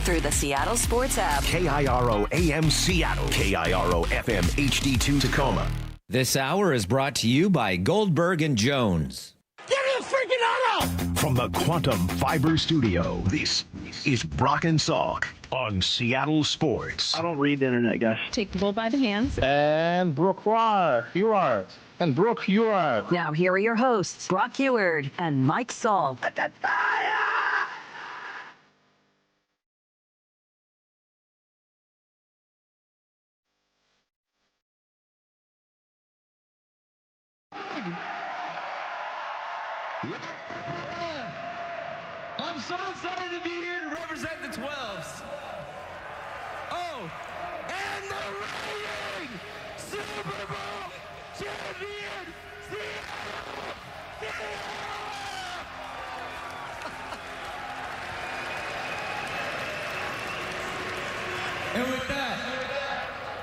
through the Seattle Sports app. KIRO AM Seattle. KIRO FM HD2 Tacoma. This hour is brought to you by Goldberg and Jones. Give me a freaking auto! From the Quantum Fiber Studio, this is Brock and Salk on Seattle Sports. I don't read the internet, guys. Take the bull by the hands. And Brooke, you are. And Brooke, you are. Now here are your hosts, Brock Heward and Mike Salk. I'm so excited to be here to represent the 12s. Oh, and the reigning Super Bowl champion, Seattle! And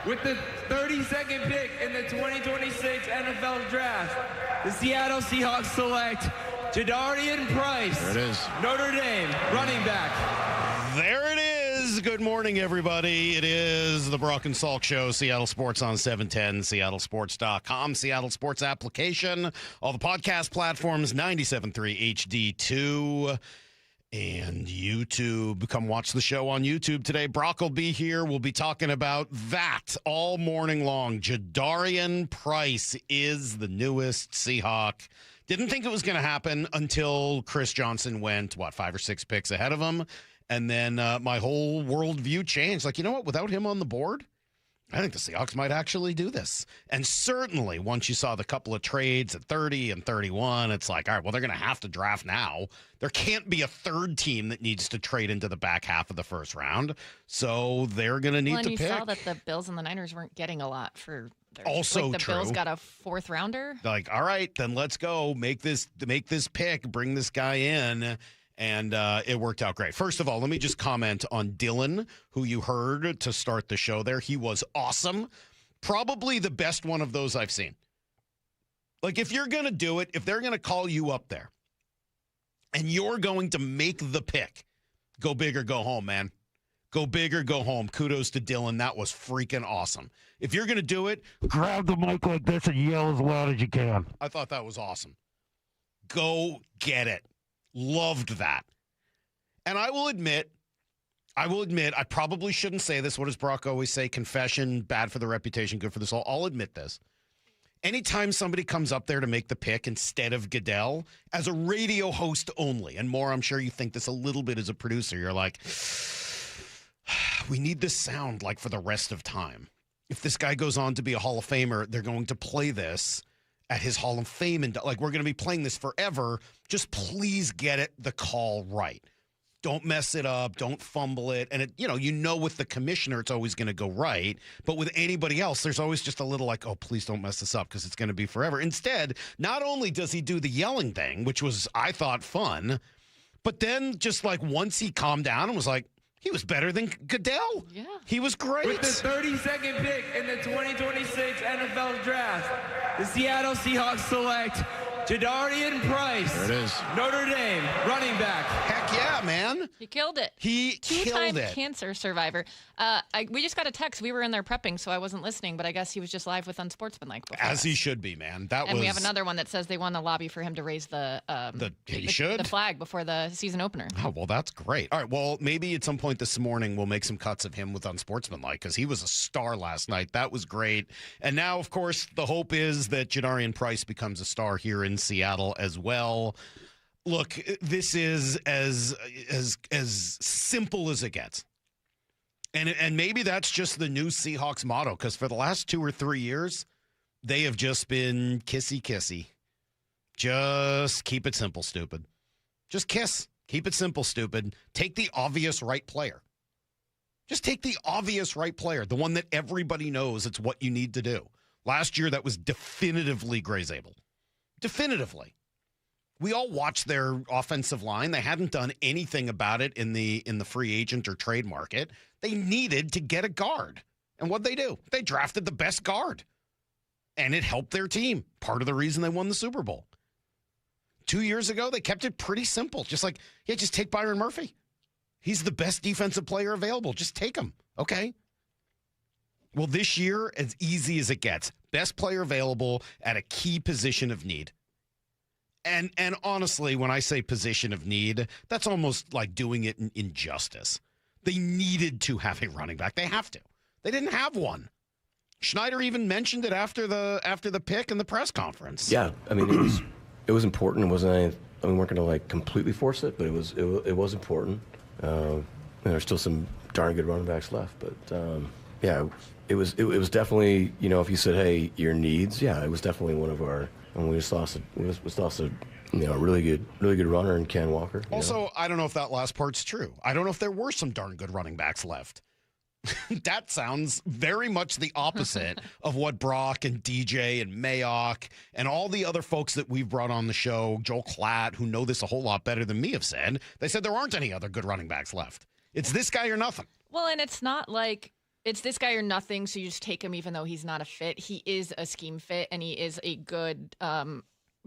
with the 32nd pick in the 2026 NFL Draft, the Seattle Seahawks select Jadarian Price. There it is. Notre Dame running back. There it is. Good morning, everybody. It is the Brock and Salk Show, Seattle Sports on 710, seattlesports.com, Seattle Sports application, all the podcast platforms, 97.3 HD2, and YouTube. Come watch the show on YouTube today. Brock will be here. We'll be talking about that all morning long. Jadarian Price is the newest Seahawk. Didn't think it was going to happen until Chris Johnson went, 5 or 6 picks ahead of him. And then my whole worldview changed. Like, you know what? Without him on the board, I think the Seahawks might actually do this. And certainly once you saw the couple of trades at 30 and 31, it's like, all right, well, they're going to have to draft now. There can't be a third team that needs to trade into the back half of the first round. So they're going to need to pick. And you saw that the Bills and the Niners weren't getting a lot for their, also the true. Bills got a 4th rounder. Like, all right, then let's go make this pick, bring this guy in. And it worked out great. First of all, let me just comment on Dylan, who you heard to start the show there. He was awesome. Probably the best one of those I've seen. Like, if you're going to do it, if they're going to call you up there and you're going to make the pick, go big or go home, man. Go big or go home. Kudos to Dylan. That was freaking awesome. If you're going to do it, grab the mic like this and yell as loud as you can. I thought that was awesome. Go get it. Loved that. And I will admit, I probably shouldn't say this. What does Brock always say? Confession, bad for the reputation, good for the soul. I'll admit this. Anytime somebody comes up there to make the pick instead of Goodell, as a radio host only, and more, I'm sure you think this a little bit as a producer, you're like, we need this sound like for the rest of time. If this guy goes on to be a Hall of Famer, they're going to play this at his Hall of Fame, and like, we're going to be playing this forever. Just please get it the call right. Don't mess it up. Don't fumble it. And you know, with the commissioner, it's always going to go right. But with anybody else, there's always just a little like, oh, please don't mess this up because it's going to be forever. Instead, not only does he do the yelling thing, which was, I thought, fun, but then just like once he calmed down and was like, he was better than Goodell. Yeah. He was great. With the 32nd pick in the 2026 NFL Draft, the Seattle Seahawks select Jadarian Price. There it is. Notre Dame running back. Heck yeah, man. He killed it. He killed Two-time it. cancer survivor. We just got a text. We were in there prepping, so I wasn't listening, but I guess he was just live with Unsportsmanlike before As us. he should be, man. And we have another one that says they want to lobby for him to raise the flag before the season opener. Oh, well, that's great. All right, well, maybe at some point this morning we'll make some cuts of him with Unsportsmanlike because he was a star last night. That was great. And now, of course, the hope is that Jadarian Price becomes a star here in Seattle as well. Look, this is as simple as it gets. And maybe that's just the new Seahawks motto, because for the last 2 or 3 years, they have just been kissy. Just keep it simple, stupid. Just kiss. Keep it simple, stupid. Take the obvious right player. Just take the obvious right player, the one that everybody knows it's what you need to do. Last year, that was definitively Gray Zabel. Definitively. We all watched their offensive line. They hadn't done anything about it in the free agent or trade market. They needed to get a guard. And what'd they do? They drafted the best guard. And it helped their team. Part of the reason they won the Super Bowl. 2 years ago, they kept it pretty simple. Just like, just take Byron Murphy. He's the best defensive player available. Just take him. Okay. Well, this year, as easy as it gets, best player available at a key position of need. And honestly, when I say position of need, that's almost like doing it in injustice. They needed to have a running back. They have to. They didn't have one. Schneider even mentioned it after the pick in the press conference. Yeah, I mean it was important. It wasn't any, I mean, we weren't going to like completely force it, but it was important. There's still some darn good running backs left, but yeah, it was definitely, you know, if you said, hey, your needs, yeah, it was definitely one of our. And we just lost a you know, really good runner in Ken Walker. Also, I don't know if that last part's true. I don't know if there were some darn good running backs left. That sounds very much the opposite of what Brock and DJ and Mayock and all the other folks that we've brought on the show, Joel Klatt, who know this a whole lot better than me, have said. They said there aren't any other good running backs left. It's this guy or nothing. Well, and it's not like it's this guy or nothing, so you just take him even though he's not a fit. He is a scheme fit, and he is a good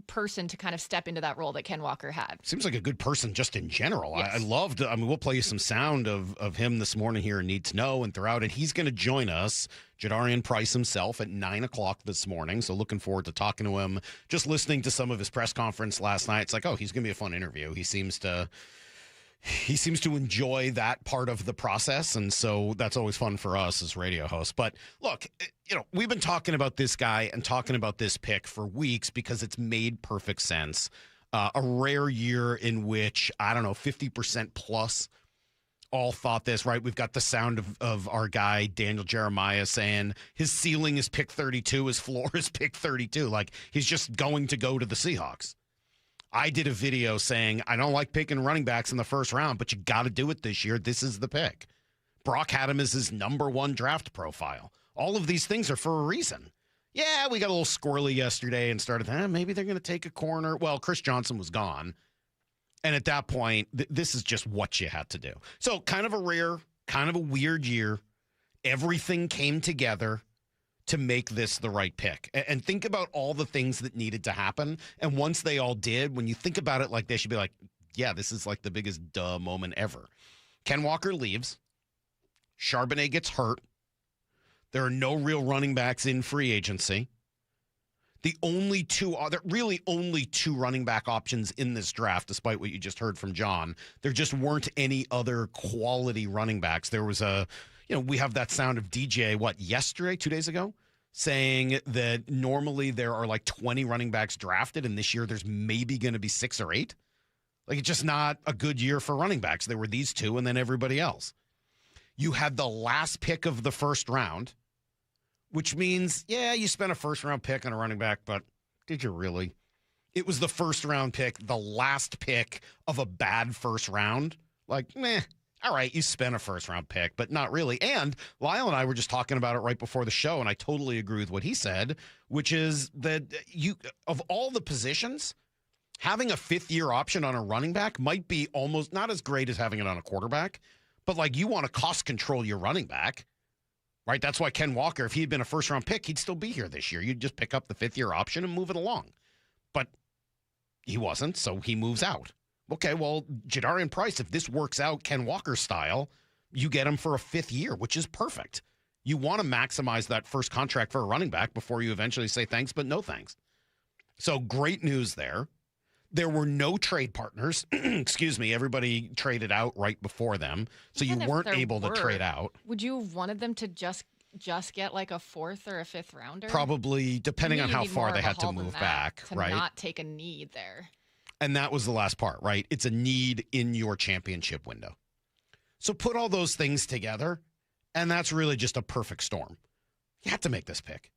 person to kind of step into that role that Ken Walker had. Seems like a good person just in general. Yes. I loved, I mean, we'll play you some sound of him this morning here in Need to Know and throughout it. He's going to join us, Jadarian Price himself, at 9 o'clock this morning. So looking forward to talking to him. Just listening to some of his press conference last night. It's like, oh, he's going to be a fun interview. He seems to enjoy that part of the process, and so that's always fun for us as radio hosts. But look, you know, we've been talking about this guy and talking about this pick for weeks because it's made perfect sense. A rare year in which, I don't know, 50% plus all thought this, right? We've got the sound of our guy, Daniel Jeremiah, saying his ceiling is pick 32, his floor is pick 32. Like, he's just going to go to the Seahawks. I did a video saying, I don't like picking running backs in the first round, but you got to do it this year. This is the pick. Brock had him as his number one draft profile. All of these things are for a reason. Yeah, we got a little squirrely yesterday and started, maybe they're going to take a corner. Well, Chris Johnson was gone. And at that point, this is just what you had to do. So kind of a rare, kind of a weird year. Everything came together to make this the right pick. And think about all the things that needed to happen. And once they all did, when you think about it like this, you'd be like, yeah, this is like the biggest duh moment ever. Ken Walker leaves. Charbonnet gets hurt. There are no real running backs in free agency. The only two running back options in this draft, despite what you just heard from John, there just weren't any other quality running backs. There was we have that sound of DJ, yesterday, 2 days ago, saying that normally there are like 20 running backs drafted, and this year there's maybe going to be 6 or 8. Like, it's just not a good year for running backs. There were these two and then everybody else. You had the last pick of the first round, which means, yeah, you spent a first-round pick on a running back, but did you really? It was the first-round pick, the last pick of a bad first round. Like, meh. All right, you spent a first-round pick, but not really. And Lyle and I were just talking about it right before the show, and I totally agree with what he said, which is that of all the positions, having a fifth-year option on a running back might be almost not as great as having it on a quarterback, but, like, you want to cost-control your running back, right? That's why Ken Walker, if he had been a first-round pick, he'd still be here this year. You'd just pick up the fifth-year option and move it along. But he wasn't, so he moves out. Okay, well, Jadarian Price, if this works out Ken Walker style, you get him for a 5th year, which is perfect. You want to maximize that first contract for a running back before you eventually say thanks, but no thanks. So great news there. There were no trade partners. Excuse me. Everybody traded out right before them. So Even you weren't able to trade out. Would you have wanted them to just get like a 4th or a 5th rounder? Probably, depending on how far they had to move back, right? Not take a need there. And that was the last part, right? It's a need in your championship window. So put all those things together, and that's really just a perfect storm. You have to make this pick.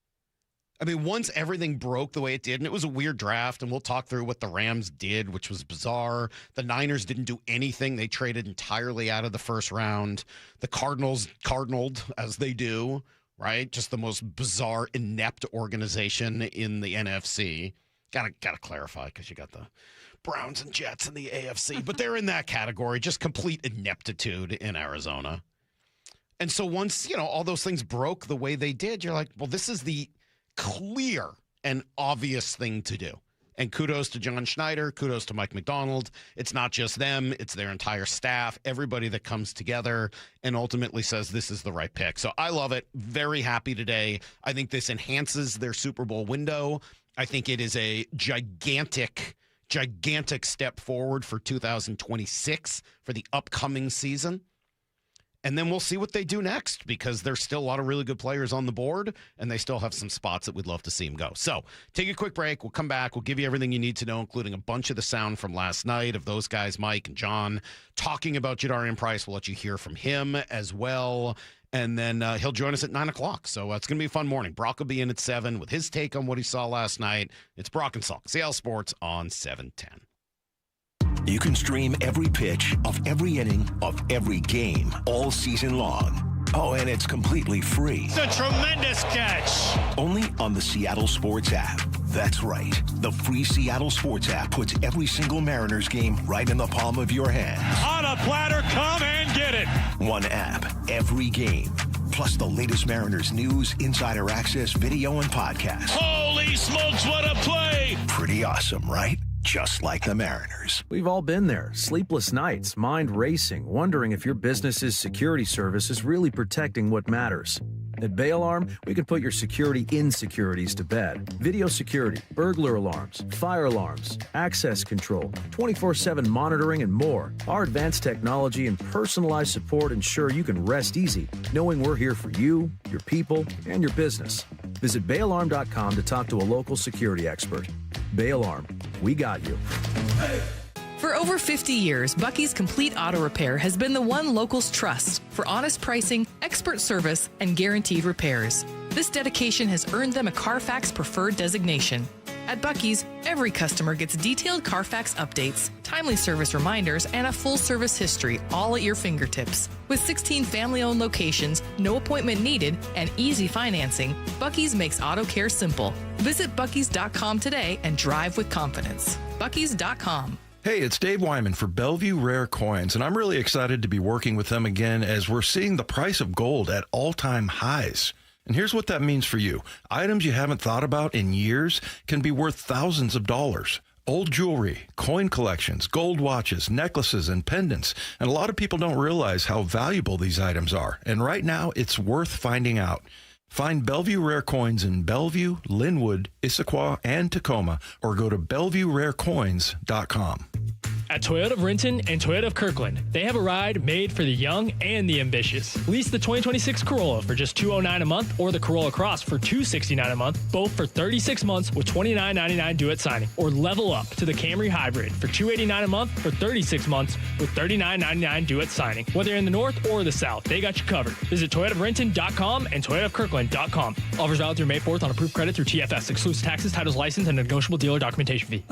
I mean, once everything broke the way it did, and it was a weird draft, and we'll talk through what the Rams did, which was bizarre. The Niners didn't do anything. They traded entirely out of the first round. The Cardinals cardinaled, as they do, right? Just the most bizarre, inept organization in the NFC. Gotta clarify, because you got the Browns and Jets in the AFC, but they're in that category, just complete ineptitude in Arizona. And so once, all those things broke the way they did, you're like, well, this is the clear and obvious thing to do. And kudos to John Schneider. Kudos to Mike McDonald. It's not just them. It's their entire staff, everybody that comes together and ultimately says this is the right pick. So I love it. Very happy today. I think this enhances their Super Bowl window. I think it is a gigantic step forward for 2026 for the upcoming season. And then we'll see what they do next, because there's still a lot of really good players on the board, and they still have some spots that we'd love to see them go. So take a quick break. We'll come back. We'll give you everything you need to know, including a bunch of the sound from last night of those guys, Mike and John, talking about Jadarian Price. We'll let you hear from him as well. And then he'll join us at 9 o'clock. So it's going to be a fun morning. Brock will be in at 7 with his take on what he saw last night. It's Brock and Salk, Seattle Sports on 710. You can stream every pitch of every inning of every game all season long. Oh, and it's completely free. It's a tremendous catch. Only on the Seattle Sports app. That's right. The free Seattle Sports app puts every single Mariners game right in the palm of your hand. On a platter, come and get it. One app, every game. Plus the latest Mariners news, insider access, video, and podcast. Holy smokes, what a play. Pretty awesome, right? Just like the Mariners. We've all been there. Sleepless nights, mind racing, wondering if your business's security service is really protecting what matters. At Bay Alarm, we can put your security insecurities to bed. Video security, burglar alarms, fire alarms, access control, 24/7 monitoring, and more. Our advanced technology and personalized support ensure you can rest easy, knowing we're here for you, your people, and your business. Visit bayalarm.com to talk to a local security expert. Bay Alarm, we got you. For over 50 years, Bucky's Complete Auto Repair has been the one locals trust for honest pricing, expert service, and guaranteed repairs. This dedication has earned them a Carfax Preferred designation. At Bucky's, every customer gets detailed Carfax updates, timely service reminders, and a full service history, all at your fingertips. With 16 family-owned locations, no appointment needed, and easy financing, Bucky's makes auto care simple. Visit Bucky's.com today and drive with confidence. Bucky's.com. Hey, it's Dave Wyman for Bellevue Rare Coins, and I'm really excited to be working with them again as we're seeing the price of gold at all-time highs. And here's what that means for you. Items you haven't thought about in years can be worth thousands of dollars. Old jewelry, coin collections, gold watches, necklaces, and pendants. And a lot of people don't realize how valuable these items are. And right now, it's worth finding out. Find Bellevue Rare Coins in Bellevue, Linwood, Issaquah, and Tacoma, or go to BellevueRareCoins.com. At Toyota of Renton and Toyota of Kirkland, they have a ride made for the young and the ambitious. Lease the 2026 Corolla for just $209 a month, or the Corolla Cross for $269 a month, both for 36 months with $29.99 due at signing. Or level up to the Camry Hybrid for $289 a month for 36 months with $39.99 due at signing. Whether you're in the north or the south, they got you covered. Visit ToyotaofRenton.com and ToyotaofKirkland.com. Offers valid through May 4th on approved credit through TFS. Excludes taxes, titles, license, and negotiable dealer documentation fee.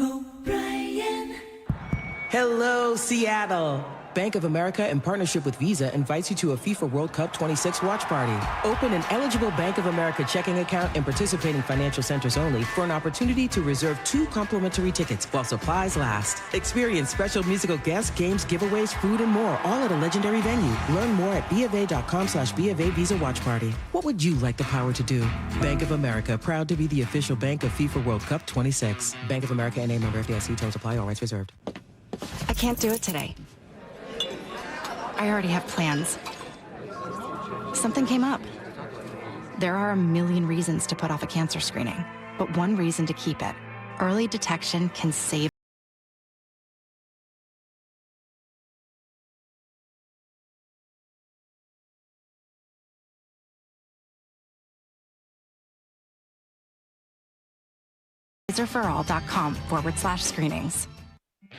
Hello, Seattle. Bank of America, in partnership with Visa, invites you to a FIFA World Cup 26 watch party. Open an eligible Bank of America checking account in participating financial centers only for an opportunity to reserve 2 complimentary tickets while supplies last. Experience special musical guests, games, giveaways, food, and more, all at a legendary venue. Learn more at BofA.com/BofA Visa Watch Party. What would you like the power to do? Bank of America, proud to be the official bank of FIFA World Cup 26. Bank of America N.A. member FDIC. Terms apply. All rights reserved. I can't do it today. I already have plans. Something came up. There are a million reasons to put off a cancer screening, but one reason to keep it. Early detection can save. Laserforall.com/screenings.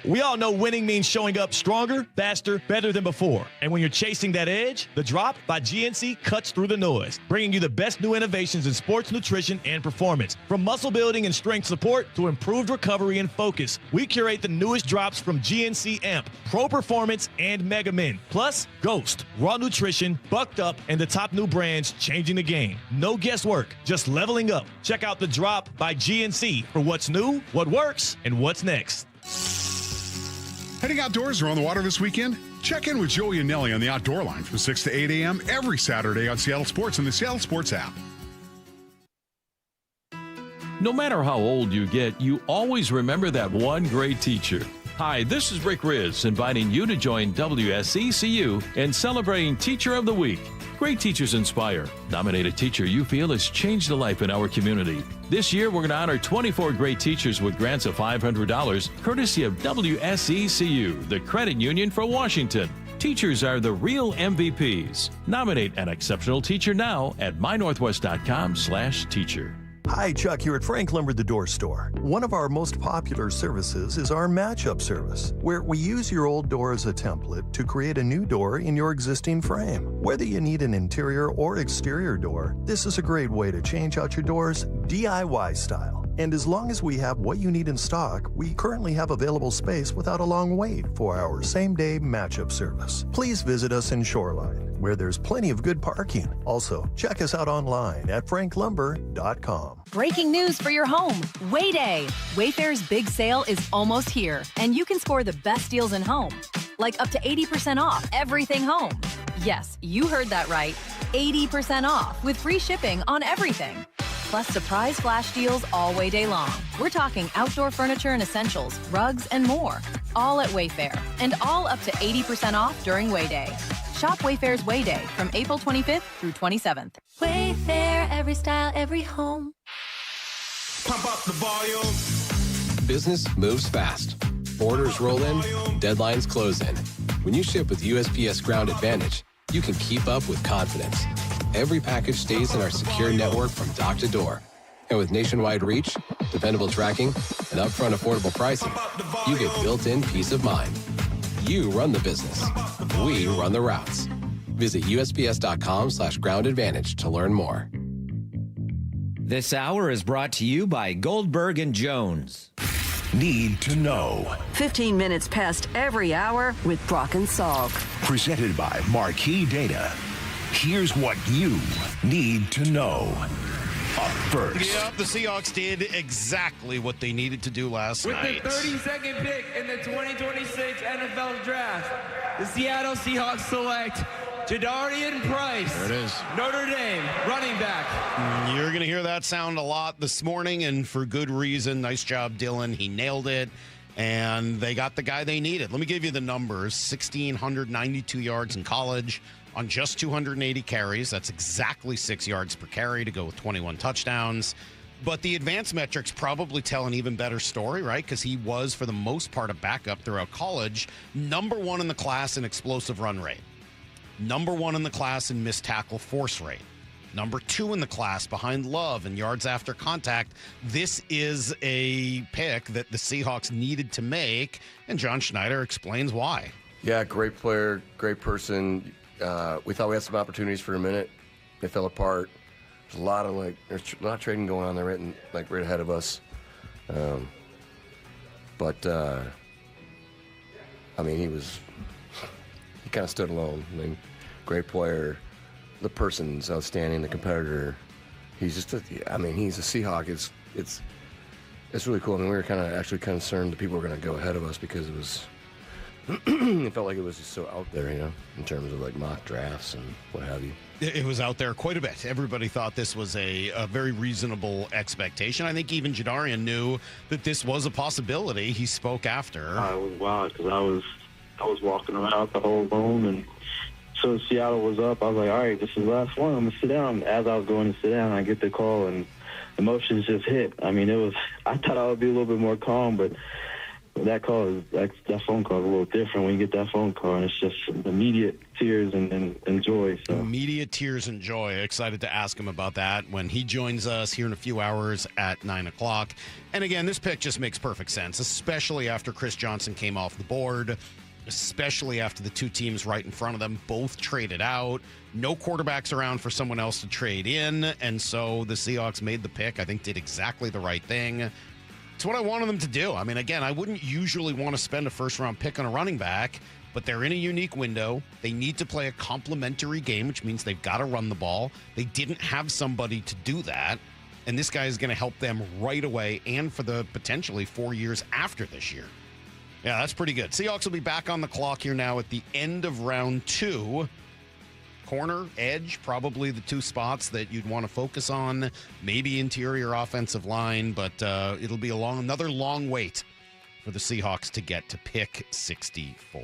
We all know winning means showing up stronger, faster, better than before. And when you're chasing that edge, the Drop by GNC cuts through the noise, bringing you the best new innovations in sports nutrition and performance. From muscle building and strength support to improved recovery and focus, we curate the newest drops from GNC Amp, Pro Performance, and Mega Men. Plus, Ghost, Raw Nutrition, Bucked Up, and the top new brands changing the game. No guesswork, just leveling up. Check out the Drop by GNC for what's new, what works, and what's next. Heading outdoors or on the water this weekend? Check in with Joey and Nelly on the Outdoor Line from 6 to 8 a.m. every Saturday on Seattle Sports and the Seattle Sports app. No matter how old you get, you always remember that one great teacher. Hi, this is Rick Riz, inviting you to join WSECU in celebrating Teacher of the Week. Great teachers inspire. Nominate a teacher you feel has changed a life in our community. This year, we're going to honor 24 great teachers with grants of $500, courtesy of WSECU, the credit union for Washington. Teachers are the real MVPs. Nominate an exceptional teacher now at mynorthwest.com/teacher. Hi, Chuck here at Frank Lumber the Door Store. One of our most popular services is our match-up service, where we use your old door as a template to create a new door in your existing frame. Whether you need an interior or exterior door, this is a great way to change out your doors DIY style. And as long as we have what you need in stock, we currently have available space without a long wait for our same-day match-up service. Please visit us in Shoreline, where there's plenty of good parking. Also, check us out online at franklumber.com. Breaking news for your home. Wayday. Wayfair's big sale is almost here, and you can score the best deals in home. Like up to 80% off everything home. Yes, you heard that right. 80% off with free shipping on everything. Plus surprise flash deals all Wayday long. We're talking outdoor furniture and essentials, rugs, and more. All at Wayfair, and all up to 80% off during Wayday. Shop Wayfair's Wayday from April 25th through 27th. Wayfair, every style, every home. Pump up the volume. Business moves fast. Orders roll in, deadlines close in. When you ship with USPS Ground Advantage, you can keep up with confidence. Every package stays in our secure network from dock to door. And with nationwide reach, dependable tracking, and upfront affordable pricing, you get built-in peace of mind. You run the business. We run the routes. Visit USPS.com/Ground Advantage to learn more. This hour is brought to you by Goldberg and Jones. Need to know. 15 minutes past every hour with Brock and Salk. Presented by Marquee Data. Here's what you need to know. Up first. Yep, the Seahawks did exactly what they needed to do last night. With the 32nd pick in the 2026 NFL Draft, the Seattle Seahawks select Jadarian Price. There it is. Notre Dame running back. You're going to hear that sound a lot this morning, and for good reason. Nice job, Dylan. He nailed it, and they got the guy they needed. Let me give you the numbers. 1,692 yards in college on just 280 carries. That's exactly 6 yards per carry to go with 21 touchdowns. But the advanced metrics probably tell an even better story, right? Because he was, for the most part, a backup throughout college. Number one in the class in explosive run rate. Number one in the class in missed tackle force rate. Number two in the class behind Love in yards after contact. This is a pick that the Seahawks needed to make, and John Schneider explains why. Yeah, great player, great person. We thought we had some opportunities for a minute. They fell apart. There's a lot of trading going on there, right ahead of us. But I mean, he kind of stood alone. I mean, great player. The person's outstanding. The competitor. He's just he's a Seahawk. It's really cool. I mean, we were kind of concerned that people were going to go ahead of us because it was. It felt like it was just so out there, in terms of like mock drafts and what have you. It was out there quite a bit. Everybody thought this was a very reasonable expectation. I think even Jadarian knew that this was a possibility. He spoke after. I was wild because I was walking around the whole alone, and so Seattle was up. I was like, all right, this is the last one. I'm gonna sit down. As I was going to sit down, I get the call, and emotions just hit. I mean, I thought I would be a little bit more calm, but that phone call is a little different when you get that phone call, and it's just immediate tears and joy. So. Immediate tears and joy. Excited to ask him about that when he joins us here in a few hours at 9 o'clock. And again, this pick just makes perfect sense, especially after Chris Johnson came off the board, especially after the two teams right in front of them both traded out. No quarterbacks around for someone else to trade in, and so the Seahawks made the pick. I think did exactly the right thing. It's what I wanted them to do. I mean, again, I wouldn't usually want to spend a first-round pick on a running back, but they're in a unique window. They need to play a complementary game, which means they've got to run the ball. They didn't have somebody to do that, and this guy is going to help them right away and for the potentially 4 years after this year. Yeah, that's pretty good. Seahawks will be back on the clock here now at the end of round 2. corner, edge, probably the two spots that you'd want to focus on. Maybe interior offensive line, but it'll be another long wait for the Seahawks to get to pick 64.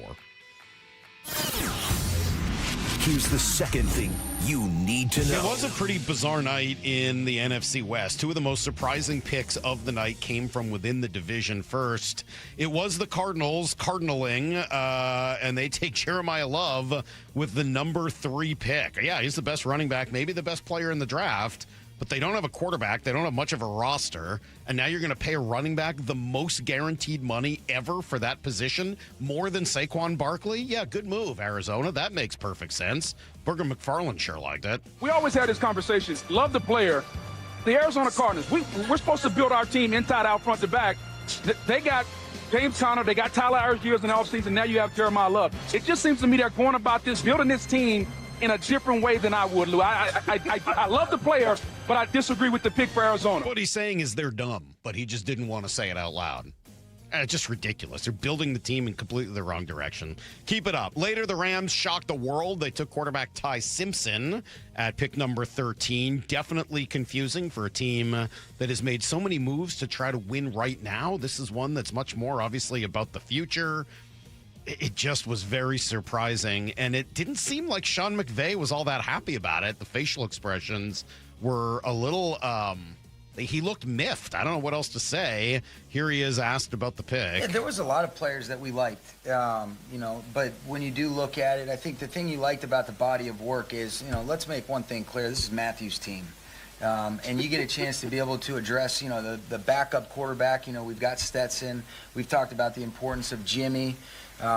Here's the second thing you need to know. It was a pretty bizarre night in the NFC West. Two of the most surprising picks of the night came from within the division first. It was the Cardinals cardinaling, and they take Jeremiah Love with the number 3 pick. Yeah, he's the best running back, maybe the best player in the draft, but they don't have a quarterback. They don't have much of a roster. And now you're going to pay a running back the most guaranteed money ever for that position, more than Saquon Barkley? Yeah, good move, Arizona. That makes perfect sense. Burger McFarland sure liked it. We always had this conversation. Love the player. The Arizona Cardinals, we're supposed to build our team inside out, front to back. They got James Conner. They got Tyler Algiers in the offseason. Now you have Jeremiah Love. It just seems to me they're going about this, building this team in a different way than I would, Lou. I love the player, but I disagree with the pick for Arizona. What he's saying is they're dumb, but he just didn't want to say it out loud. It's just ridiculous. They're building the team in completely the wrong direction. Keep it up. Later, the Rams shocked the world. They took quarterback Ty Simpson at pick number 13. Definitely confusing for a team that has made so many moves to try to win right now. This is one that's much more obviously about the future. It just was very surprising, and it didn't seem like Sean McVay was all that happy about it. The facial expressions were a little, he looked miffed. I don't know what else to say. Here he is asked about the pick. Yeah, there was a lot of players that we liked, but when you do look at it, I think the thing you liked about the body of work is, let's make one thing clear. This is Matthew's team. And you get a chance to be able to address, the backup quarterback. We've got Stetson. We've talked about the importance of Jimmy.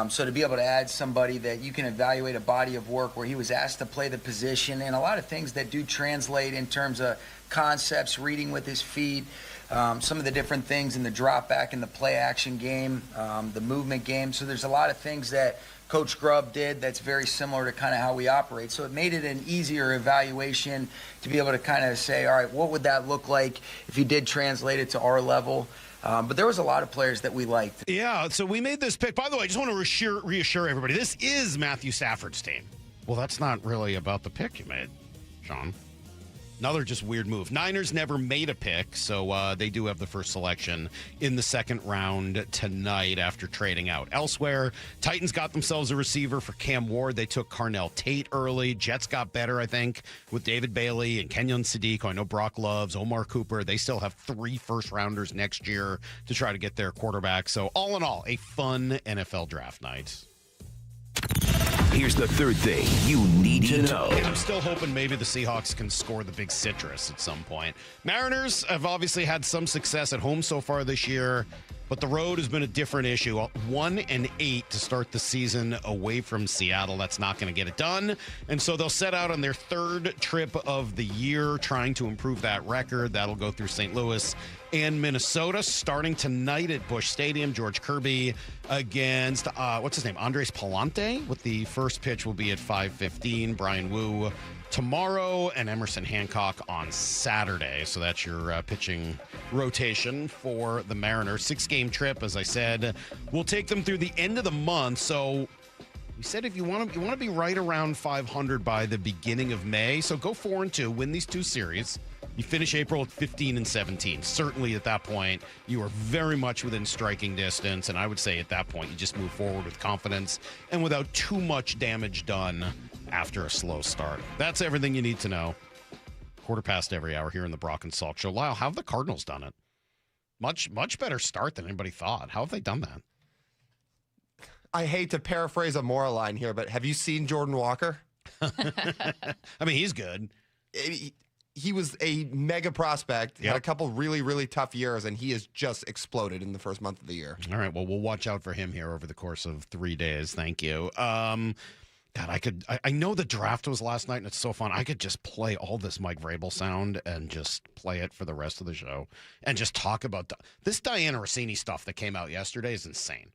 So to be able to add somebody that you can evaluate a body of work where he was asked to play the position and a lot of things that do translate in terms of concepts, reading with his feet, some of the different things in the drop back in the play action game, the movement game. So there's a lot of things that Coach Grubb did that's very similar to kind of how we operate. So it made it an easier evaluation to be able to kind of say, all right, what would that look like if you did translate it to our level? But there was a lot of players that we liked. Yeah, so we made this pick. By the way, I just want to reassure everybody, this is Matthew Stafford's team. Well, that's not really about the pick you made, Sean. Another just weird move. Niners never made a pick, so they do have the first selection in the second round tonight after trading out. Elsewhere, Titans got themselves a receiver for Cam Ward. They took Carnell Tate early. Jets got better, I think, with David Bailey and Kenyon Sadiq, who I know Brock loves, Omar Cooper. They still have 3 first-rounders next year to try to get their quarterback. So all in all, a fun NFL draft night. Here's the third thing you need to know. I'm still hoping maybe the Seahawks can score the big citrus at some point. Mariners have obviously had some success at home so far this year, but the road has been a different issue. 1-8 to start the season away from Seattle. That's not going to get it done. And so they'll set out on their 3rd trip of the year trying to improve that record. That'll go through St. Louis and Minnesota, starting tonight at Busch Stadium. George Kirby against, what's his name, Andres Palante, with the first pitch will be at 5:15. Brian Wu tomorrow and Emerson Hancock on Saturday. So that's your pitching rotation for the Mariners. 6-game trip, as I said. We'll take them through the end of the month. So we said if you want to be right around 500 by the beginning of May. So go 4-2, win these 2 series. You finish April at 15-17. Certainly at that point, you are very much within striking distance. And I would say at that point, you just move forward with confidence and without too much damage done after a slow start. That's everything you need to know. 1:15 every hour here in the Brock and Salk Show. Lyle, how have the Cardinals done it? Much better start than anybody thought. How have they done that? I hate to paraphrase a moral line here, but have you seen Jordan Walker? I mean, he's good. He was a mega prospect, had a couple really, really tough years, and he has just exploded in the first month of the year. All right, well, we'll watch out for him here over the course of 3 days. Thank you. God, I know the draft was last night, and it's so fun. I could just play all this Mike Vrabel sound and just play it for the rest of the show and just talk about this Diana Rossini stuff that came out yesterday is insane.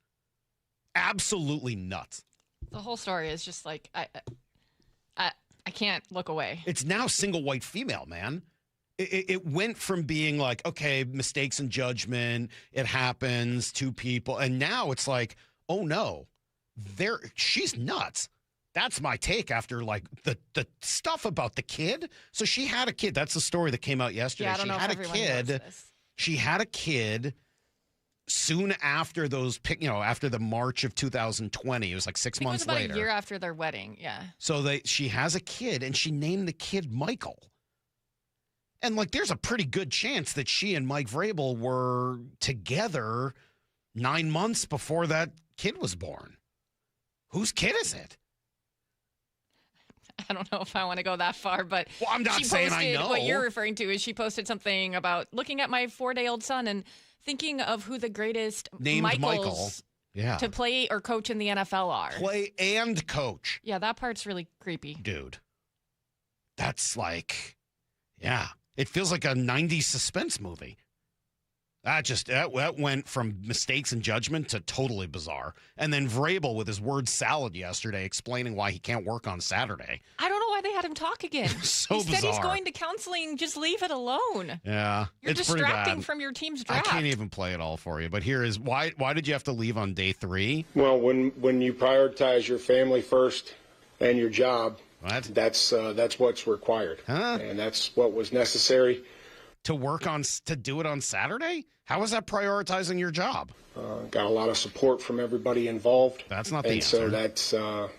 Absolutely nuts. The whole story is just like, I can't look away. It's now single white female, man. It went from being like, okay, mistakes in judgment, it happens, 2 people, and now it's like, oh no, she's nuts. That's my take after like the stuff about the kid. So she had a kid. That's the story that came out yesterday. Yeah, I don't know if everyone knows this. She had a kid soon after after the March of 2020. It was like 6 months later. It was about a year after their wedding. Yeah. So she has a kid, and she named the kid Michael. And like, there's a pretty good chance that she and Mike Vrabel were together 9 months before that kid was born. Whose kid is it? I don't know if I want to go that far, but I'm not saying I know. What you're referring to is she posted something about looking at my 4-day-old son and thinking of who the greatest Named Michael to play or coach in the NFL are. Play and coach. Yeah, that part's really creepy. Dude, that's like, yeah, it feels like a 90s suspense movie. That went from mistakes in judgment to totally bizarre. And then Vrabel with his word salad yesterday explaining why he can't work on Saturday. I don't know why they had him talk again. So he said bizarre. he's going to counseling. Just leave it alone. Yeah. You're it's pretty distracting bad. from your team's draft. I can't even play it all for you. But here is why did you have to leave on day 3? Well, when you prioritize your family first and your job, that's what's required. And that's what was necessary. To do it on Saturday? How is that prioritizing your job? Got a lot of support from everybody involved. That's not the answer. So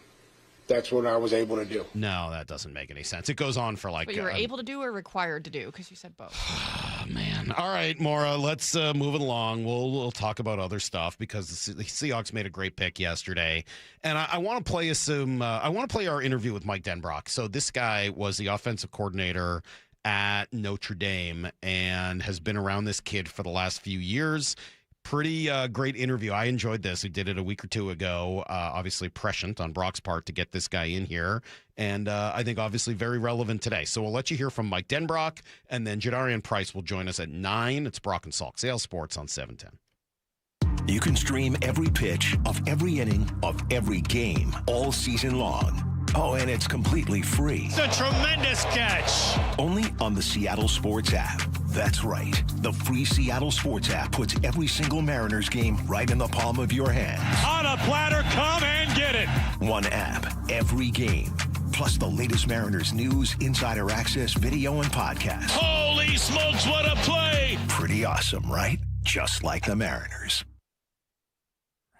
that's what I was able to do. No, that doesn't make any sense. It goes on for like... But you were able to do or required to do? Because you said both. Oh, man. All right, Maura, let's move it along. We'll talk about other stuff because the Seahawks made a great pick yesterday. And I want to play I want to play our interview with Mike Denbrock. So this guy was the offensive coordinator at Notre Dame and has been around this kid for the last few years. Pretty great interview. I enjoyed this. We did it a week or two ago. Obviously prescient on Brock's part to get this guy in here. And I think obviously very relevant today. So we'll let you hear from Mike Denbrock, and then Jadarian Price will join us at 9. It's Brock and Salk, Sales Sports on 710. You can stream every pitch of every inning of every game all season long. Oh, and it's completely free. It's a tremendous catch. Only on the Seattle Sports app. That's right. The free Seattle Sports app puts every single Mariners game right in the palm of your hand. On a platter, come and get it. One app, every game. Plus the latest Mariners news, insider access, video, and podcast. Holy smokes, what a play. Pretty awesome, right? Just like the Mariners.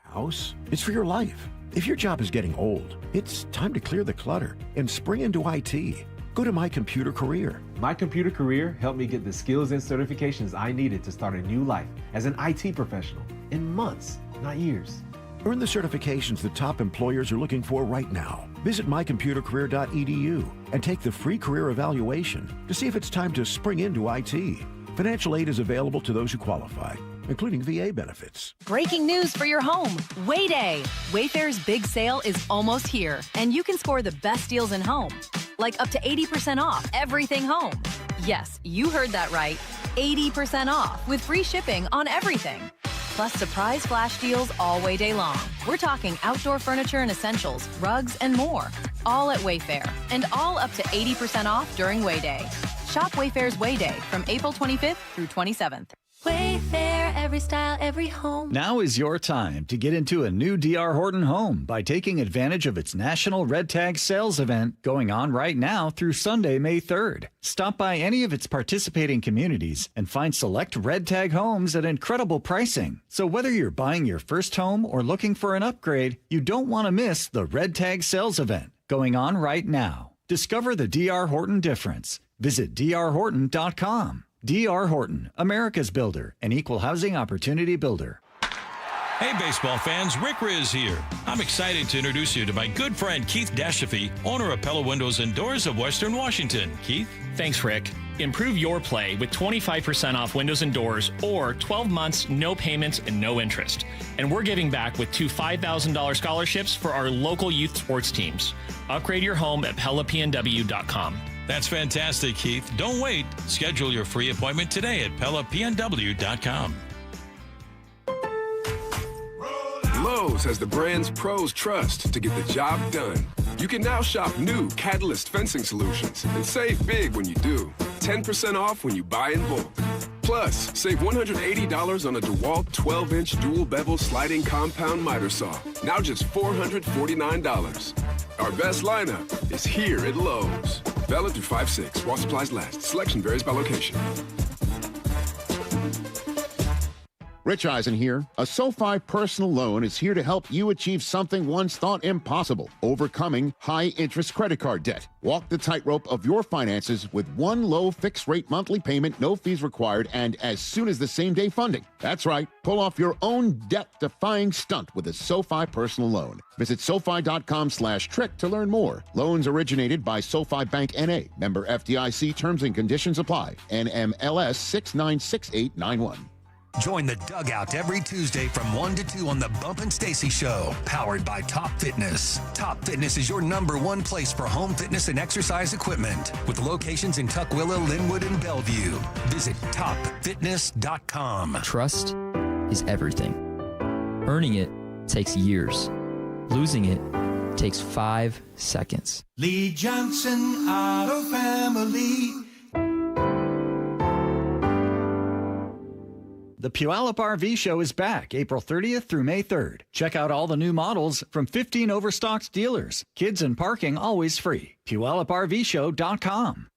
House, it's for your life. If your job is getting old, it's time to clear the clutter and spring into IT. Go to My Computer Career. My Computer Career helped me get the skills and certifications I needed to start a new life as an IT professional in months, not years. Earn the certifications the top employers are looking for right now. Visit mycomputercareer.edu and take the free career evaluation to see if it's time to spring into IT. Financial aid is available to those who qualify, including VA benefits. Breaking news for your home. Wayday. Wayfair's big sale is almost here, and you can score the best deals in home. Like up to 80% off everything home. Yes, you heard that right. 80% off with free shipping on everything. Plus surprise flash deals all Wayday long. We're talking outdoor furniture and essentials, rugs, and more. All at Wayfair, and all up to 80% off during Wayday. Shop Wayfair's Wayday from April 25th through 27th. Wayfair, every style, every home. Now is your time to get into a new D.R. Horton home by taking advantage of its National Red Tag Sales event going on right now through Sunday, May 3rd. Stop by any of its participating communities and find select Red Tag homes at incredible pricing. So whether you're buying your first home or looking for an upgrade, you don't want to miss the Red Tag Sales event going on right now. Discover the D.R. Horton difference. Visit drhorton.com. D.R. Horton, America's builder, an equal housing opportunity builder. Hey, baseball fans, Rick Riz here. I'm excited to introduce you to my good friend Keith Dashafy, owner of Pella Windows and Doors of Western Washington. Keith? Thanks, Rick. Improve your play with 25% off windows and doors or 12 months, no payments, and no interest. And we're giving back with 2 $5,000 scholarships for our local youth sports teams. Upgrade your home at PellaPNW.com. That's fantastic, Keith. Don't wait. Schedule your free appointment today at PellaPNW.com. Lowe's has the brands pros trust to get the job done. You can now shop new Catalyst fencing solutions and save big when you do. 10% off when you buy in bulk. Plus, save $180 on a DeWalt 12-inch dual bevel sliding compound miter saw. Now just $449. Our best lineup is here at Lowe's. Valid through 5/6 while supplies last. Selection varies by location. Rich Eisen here. A SoFi personal loan is here to help you achieve something once thought impossible, overcoming high-interest credit card debt. Walk the tightrope of your finances with one low fixed-rate monthly payment, no fees required, and as soon as the same-day funding. That's right. Pull off your own debt-defying stunt with a SoFi personal loan. Visit SoFi.com/trick to learn more. Loans originated by SoFi Bank N.A. Member FDIC. Terms and conditions apply. NMLS 696891. Join the Dugout every Tuesday from 1 to 2 on the Bump and Stacy Show, powered by Top Fitness. Top Fitness is your #1 place for home fitness and exercise equipment, with locations in Tukwila, Linwood, and Bellevue. Visit topfitness.com. Trust is everything. Earning it takes years. Losing it takes 5 seconds. Lee Johnson Auto Family. The Puyallup RV Show is back April 30th through May 3rd. Check out all the new models from 15 overstocked dealers. Kids and parking always free. PuyallupRVShow.com.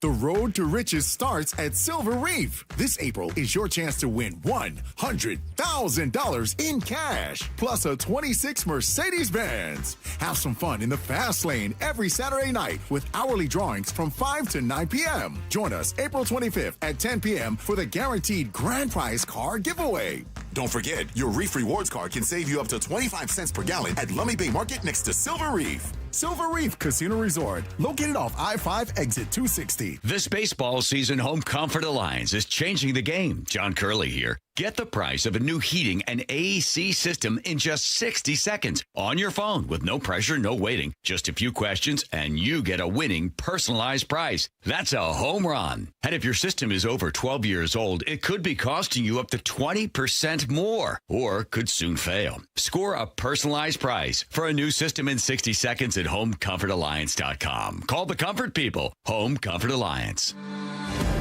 The road to riches starts at Silver Reef. This April is your chance to win $100,000 in cash, plus a 26 Mercedes-Benz. Have some fun in the fast lane every Saturday night with hourly drawings from 5 to 9 p.m. Join us April 25th at 10 p.m. for the guaranteed grand prize car giveaway. Don't forget, your Reef Rewards card can save you up to 25 cents per gallon at Lummi Bay Market next to Silver Reef. Silver Reef Casino Resort, located off I-5 exit 260. This baseball season, Home Comfort Alliance is changing the game. John Curley here. Get the price of a new heating and AC system in just 60 seconds on your phone with no pressure, no waiting. Just a few questions and you get a winning personalized price. That's a home run. And if your system is over 12 years old, it could be costing you up to 20% more or could soon fail. Score a personalized price for a new system in 60 seconds at HomeComfortAlliance.com. Call the comfort people. Home Comfort Alliance.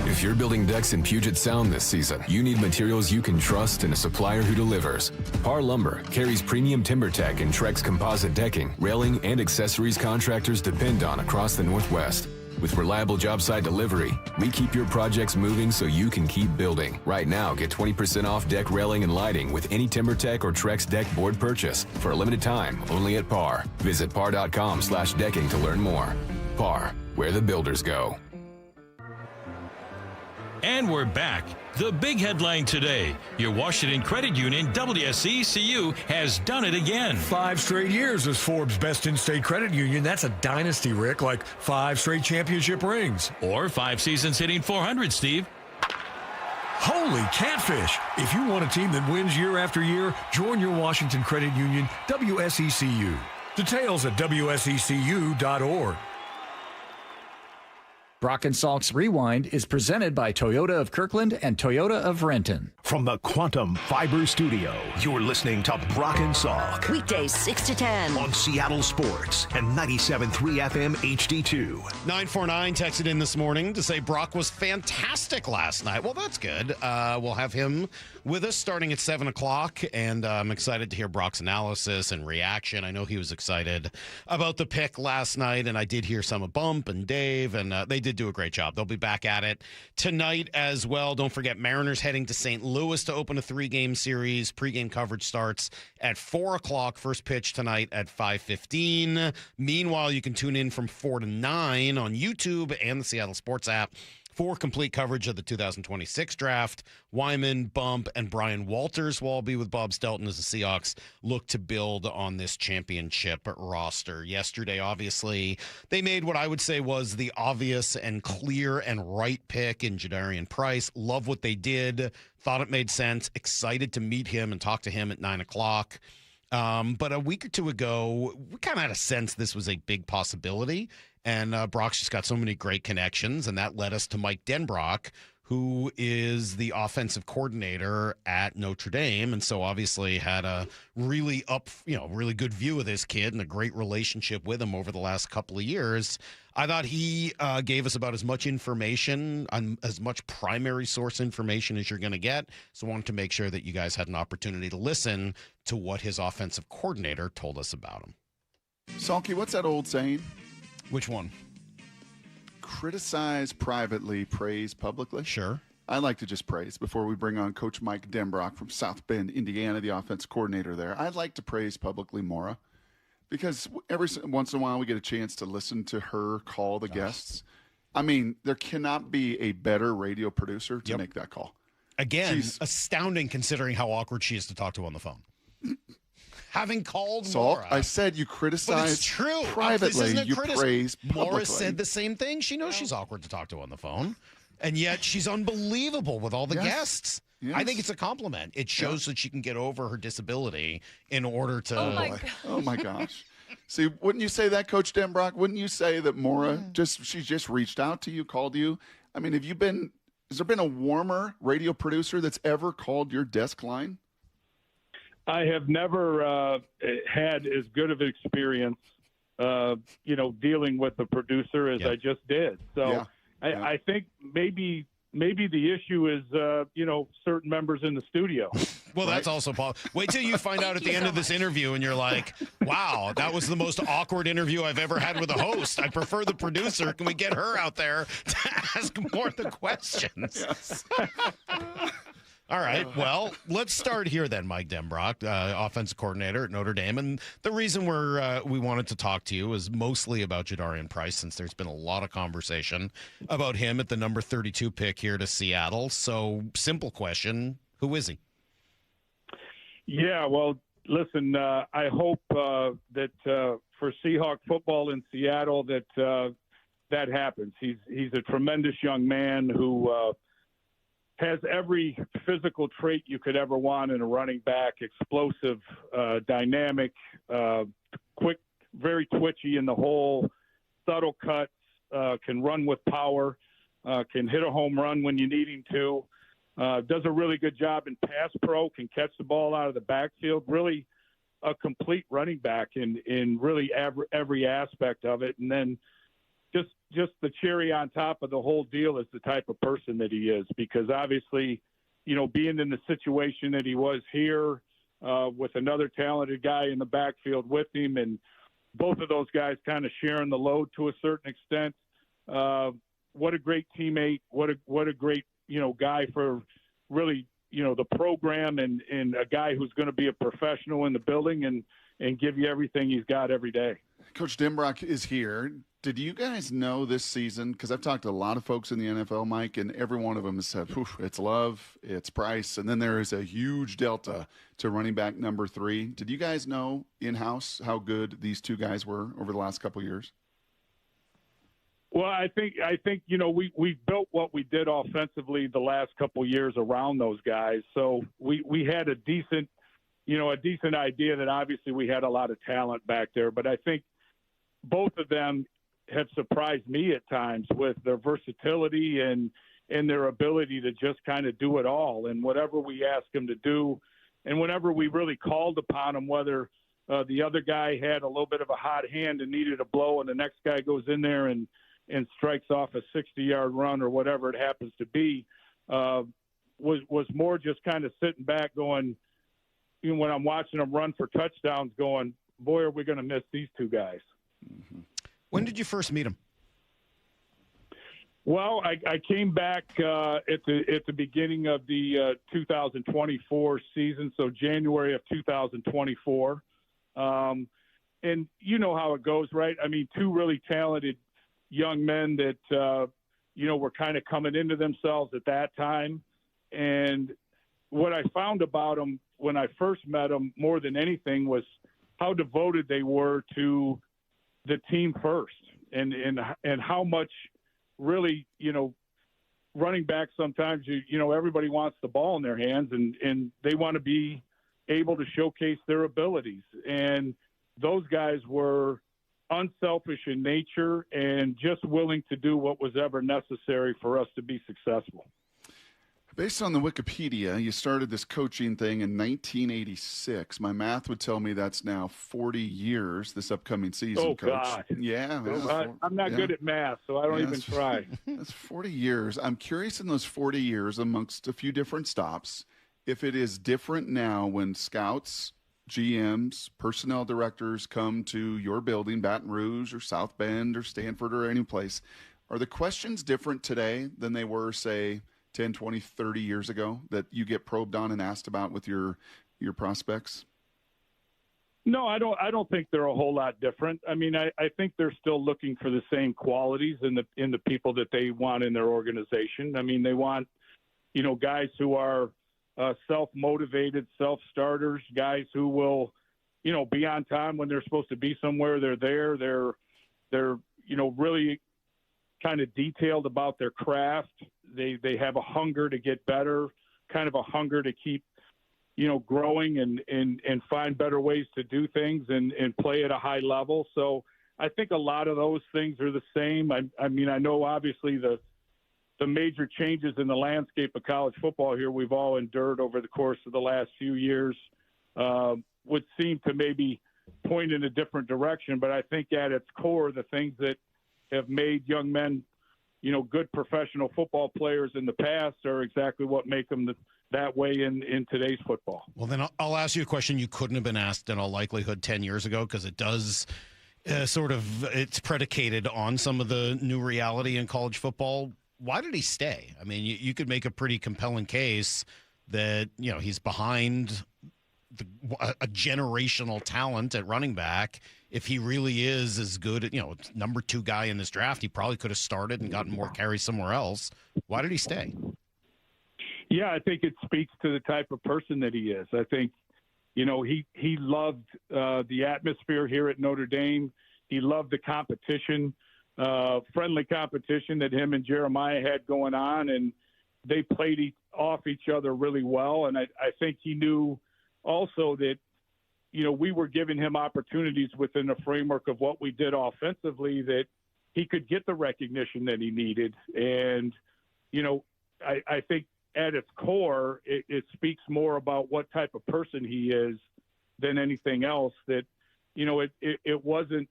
If you're building decks in Puget Sound this season, you need materials you can trust and a supplier who delivers. Par Lumber carries premium TimberTech and Trex composite decking, railing, and accessories contractors depend on across the Northwest. With reliable job site delivery, we keep your projects moving so you can keep building. Right now, get 20% off deck railing and lighting with any TimberTech or Trex deck board purchase for a limited time only at Par. Visit par.com/decking to learn more. Par, where the builders go. And we're back. The big headline today. Your Washington Credit Union, WSECU, has done it again. 5 straight years as Forbes' best in-state credit union. That's a dynasty, Rick, like 5 straight championship rings. Or 5 seasons hitting 400, Steve. Holy catfish. If you want a team that wins year after year, join your Washington Credit Union, WSECU. Details at WSECU.org. Brock and Salk's Rewind is presented by Toyota of Kirkland and Toyota of Renton. From the Quantum Fiber Studio, you're listening to Brock and Salk. Weekdays 6 to 10. On Seattle Sports and 97.3 FM HD2. 949 texted in this morning to say Brock was fantastic last night. Well, that's good. We'll have him with us starting at 7 o'clock, and I'm excited to hear Brock's analysis and reaction. I know he was excited about the pick last night, and I did hear some of Bump and Dave, and they did do a great job. They'll be back at it tonight as well. Don't forget, Mariners heading to St. Louis to open a 3-game series. Pre-game coverage starts at 4 o'clock. First pitch tonight at 5:15. Meanwhile, you can tune in from 4 to 9 on YouTube and the Seattle Sports app for complete coverage of the 2026 draft. Wyman, Bump, and Brian Walters will all be with Bob Stelton as the Seahawks look to build on this championship roster. Yesterday, obviously, they made what I would say was the obvious and clear and right pick in Jadarian Price. Love what they did. Thought it made sense. Excited to meet him and talk to him at 9 o'clock. But a week or two ago, we kind of had a sense this was a big possibility. And Brock's just got so many great connections, and that led us to Mike Denbrock, who is the offensive coordinator at Notre Dame, and so obviously had a really really good view of this kid and a great relationship with him over the last couple of years. I thought he gave us about as much information, as much primary source information as you're going to get. So I wanted to make sure that you guys had an opportunity to listen to what his offensive coordinator told us about him. Salky, what's that old saying? Which one? Criticize privately, praise publicly. Sure. I like to just praise before we bring on Coach Mike Denbrock from South Bend, Indiana, the offense coordinator there. I'd like to praise publicly Mora because every once in a while we get a chance to listen to her call the guests. I mean, there cannot be a better radio producer to make that call. Again, She's astounding considering how awkward she is to talk to on the phone. Having called Salk, Mora. I said you criticize But it's true. privately, you praise publicly. Mora said the same thing. She knows she's awkward to talk to on the phone, and yet she's unbelievable with all the guests. Yes. I think it's a compliment. It shows that she can get over her disability in order to. Oh my gosh. See, wouldn't you say that, Coach Denbrock? Wouldn't you say that Mora she just reached out to you, called you? I mean, has there been a warmer radio producer that's ever called your desk line? I have never had as good of an experience, dealing with a producer as I just did. So I think maybe the issue is, certain members in the studio. Well, that's also possible. Wait till you find out at the end of this interview and you're like, wow, that was the most awkward interview I've ever had with a host. I prefer the producer. Can we get her out there to ask more of the questions? Yes. All right. Well, let's start here then, Mike Denbrock, offensive coordinator at Notre Dame. And the reason we wanted to talk to you is mostly about Jadarian Price, since there's been a lot of conversation about him at the number 32 pick here to Seattle. So, simple question, who is he? Yeah, well, listen, I hope that for Seahawk football in Seattle that happens. He's a tremendous young man who has every physical trait you could ever want in a running back: explosive, dynamic, quick, very twitchy in the hole, subtle cuts, can run with power, can hit a home run when you need him to, does a really good job in pass pro, can catch the ball out of the backfield, really a complete running back in really every aspect of it. And then just the cherry on top of the whole deal is the type of person that he is, because obviously, being in the situation that he was here with another talented guy in the backfield with him, and both of those guys kind of sharing the load to a certain extent. What a great teammate. What a great, guy for really, the program, and a guy who's going to be a professional in the building and give you everything he's got every day. Coach Denbrock is here. Did you guys know this season, because I've talked to a lot of folks in the NFL, Mike, and every one of them has said, it's Love, it's Price, and then there is a huge delta to running back number 3. Did you guys know in-house how good these two guys were over the last couple of years? Well, I think we built what we did offensively the last couple of years around those guys. So we had a decent idea that obviously we had a lot of talent back there. But I think both of them have surprised me at times with their versatility and their ability to just kind of do it all. And whatever we asked them to do, and whenever we really called upon them, whether the other guy had a little bit of a hot hand and needed a blow, and the next guy goes in there and strikes off a 60-yard run or whatever it happens to be, was more just kind of sitting back going, when I'm watching them run for touchdowns, going, boy, are we going to miss these two guys. Mm-hmm. When did you first meet him? Well, I came back at the beginning of the 2024 season, so January of 2024. And you know how it goes, right? I mean, two really talented young men that, were kind of coming into themselves at that time. And what I found about them when I first met them more than anything was how devoted they were to the team first, and how much really, running back, sometimes everybody wants the ball in their hands, and they want to be able to showcase their abilities. And those guys were unselfish in nature and just willing to do what was ever necessary for us to be successful. Based on the Wikipedia, you started this coaching thing in 1986. My math would tell me that's now 40 years this upcoming season, Coach. God. Yeah. I'm not good at math, so I don't even try. That's 40 years. I'm curious, in those 40 years, amongst a few different stops, if it is different now when scouts GMs, personnel directors come to your building, Baton Rouge or South Bend or Stanford or any place, are the questions different today than they were, say, 10, 20, 30 years ago that you get probed on and asked about with your prospects? No, I don't think they're a whole lot different. I mean, I think they're still looking for the same qualities in the people that they want in their organization. I mean, they want, guys who are self-motivated, self-starters, guys who will, be on time when they're supposed to be somewhere. They're there. They're really kind of detailed about their craft. They have a hunger to get better, kind of a hunger to keep, growing and find better ways to do things and play at a high level. So I think a lot of those things are the same. I mean, I know obviously the major changes in the landscape of college football here we've all endured over the course of the last few years would seem to maybe point in a different direction. But I think at its core, the things that have made young men, good professional football players in the past are exactly what make them that way in today's football. Well, then I'll ask you a question you couldn't have been asked in all likelihood 10 years ago, because it does it's predicated on some of the new reality in college football. Why did he stay? I mean, you could make a pretty compelling case that, he's behind a generational talent at running back. If he really is as good, number 2 guy in this draft, he probably could have started and gotten more carries somewhere else. Why did he stay? Yeah, I think it speaks to the type of person that he is. I think, he loved the atmosphere here at Notre Dame. He loved the competition, friendly competition that him and Jeremiah had going on, and they played off each other really well. And I think he knew also that, we were giving him opportunities within the framework of what we did offensively, that he could get the recognition that he needed. And, I think at its core, it speaks more about what type of person he is than anything else, that, it wasn't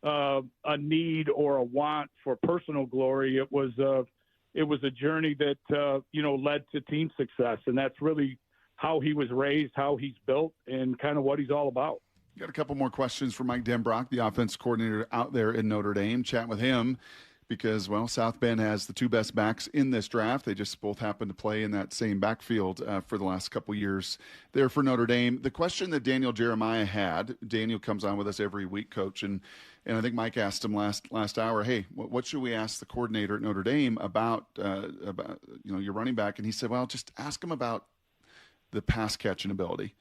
a need or a want for personal glory. It was a journey that, led to team success. And that's really how he was raised, how he's built, and kind of what he's all about. Got a couple more questions for Mike Denbrock, the offense coordinator out there in Notre Dame. Chat with him because, South Bend has the 2 best backs in this draft. They just both happen to play in that same backfield for the last couple years there for Notre Dame. The question that Daniel Jeremiah had, Daniel comes on with us every week, Coach, and I think Mike asked him last hour, hey, what should we ask the coordinator at Notre Dame about your running back? And he said, well, just ask him about the pass catching ability,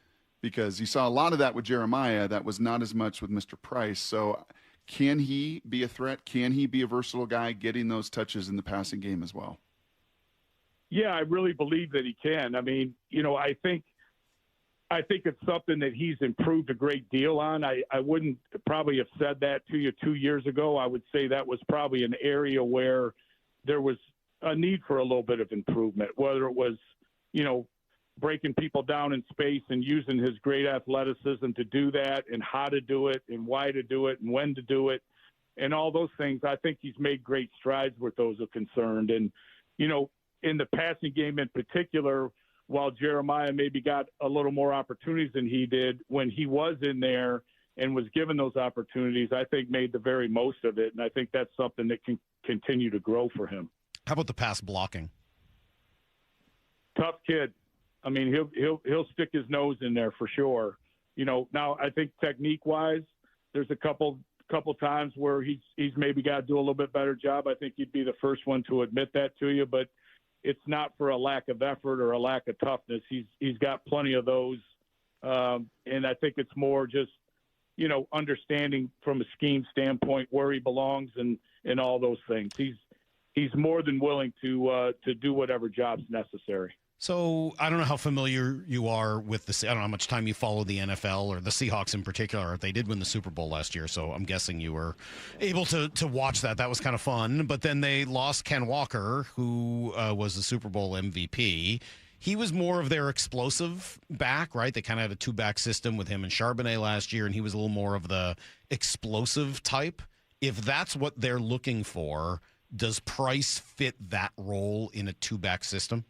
because you saw a lot of that with Jeremiah. That was not as much with Mr. Price. So can he be a threat? Can he be a versatile guy getting those touches in the passing game as well? Yeah, I really believe that he can. I mean, I think it's something that he's improved a great deal on. I wouldn't probably have said that to you 2 years ago. I would say that was probably an area where there was a need for a little bit of improvement, whether it was, breaking people down in space and using his great athleticism to do that, and how to do it and why to do it and when to do it and all those things. I think he's made great strides where those are concerned. And, in the passing game in particular, while Jeremiah maybe got a little more opportunities than he did when he was in there and was given those opportunities, I think made the very most of it. And I think that's something that can continue to grow for him. How about the pass blocking? Tough kid. I mean, he'll stick his nose in there for sure. Now I think technique wise, there's a couple times where he's maybe got to do a little bit better job. I think he'd be the first one to admit that to you, but it's not for a lack of effort or a lack of toughness. He's got plenty of those. And I think it's more just, understanding from a scheme standpoint where he belongs and all those things. He's more than willing to do whatever job's necessary. So I don't know how familiar you are with I don't know how much time you follow the NFL or the Seahawks in particular. They did win the Super Bowl last year, so I'm guessing you were able to watch that. That was kind of fun. But then they lost Ken Walker, who was the Super Bowl MVP. He was more of their explosive back, right? They kind of had a 2-back system with him and Charbonnet last year, and he was a little more of the explosive type. If that's what they're looking for, does Price fit that role in a 2-back system?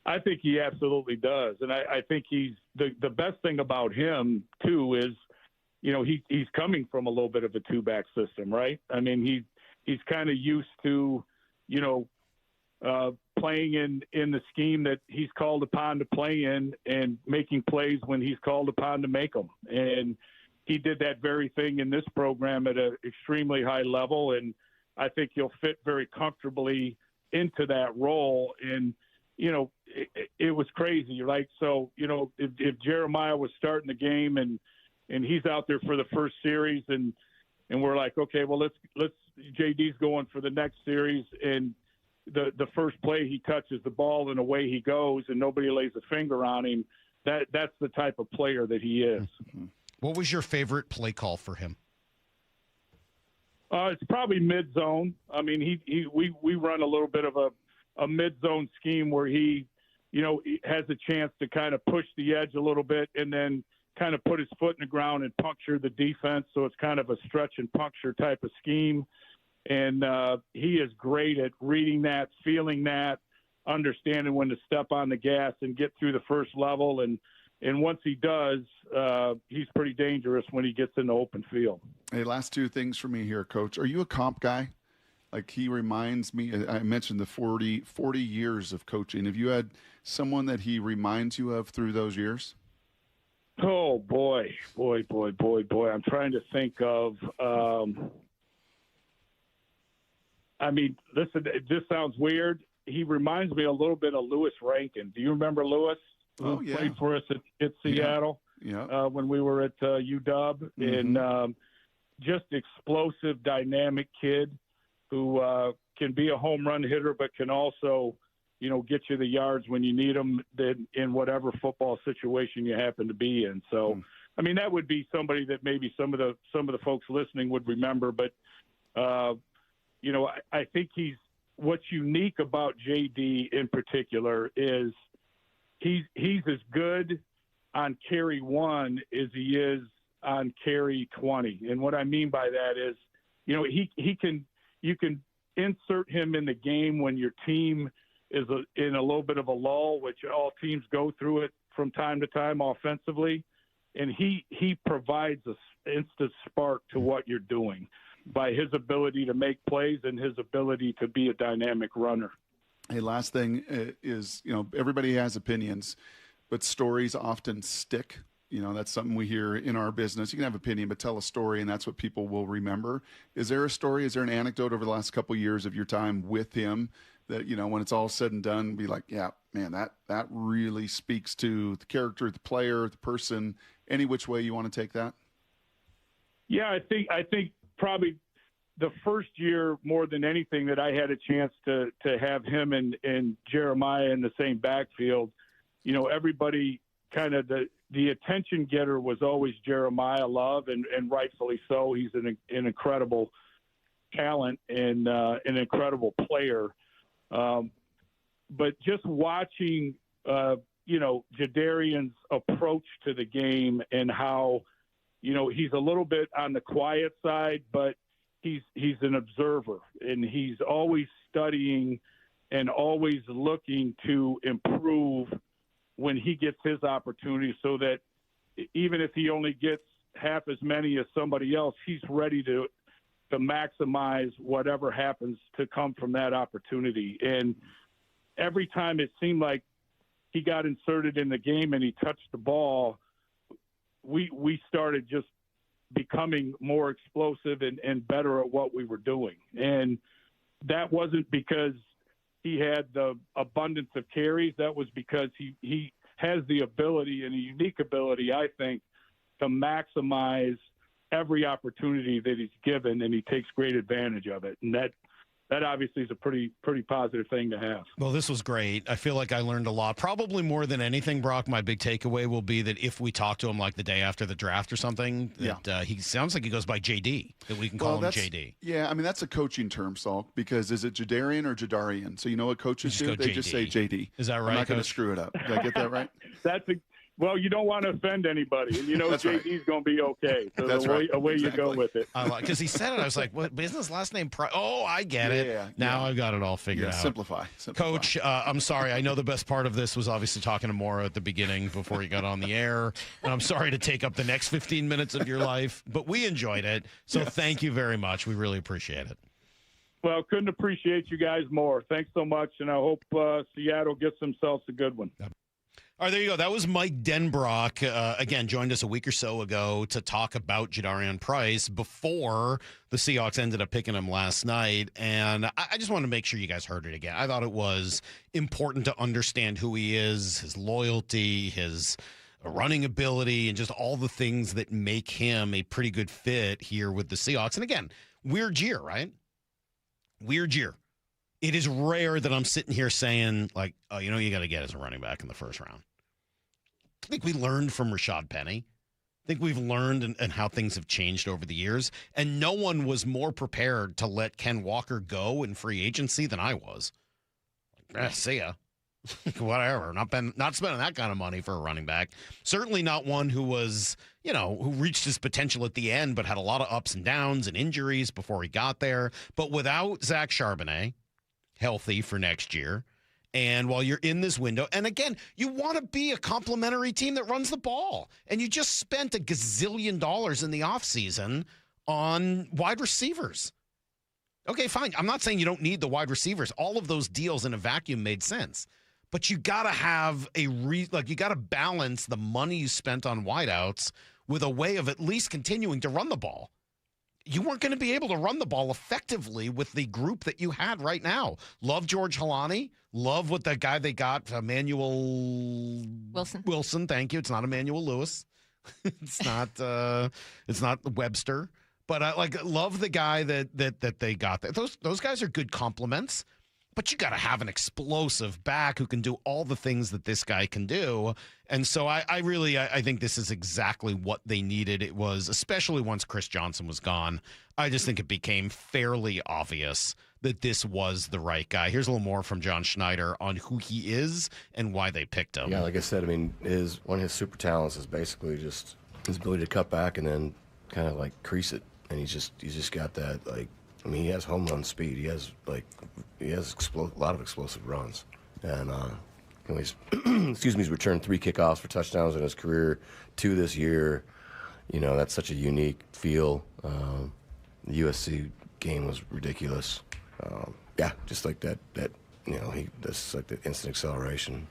I think he absolutely does, and I think he's the best thing about him too is, he's coming from a little bit of a two-back system, right? I mean, he's kind of used to, playing in the scheme that he's called upon to play in and making plays when he's called upon to make them. And he did that very thing in this program at an extremely high level, and I think he'll fit very comfortably into that role. And it was crazy. Like, so, if Jeremiah was starting the game and he's out there for the first series and we're like, okay, well, let's JD's going for the next series. And the first play he touches the ball and away he goes and nobody lays a finger on him. That's the type of player that he is. What was your favorite play call for him? It's probably mid zone. I mean, we run a little bit of a mid-zone scheme where he has a chance to kind of push the edge a little bit and then kind of put his foot in the ground and puncture the defense. So it's kind of a stretch and puncture type of scheme. And he is great at reading that, feeling that, understanding when to step on the gas and get through the first level. And once he does, he's pretty dangerous when he gets in the open field. Hey, last two things for me here, Coach. Are you a comp guy? Like, he reminds me, I mentioned the 40 years of coaching. Have you had someone that he reminds you of through those years? Oh, boy. I'm trying to think of, listen, this sounds weird. He reminds me a little bit of Lewis Rankin. Do you remember Lewis? Who played for us at Seattle when we were at UW? Mm-hmm. And just explosive, dynamic kid who can be a home run hitter, but can also, get you the yards when you need them in whatever football situation you happen to be in. So, I mean, that would be somebody that maybe some of the folks listening would remember. But, I think what's unique about JD in particular is he's as good on carry 1 as he is on carry 20. And what I mean by that is, you can insert him in the game when your team is in a little bit of a lull, which all teams go through it from time to time offensively. And he provides an instant spark to what you're doing by his ability to make plays and his ability to be a dynamic runner. Hey, last thing is, everybody has opinions, but stories often stick. That's something we hear in our business. You can have opinion, but tell a story, and that's what people will remember. Is there a story? Is there an anecdote over the last couple of years of your time with him that, when it's all said and done, be like, yeah, man, that really speaks to the character, the player, the person, any which way you want to take that? Yeah, I think probably the first year more than anything that I had a chance to have him and Jeremiah in the same backfield, everybody kind of the attention getter was always Jeremiah Love, and rightfully so. He's an incredible talent and an incredible player. But just watching, Jadarian's approach to the game and how, he's a little bit on the quiet side, but he's an observer, and he's always studying and always looking to improve when he gets his opportunity, so that even if he only gets half as many as somebody else, he's ready to maximize whatever happens to come from that opportunity. And every time it seemed like he got inserted in the game and he touched the ball, we started just becoming more explosive and better at what we were doing. And that wasn't because he had the abundance of carries. That was because he has the ability, and a unique ability, I think, to maximize every opportunity that he's given, and he takes great advantage of it. And that obviously is a pretty positive thing to have. Well, this was great. I feel like I learned a lot. Probably more than anything, Brock, my big takeaway will be that if we talk to him like the day after the draft or something, that he sounds like he goes by JD, that we can call him JD. Yeah, I mean, that's a coaching term, Salk, because is it Jadarian or Jadarian? So you know what coaches do? They just say JD. Is that right, I'm not going to Coach? screw it up. Did I get that right? Well, you don't want to offend anybody, and That's right. JD's going to be okay. So That's right. away Exactly. you go with it. Because he said it, I was like, "What? Isn't his last name Price?" Oh, I get it. Yeah, Now I've got it all figured out. Simplify. Coach, I'm sorry. I know the best part of this was obviously talking to Maura at the beginning before you got on the air, and I'm sorry to take up the next 15 minutes of your life, but we enjoyed it. So thank you very much. We really appreciate it. Well, couldn't appreciate you guys more. Thanks so much, and I hope Seattle gets themselves a good one. All right, there you go. That was Mike Denbrock. Again, joined us a week or so ago to talk about Jadarian Price before the Seahawks ended up picking him last night. And I just wanted to make sure you guys heard it again. I thought it was important to understand who he is, his loyalty, his running ability, and just all the things that make him a pretty good fit here with the Seahawks. And again, weird year, right? Weird year. It is rare that I'm sitting here saying, like, oh, you got to get as a running back in the first round. I think we learned from Rashad Penny. I think we've learned and how things have changed over the years. And no one was more prepared to let Ken Walker go in free agency than I was. See ya. Whatever. Not spending that kind of money for a running back. Certainly not one who was, who reached his potential at the end, but had a lot of ups and downs and injuries before he got there. But without Zach Charbonnet healthy for next year, and while you're in this window, and again, you want to be a complimentary team that runs the ball, and you just spent $1 gazillion in the offseason on wide receivers. Okay, fine. I'm not saying you don't need the wide receivers. All of those deals in a vacuum made sense. But you got to have you got to balance the money you spent on wideouts with a way of at least continuing to run the ball. You weren't going to be able to run the ball effectively with the group that you had right now. Love George Halani. Love what the guy they got, Emmanuel Wilson. Thank you. It's not Emmanuel Lewis. It's not Webster. But I love the guy that they got. Those guys are good compliments. But you got to have an explosive back who can do all the things that this guy can do. And so I think this is exactly what they needed. It was, especially once Chris Johnson was gone, I just think it became fairly obvious that this was the right guy. Here's a little more from John Schneider on who he is and why they picked him. Yeah, like I said, one of his super talents is basically just his ability to cut back and then kind of crease it. And he's just got that, he has home run speed. He has a lot of explosive runs, and he's returned 3 kickoffs for touchdowns in his career, 2 this year. That's such a unique feel. The USC game was ridiculous. Just like that. That's like the instant acceleration.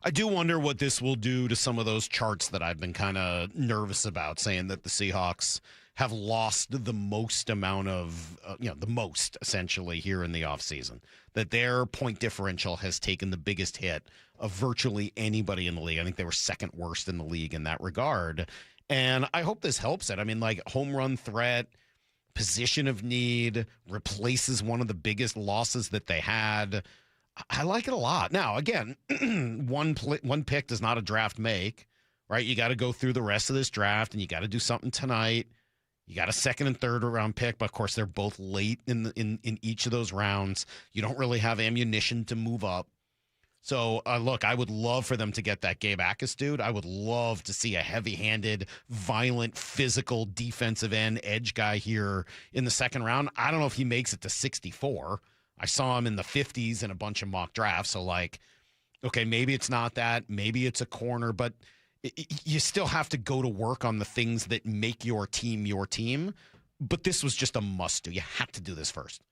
I do wonder what this will do to some of those charts that I've been kind of nervous about, saying that the Seahawks have lost the most amount of, the most essentially here in the offseason, that their point differential has taken the biggest hit of virtually anybody in the league. I think they were second worst in the league in that regard. And I hope this helps it. Home run threat, position of need, replaces one of the biggest losses that they had. I like it a lot. Now, again, one pick does not a draft make, right? You got to go through the rest of this draft, and you got to do something tonight. You got a second and third round pick, but of course they're both late in each of those rounds. You don't really have ammunition to move up. So, look, I would love for them to get that Gabe Akis dude. I would love to see a heavy-handed, violent, physical defensive end edge guy here in the second round. I don't know if he makes it to 64. I saw him in the 50s in a bunch of mock drafts. So, okay, maybe it's not that. Maybe it's a corner, but you still have to go to work on the things that make your team. But this was just a must-do. You have to do this first.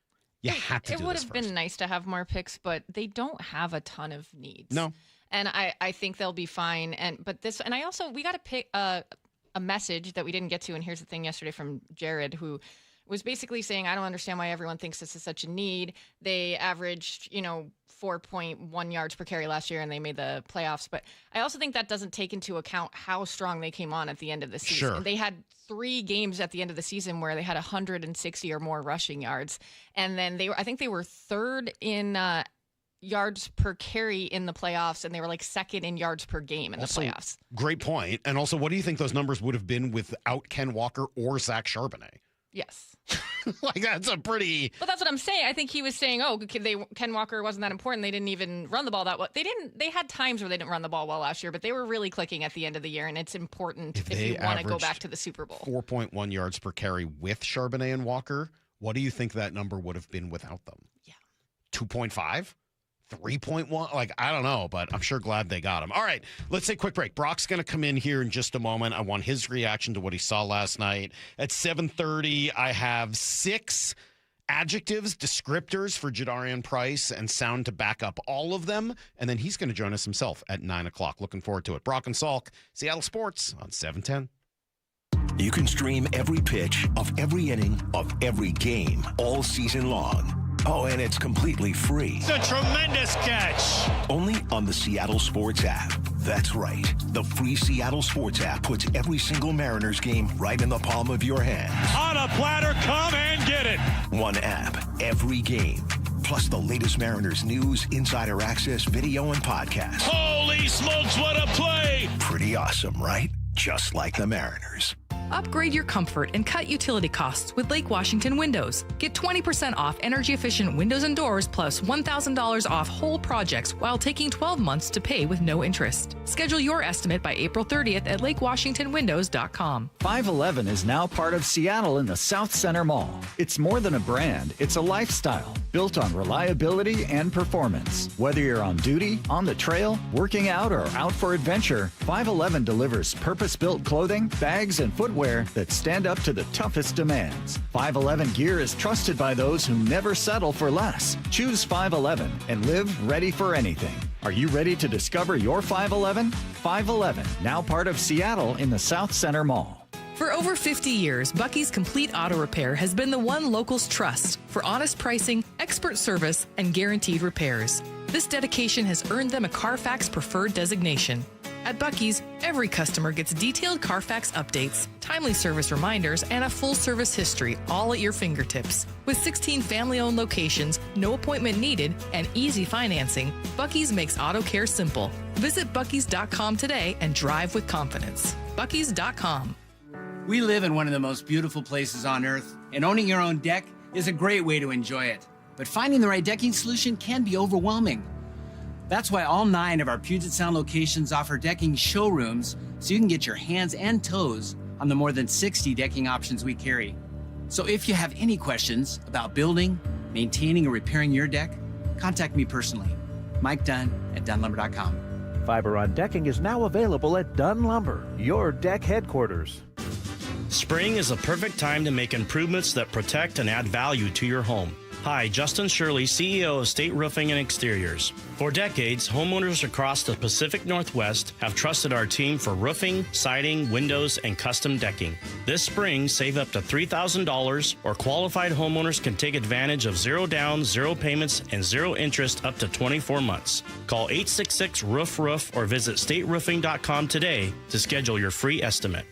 It would have been nice to have more picks, but they don't have a ton of needs. No. And I think they'll be fine. We got to pick a message that we didn't get to. And here's the thing yesterday from Jared, who was basically saying, I don't understand why everyone thinks this is such a need. They averaged, 4.1 yards per carry last year, and they made the playoffs. But I also think that doesn't take into account how strong they came on at the end of the season. Sure. They had 3 games at the end of the season where they had 160 or more rushing yards. And then I think they were third in yards per carry in the playoffs, and they were second in yards per game in the playoffs. Great point. And also, what do you think those numbers would have been without Ken Walker or Zach Charbonnet? Yes. Like, that's a pretty... But that's what I'm saying. I think he was saying, Ken Walker wasn't that important. They didn't even run the ball that well. They had times where they didn't run the ball well last year, but they were really clicking at the end of the year, and it's important if you want to go back to the Super Bowl. 4.1 yards per carry with Charbonnet and Walker. What do you think that number would have been without them? Yeah. 2.5? 3.1? Like, I don't know, but I'm sure glad they got him. All right, let's take a quick break. Brock's going to come in here in just a moment. I want his reaction to what he saw last night. At 7:30, I have 6 adjectives, descriptors for Jadarian Price and sound to back up all of them. And then he's going to join us himself at 9 o'clock. Looking forward to it. Brock and Salk, Seattle Sports on 710. You can stream every pitch of every inning of every game all season long. Oh, and it's completely free. It's a tremendous catch. Only on the Seattle Sports app. That's right. The free Seattle Sports app puts every single Mariners game right in the palm of your hand. On a platter, come and get it. One app, every game. Plus the latest Mariners news, insider access, video, and podcast. Holy smokes, what a play. Pretty awesome, right? Just like the Mariners. Upgrade your comfort and cut utility costs with Lake Washington Windows. Get 20% off energy-efficient windows and doors plus $1,000 off whole projects while taking 12 months to pay with no interest. Schedule your estimate by April 30th at lakewashingtonwindows.com. 511 is now part of Seattle in the South Center Mall. It's more than a brand, it's a lifestyle built on reliability and performance. Whether you're on duty, on the trail, working out, or out for adventure, 511 delivers purpose-built clothing, bags, and footwear that stand up to the toughest demands. 511 gear is trusted by those who never settle for less. Choose 511 and live ready for anything. Are you ready to discover your 511? 511, now part of Seattle in the South Center Mall. For over 50 years, Bucky's Complete Auto Repair has been the one locals trust for honest pricing, expert service, and guaranteed repairs. This dedication has earned them a Carfax Preferred designation. At Bucky's, every customer gets detailed Carfax updates, timely service reminders, and a full service history, all at your fingertips. With 16 family-owned locations, no appointment needed, and easy financing, Bucky's makes auto care simple. Visit Bucky's.com today and drive with confidence. Bucky's.com. We live in one of the most beautiful places on earth, and owning your own deck is a great way to enjoy it. But finding the right decking solution can be overwhelming. That's why all 9 of our Puget Sound locations offer decking showrooms so you can get your hands and toes on the more than 60 decking options we carry. So if you have any questions about building, maintaining, or repairing your deck, contact me personally. Mike Dunn at DunnLumber.com. Fiber on decking is now available at Dunn Lumber, your deck headquarters. Spring is a perfect time to make improvements that protect and add value to your home. Hi, Justin Shirley, CEO of State Roofing and Exteriors. For decades, homeowners across the Pacific Northwest have trusted our team for roofing, siding, windows, and custom decking. This spring, save up to $3,000, or qualified homeowners can take advantage of 0 down, 0 payments, and 0 interest up to 24 months. Call 866-ROOF-ROOF or visit stateroofing.com today to schedule your free estimate.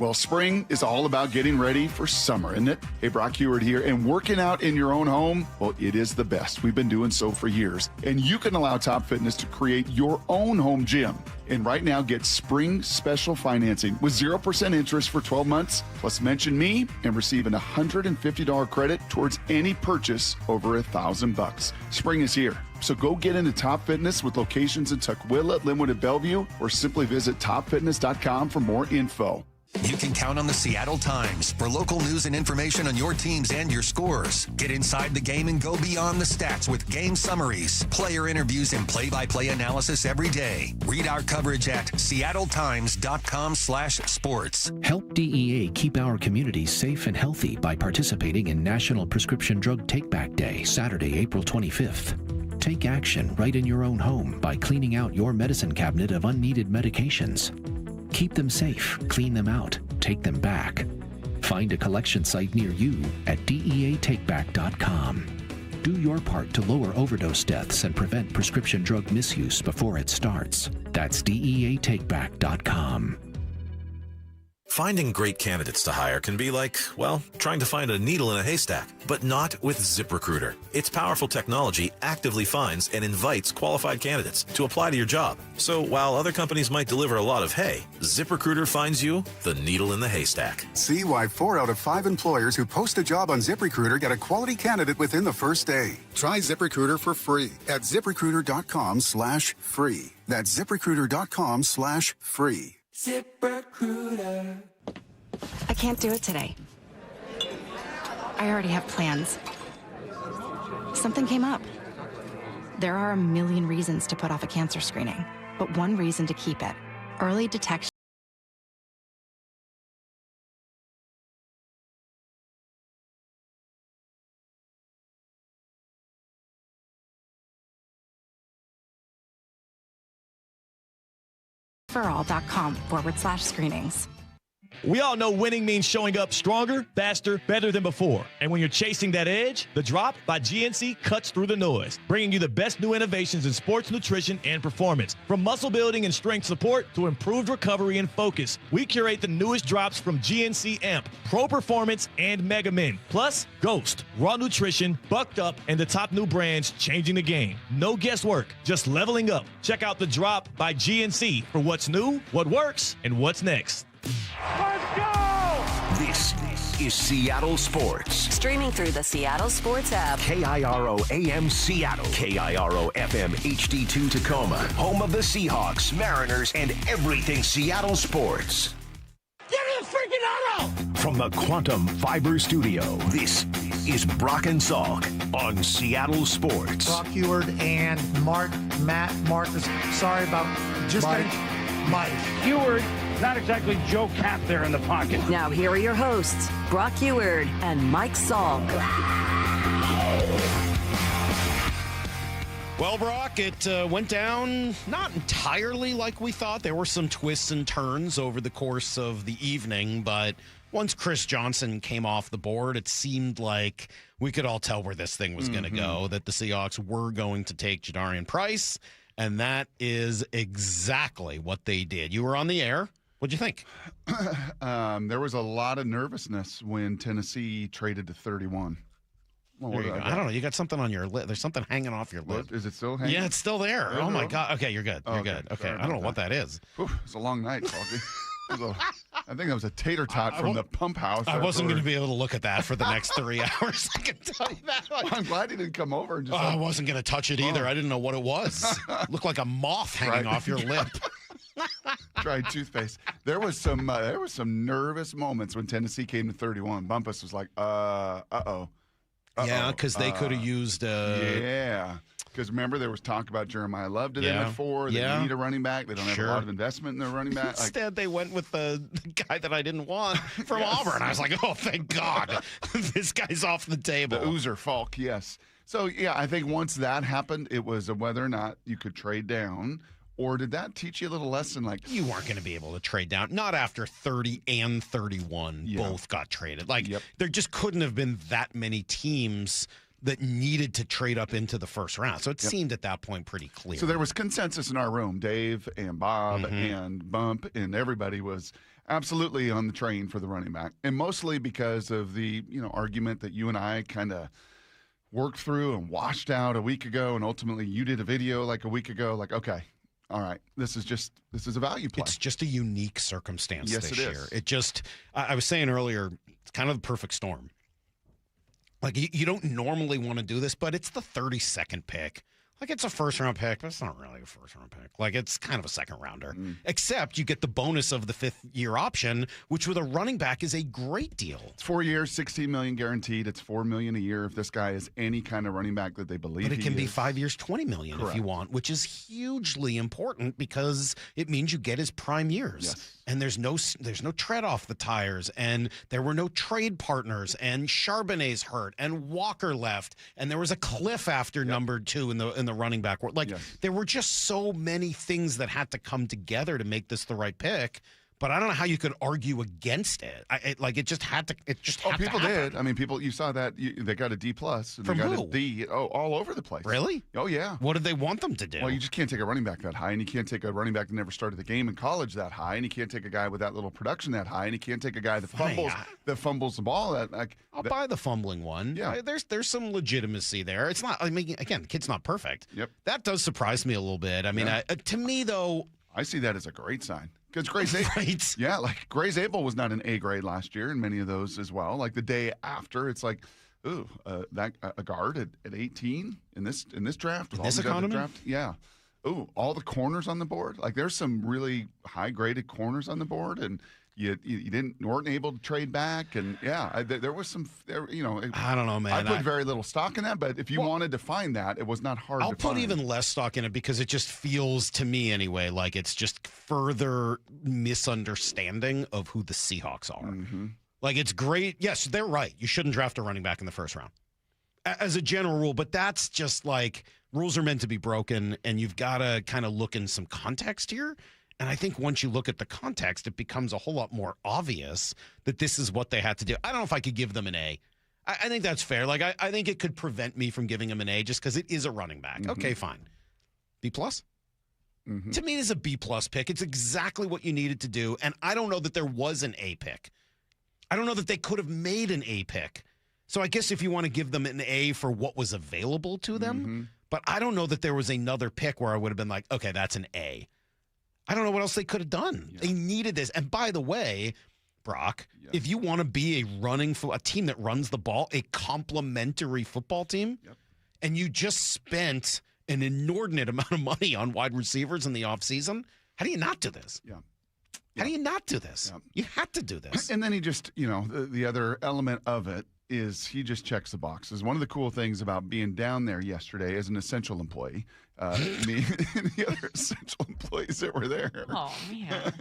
Well, spring is all about getting ready for summer, isn't it? Hey, Brock Heward here, and working out in your own home, well, it is the best. We've been doing so for years, and you can allow Top Fitness to create your own home gym. And right now, get spring special financing with 0% interest for 12 months, plus mention me and receive an $150 credit towards any purchase over $1,000. Spring is here, so go get into Top Fitness with locations in Tukwila, Linwood, and Bellevue, or simply visit topfitness.com for more info. You can count on the Seattle Times for local news and information on your teams and your scores. Get inside the game and go beyond the stats with game summaries, player interviews, and play-by-play analysis every day. Read our coverage at seattletimes.com/sports. Help DEA keep our communities safe and healthy by participating in National Prescription Drug Take-Back Day, Saturday, April 25th. Take action right in your own home by cleaning out your medicine cabinet of unneeded medications. Keep them safe, clean them out, take them back. Find a collection site near you at DEATakeback.com. Do your part to lower overdose deaths and prevent prescription drug misuse before it starts. That's DEATakeback.com. Finding great candidates to hire can be like, well, trying to find a needle in a haystack, but not with ZipRecruiter. Its powerful technology actively finds and invites qualified candidates to apply to your job. So while other companies might deliver a lot of hay, ZipRecruiter finds you the needle in the haystack. See why 4 out of 5 employers who post a job on ZipRecruiter get a quality candidate within the first day. Try ZipRecruiter for free at ZipRecruiter.com/free. That's ZipRecruiter.com/free. ZipRecruiter. I can't do it today. I already have plans. Something came up. There are a million reasons to put off a cancer screening, but one reason to keep it. Early detection. referral.com/screenings. We all know winning means showing up stronger, faster, better than before. And when you're chasing that edge, The Drop by GNC cuts through the noise, bringing you the best new innovations in sports nutrition and performance. From muscle building and strength support to improved recovery and focus, we curate the newest drops from GNC Amp, Pro Performance, and Mega Min. Plus, Ghost, Raw Nutrition, Bucked Up, and the top new brands changing the game. No guesswork, just leveling up. Check out The Drop by GNC for what's new, what works, and what's next. Let's go! This is Seattle Sports. Streaming through the Seattle Sports app. KIRO AM Seattle. KIRO FM HD2 Tacoma. Home of the Seahawks, Mariners, and everything Seattle sports. Get in the freaking auto! From the Quantum Fiber Studio, this is Brock and Salk on Seattle Sports. Brock Heward and Matt Marcus. Sorry about just Mike Heward. Not exactly Joe Cap there in the pocket. Now here are your hosts, Brock Heward and Mike Salk. Well, Brock, it went down not entirely like we thought. There were some twists and turns over the course of the evening, but once Chris Johnson came off the board, it seemed like we could all tell where this thing was going to go, that the Seahawks were going to take Jadarian Price, and that is exactly what they did. You were on the air. What'd you think? There was a lot of nervousness when Tennessee traded to 31. Well, I don't know. You got something on your lip. There's something hanging off your lip. Is it still hanging? Yeah, it's still there. Oh, my God. Okay, you're good. You're good. Okay, I don't know what that is. It's a long night, Salky. I think that was a tater tot from the pump house. I wasn't going to be able to look at that for the next 3 hours. I can tell you that. Well, I'm glad he didn't come over. And just I wasn't going to touch it either. I didn't know what it was. Looked like a moth hanging off your lip. Dried toothpaste. There was some nervous moments when Tennessee came to 31. Bumpus was like, uh-oh. Yeah, because they could have used. Yeah, because remember there was talk about Jeremiah Love to them at 4. They need a running back. They don't have a lot of investment in their running back. Instead, they went with the guy that I didn't want from Auburn. I was like, oh, thank God, this guy's off the table. The Oozer Falk, yes. So yeah, I think once that happened, it was whether or not you could trade down. Or did that teach you a little lesson? Like you weren't going to be able to trade down. Not after 30 and 31 both got traded. Like there just couldn't have been that many teams that needed to trade up into the first round. So it seemed at that point pretty clear. So there was consensus in our room. Dave and Bob and Bump and everybody was absolutely on the train for the running back. And mostly because of the argument that you and I kind of worked through and washed out a week ago. And ultimately you did a video like a week ago. Like, okay. All right, this is a value play. It's just a unique circumstance this year. Is. It just, I was saying earlier, it's kind of the perfect storm. Like, you don't normally want to do this, but it's the 32nd pick. Like, it's a first-round pick, but it's not really a first-round pick. Like, it's kind of a second-rounder. Except you get the bonus of the fifth-year option, which with a running back is a great deal. It's 4 years, $16 million guaranteed. It's $4 million a year if this guy is any kind of running back that they believe he is. But it can be 5 years, $20 million if you want, which is hugely important because it means you get his prime years. Yes. And there's no tread off the tires, and there were no trade partners, and Charbonnet's hurt, and Walker left, and there was a cliff after number 2 in the running back world. Like there were just so many things that had to come together to make this the right pick. But I don't know how you could argue against it. It just had to. It just had people to happen. did. I mean, people. You saw that they got a D+. And From they got who? a D. Oh, all over the place. Really? Oh yeah. What did they want them to do? Well, you just can't take a running back that high, and you can't take a running back that never started the game in college that high, and you can't take a guy with that little production that high, and you can't take a guy that fumbles the ball. I'll buy the fumbling one. Yeah. There's some legitimacy there. It's not. I mean, again, the kid's not perfect. Yep. That does surprise me a little bit. I mean, to me though, I see that as a great sign. Because Grace Abel, right? Yeah, like Grace Abel was not an A grade last year, and many of those as well. Like the day after, it's like, ooh, a guard at 18 in this draft, with In this all these other economy? draft, yeah. Ooh, all the corners on the board. Like there's some really high graded corners on the board, and you weren't able to trade back, and there was some. I don't know, man. I put very little stock in that, but if you wanted to find that, it was not hard. I'll to put find. even less stock in it because it just feels to me anyway like it's just further misunderstanding of who the Seahawks are. Mm-hmm. Like it's great. Yes, they're right. You shouldn't draft a running back in the first round as a general rule, but that's just like rules are meant to be broken, and you've got to kind of look in some context here. And I think once you look at the context, it becomes a whole lot more obvious that this is what they had to do. I don't know if I could give them an A. I think that's fair. Like, I think it could prevent me from giving him an A just because it is a running back. Mm-hmm. Okay, fine. B+? Mm-hmm. To me, it is a B+ pick. It's exactly what you needed to do. And I don't know that there was an A pick. I don't know that they could have made an A pick. So I guess if you want to give them an A for what was available to them, Mm-hmm. but I don't know that there was another pick where I would have been like, okay, that's an A. I don't know what else they could have done. Yeah. They needed this. And by the way, Brock, if you want to be a team that runs the ball, a complementary football team, and you just spent an inordinate amount of money on wide receivers in the offseason, how do you not do this? Yeah. How do you not do this? Yeah. You had to do this. And then he just, the other element of it is he just checks the boxes. One of the cool things about being down there yesterday as an essential employee, me and the other essential employees that were there. Oh, man.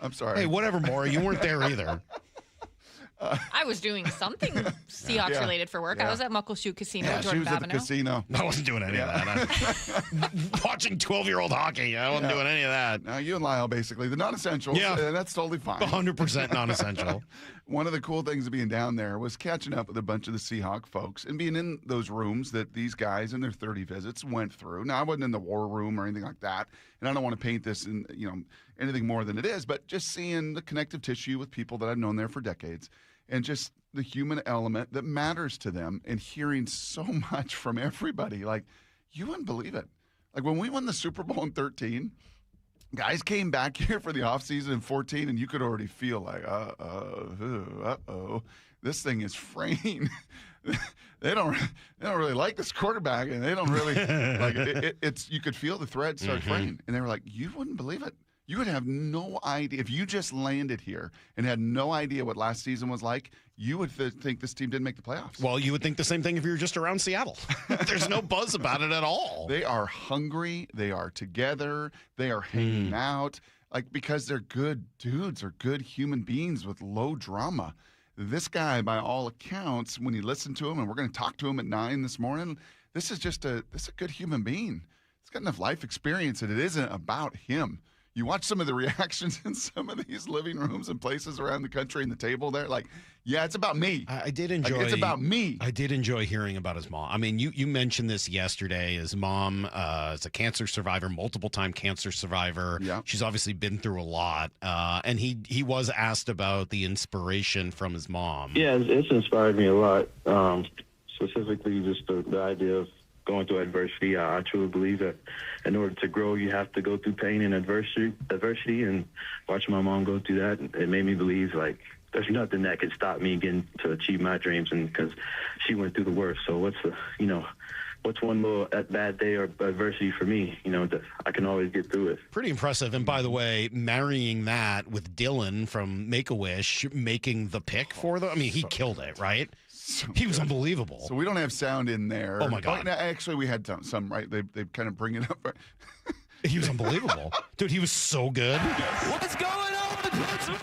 I'm sorry. Hey, whatever, Maura. You weren't there either. I was doing something Seahawks related for work. Yeah. I was at Muckleshoot Casino, Yeah, she Jordan was at the Avenue. casino. I wasn't doing any of that. Watching 12-year-old hockey. I wasn't doing any of that. Now, you and Lyle, basically, the non-essentials. Yeah. And that's totally fine. 100% non-essential. One of the cool things of being down there was catching up with a bunch of the Seahawk folks and being in those rooms that these guys in their 30 visits went through. Now, I wasn't in the war room or anything like that, and I don't want to paint this in anything more than it is, but just seeing the connective tissue with people that I've known there for decades and just the human element that matters to them and hearing so much from everybody. Like, you wouldn't believe it. Like, when we won the Super Bowl in 13, guys came back here for the offseason in 14, and you could already feel like, this thing is fraying. They don't really like this quarterback, and they don't really like it. It's you could feel the thread start fraying, and they were like, you wouldn't believe it. You would have no idea if you just landed here and had no idea what last season was like. You would think this team didn't make the playoffs. Well, you would think the same thing if you were just around Seattle. There's no buzz about it at all. They are hungry. They are together. They are hanging out. Like, because they're good dudes or good human beings with low drama. This guy, by all accounts, when you listen to him, and we're going to talk to him at 9 this morning, this is a good human being. He's got enough life experience that it isn't about him. You watch some of the reactions in some of these living rooms and places around the country and the table there, like, yeah, it's about me. I did enjoy. Like, it's about me. I did enjoy hearing about his mom. I mean, you mentioned this yesterday. His mom is a cancer survivor, multiple-time cancer survivor. Yeah. She's obviously been through a lot. And he was asked about the inspiration from his mom. Yeah, it's inspired me a lot. Specifically, just the idea of going through adversity. I truly believe that in order to grow, you have to go through pain and adversity. And watching my mom go through that, it made me believe, like, there's nothing that could stop me getting to achieve my dreams. And because she went through the worst. So what's one little bad day or adversity for me? I can always get through it. Pretty impressive. And by the way, marrying that with Dylan from Make-A-Wish, making the pick for them. I mean, he killed it, right? He was unbelievable. So we don't have sound in there. Oh, my God. No, actually, we had some, right? They kind of bring it up. He was unbelievable. Dude, he was so good. What's going on?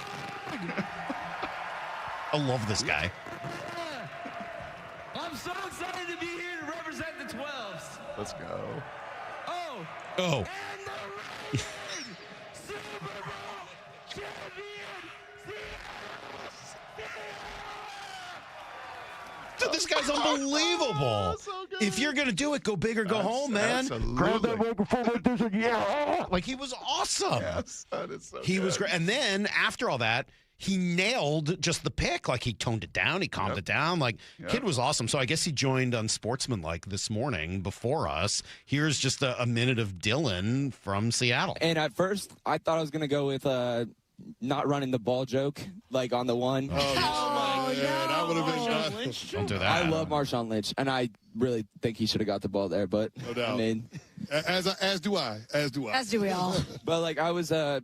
I love this guy. I'm so excited to be here to represent the 12s. Let's go. Oh. Oh. Dude, this guy's unbelievable. So good. If you're going to do it, go big or go home, man. Absolutely. Grab that microphone like this and yeah. Like, he was awesome. Yes, that is so He good. was great. And then after all that, he nailed just the pick. Like, he toned it down. He calmed it down. Like, kid was awesome. So I guess he joined Unsportsmanlike this morning before us. Here's just a minute of Dylan from Seattle. And at first, I thought I was going to go with not running the ball joke, like on the one. Oh, man. I would have been done. Don't do that. I love Marshawn Lynch, and I really think he should have got the ball there. But No doubt. I mean, As do I. As do we all. but like I was, not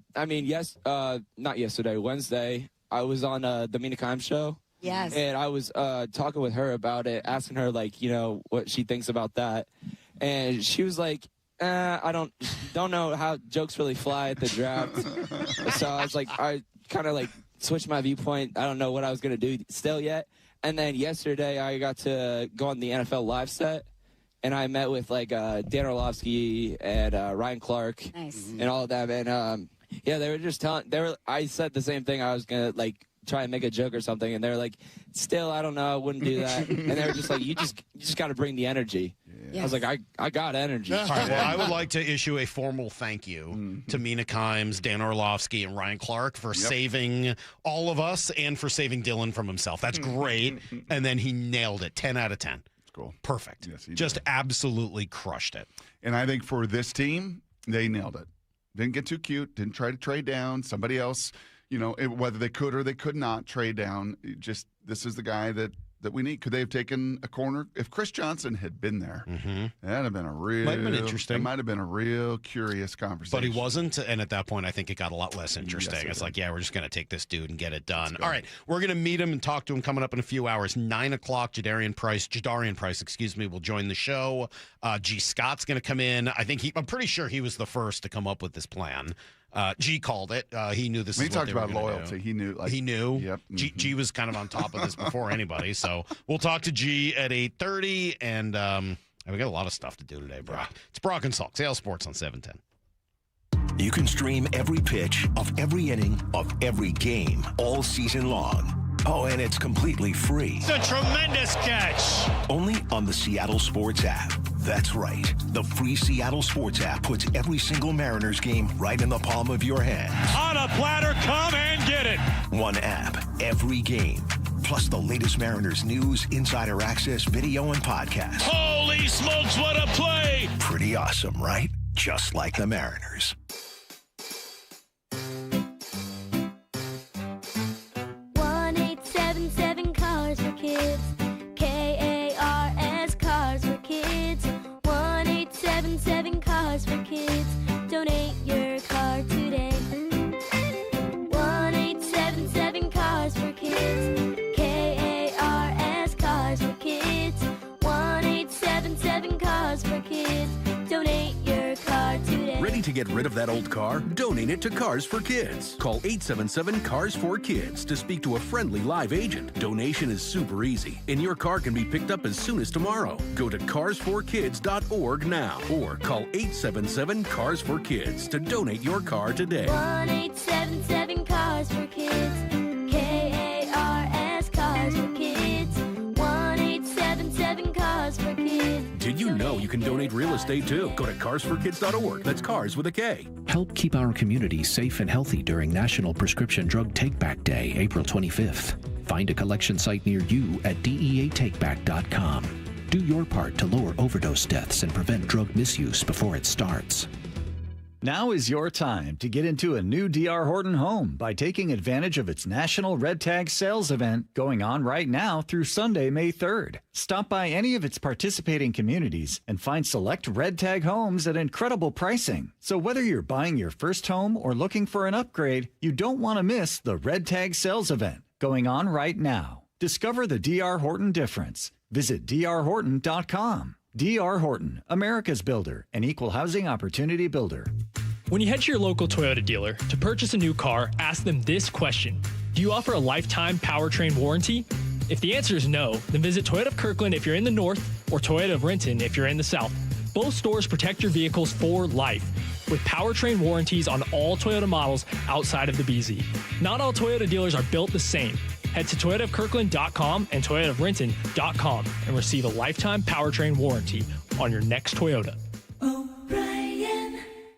yesterday, Wednesday, I was on the Mina Kimes show. Yes. And I was talking with her about it, asking her like, what she thinks about that, and she was like, I don't know how jokes really fly at the draft. So I was like, I kind of like switched my viewpoint. I don't know what I was going to do still yet. And then yesterday I got to go on the NFL live set, and I met with like Dan Orlovsky and Ryan Clark and all of them. And they were just I said the same thing. I was going to like try and make a joke or something. And they were like, still, I don't know. I wouldn't do that. And they were just like, you just got to bring the energy. Yes. I was like, I got energy. All right, well, I would like to issue a formal thank you to Mina Kimes, Dan Orlovsky, and Ryan Clark for saving all of us and for saving Dylan from himself. That's great. And then he nailed it. 10 out of 10. That's cool. Perfect. Yes, he just did. absolutely crushed it. And I think for this team, they nailed it. Didn't get too cute. Didn't try to trade down. Somebody else, whether they could or they could not trade down. Just this is the guy that we need. Could they have taken a corner? If Chris Johnson had been there, that'd have been Might have been interesting. It might have been a real curious conversation. But he wasn't, and at that point, I think it got a lot less interesting. Yes, it's like, we're just going to take this dude and get it done. All right, we're going to meet him and talk to him coming up in a few hours. 9 o'clock, Jadarian Price, will join the show. G. Scott's going to come in. I'm pretty sure he was the first to come up with this plan. G called it. He knew this. When is he what talked they were about gonna loyalty. do. He knew. He knew. Yep. G was kind of on top of this before anybody. So we'll talk to G at 8:30, and we got a lot of stuff to do today, Brock. It's Brock and Salk, Sales Sports on 710. You can stream every pitch of every inning of every game all season long. Oh, and it's completely free. It's a tremendous catch. Only on the Seattle Sports app. That's right. The free Seattle Sports app puts every single Mariners game right in the palm of your hand. On a platter, come and get it. One app, every game. Plus the latest Mariners news, insider access, video, and podcast. Holy smokes, what a play. Pretty awesome, right? Just like the Mariners. 1-877 Cars for Kids. KARS Cars for Kids. 1-877 Cars for Kids. Donate your car today. 1-877 Cars for Kids. KARS Cars for Kids. 1-877 Cars for Kids. Donate your car today. Ready to get rid of that old car? Donate it to Cars for Kids. Call 877-CARS4KIDS to speak to a friendly live agent. Donation is super easy, and your car can be picked up as soon as tomorrow. Go to cars4kids.org now or call 877-CARS4KIDS to donate your car today. 1-877 Cars for Kids. KARS Cars for Kids. 1-877 Cars for Kids. Did you know you can donate real estate too? Go to carsforkids.org. That's cars with a K. Help keep our community safe and healthy during National Prescription Drug Take-Back Day, April 25th. Find a collection site near you at DEATakeback.com. Do your part to lower overdose deaths and prevent drug misuse before it starts. Now is your time to get into a new D.R. Horton home by taking advantage of its National Red Tag Sales event going on right now through Sunday, May 3rd. Stop by any of its participating communities and find select Red Tag homes at incredible pricing. So whether you're buying your first home or looking for an upgrade, you don't want to miss the Red Tag Sales event going on right now. Discover the D.R. Horton difference. Visit drhorton.com. D.R. Horton, America's builder, an equal housing opportunity builder. When you head to your local Toyota dealer to purchase a new car, ask them this question. Do you offer a lifetime powertrain warranty? If the answer is no, then visit Toyota of Kirkland if you're in the north or Toyota of Renton if you're in the south. Both stores protect your vehicles for life with powertrain warranties on all Toyota models outside of the BZ. Not all Toyota dealers are built the same. Head to toyotaofkirkland.com and toyotaofrenton.com and receive a lifetime powertrain warranty on your next Toyota.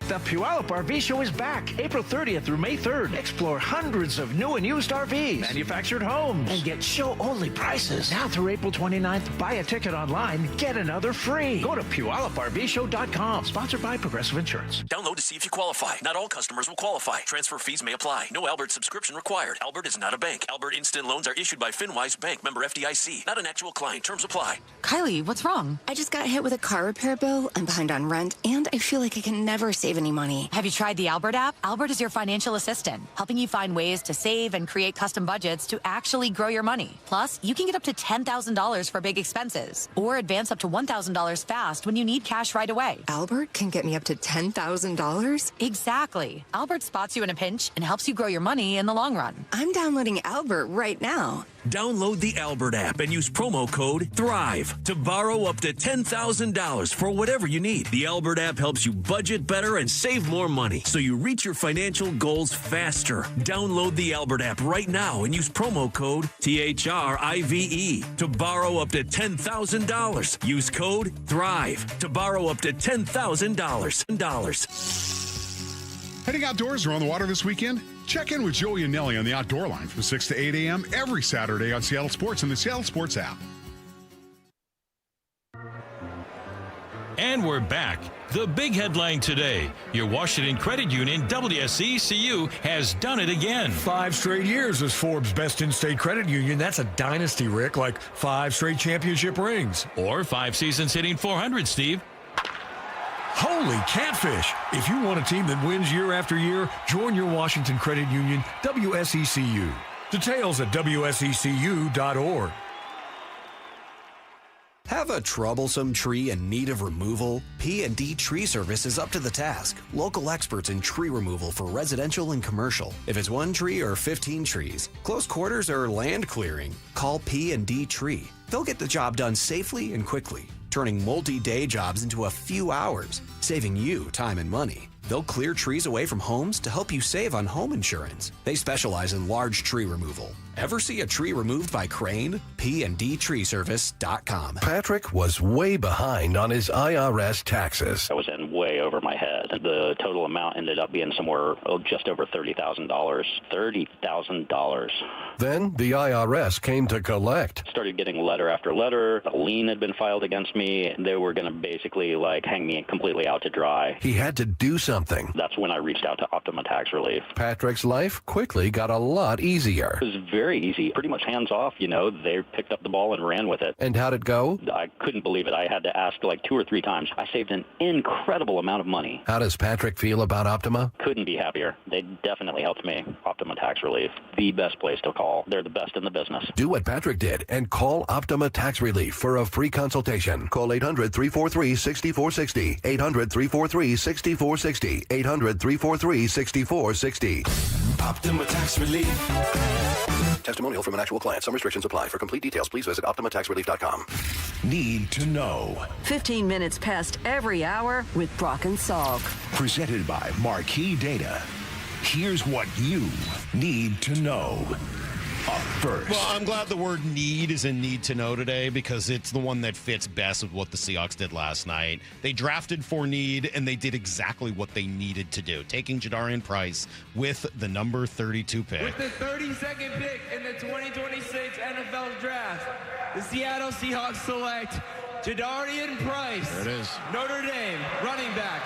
The Puyallup RV Show is back April 30th through May 3rd. Explore hundreds of new and used RVs, manufactured homes, and get show-only prices. Now through April 29th, buy a ticket online, get another free. Go to PuyallupRVShow.com. Sponsored by Progressive Insurance. Download to see if you qualify. Not all customers will qualify. Transfer fees may apply. No Albert subscription required. Albert is not a bank. Albert Instant Loans are issued by FinWise Bank, member FDIC. Not an actual client. Terms apply. Kylie, what's wrong? I just got hit with a car repair bill. I'm behind on rent, and I feel like I can never save any money. Have you tried the Albert app? Albert is your financial assistant, helping you find ways to save and create custom budgets to actually grow your money. Plus, you can get up to $10,000 for big expenses or advance up to $1,000 fast when you need cash right away. Albert can get me up to $10,000? Exactly. Albert spots you in a pinch and helps you grow your money in the long run. I'm downloading Albert right now. Download the Albert app and use promo code THRIVE to borrow up to $10,000 for whatever you need. The Albert app helps you budget better and save more money so you reach your financial goals faster. Download the Albert app right now and use promo code THRIVE to borrow up to $10,000. Use code THRIVE to borrow up to $10,000. Heading outdoors or on the water this weekend? Check in with Joey and Nelly on the Outdoor Line from 6 to 8 a.m. every Saturday on Seattle Sports and the Seattle Sports app. And we're back. The big headline today. Your Washington Credit Union, WSECU, has done it again. 5 straight years as Forbes' best in-state credit union. That's a dynasty, Rick, like 5 straight championship rings. Or 5 seasons hitting 400, Steve. Holy catfish! If you want a team that wins year after year, join your Washington Credit Union, WSECU. Details at WSECU.org. Have a troublesome tree in need of removal? P&D Tree Service is up to the task. Local experts in tree removal for residential and commercial. If it's 1 tree or 15 trees, close quarters or land clearing, call P&D Tree. They'll get the job done safely and quickly, turning multi-day jobs into a few hours, saving you time and money. They'll clear trees away from homes to help you save on home insurance. They specialize in large tree removal. Ever see a tree removed by crane? PNDTreeservice.com. Patrick was way behind on his IRS taxes. I was in way over my head. The total amount ended up being somewhere just over $30,000. $30,000. Then the IRS came to collect. Started getting letter after letter. A lien had been filed against me. They were going to basically hang me completely out to dry. He had to do something. That's when I reached out to Optima Tax Relief. Patrick's life quickly got a lot easier. It was very easy, pretty much hands off. They picked up the ball and ran with it. And how'd it go? I couldn't believe it. I had to ask 2 or 3 times. I saved an incredible amount of money. How does Patrick feel about Optima? Couldn't be happier. They definitely helped me. Optima Tax Relief, the best place to call. They're the best in the business. Do what Patrick did and call Optima Tax Relief for a free consultation. Call 800-343-6460. 800-343-6460. 800-343-6460. Optima Tax Relief. Testimonial from an actual client. Some restrictions apply. For complete details, please visit OptimaTaxRelief.com. Need to know. 15 minutes past every hour with Brock and Salk. Presented by Marquee Data. Here's what you need to know. Up first. Well, I'm glad the word need is in need to know today because it's the one that fits best with what the Seahawks did last night. They drafted for need, and they did exactly what they needed to do, taking Jadarian Price with the number 32 pick. With the 32nd pick in the 2026 NFL Draft, the Seattle Seahawks select Jadarian Price. There it is. Notre Dame running back.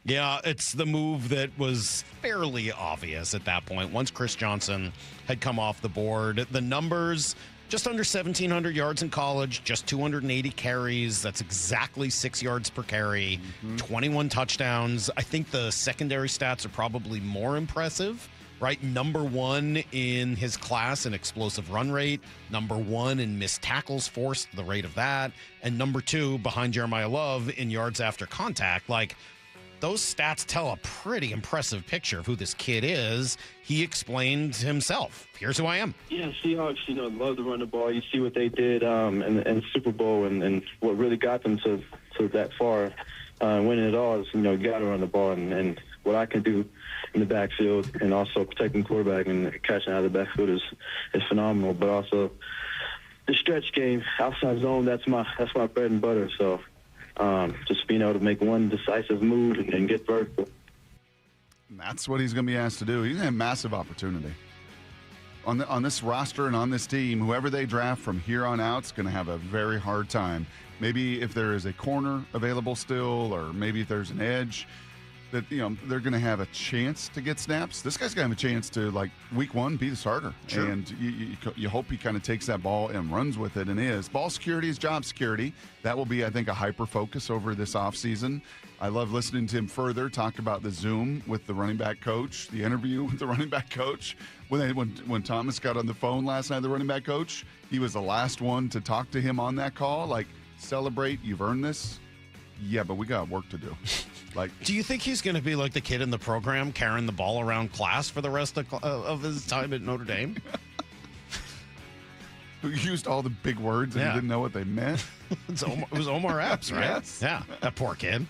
Yeah, it's the move that was fairly obvious at that point. Once Chris Johnson had come off the board, the numbers, just under 1,700 yards in college, just 280 carries. That's exactly 6 yards per carry, 21 touchdowns. I think the secondary stats are probably more impressive, right? Number 1 in his class in explosive run rate, number 1 in missed tackles forced, the rate of that, and number 2 behind Jeremiah Love in yards after contact. Those stats tell a pretty impressive picture of who this kid is. He explained himself. Here's who I am. Yeah, Seahawks, love to run the ball. You see what they did in Super Bowl and what really got them to that far. winning it all is, you got to run the ball. And what I can do in the backfield and also protecting quarterback and catching out of the backfield is phenomenal. But also the stretch game, outside zone, that's my bread and butter. So just being able to make one decisive move and get vertical. And that's what he's going to be asked to do. He's going to have massive opportunity. On this roster and on this team, whoever they draft from here on out is going to have a very hard time. Maybe if there is a corner available still, or maybe if there's an edge, that they're going to have a chance to get snaps. This guy's going to have a chance to, like, week one, be the starter. Sure. And you hope he kind of takes that ball and runs with it and is. Ball security is job security. That will be, I think, a hyper-focus over this offseason. I love listening to him further talk about the Zoom with the running back coach, the interview with the running back coach. When Thomas got on the phone last night, the running back coach, he was the last one to talk to him on that call. Like, celebrate, you've earned this. Yeah, but we got work to do. Like, do you think he's going to be like the kid in the program carrying the ball around class for the rest of his time at Notre Dame? Who used all the big words and didn't know what they meant? It was Omar Epps, right? Yes. Yeah, that poor kid.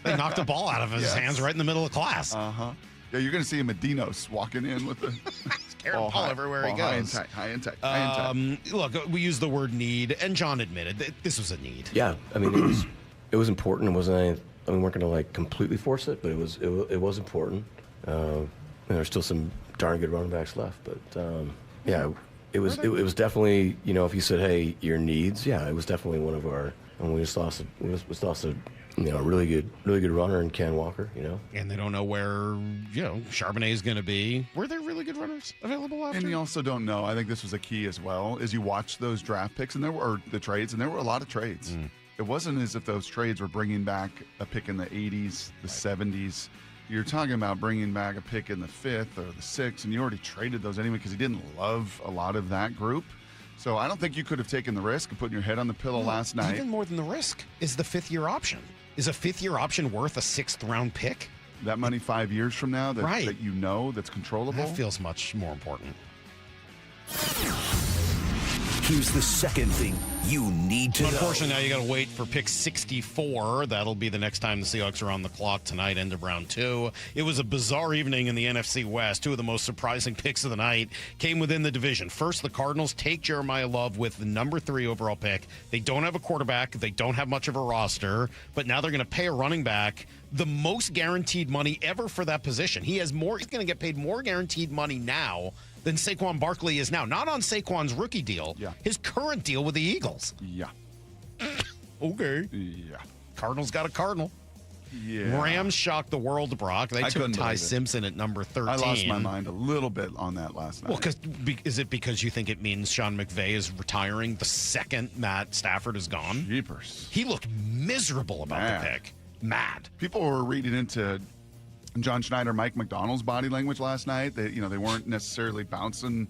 They knocked the ball out of his hands right in the middle of class. Uh-huh. Yeah, you're going to see him at Dinos walking in with the carrying ball everywhere he goes. High and tight. Look, we use the word need, and John admitted that this was a need. Yeah, I mean, it was important. It wasn't anything. I mean, we weren't going to like completely force it, but it was important. There's still some darn good running backs left, but yeah, it was definitely, if you said, hey, your needs, yeah, it was definitely one of our. And we just lost a really good runner in Ken Walker, And they don't know where Charbonnet is going to be. Were there really good runners available after? And you also don't know. I think this was a key as well. Is you watch those draft picks and there were a lot of trades. It wasn't as if those trades were bringing back a pick in the 80s, the 70s. You're talking about bringing back a pick in the 5th or the 6th, and you already traded those anyway because he didn't love a lot of that group. So I don't think you could have taken the risk of putting your head on the pillow last night. Even more than the risk is the 5th-year option. Is a 5th-year option worth a 6th-round pick? That money 5 years from now that that's controllable? That feels much more important. Here's the second thing you need to know. Unfortunately, now you got to wait for pick 64. That'll be the next time the Seahawks are on the clock tonight, end of round 2. It was a bizarre evening in the NFC West. Two of the most surprising picks of the night came within the division. First, the Cardinals take Jeremiah Love with the number 3 overall pick. They don't have a quarterback. They don't have much of a roster, but now they're going to pay a running back the most guaranteed money ever for that position. He's going to get paid more guaranteed money now than Saquon Barkley is now. Not on Saquon's rookie deal. Yeah. His current deal with the Eagles. Yeah. Okay. Yeah. Cardinals got a Cardinal. Yeah. Rams shocked the world, Brock. They took Ty Simpson at number 13. I lost my mind a little bit on that last night. Well, is it because you think it means Sean McVay is retiring the second Matt Stafford is gone? Jeepers. He looked miserable about the pick. Mad. People were reading into John Schneider, Mike McDonald's body language last night. They weren't necessarily bouncing,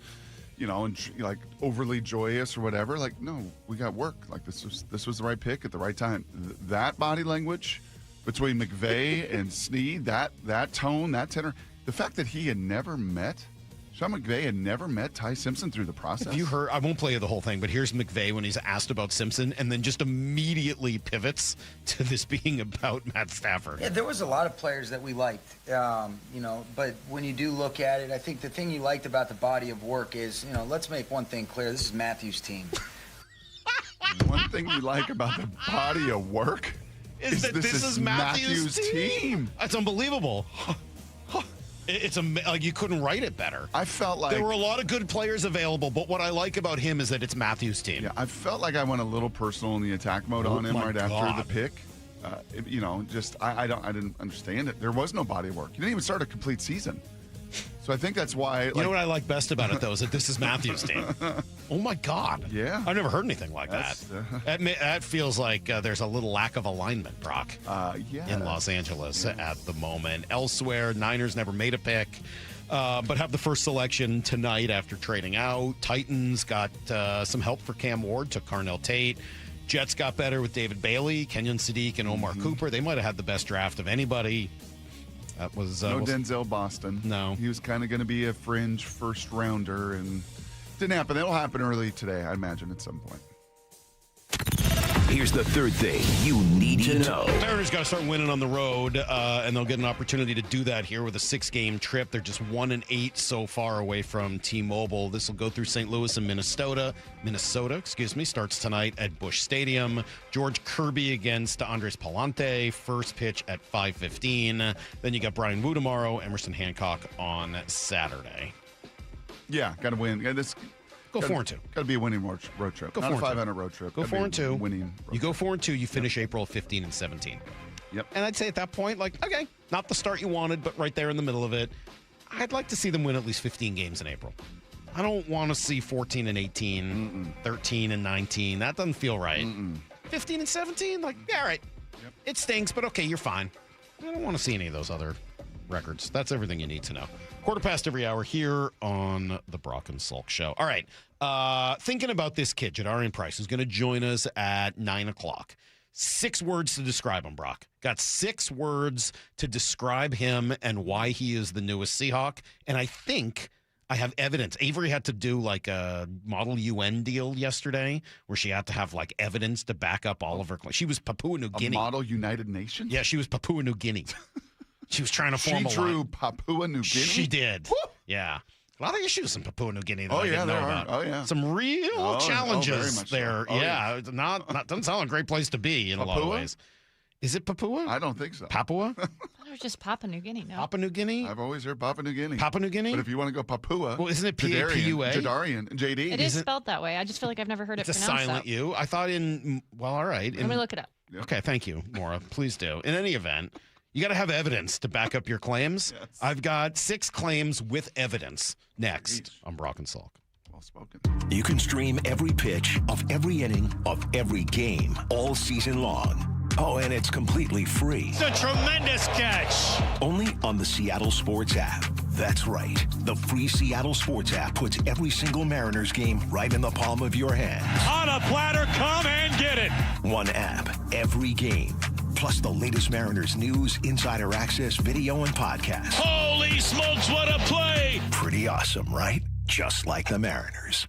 and like overly joyous or whatever. Like, no, we got work. Like this was the right pick at the right time. That body language between McVay and Snead, that tone, that tenor, the fact that Sean McVay had never met Ty Simpson through the process. Have you heard? I won't play you the whole thing, but here's McVay when he's asked about Simpson and then just immediately pivots to this being about Matt Stafford. Yeah, there was a lot of players that we liked, but when you do look at it, I think the thing you liked about the body of work is, let's make one thing clear. This is Matthew's team. One thing you like about the body of work is that this is Matthew's team. That's unbelievable. It's like you couldn't write it better. I felt like there were a lot of good players available, but what I like about him is that it's Matthew's team. Yeah, I felt like I went a little personal in the attack mode on him after the pick. I didn't understand it. There was no body work. He didn't even start a complete season. So I think that's why. You know what I like best about it, though, is that this is Matthew's team. Oh, my God. Yeah. I've never heard anything like that. That feels like there's a little lack of alignment, Brock, in Los Angeles at the moment. Elsewhere, Niners never made a pick, but have the first selection tonight after trading out. Titans got some help for Cam Ward, took Carnell Tate. Jets got better with David Bailey, Kenyon Sadiq, and Omar Cooper. They might have had the best draft of anybody. That was no Denzel Boston. No. He was kind of going to be a fringe first rounder, and didn't happen. That'll happen early today, I imagine, at some point. Here's the third thing you need to know. Mariners got to start winning on the road, and they'll get an opportunity to do that here with a 6-game trip. They're just 1-8 so far away from T-Mobile. This will go through St. Louis and Minnesota. Minnesota, starts tonight at Busch Stadium. George Kirby against Andres Palante. First pitch at 5:15. Then you got Brian Wu tomorrow, Emerson Hancock on Saturday. Yeah, got to win. Go 4-2. Got to be a winning road trip. Go Not 4-2. a 500 road trip. Go 4-2. Winning. You go 4-2. You finish April 15 and 17. Yep. And I'd say at that point, okay, not the start you wanted, but right there in the middle of it. I'd like to see them win at least 15 games in April. I don't want to see 14 and 18, 13 and 19. That doesn't feel right. 15 and 17, all right. Yep. It stinks, but okay, you're fine. I don't want to see any of those other records. That's everything you need to know. 1:15 every hour here on the Brock and Salk Show. All right. Thinking about this kid, Jadarian Price, who's going to join us at 9 o'clock. 6 words to describe him, Brock. Got 6 words to describe him and why he is the newest Seahawk. And I think I have evidence. Avery had to do a Model UN deal yesterday where she had to have evidence to back up all of her claims. She was Papua New Guinea. A Model United Nations? Yeah, she was Papua New Guinea. She was trying to form a line. She drew Papua New Guinea? She did. Woo! Yeah. A lot of issues in Papua New Guinea that I didn't know about. Oh, yeah. Some real challenges there. So. Yeah. Not doesn't sound like a great place to be in a lot of ways. Is it Papua? I don't think so. Papua? It was just Papua New Guinea, no? Papua New Guinea? I've always heard Papua New Guinea. Papua New Guinea? But if you want to go Papua, well, isn't it P-A-P-U-A? Jadarian, J-D. It is spelled that way. I just feel like I've never heard it it's pronounced a silent that. U. I thought all right. Let me look it up. Okay, thank you, Maura. Please do. In any event, you got to have evidence to back up your claims. Yes. I've got 6 claims with evidence. Next, I'm Brock and Salk. Well spoken. You can stream every pitch of every inning of every game all season long. Oh, and it's completely free. It's a tremendous catch. Only on the Seattle Sports app. That's right. The free Seattle Sports app puts every single Mariners game right in the palm of your hand. On a platter, come and get it. One app, every game. Plus the latest Mariners news, insider access, video, and podcast. Holy smokes, what a play. Pretty awesome, right? Just like the Mariners.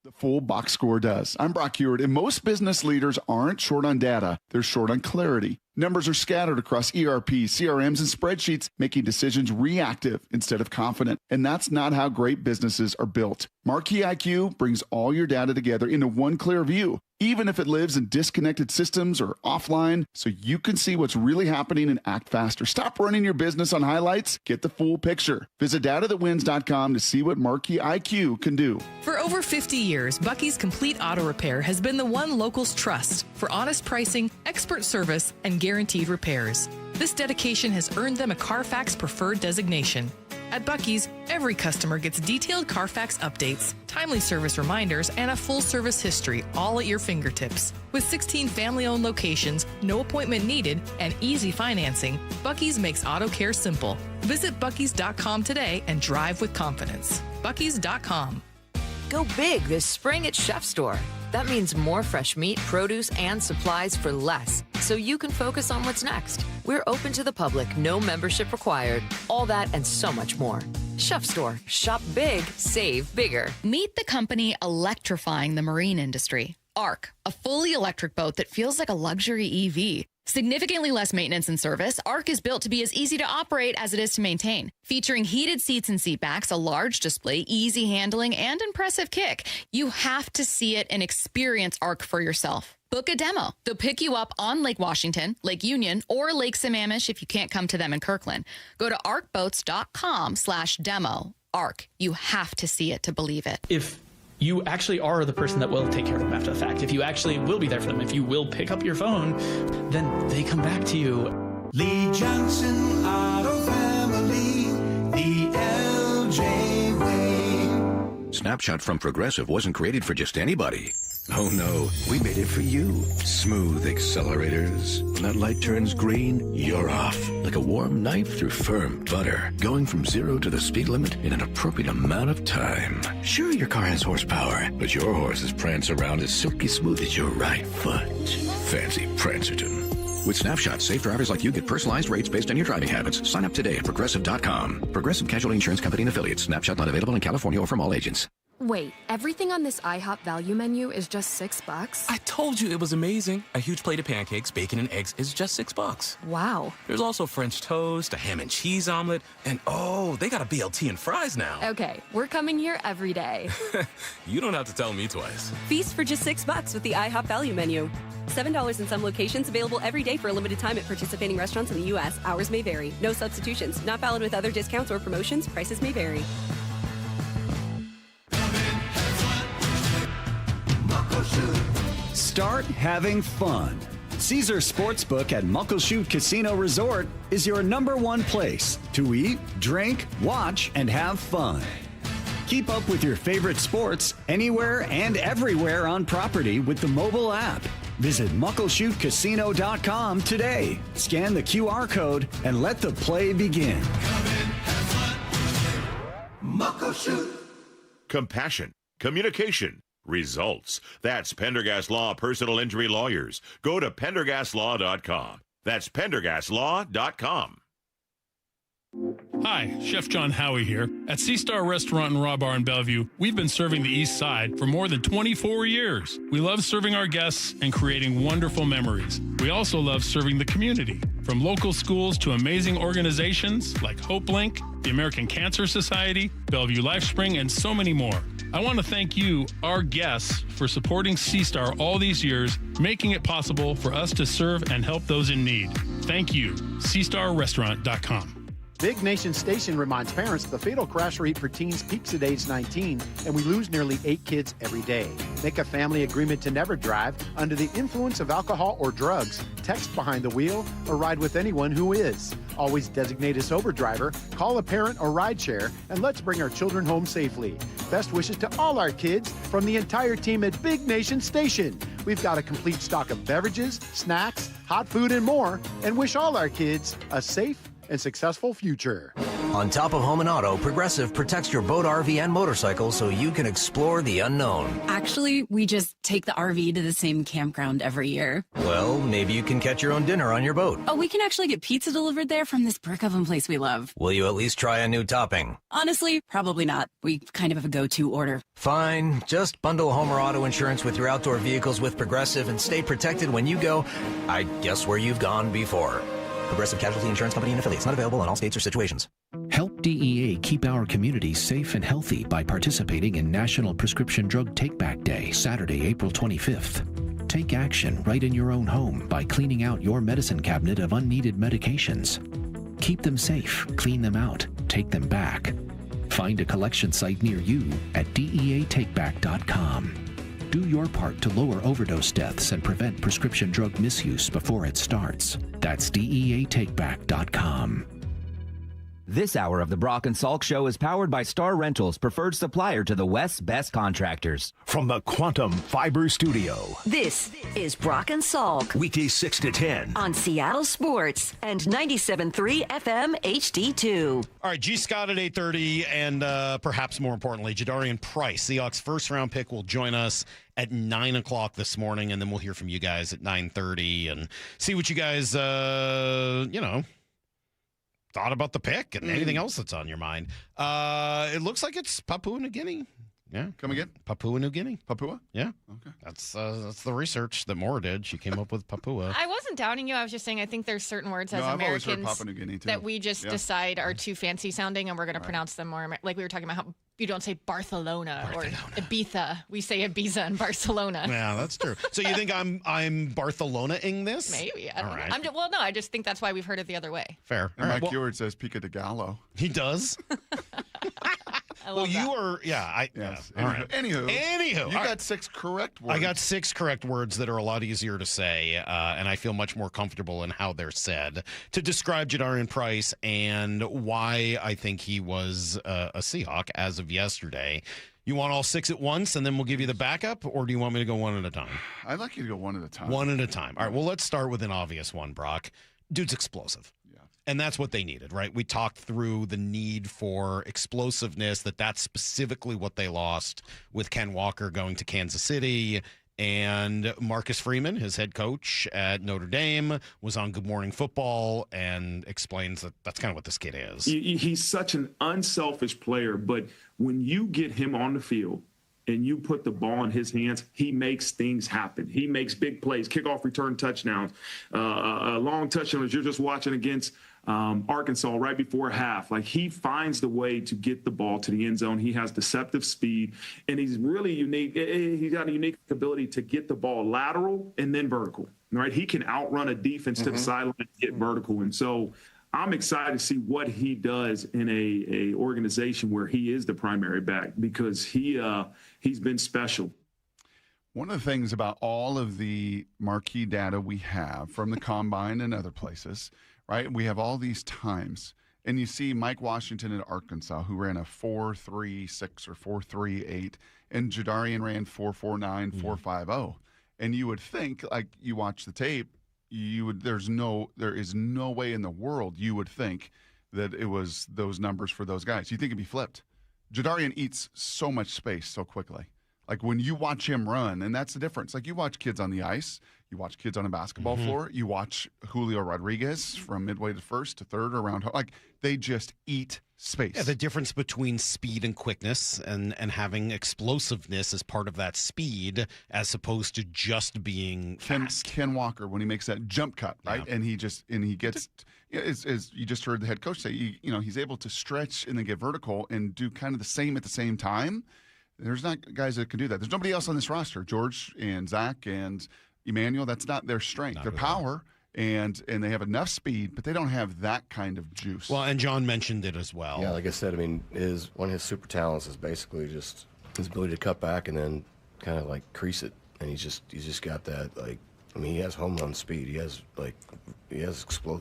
The full box score does. I'm Brock Ewart, and most business leaders aren't short on data. They're short on clarity. Numbers are scattered across ERP, CRMs, and spreadsheets, making decisions reactive instead of confident. And that's not how great businesses are built. Marquee IQ brings all your data together into one clear view, even if it lives in disconnected systems or offline, so you can see what's really happening and act faster. Stop running your business on highlights. Get the full picture. Visit datathatwins.com to see what Marquee IQ can do. For over 50 years, Bucky's Complete Auto Repair has been the one locals trust for honest pricing, expert service, and guaranteed repairs. This dedication has earned them a Carfax Preferred designation. At Bucky's, every customer gets detailed Carfax updates, timely service reminders, and a full service history, all at your fingertips. With 16 family-owned locations, no appointment needed, and easy financing, Bucky's makes auto care simple. Visit Bucky's.com today and drive with confidence. Bucky's.com. Go big this spring at Chef Store. That means more fresh meat, produce, and supplies for less, so you can focus on what's next. We're open to the public, no membership required. All that and so much more. Chef Store. Shop big, save bigger. Meet the company electrifying the marine industry. ARC, a fully electric boat that feels like a luxury EV. Significantly less maintenance and service, ARC is built to be as easy to operate as it is to maintain. Featuring heated seats and seat backs, a large display, easy handling, and impressive kick. You have to see it and experience ARC for yourself. Book a demo. They'll pick you up on Lake Washington, Lake Union, or Lake Sammamish if you can't come to them in Kirkland. Go to arcboats.com/demo. ARC. You have to see it to believe it. If you actually are the person that will take care of them after the fact, if you actually will be there for them, if you will pick up your phone, then they come back to you. Lee Johnson Auto Family, the LJ way. Snapshot from Progressive wasn't created for just anybody. Oh no, we made it for you. Smooth accelerators. When that light turns green, you're off. Like a warm knife through firm butter. Going from 0 to the speed limit in an appropriate amount of time. Sure, your car has horsepower, but your horses prance around as silky smooth as your right foot. Fancy Prancerton. With Snapshot, safe drivers like you get personalized rates based on your driving habits. Sign up today at Progressive.com. Progressive Casualty Insurance Company and Affiliates. Snapshot not available in California or from all agents. Wait, everything on this IHOP value menu is just $6? I told you it was amazing. A huge plate of pancakes, bacon, and eggs is just $6. Wow. There's also French toast, a ham and cheese omelet, and oh, they got a BLT and fries now. Okay, we're coming here every day. You don't have to tell me twice. Feast for just $6 with the IHOP value menu. $7 in some locations, available every day for a limited time at participating restaurants in the U.S. Hours may vary. No substitutions. Not valid with other discounts or promotions. Prices may vary. Start having fun. Caesar Sportsbook at Muckleshoot Casino Resort is your #1 place to eat, drink, watch, and have fun. Keep up with your favorite sports anywhere and everywhere on property with the mobile app. Visit muckleshootcasino.com today. Scan the QR code and let the play begin. Muckleshoot. Compassion, communication, results. That's Pendergast Law Personal Injury Lawyers. Go to pendergastlaw.com. That's pendergastlaw.com. Hi, Chef John Howie here. At Sea Star Restaurant and Raw Bar in Bellevue, we've been serving the East Side for more than 24 years. We love serving our guests and creating wonderful memories. We also love serving the community, from local schools to amazing organizations like Hope Link, the American Cancer Society, Bellevue LifeSpring, and so many more. I want to thank you, our guests, for supporting Sea Star all these years, making it possible for us to serve and help those in need. Thank you. SeastarRestaurant.com. Big Nation Station reminds parents the fatal crash rate for teens peaks at age 19, and we lose nearly 8 kids every day. Make a family agreement to never drive under the influence of alcohol or drugs, text behind the wheel, or ride with anyone who is. Always designate a sober driver, call a parent or rideshare, and let's bring our children home safely. Best wishes to all our kids from the entire team at Big Nation Station. We've got a complete stock of beverages, snacks, hot food, and more, and wish all our kids a safe and successful future. On top of home and auto, Progressive protects your boat, RV, and motorcycle so you can explore the unknown. Actually, we just take the RV to the same campground every year. Well, maybe you can catch your own dinner on your boat. Oh, we can actually get pizza delivered there from this brick oven place we love. Will you at least try a new topping? Honestly, probably not. We kind of have a go-to order. Fine. Just bundle home or auto insurance with your outdoor vehicles with Progressive and stay protected when you go, I guess, where you've gone before. Progressive Casualty Insurance Company and affiliates. Not available in all states or situations. Help DEA keep our communities safe and healthy by participating in National Prescription Drug Take-Back Day, Saturday, April 25th. Take action right in your own home by cleaning out your medicine cabinet of unneeded medications. Keep them safe, clean them out, take them back. Find a collection site near you at DEATakeback.com. Do your part to lower overdose deaths and prevent prescription drug misuse before it starts. That's DEATakeback.com. This hour of the Brock and Salk Show is powered by Star Rentals, preferred supplier to the West's best contractors. From the Quantum Fiber Studio. This is Brock and Salk. Weekdays 6 to 10. On Seattle Sports and 97.3 FM HD2. All right, G. Scott at 8:30, and perhaps more importantly, Jadarian Price, Seahawks first-round pick, will join us at 9 o'clock this morning, and then we'll hear from you guys at 9:30 and see what you guys, thought about the pick and anything else that's on your mind. It looks like it's Papua New Guinea. Yeah. Come again? Papua New Guinea. Papua? Yeah. Okay. That's the research that Maura did. She came up with Papua. I wasn't doubting you. I was just saying I think there's certain words as I've always heard Americans Papua New Guinea, too. that we just decide are too fancy sounding, and we're going to pronounce them more. Like we were talking about how you don't say Barcelona or Ibiza. We say Ibiza in Barcelona. Yeah, that's true. So you think I'm Barcelona-ing this? Maybe. I don't know. right. No, I just think that's why we've heard it the other way. Fair. And Mike Ewart says Pica de Gallo. He does? Well, you were, Yes. Yeah. Anywho. All right. Anywho. You got 6 correct words. I got 6 correct words that are a lot easier to say, and I feel much more comfortable in how they're said to describe Jadarian Price and why I think he was a Seahawk as of yesterday. You want all 6 at once, and then we'll give you the backup, or do you want me to go one at a time? I'd like you to go one at a time. One at a time. All right, well, let's start with an obvious one, Brock. Dude's explosive. And that's what they needed, right? We talked through the need for explosiveness, that's specifically what they lost with Ken Walker going to Kansas City And Marcus Freeman, his head coach at Notre Dame, was on Good Morning Football and explains that that's kind of what this kid is. He's such an unselfish player, but when you get him on the field and you put the ball in his hands, he makes things happen. He makes big plays, kickoff return touchdowns, long touchdowns. You're just watching against Arkansas right before half. Like, he finds the way to get the ball to the end zone. He has deceptive speed, and he's really unique. He's got a unique ability to get the ball lateral and then vertical, right? He can outrun a defense to the sideline and get vertical. And so I'm excited to see what he does in a organization where he is the primary back, because he's been special. One of the things about all of the marquee data we have from the Combine and other places, right? We have all these times, and you see Mike Washington at Arkansas, who ran a 4.36 or 4.38, and Jadarian ran 4.49, 4.50. And you would think, like, you watch the tape, there is no way in the world you would think that it was those numbers for those guys. You think it'd be flipped. Jadarian eats so much space so quickly. Like, when you watch him run, and that's the difference. Like, you watch kids on the ice, you watch kids on a basketball floor, you watch Julio Rodriguez from midway to first to third around. Like, they just eat space. Yeah, the difference between speed and quickness and having explosiveness as part of that speed, as opposed to just being fast. Ken Walker, when he makes that jump cut, right? Yeah. And he gets, as you just heard the head coach say, he's able to stretch and then get vertical and do kind of the same at the same time. There's not guys that can do that. There's nobody else on this roster. George and Zach and Emmanuel, that's not their strength. Their power, and they have enough speed, but they don't have that kind of juice. Well, and John mentioned it as well. Yeah, like I said, I mean, one of his super talents is basically just his ability to cut back and then kind of like crease it. And he's just got that, like, I mean, he has home run speed. He has a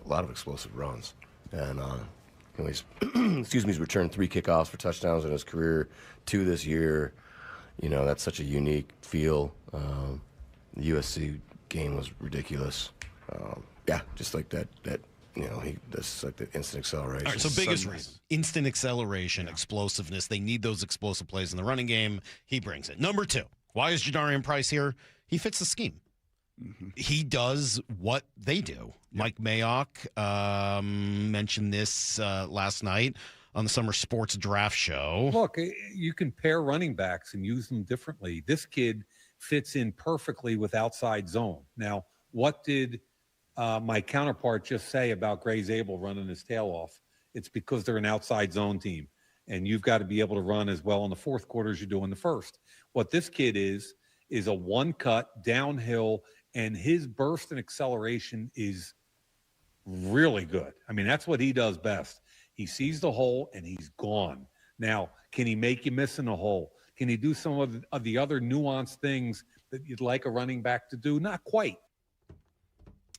lot of explosive runs. And he's returned 3 kickoffs for touchdowns in his career, 2 this year. That's such a unique feel. The USC game was ridiculous. Just like that. That's like the instant acceleration. All right, so biggest reason: instant acceleration, explosiveness. They need those explosive plays in the running game. He brings it. Number 2, why is Jadarian Price here? He fits the scheme. Mm-hmm. He does what they do. Yep. Mike Mayock mentioned this last night on the Summer Sports Draft Show. Look, you can pair running backs and use them differently. This kid fits in perfectly with outside zone. Now, what did my counterpart just say about Gray Zabel running his tail off? It's because they're an outside zone team, and you've got to be able to run as well in the fourth quarter as you do in the first. What this kid is a one-cut downhill, and his burst and acceleration is really good. I mean, that's what he does best. He sees the hole, and he's gone. Now, can he make you miss in the hole? Can he do some of the other nuanced things that you'd like a running back to do? Not quite.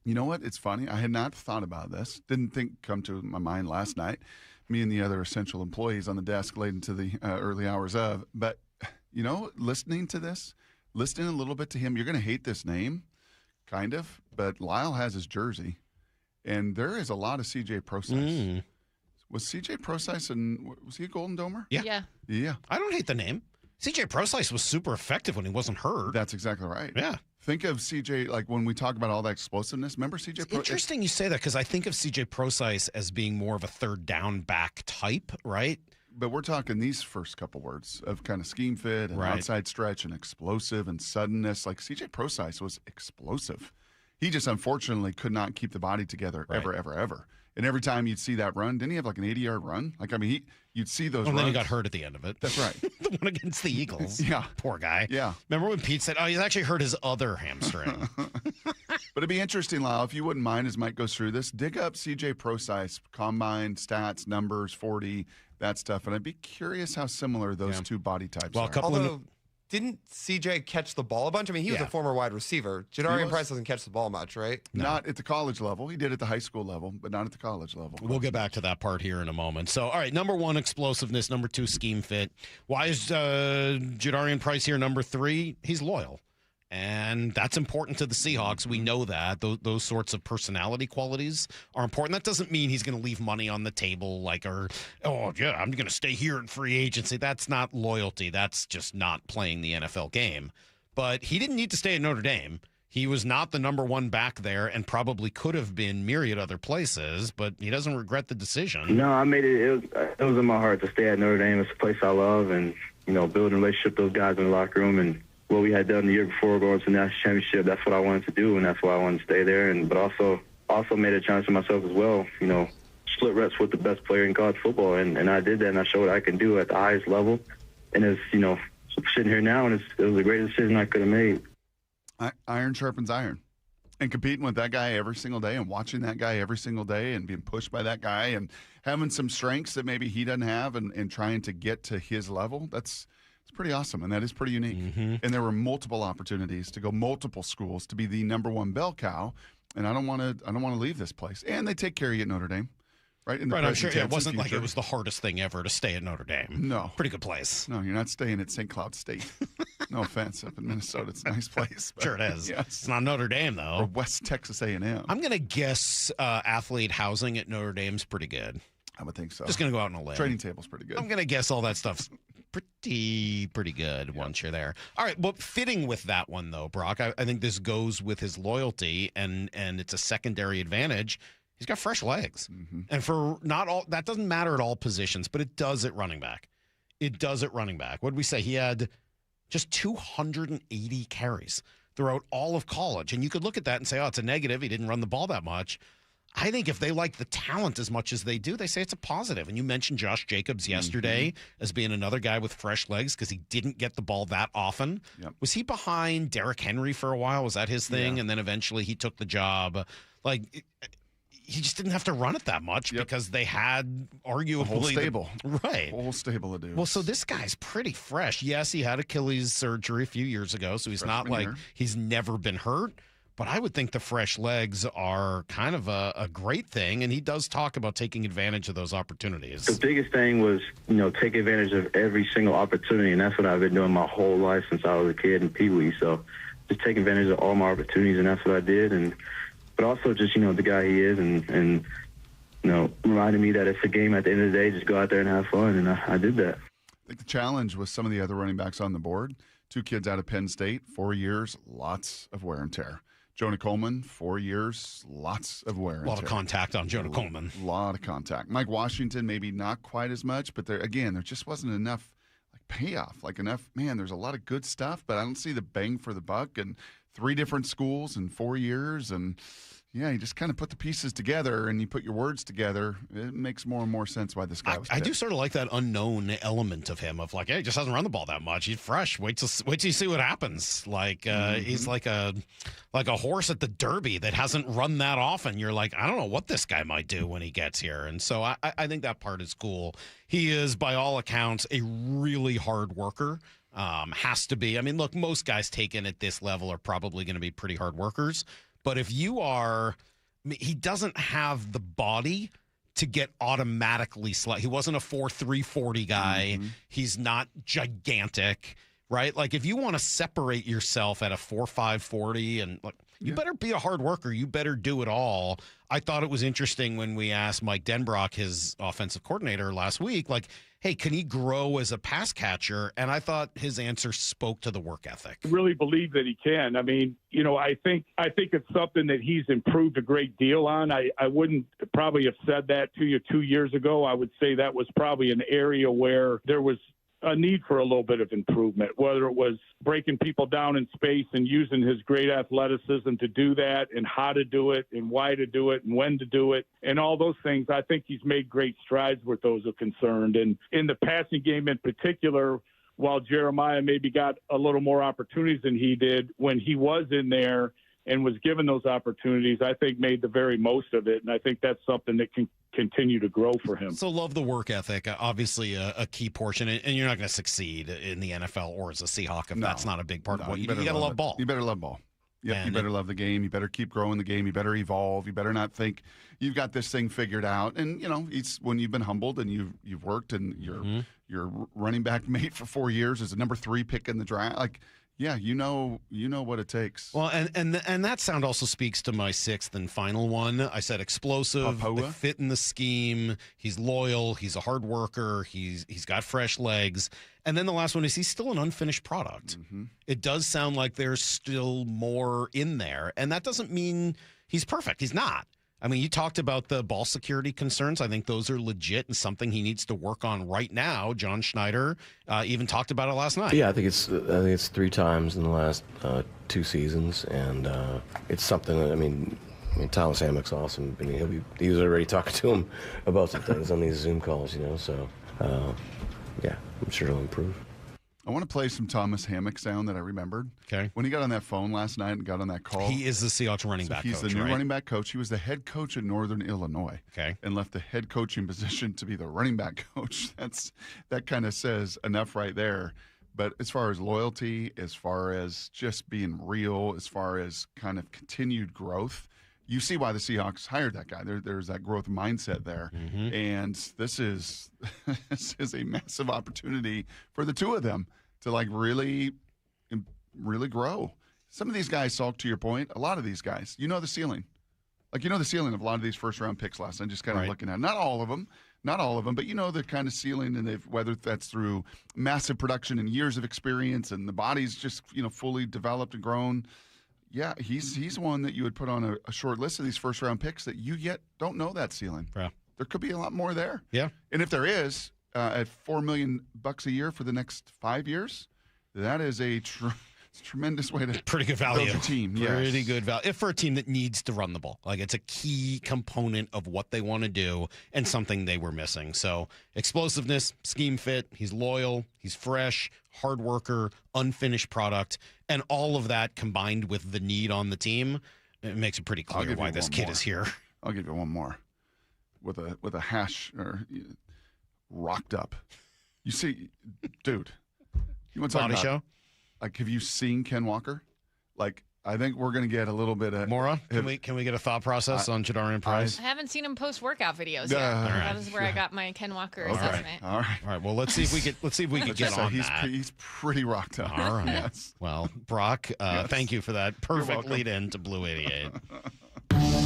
You know what? It's funny. I had not thought about this. Didn't come to my mind last night. Me and the other essential employees on the desk late into the early hours of. But, listening to this, listening a little bit to him, you're going to hate this name, kind of. But Lyle has his jersey, and there is a lot of C.J. Procise. Was C.J. Procise was he a Golden Domer? Yeah. I don't hate the name. C.J. Procise was super effective when he wasn't hurt. That's exactly right. Yeah. Think of C.J., like when we talk about all that explosiveness. Remember C.J. Procise? Interesting you say that, because I think of C.J. Procise as being more of a third down back type, right? But we're talking these first couple words of kind of scheme fit and outside stretch and explosive and suddenness. Like C.J. Procise was explosive. He just unfortunately could not keep the body together ever. And every time you'd see that run, didn't he have like an 80-yard run? Like, I mean, you'd see those runs. And then he got hurt at the end of it. That's right. The one against the Eagles. Yeah. Poor guy. Yeah. Remember when Pete said, he's actually hurt his other hamstring. But it'd be interesting, Lyle, if you wouldn't mind, as Mike goes through this, dig up C.J. Procise, combine, stats, numbers, 40, that stuff. And I'd be curious how similar those two body types are. Although, didn't CJ catch the ball a bunch? I mean, he was a former wide receiver. Jadarian Price doesn't catch the ball much, right? No. Not at the college level. He did at the high school level, but not at the college level. We'll get back to that part here in a moment. So, all right, number 1, explosiveness. Number 2, scheme fit. Why is Jadarian Price here? Number 3, he's loyal. And that's important to the Seahawks. We know that. Those sorts of personality qualities are important. That doesn't mean he's going to leave money on the table I'm going to stay here in free agency. That's not loyalty. That's just not playing the NFL game. but he didn't need to stay at Notre Dame. He was not the number one back there and probably could have been myriad other places, but he doesn't regret the decision. No, I made it. It was in my heart to stay at Notre Dame. It's a place I love, and, building a relationship with those guys in the locker room and what we had done the year before going to the national championship. That's what I wanted to do, and that's why I wanted to stay there. But also made a challenge for myself as well. Split reps with the best player in college football, and I did that, and I showed what I can do at the highest level. And it's, sitting here now, and it was the greatest decision I could have made. Iron sharpens iron. And competing with that guy every single day and watching that guy every single day and being pushed by that guy and having some strengths that maybe he doesn't have and trying to get to his level, it's pretty awesome, and that is pretty unique. Mm-hmm. And there were multiple opportunities to go multiple schools to be the number one bell cow, and I don't want to leave this place. And they take care of you at Notre Dame. Right, I'm sure it wasn't like it was the hardest thing ever to stay at Notre Dame. No. Pretty good place. No, you're not staying at St. Cloud State. No offense, up in Minnesota. It's a nice place. Sure it is. Yes. It's not Notre Dame, though. Or West Texas A&M. I'm going to guess athlete housing at Notre Dame's pretty good. I would think so. Just going to go out on a limb. Training table's pretty good. I'm going to guess all that stuff's pretty good once you're there. All right, well, fitting with that one, though, Brock, I think this goes with his loyalty, and it's a secondary advantage. He's got fresh legs. Mm-hmm. And for not all, that doesn't matter at all positions, but it does at running back. It does at running back. What did we say? He had just 280 carries throughout all of college. And you could look at that and say, oh, it's a negative. He didn't run the ball that much. I think if they like the talent as much as they do, they say it's a positive. And you mentioned Josh Jacobs yesterday as being another guy with fresh legs because he didn't get the ball that often. Yep. Was he behind Derrick Henry for a while? Was that his thing? Yeah. And then eventually he took the job. He just didn't have to run it that much because they had arguably a whole stable. Right. A whole stable of dudes. Well, so this guy's pretty fresh. Yes, he had Achilles surgery a few years ago, so he's not like he's never been hurt. But I would think the fresh legs are kind of a great thing, and he does talk about taking advantage of those opportunities. The biggest thing was, take advantage of every single opportunity, and that's what I've been doing my whole life since I was a kid in Pee Wee. So just take advantage of all my opportunities, and that's what I did. But also just, the guy he is and reminding me that it's a game at the end of the day, just go out there and have fun, and I did that. I think the challenge with some of the other running backs on the board, 2 kids out of Penn State, 4 years, lots of wear and tear. Jonah Coleman, 4 years, lots of wear and tear. A lot of contact on Jonah Coleman. A lot of contact. Mike Washington, maybe not quite as much, but there just wasn't enough payoff, there's a lot of good stuff, but I don't see the bang for the buck. And 3 different schools in 4 years, and you just kind of put the pieces together and you put your words together. It makes more and more sense why this guy was picked. I do sort of like that unknown element of him of hey, he just hasn't run the ball that much. He's fresh. Wait till you see what happens. He's like a horse at the Derby that hasn't run that often. You're like, I don't know what this guy might do when he gets here. And so I think that part is cool. He is, by all accounts, a really hard worker. Has to be. I mean, look, most guys taken at this level are probably going to be pretty hard workers. But if you are, he doesn't have the body to get automatically he wasn't a 4.3 40 guy. Mm-hmm. He's not gigantic, right? If you want to separate yourself at a 4.5 40 and you better be a hard worker. You better do it all. I thought it was interesting when we asked Mike Denbrock, his offensive coordinator last week, hey, can he grow as a pass catcher? And I thought his answer spoke to the work ethic. I really believe that he can. I mean, I think it's something that he's improved a great deal on. I wouldn't probably have said that to you 2 years ago. I would say that was probably an area where there was a need for a little bit of improvement, whether it was breaking people down in space and using his great athleticism to do that and how to do it and why to do it and when to do it and all those things. I think he's made great strides where those are concerned. And in the passing game in particular, while Jeremiah maybe got a little more opportunities than he did when he was in there and was given those opportunities, I think made the very most of it. And I think that's something that can continue to grow for him. So love the work ethic, obviously a key portion, and you're not going to succeed in the NFL or as a Seahawk if that's not a big part of what you do. You got to love ball. You better love ball. Yep, you better love the game. You better keep growing the game. You better evolve. You better not think you've got this thing figured out. And it's when you've been humbled and you've worked and your running back mate for 4 years is a number 3 pick in the draft. Yeah, you know what it takes. Well, and that sound also speaks to my sixth and final one. I said explosive, fit in the scheme. He's loyal. He's a hard worker. He's got fresh legs. And then the last one is he's still an unfinished product. It does sound like there's still more in there, and that doesn't mean he's perfect. He's not. I mean, you talked about the ball security concerns. I think those are legit and something he needs to work on right now. John Schneider even talked about it last night. Yeah, I think it's 3 times in the last 2 seasons, and it's something that, I mean, Thomas Hammock's awesome. I mean, he was already talking to him about some things on these Zoom calls, so yeah, I'm sure he'll improve. I want to play some Thomas Hammock sound that I remembered. Okay. When he got on that phone last night and got on that call. He is the Seahawks running back coach, He's the new running back coach. He was the head coach at Northern Illinois. Okay. And left the head coaching position to be the running back coach. That kind of says enough right there. But as far as loyalty, as far as just being real, as far as kind of continued growth, you see why the Seahawks hired that guy. There's that growth mindset there. And this is a massive opportunity for the two of them to really grow. Some of these guys, Salk, to your point, a lot of these guys, the ceiling. The ceiling of a lot of these first-round picks last night, just kind of looking at it. Not all of them, but the kind of ceiling, and whether that's through massive production and years of experience and the body's just, fully developed and grown. Yeah, he's one that you would put on a short list of these first-round picks that you yet don't know that ceiling. Yeah. There could be a lot more there. Yeah. And if there is, at $4 million a year for the next 5 years, that is a tremendous way to pretty good value. Build a team. Pretty good value. If for a team that needs to run the ball, it's a key component of what they want to do and something they were missing. So explosiveness, scheme fit. He's loyal. He's fresh, hard worker, unfinished product, and all of that combined with the need on the team, it makes it pretty clear why this kid is here. I'll give you one more with a hash or rocked up. You see, dude. You want to talk Body about show? Have you seen Ken Walker? I think we're going to get a little bit of Mora. Can we get a thought process on Jadarian Price? I haven't seen him post workout videos yet. That is where I got my Ken Walker assessment. All right. Well, let's see if we can get on that. He's pretty rocked up. All right. Yes. Well, Brock, thank you for that perfect lead in to Blue 88.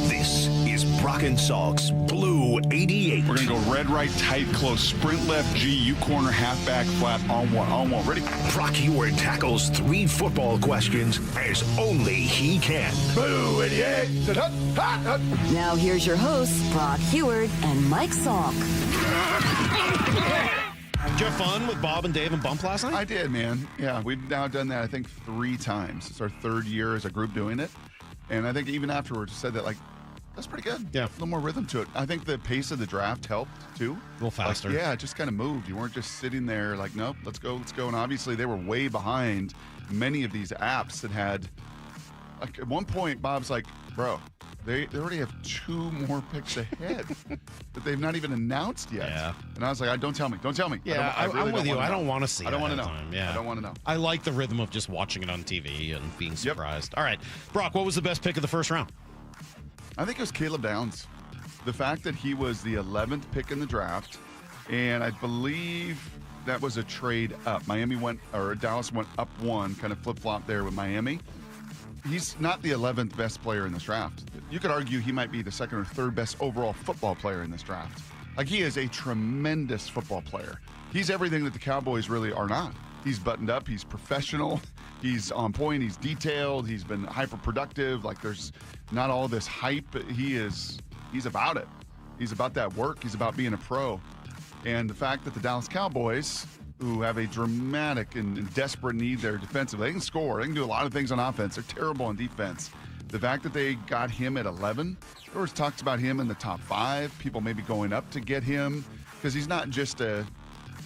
This is Brock and Salk's Blue 88. We're going to go red, right, tight, close, sprint left, G, U corner, halfback, flat, on one. Ready? Brock Heward tackles 3 football questions as only he can. Blue 88. Now here's your hosts, Brock Heward and Mike Salk. Did you have fun with Bob and Dave and Bump last night? I did, man. Yeah, we've now done that, I think, 3 times. It's our 3rd year as a group doing it. And I think even afterwards said that, that's pretty good. Yeah. A little more rhythm to it. I think the pace of the draft helped, too. A little faster. Yeah, it just kind of moved. You weren't just sitting there nope, let's go. And obviously they were way behind many of these apps that had, at one point, Bob's like, bro, they already have 2 more picks ahead that they've not even announced yet. Yeah. And I was like, don't tell me. Yeah, I'm with you. I don't want to see it. I don't want to know. Yeah. I don't want to know. I like the rhythm of just watching it on TV and being surprised. Yep. All right. Brock, what was the best pick of the first round? I think it was Caleb Downs. The fact that he was the 11th pick in the draft, and I believe that was a trade up. Dallas went up 1, kind of flip-flop there with Miami. He's not the 11th best player in this draft. You could argue he might be the 2nd or 3rd best overall football player in this draft. He is a tremendous football player. He's everything that the Cowboys really are not. He's buttoned up. He's professional. He's on point. He's detailed. He's been hyper-productive. There's not all this hype. He's about it. He's about that work. He's about being a pro. And the fact that the Dallas Cowboys, who have a dramatic and desperate need there defensively, they can score. They can do a lot of things on offense. They're terrible on defense. The fact that they got him at 11, there was talks about him in the top 5, people maybe going up to get him, because he's not just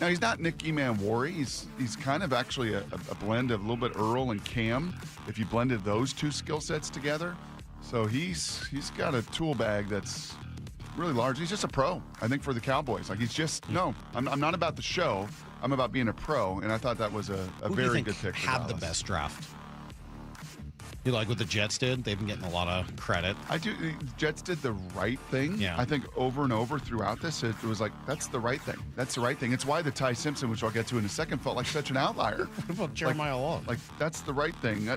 now he's not Nick Eman-Wari. He's kind of actually a blend of a little bit Earl and Cam, if you blended those 2 skill sets together. So he's got a tool bag that's really large. He's just a pro, I think, for the Cowboys. I'm not about the show. I'm about being a pro, and I thought that was a very good pick for had Dallas. the best draft? You like what the Jets did? They've been getting a lot of credit. I do. The Jets did the right thing. Yeah. I think over and over throughout this, it was like, that's the right thing. That's the right thing. It's why the Ty Simpson, which I'll get to in a second, felt like such an outlier. What about Jeremiah Long? Like, that's the right thing.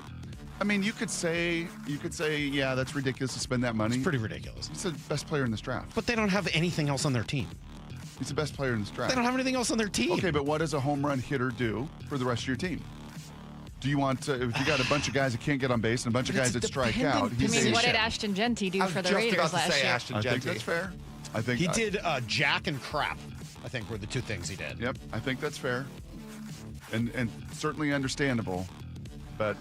I mean, you could say, yeah, that's ridiculous to spend that money. It's pretty ridiculous. He's the best player in this draft. But they don't have anything else on their team. He's the best player in this draft. They don't have anything else on their team. Okay, but what does a home run hitter do for the rest of your team? Do you want to, if you got a bunch of guys that can't get on base and a bunch of guys that strike out? I mean, what did Ashton Genty do for the Raiders last year? I think that's fair. I think he did Jack and Crap, I think, were the two things he did. Yep, I think that's fair. And certainly understandable. But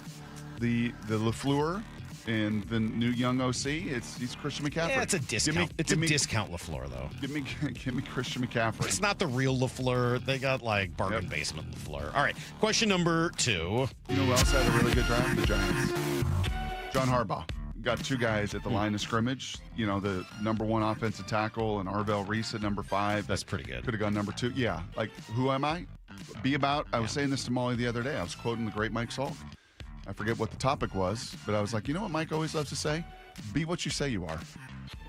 the LaFleur and the new young OC, he's Christian McCaffrey. Yeah, it's a discount. It's a discount LaFleur, though. Give me Christian McCaffrey. It's not the real LaFleur. They got like bargain basement LaFleur. All right, question number 2. You know who else had a really good draft? The Giants. John Harbaugh got 2 guys at the line of scrimmage. You know, the number 1 offensive tackle and Arvell Reese at number 5. That's pretty good. Could have gone number 2. Yeah, like who am I? Be about. I was saying this to Molly the other day. I was quoting the great Mike Salk. I forget what the topic was, but I was like, you know what Mike always loves to say? Be what you say you are.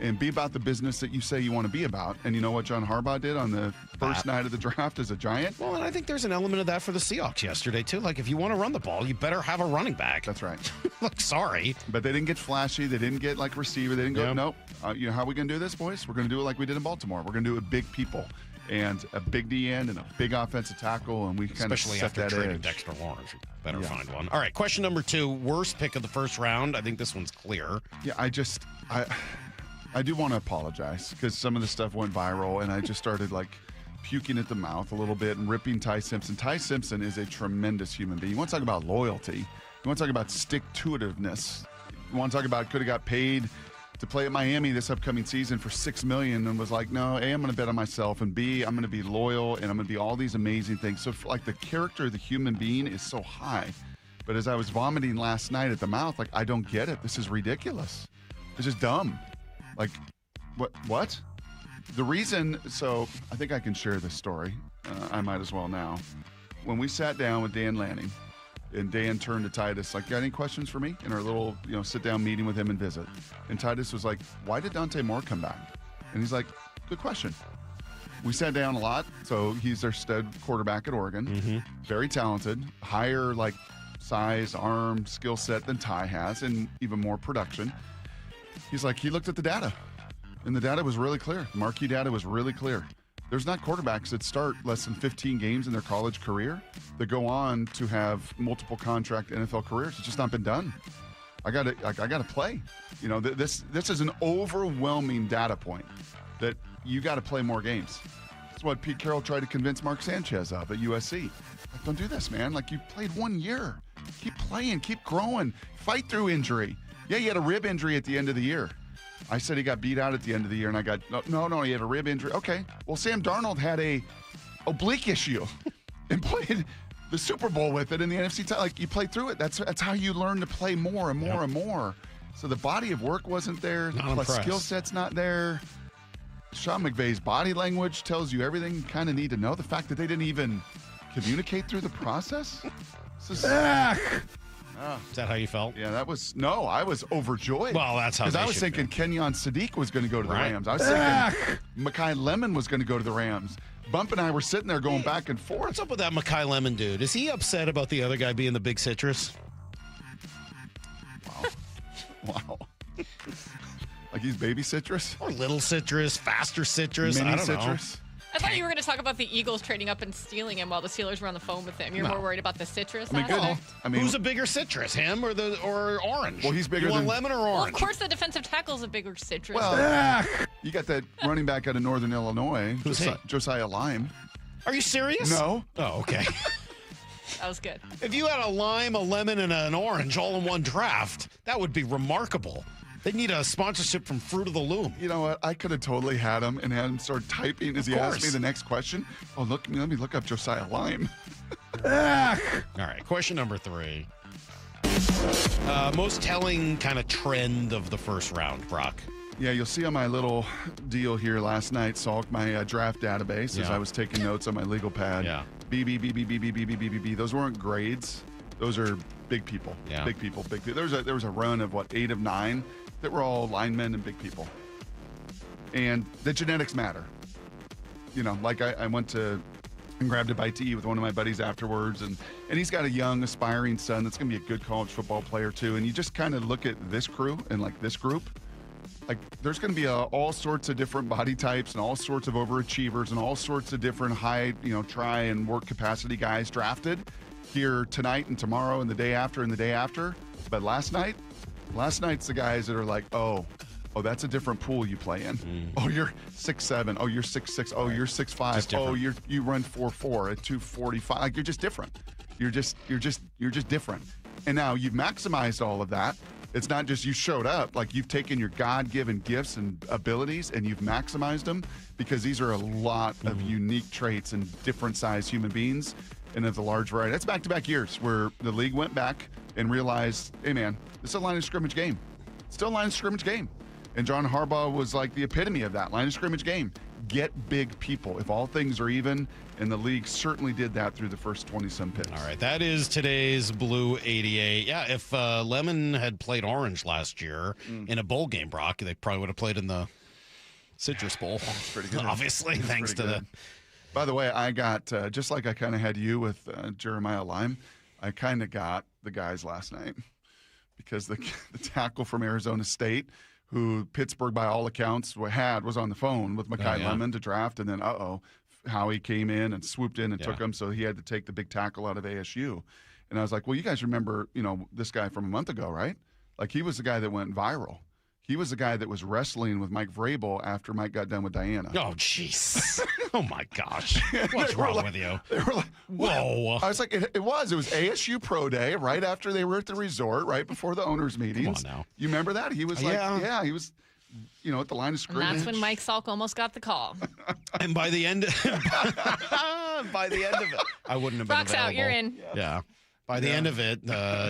And be about the business that you say you want to be about. And you know what John Harbaugh did on the first night of the draft as a Giant? Well, and I think there's an element of that for the Seahawks yesterday, too. Like, if you want to run the ball, you better have a running back. That's right. Look, sorry. But they didn't get flashy. They didn't get, like, receiver. They didn't go, nope. You know how are we going to do this, boys? We're going to do it like we did in Baltimore. We're going to do it with big people. And a big D end and a big offensive tackle, and we kind of set that trading edge. Dexter Lawrence. Better find one. All right, question number 2. Worst pick of the first round. I think this one's clear. Yeah, I do want to apologize because some of the stuff went viral, and I just started like puking at the mouth a little bit and ripping Ty Simpson. Ty Simpson is a tremendous human being. You want to talk about loyalty? You want to talk about stick-to-itiveness? You want to talk about could have got paid to play at Miami this upcoming season for $6 million and was like, no, A, I'm going to bet on myself, and B, I'm going to be loyal, and I'm going to be all these amazing things. So, like, the character of the human being is so high. But as I was vomiting last night at the mouth, like, I don't get it. This is ridiculous. It's just dumb. Like, what? The reason, so I think I can share this story. I might as well now. When we sat down with Dan Lanning, and Dan turned to Titus, like, got any questions for me? In our little, sit-down meeting with him and visit. And Titus was like, why did Dante Moore come back? And he's like, good question. We sat down a lot. So he's their stud quarterback at Oregon. Mm-hmm. Very talented. Higher, like, size, arm, skill set than Ty has, and even more production. He's like, he looked at the data. And the data was really clear. The marquee data was really clear. There's not quarterbacks that start less than 15 games in their college career that go on to have multiple contract NFL careers. It's just not been done. I got to play. This is an overwhelming data point that you got to play more games. That's what Pete Carroll tried to convince Mark Sanchez of at USC. Like, don't do this, man. Like, you played 1 year. Keep playing. Keep growing. Fight through injury. Yeah, you had a rib injury at the end of the year. I said he got beat out at the end of the year, and I got, no, he had a rib injury. Okay, well, Sam Darnold had a oblique issue and played the Super Bowl with it in the NFC title. Like, you play through it. That's how you learn to play more and more and more. So the body of work wasn't there. Plus skill set's not there. Sean McVay's body language tells you everything you kind of need to know. The fact that they didn't even communicate through the process. Is that how you felt? Yeah, I was overjoyed. Well, that's how. Because I was thinking Kenyon Sadiq was going to go to the Rams. I was thinking Mekhi Lemon was going to go to the Rams. Bump and I were sitting there going back and forth. What's up with that Mekhi Lemon dude? Is he upset about the other guy being the big citrus? Wow. Like he's baby citrus? Or little citrus, faster citrus, mini I don't citrus. know. I thought you were going to talk about the Eagles trading up and stealing him while the Steelers were on the phone with him. You're more worried about the citrus aspect? Who's a bigger citrus, him or orange? Well, he's bigger you than want lemon or orange. Well, of course, the defensive tackle's a bigger citrus. Well, you got that running back out of Northern Illinois, Who's he? Josiah Lime. Are you serious? No. Oh, okay. That was good. If you had a lime, a lemon, and an orange all in one draft, that would be remarkable. They'd need a sponsorship from Fruit of the Loom. You know what? I could have totally had him and had him start typing as he asked me the next question. Oh, let me look up Josiah Lime. All right, question number 3. Most telling kind of trend of the first round, Brock. Yeah, you'll see on my little deal here last night, Salk, my draft database, as I was taking notes on my legal pad. Yeah. B. Those weren't grades. Those are big people. Yeah. Big people. There was a run of 8 of 9 that were all linemen and big people. And the genetics matter. Like I went to and grabbed a bite to eat with one of my buddies afterwards, and he's got a young aspiring son that's going to be a good college football player too. And you just kind of look at this crew and like this group, like there's going to be all sorts of different body types and all sorts of overachievers and all sorts of different high, try and work capacity guys drafted here tonight and tomorrow and the day after and the day after. But last night's the guys that are like, oh, that's a different pool you play in. Oh, you're 6'7". Oh, you're 6'6". Oh, you're 6'5". Oh, you run 4.4 at 245. Like, you're just different. You're just different. And now you've maximized all of that. It's not just you showed up. Like, you've taken your God-given gifts and abilities and you've maximized them, because these are a lot of unique traits and different sized human beings and of the large variety. That's back-to-back years where the league went back and realized, hey, man, this is a line of scrimmage game. It's still a line of scrimmage game. And John Harbaugh was like the epitome of that line of scrimmage game. Get big people. If all things are even, and the league certainly did that through the first 20-some picks. All right, that is today's Blue 88. Yeah, if Lemon had played orange last year in a bowl game, Brock, they probably would have played in the Citrus Bowl. That's pretty good. Obviously, thanks to the... By the way, I got, just like I kind of had you with Jeremiah Lime, I kind of got the guys last night, because the tackle from Arizona State, who Pittsburgh, by all accounts, was on the phone with Mekhi Lemon to draft, and then, Howie came in and swooped in and took him, so he had to take the big tackle out of ASU. And I was like, well, you guys remember, this guy from a month ago, right? Like, he was the guy that went viral. He was the guy that was wrestling with Mike Vrabel after Mike got done with Diana. Oh, jeez. Oh, my gosh. What's wrong with you? They were like, whoa. I was like, it was ASU Pro Day right after they were at the resort, right before the owners' meetings. Come on now. You remember that? He was like, he was, at the line of scrimmage. And that's when Mike Salk almost got the call. And by the end of it, I wouldn't have been Brock's available. out, you're in. Yeah. By the end of it,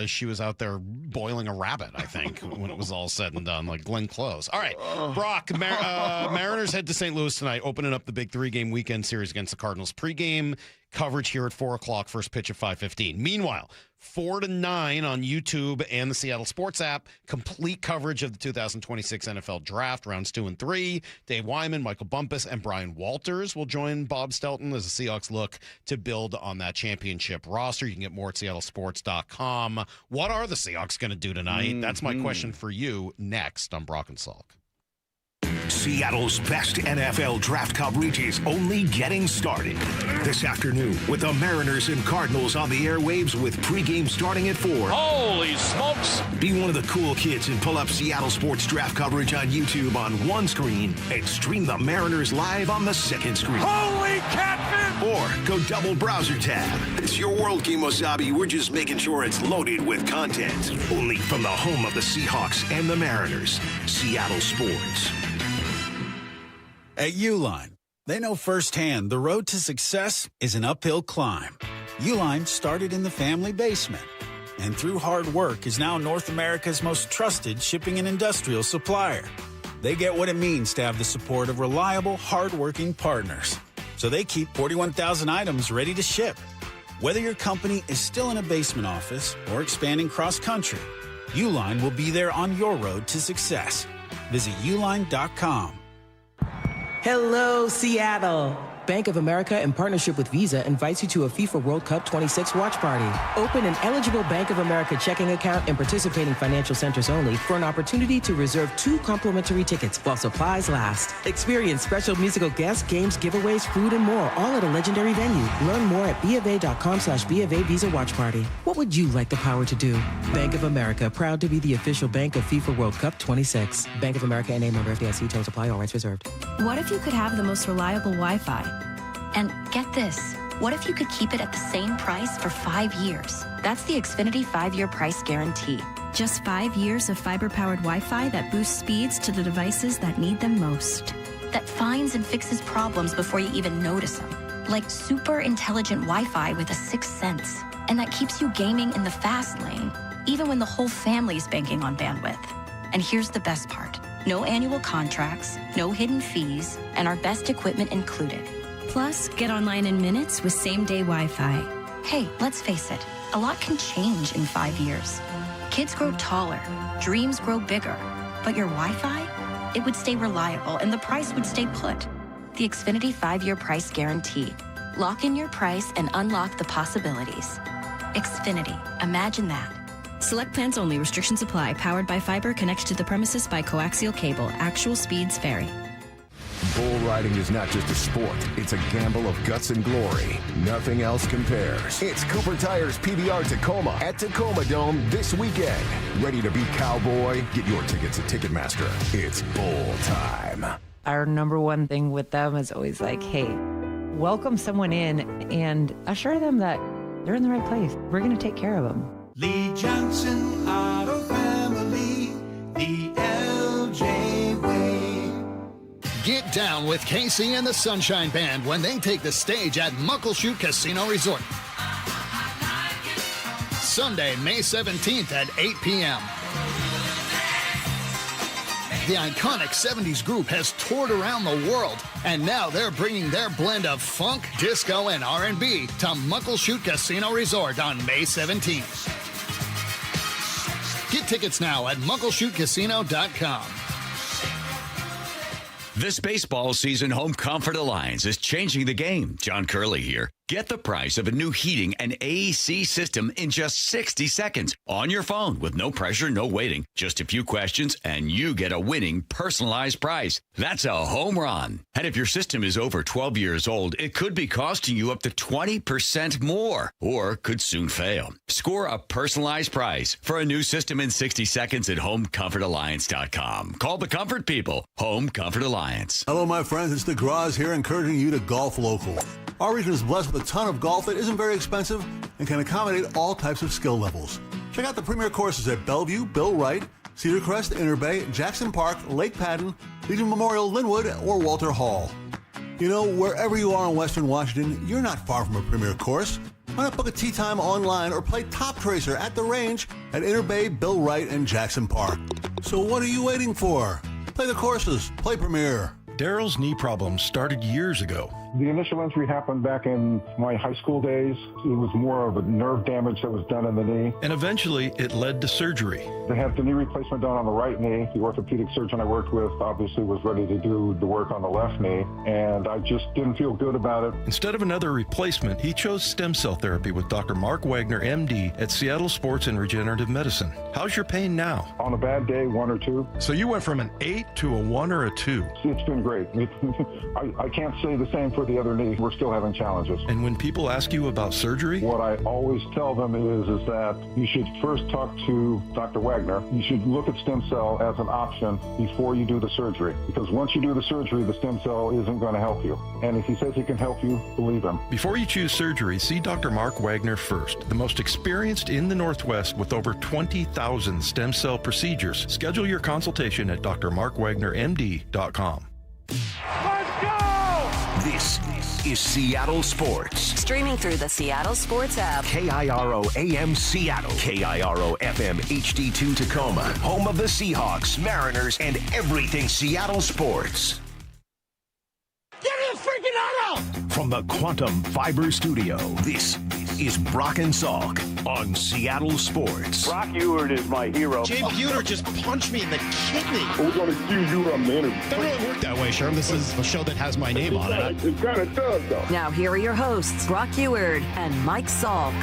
she was out there boiling a rabbit, I think, when it was all said and done, like Glenn Close. All right, Brock, Mariners head to St. Louis tonight, opening up the big 3-game weekend series against the Cardinals. Pre-game coverage here at 4 o'clock, first pitch at 5:15. Meanwhile, 4 to 9 on YouTube and the Seattle Sports app. Complete coverage of the 2026 NFL Draft, rounds 2 and 3. Dave Wyman, Michael Bumpus, and Brian Walters will join Bob Stelton as the Seahawks look to build on that championship roster. You can get more at seattlesports.com. What are the Seahawks going to do tonight? That's my question for you next on Brock and Salk. Seattle's best NFL draft coverage is only getting started. This afternoon with the Mariners and Cardinals on the airwaves with pregame starting at 4. Holy smokes! Be one of the cool kids and pull up Seattle sports draft coverage on YouTube on one screen and stream the Mariners live on the second screen. Holy catfish! Or go double browser tab. It's your world, Kimosabi. We're just making sure it's loaded with content. Only from the home of the Seahawks and the Mariners, Seattle Sports. At Uline, they know firsthand the road to success is an uphill climb. Uline started in the family basement, and through hard work is now North America's most trusted shipping and industrial supplier. They get what it means to have the support of reliable, hardworking partners. So they keep 41,000 items ready to ship. Whether your company is still in a basement office or expanding cross-country, Uline will be there on your road to success. Visit uline.com. Hello, Seattle. Bank of America, in partnership with Visa, invites you to a FIFA World Cup 26 watch party. Open an eligible Bank of America checking account in participating financial centers only for an opportunity to reserve 2 complimentary tickets while supplies last. Experience special musical guests, games, giveaways, food, and more, all at a legendary venue. Learn more at BofA.com/BofA Visa Watch Party. What would you like the power to do? Bank of America, proud to be the official bank of FIFA World Cup 26. Bank of America NA, member FDIC, terms apply, all rights reserved. What if you could have the most reliable Wi-Fi? And get this, what if you could keep it at the same price for 5 years? That's the Xfinity 5-year price guarantee. Just 5 years of fiber-powered Wi-Fi that boosts speeds to the devices that need them most. That finds and fixes problems before you even notice them. Like super intelligent Wi-Fi with a 6th sense. And that keeps you gaming in the fast lane, even when the whole family's banking on bandwidth. And here's the best part. No annual contracts, no hidden fees, and our best equipment included. Plus, get online in minutes with same-day Wi-Fi. Hey, let's face it, a lot can change in 5 years. Kids grow taller, dreams grow bigger, but your Wi-Fi, it would stay reliable and the price would stay put. The Xfinity 5-year price guarantee. Lock in your price and unlock the possibilities. Xfinity, imagine that. Select plans only. Restrictions apply. Powered by fiber. Connected to the premises by coaxial cable. Actual speeds vary. Bull riding is not just a sport. It's a gamble of guts and glory. Nothing else compares. It's Cooper Tire's PBR Tacoma at Tacoma Dome this weekend. Ready to be cowboy? Get your tickets at Ticketmaster. It's bull time. Our number one thing with them is always like, hey, welcome someone in and assure them that they're in the right place. We're going to take care of them. Lee Johnson Auto Family, the LJ way. Get down with Casey and the Sunshine Band when they take the stage at Muckleshoot Casino Resort. Sunday, May 17th at 8 p.m. The iconic 70s group has toured around the world, and now they're bringing their blend of funk, disco, and R&B to Muckleshoot Casino Resort on May 17th. Get tickets now at muckleshootcasino.com. This baseball season, Home Comfort Alliance is changing the game. John Curley here. Get the price of a new heating and AC system in just 60 seconds on your phone with no pressure, no waiting. Just a few questions and you get a winning personalized price. That's a home run. And if your system is over 12 years old, it could be costing you up to 20% more or could soon fail. Score a personalized price for a new system in 60 seconds at HomeComfortAlliance.com. Call the comfort people. Home Comfort Alliance. Hello, my friends. It's DeGraws here encouraging you to golf local. Our region is blessed with a ton of golf that isn't very expensive and can accommodate all types of skill levels. Check out the premier courses at Bellevue, Bill Wright, Cedar Crest, Inner Bay, Jackson Park, Lake Padden, Legion Memorial, Linwood, or Walter Hall. You know, wherever you are in Western Washington, you're not far from a premier course. Why not book a tee time online or play Top Tracer at the range at Inner Bay, Bill Wright, and Jackson Park? So what are you waiting for? Play the courses. Play Premier. Daryl's knee problems started years ago. The initial injury happened back in my high school days. It was more of a nerve damage that was done in the knee. And eventually it led to surgery. They had the knee replacement done on the right knee. The orthopedic surgeon I worked with obviously was ready to do the work on the left knee, and I just didn't feel good about it. Instead of another replacement, he chose stem cell therapy with Dr. Mark Wagner, MD, at Seattle Sports and Regenerative Medicine. How's your pain now? On a bad day, 1 or 2. So you went from an 8 to a 1 or a 2? It's been great. I can't say the same for the other knee. We're still having challenges. And when people ask you about surgery? What I always tell them is that you should first talk to Dr. Wagner. You should look at stem cell as an option before you do the surgery. Because once you do the surgery, the stem cell isn't going to help you. And if he says he can help you, believe him. Before you choose surgery, see Dr. Mark Wagner first, the most experienced in the Northwest with over 20,000 stem cell procedures. Schedule your consultation at drmarkwagnermd.com. Let's go! This is Seattle Sports. Streaming through the Seattle Sports app. KIRO AM Seattle. KIRO FM HD2 Tacoma. Home of the Seahawks, Mariners, and everything Seattle sports. Get in the freaking auto! From the Quantum Fiber Studio, this is Brock and Salk on Seattle Sports. Brock Ewert is my hero. Jay Buhner just punched me in the kidney. We're going to accuse you of manner. It doesn't really work that way, Sherm. This is a show that has my name on it. It kind of does, though. Now here are your hosts, Brock Ewert and Mike Salk.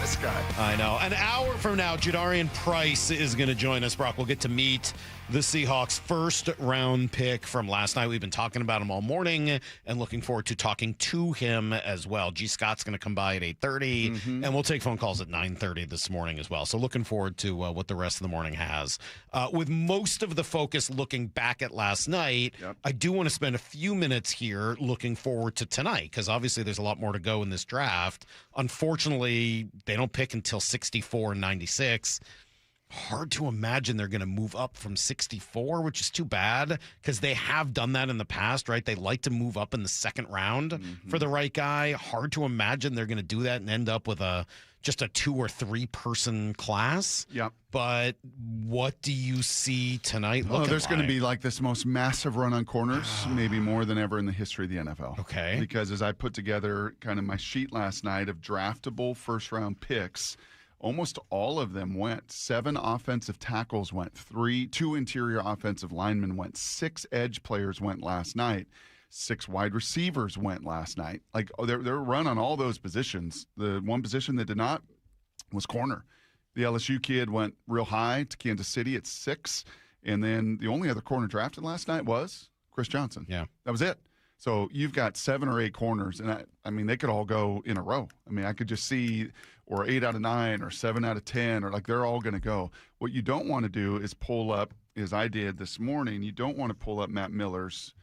This guy. I know. An hour from now, Jadarian Price is going to join us. Brock, we'll get to meet the Seahawks' first round pick from last night. We've been talking about him all morning and looking forward to talking to him as well. G. Scott's going to come by at 8:30, and we'll take phone calls at 9:30 this morning as well. So looking forward to what the rest of the morning has. With most of the focus looking back at last night, I do want to spend a few minutes here looking forward to tonight because obviously there's a lot more to go in this draft. Unfortunately, they don't pick until 64 and 96. Hard to imagine they're going to move up from 64, which is too bad because they have done that in the past, right? They like to move up in the second round for the right guy. Hard to imagine they're going to do that and end up with a just a 2 or 3 person class. Yep. But what do you see tonight? There's going to be like this most massive run on corners, maybe more than ever in the history of the NFL. Okay. Because as I put together kind of my sheet last night of draftable first-round picks, almost all of them went. 7 offensive tackles went. 2 interior offensive linemen went. 6 edge players went last night. 6 wide receivers went last night. Like they're run on all those positions. The one position that did not was corner. The LSU kid went real high to Kansas City at 6, and then the only other corner drafted last night was Chris Johnson. Yeah, that was it. So you've got 7 or 8 corners, and I mean they could all go in a row. I mean I could just see, or 8 out of 9, or 7 out of 10, or like they're all going to go. What you don't want to do is pull up, as I did this morning. You don't want to pull up Matt Miller's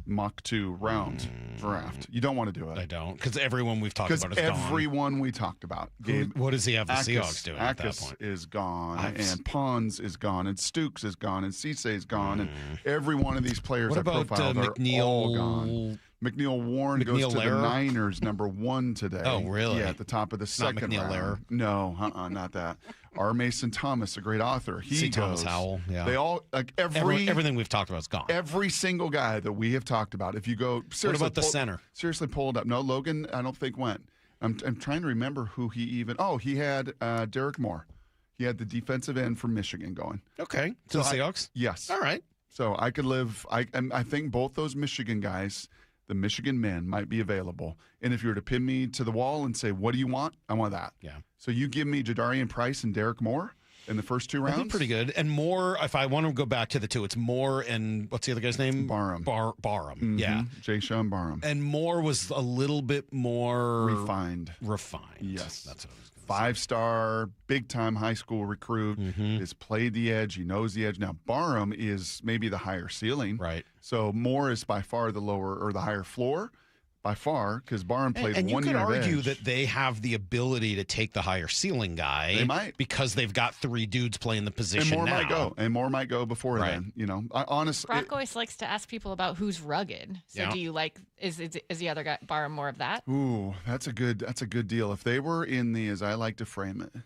Mach 2 round draft. You don't want to do it. I don't, because everyone we've talked about is gone. Everyone we talked about. What does he have the Seahawks doing at that Akis point? is gone, and Pons is gone, and Stukes is gone, and Cisse is gone, and every one of these players What I about profiled are McNeil? all gone. McNeil Warren goes to the Niners, number 1 today. Oh, really? Yeah, at the top of the second McNeil round. Lehrer. No, not that. R. Mason Thomas, a great author. He goes. Thomas Howell. Yeah. They all everything we've talked about is gone. Every single guy that we have talked about. If you go, seriously, what about the center? Seriously, pull it up. No, Logan, I don't think went. I'm trying to remember who he even. Oh, he had Derek Moore. He had the defensive end from Michigan going. Okay, to the Seahawks. Yes. All right. So I could live. I think both those Michigan guys, the Michigan men, might be available. And if you were to pin me to the wall and say, "What do you want?" I want that. Yeah. So you give me Jadarian Price and Derek Moore in the first 2 rounds. That'd be pretty good. And Moore, if I want to go back to the 2, it's Moore and what's the other guy's name? Barham. Barham. Mm-hmm. Yeah. Jay Sean Barham. And Moore was a little bit more refined. Yes. That's what I was going to 5-star, big-time high school recruit, has played the edge. He knows the edge. Now, Barham is maybe the higher ceiling. Right. So Moore is by far the lower or the higher floor. By far, because Barham played 1 year And you could argue edge. that they have the ability to take the higher ceiling guy. They might. Because they've got 3 dudes playing the position and more now. might go. And more might go before then. You know, honestly. Brock always likes to ask people about who's rugged. So do you like, is the other guy, Barham, more of that? Ooh, that's a good deal. If they were in the, as I like to frame it,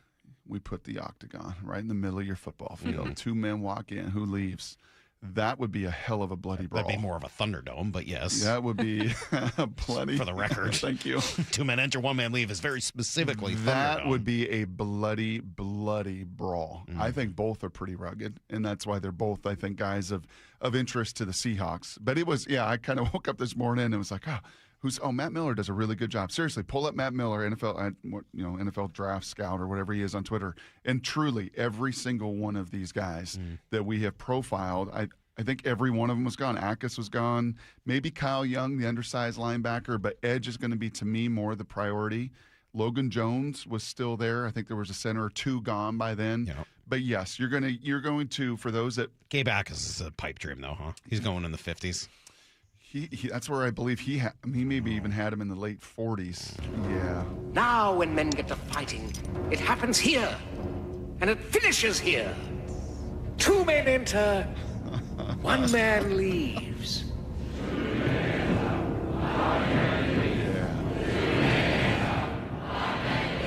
we put the octagon right in the middle of your football field. 2 men walk in, who leaves? That would be a hell of a bloody brawl. That'd be more of a Thunderdome, but yes. That would be a bloody. For the record. Thank you. 2 men enter, 1 man leave is very specifically That Thunderdome. would be a bloody brawl. I think both are pretty rugged, and that's why they're both, I think, guys of interest to the Seahawks. But it was, I kind of woke up this morning and it was like, Matt Miller does a really good job. Seriously, pull up Matt Miller, NFL Draft Scout or whatever he is on Twitter. And truly, every single one of these guys that we have profiled, I think every one of them was gone. Akis was gone. Maybe Kyle Young, the undersized linebacker, but edge is going to be, to me, more the priority. Logan Jones was still there. I think there was a center or 2 gone by then. Yeah. But yes, you're going to for those that Gabe Akis is a pipe dream, though, huh? He's going in the 50s. He that's where I believe he maybe even had him in the late 40s. Yeah. Now when men get to fighting, it happens here. And it finishes here. 2 men enter, 1 man leaves.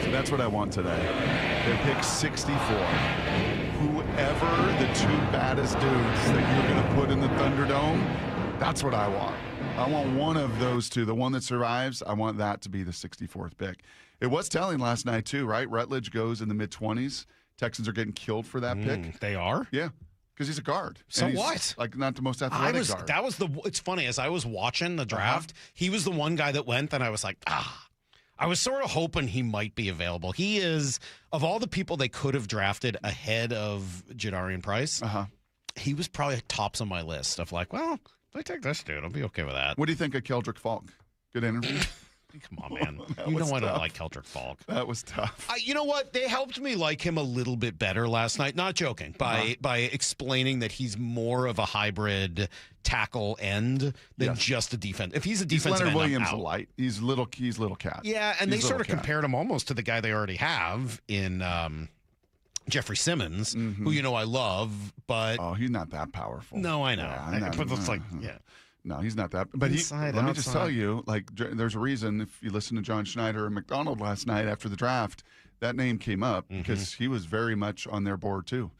So that's what I want today. They pick 64. Whoever the 2 baddest dudes that you're going to put in the Thunderdome, that's what I want. I want one of those 2. The one that survives, I want that to be the 64th pick. It was telling last night, too, right? Rutledge goes in the mid-20s. Texans are getting killed for that pick. They are? Yeah, because he's a guard. So And he's, what? Like, not the most athletic guard. That was it's funny, as I was watching the draft, he was the one guy that went, and I was like, I was sort of hoping he might be available. He is, of all the people they could have drafted ahead of Jadarian Price, he was probably tops on my list of like, well, if I take this dude, I'll be okay with that. What do you think of Keldrick Falk? Good interview? Come on, man. You know I don't tough. like Keldrick Falk. That was tough. You know what? They helped me like him a little bit better last night. Not joking. By explaining that he's more of a hybrid tackle end than just a defense. If he's a defensive Leonard end, Williams I'm out. light. He's little cat. Yeah, and He's they sort little of compared him almost to the guy they already have in Jeffrey Simmons, who I love, but he's not that powerful. No, I know. Yeah, But it's like, No, he's not that. But Inside, let me just tell outside. you, like, there's a reason. If you listen to John Schneider and McDonald last night after the draft, that name came up because he was very much on their board too.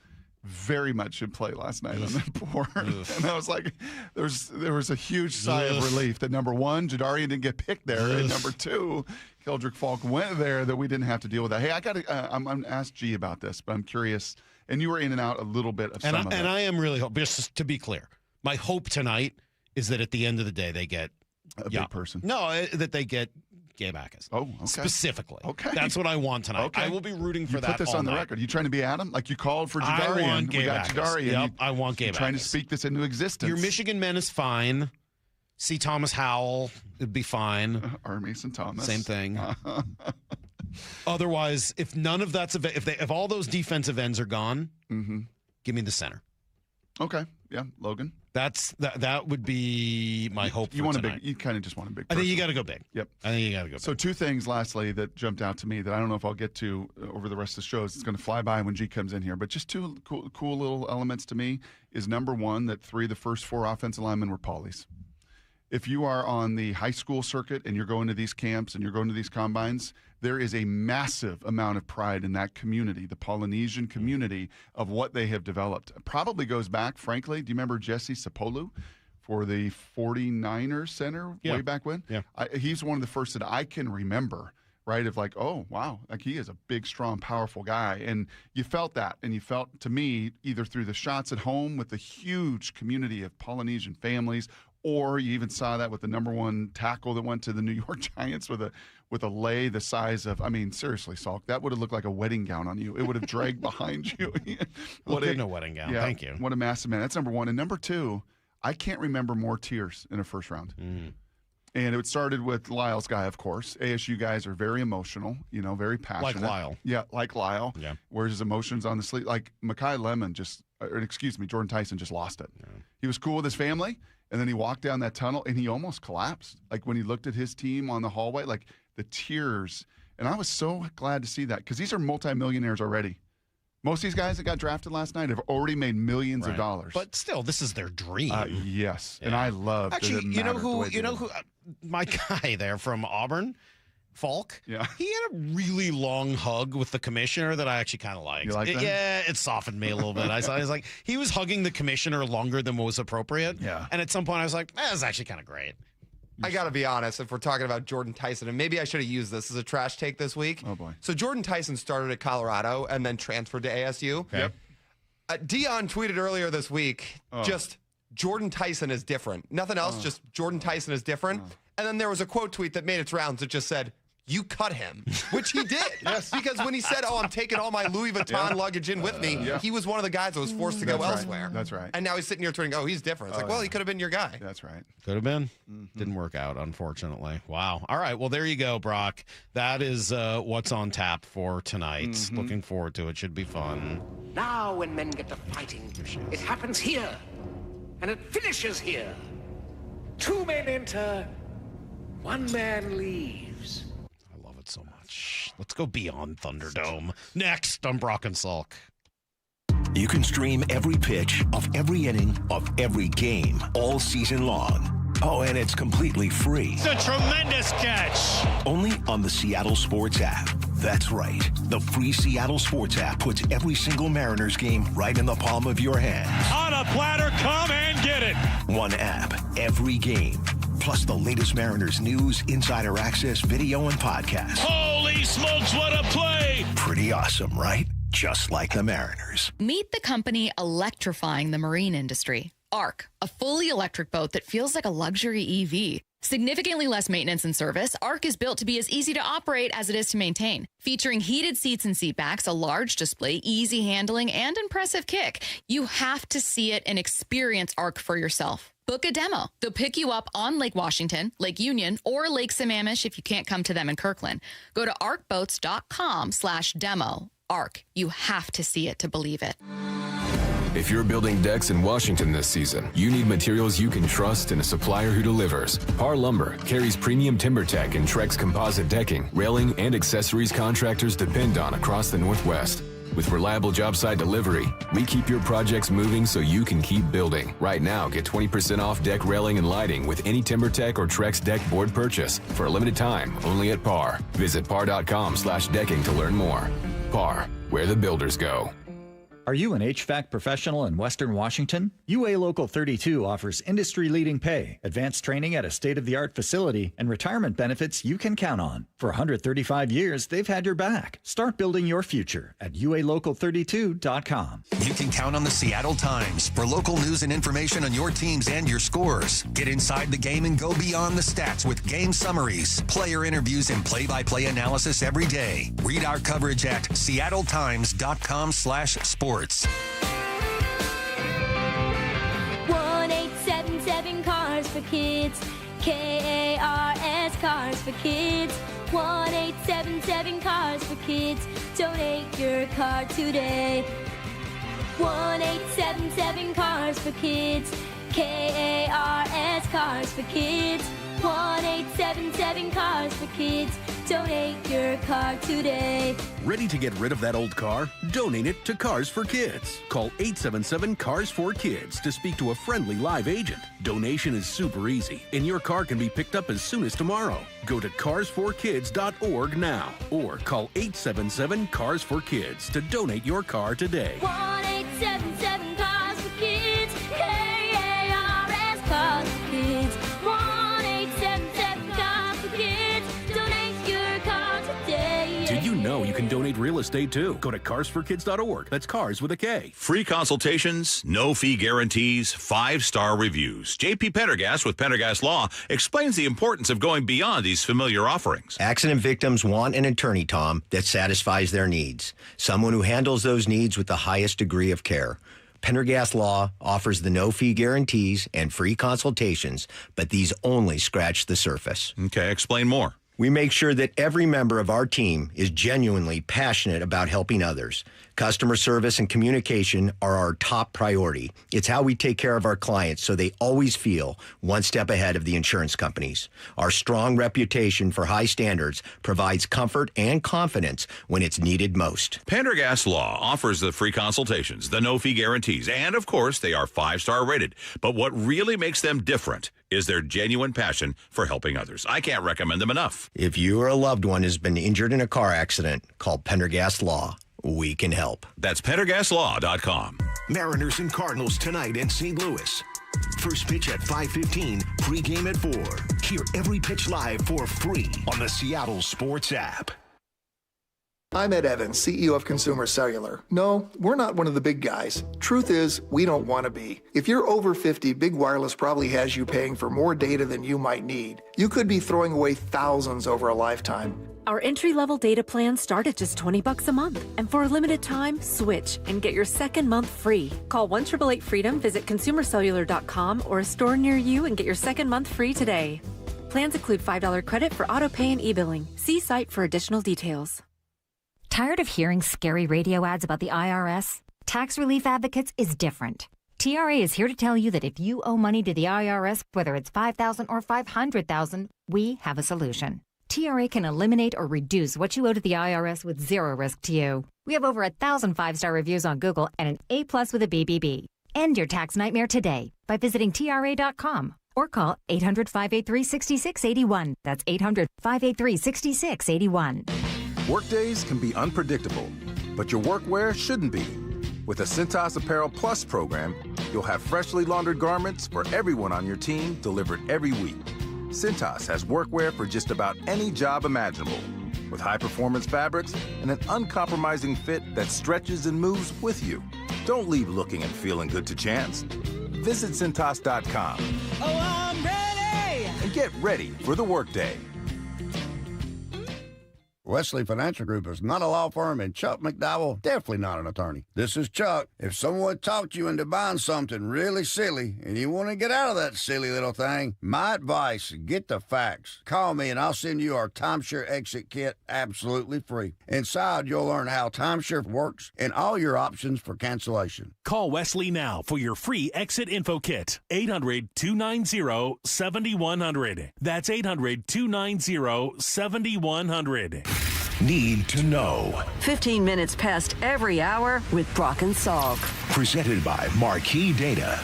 Very much in play last night on the board. And I was like, there was a huge sigh of relief that number one, Jadarian didn't get picked there, and number two, Keldrick Falk went there, that we didn't have to deal with that. Hey, I got to. I'm going to ask G about this, but I'm curious. And you were in and out a little bit of some of it. And I am really hoping, just to be clear, my hope tonight is that at the end of the day they get a big person. No, that they get Gabe Backus. Oh, okay. Specifically. Okay. That's what I want tonight. Okay. I will be rooting for you that. Put this all on the night. record. You trying to be Adam? Like you called for Jadarian. I want Gabe we got Backus. Jadarian. Yep, I want Gabe You're trying to Backus. speak this into existence. Your Michigan men is fine. C. Thomas Howell would be fine. R. Mason Thomas. Same thing. Otherwise, if none of that's if all those defensive ends are gone, give me the center. Okay. Yeah, Logan. That would be my hope. You for want tonight. a big. You kind of just want a big. I think person. you got to go big. Yep. I think you got to go big. So two things, lastly, that jumped out to me that I don't know if I'll get to over the rest of the show. It's going to fly by when G comes in here. But just two cool little elements to me is number one, that 3 of the first 4 offensive linemen were Paulies. If you are on the high school circuit and you're going to these camps and you're going to these combines, there is a massive amount of pride in that community, the Polynesian community, of what they have developed. It probably goes back, frankly, do you remember Jesse Sapolu for the 49ers center way back when? Yeah. He's one of the first that I can remember, right, of like, oh, wow, like he is a big, strong, powerful guy. And you felt that. And you felt, to me, either through the shots at home with the huge community of Polynesian families, or you even saw that with the number one tackle that went to the New York Giants with a lay the size of, I mean, seriously, Salk, that would have looked like a wedding gown on you. It would have dragged behind you. A wedding gown. Yeah, Thank you. What a massive man. That's number one. And number two, I can't remember more tears in a first round. And it started with Lyle's guy, of course. ASU guys are very emotional, very passionate. Like Lyle. Yeah, like Lyle. Yeah. Wears his emotions on the sleeve. Like Jordan Tyson just lost it. Yeah. He was cool with his family. And then he walked down that tunnel, and he almost collapsed. Like when he looked at his team on the hallway, like the tears. And I was so glad to see that because these are multimillionaires already. Most of these guys that got drafted last night have already made millions of dollars. But still, this is their dream. Yes, Yeah. and I love. Actually, you know who? My guy there from Auburn, Falk. Yeah, he had a really long hug with the commissioner that I actually kind of liked. You like that? Yeah, it softened me a little bit. I was like, he was hugging the commissioner longer than what was appropriate. Yeah, and at some point I was like, that was actually kind of great. I got to be honest, if we're talking about Jordan Tyson, and maybe I should have used this as a trash take this week. Oh, boy. So Jordan Tyson started at Colorado and then transferred to ASU. Okay. Yep. Dion tweeted earlier this week, just Jordan Tyson is different. Nothing else, just Jordan Tyson is different. And then there was a quote tweet that made its rounds that just said, "You cut him," which he did. Yes. Because when he said, I'm taking all my Louis Vuitton luggage in with me, he was one of the guys that was forced to go elsewhere. That's right. And now he's sitting here tweeting, he's different. It's he could have been your guy. That's right. Could have been. Didn't work out, unfortunately. Wow. All right. Well, there you go, Brock. That is what's on tap for tonight. Looking forward to it. Should be fun. Now when men get to fighting, it happens here. And it finishes here. 2 men enter, 1 man leaves. I love it so much. Let's go beyond Thunderdome. Next on Brock and Salk. You can stream every pitch of every inning of every game all season long. Oh, and it's completely free. It's a tremendous catch. Only on the Seattle Sports app. That's right. The free Seattle Sports app puts every single Mariners game right in the palm of your hand. On a platter, come and get it. One app, every game. Plus the latest Mariners news, insider access, video, and podcast. Holy smokes, what a play. Pretty awesome, right? Just like the Mariners. Meet the company electrifying the marine industry. ARC, a fully electric boat that feels like a luxury EV. Significantly less maintenance and service, ARC is built to be as easy to operate as it is to maintain. Featuring heated seats and seat backs, a large display, easy handling, and impressive kick. You have to see it and experience ARC for yourself. Book a demo. They'll pick you up on Lake Washington, Lake Union, or Lake Sammamish if you can't come to them in Kirkland. Go to arcboats.com/demo. ARC. You have to see it to believe it. If you're building decks in Washington this season, you need materials you can trust and a supplier who delivers. Par Lumber carries premium timber tech and Trex composite decking, railing, and accessories contractors depend on across the Northwest. With reliable job site delivery, we keep your projects moving so you can keep building. Right now, get 20% off deck railing and lighting with any TimberTech or Trex deck board purchase for a limited time, only at Par. Visit par.com/decking to learn more. Par, where the builders go. Are you an HVAC professional in Western Washington? UA Local 32 offers industry-leading pay, advanced training at a state-of-the-art facility, and retirement benefits you can count on. For 135 years, they've had your back. Start building your future at ualocal32.com. You can count on the Seattle Times for local news and information on your teams and your scores. Get inside the game and go beyond the stats with game summaries, player interviews, and play-by-play analysis every day. Read our coverage at seattletimes.com/sports. 1877 Cars for Kids. KARS Cars for Kids. 1877 Cars for Kids. Donate your car today. 1877 Cars for Kids. KARS Cars for Kids. 1877 Cars for Kids. Donate your car today. Ready to get rid of that old car? Donate it to Cars for Kids. Call 877-CARS-4-KIDS to speak to a friendly live agent. Donation is super easy, and your car can be picked up as soon as tomorrow. Go to carsforkids.org now, or call 877-CARS-4-KIDS to donate your car today. 1877 Cars for Kids. KARS Cars for Kids. 1877 Cars for Kids. Donate your car today. Did you know you can donate real estate too? Go to carsforkids.org. That's cars with a K. Free consultations, no fee guarantees, 5-star reviews. JP Pendergast with Pendergast Law explains the importance of going beyond these familiar offerings. Accident victims want an attorney, Tom, that satisfies their needs. Someone who handles those needs with the highest degree of care. Pendergast Law offers the no-fee guarantees and free consultations, but these only scratch the surface. Okay, explain more. We make sure that every member of our team is genuinely passionate about helping others. Customer service and communication are our top priority. It's how we take care of our clients so they always feel one step ahead of the insurance companies. Our strong reputation for high standards provides comfort and confidence when it's needed most. Pendergast Law offers the free consultations, the no-fee guarantees, and of course, they are 5-star rated. But what really makes them different is their genuine passion for helping others. I can't recommend them enough. If you or a loved one has been injured in a car accident, call Pendergast Law. We can help. That's PendergastLaw.com. Mariners and Cardinals tonight in St. Louis. First pitch at 5:15, pregame at 4. Hear every pitch live for free on the Seattle Sports app. I'm Ed Evans, CEO of Consumer Cellular. No, we're not one of the big guys. Truth is, we don't want to be. If you're over 50, Big Wireless probably has you paying for more data than you might need. You could be throwing away thousands over a lifetime. Our entry-level data plans start at just $20 a month. And for a limited time, switch and get your second month free. Call 1-888-FREEDOM, visit consumercellular.com or a store near you and get your second month free today. Plans include $5 credit for auto pay and e-billing. See site for additional details. Tired of hearing scary radio ads about the IRS? Tax Relief Advocates is different. TRA is here to tell you that if you owe money to the IRS, whether it's $5,000 or $500,000, we have a solution. TRA can eliminate or reduce what you owe to the IRS with zero risk to you. We have over 1,000 5-star reviews on Google and an A+ with a BBB. End your tax nightmare today by visiting TRA.com or call 800-583-6681. That's 800-583-6681. Workdays can be unpredictable, but your workwear shouldn't be. With the Cintas Apparel Plus program, you'll have freshly laundered garments for everyone on your team delivered every week. Cintas has workwear for just about any job imaginable, with high-performance fabrics and an uncompromising fit that stretches and moves with you. Don't leave looking and feeling good to chance. Visit Cintas.com. Oh, I'm ready! And get ready for the workday. Wesley Financial Group is not a law firm, and Chuck McDowell, definitely not an attorney. This is Chuck. If someone talked you into buying something really silly and you want to get out of that silly little thing, my advice, get the facts. Call me and I'll send you our timeshare exit kit absolutely free. Inside, you'll learn how timeshare works and all your options for cancellation. Call Wesley now for your free exit info kit. 800-290-7100. That's 800-290-7100. need to know. 15 minutes past every hour with Brock and Salk. Presented by Marquee Data.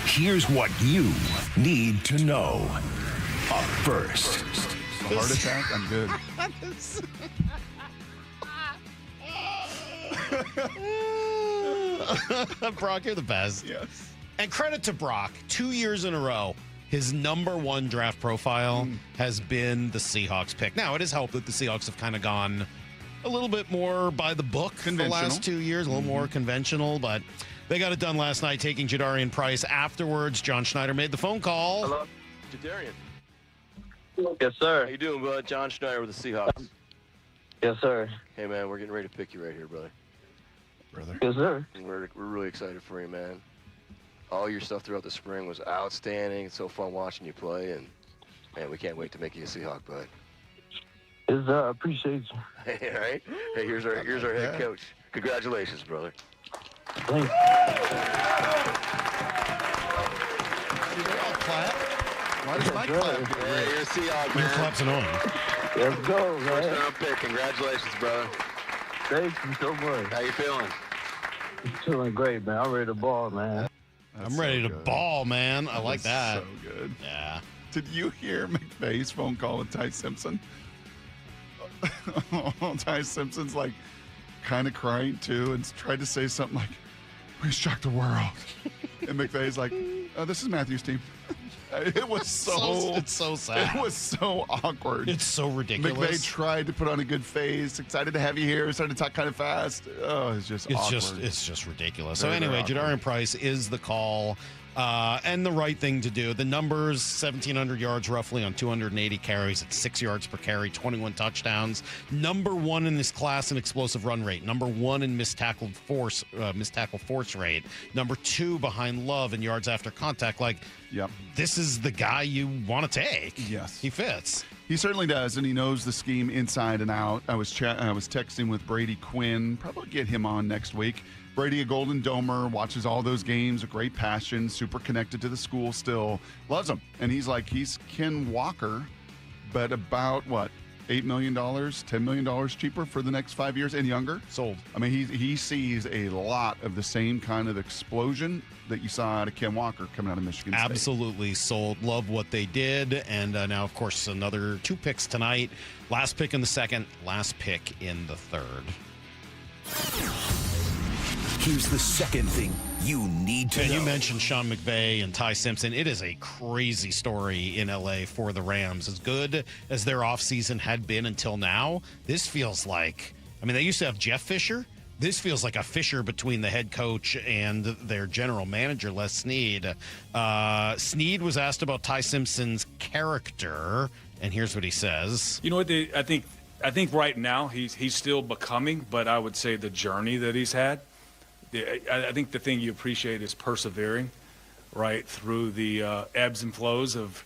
Here's what you need to know. Up first. A heart attack? I'm good. Brock, you're the best. Yes. And credit to Brock. 2 years in a row, his number one draft profile has been the Seahawks pick. Now, it has helped that the Seahawks have kind of gone a little bit more by the book the last 2 years, a little more conventional, but they got it done last night, taking Jadarian Price. Afterwards, John Schneider made the phone call. Hello, Jadarian. Yes, sir. How you doing, bud? John Schneider with the Seahawks. Yes, sir. Hey, man, we're getting ready to pick you right here, brother. Yes, sir. We're really excited for you, man. All your stuff throughout the spring was outstanding. It's so fun watching you play, and, man, we can't wait to make you a Seahawk, bud. Yes, sir. I appreciate you. Hey, all right? Hey, here's our head coach. Congratulations, brother. Thanks. Why does Mike clap? Hey, you're a Seahawk, man. Your clap's annoying. Let's go, man. First round pick. Congratulations, brother. Thank you so much. How you feeling? I'm feeling great, man. I'm ready to ball, man. I'm ready to ball, man. I like that. So good. Yeah. Did you hear McVay's phone call with Ty Simpson? Ty Simpson's like kind of crying too and tried to say something like, "We shocked the world." And McVay's like, "Oh, this is Matthew's team." It was it's so sad. It was so awkward. It's so ridiculous. McVay tried to put on a good face, excited to have you here, started to talk kind of fast. Oh, it's just awkward. It's just ridiculous. Very, so anyway, very awkward. Jadarian Price is the call. And the right thing to do. The numbers, 1,700 yards roughly on 280 carries at 6 yards per carry, 21 touchdowns. Number one in this class in explosive run rate. Number one in missed tackle force rate. Number two behind Love in yards after contact. This is the guy you want to take. Yes. He fits. He certainly does, and he knows the scheme inside and out. I was texting with Brady Quinn. Probably get him on next week. Brady, a Golden Domer, watches all those games, a great passion, super connected to the school still, loves them. And he's like, he's Ken Walker, but about, what, $8 million, $10 million cheaper for the next 5 years and younger? Sold. I mean, he sees a lot of the same kind of explosion that you saw out of Ken Walker coming out of Michigan State. Absolutely sold. Love what they did. And now, of course, another 2 picks tonight. Last pick in the second, last pick in the third. Here's the second thing you need to know. You mentioned Sean McVay and Ty Simpson. It is a crazy story in L.A. for the Rams. As good as their offseason had been until now, this feels like, they used to have Jeff Fisher. This feels like a fissure between the head coach and their general manager, Les Snead. Snead was asked about Ty Simpson's character, and here's what he says. You know what? I think right now he's still becoming, but I would say the journey that he's had. I think the thing you appreciate is persevering, right, through the ebbs and flows of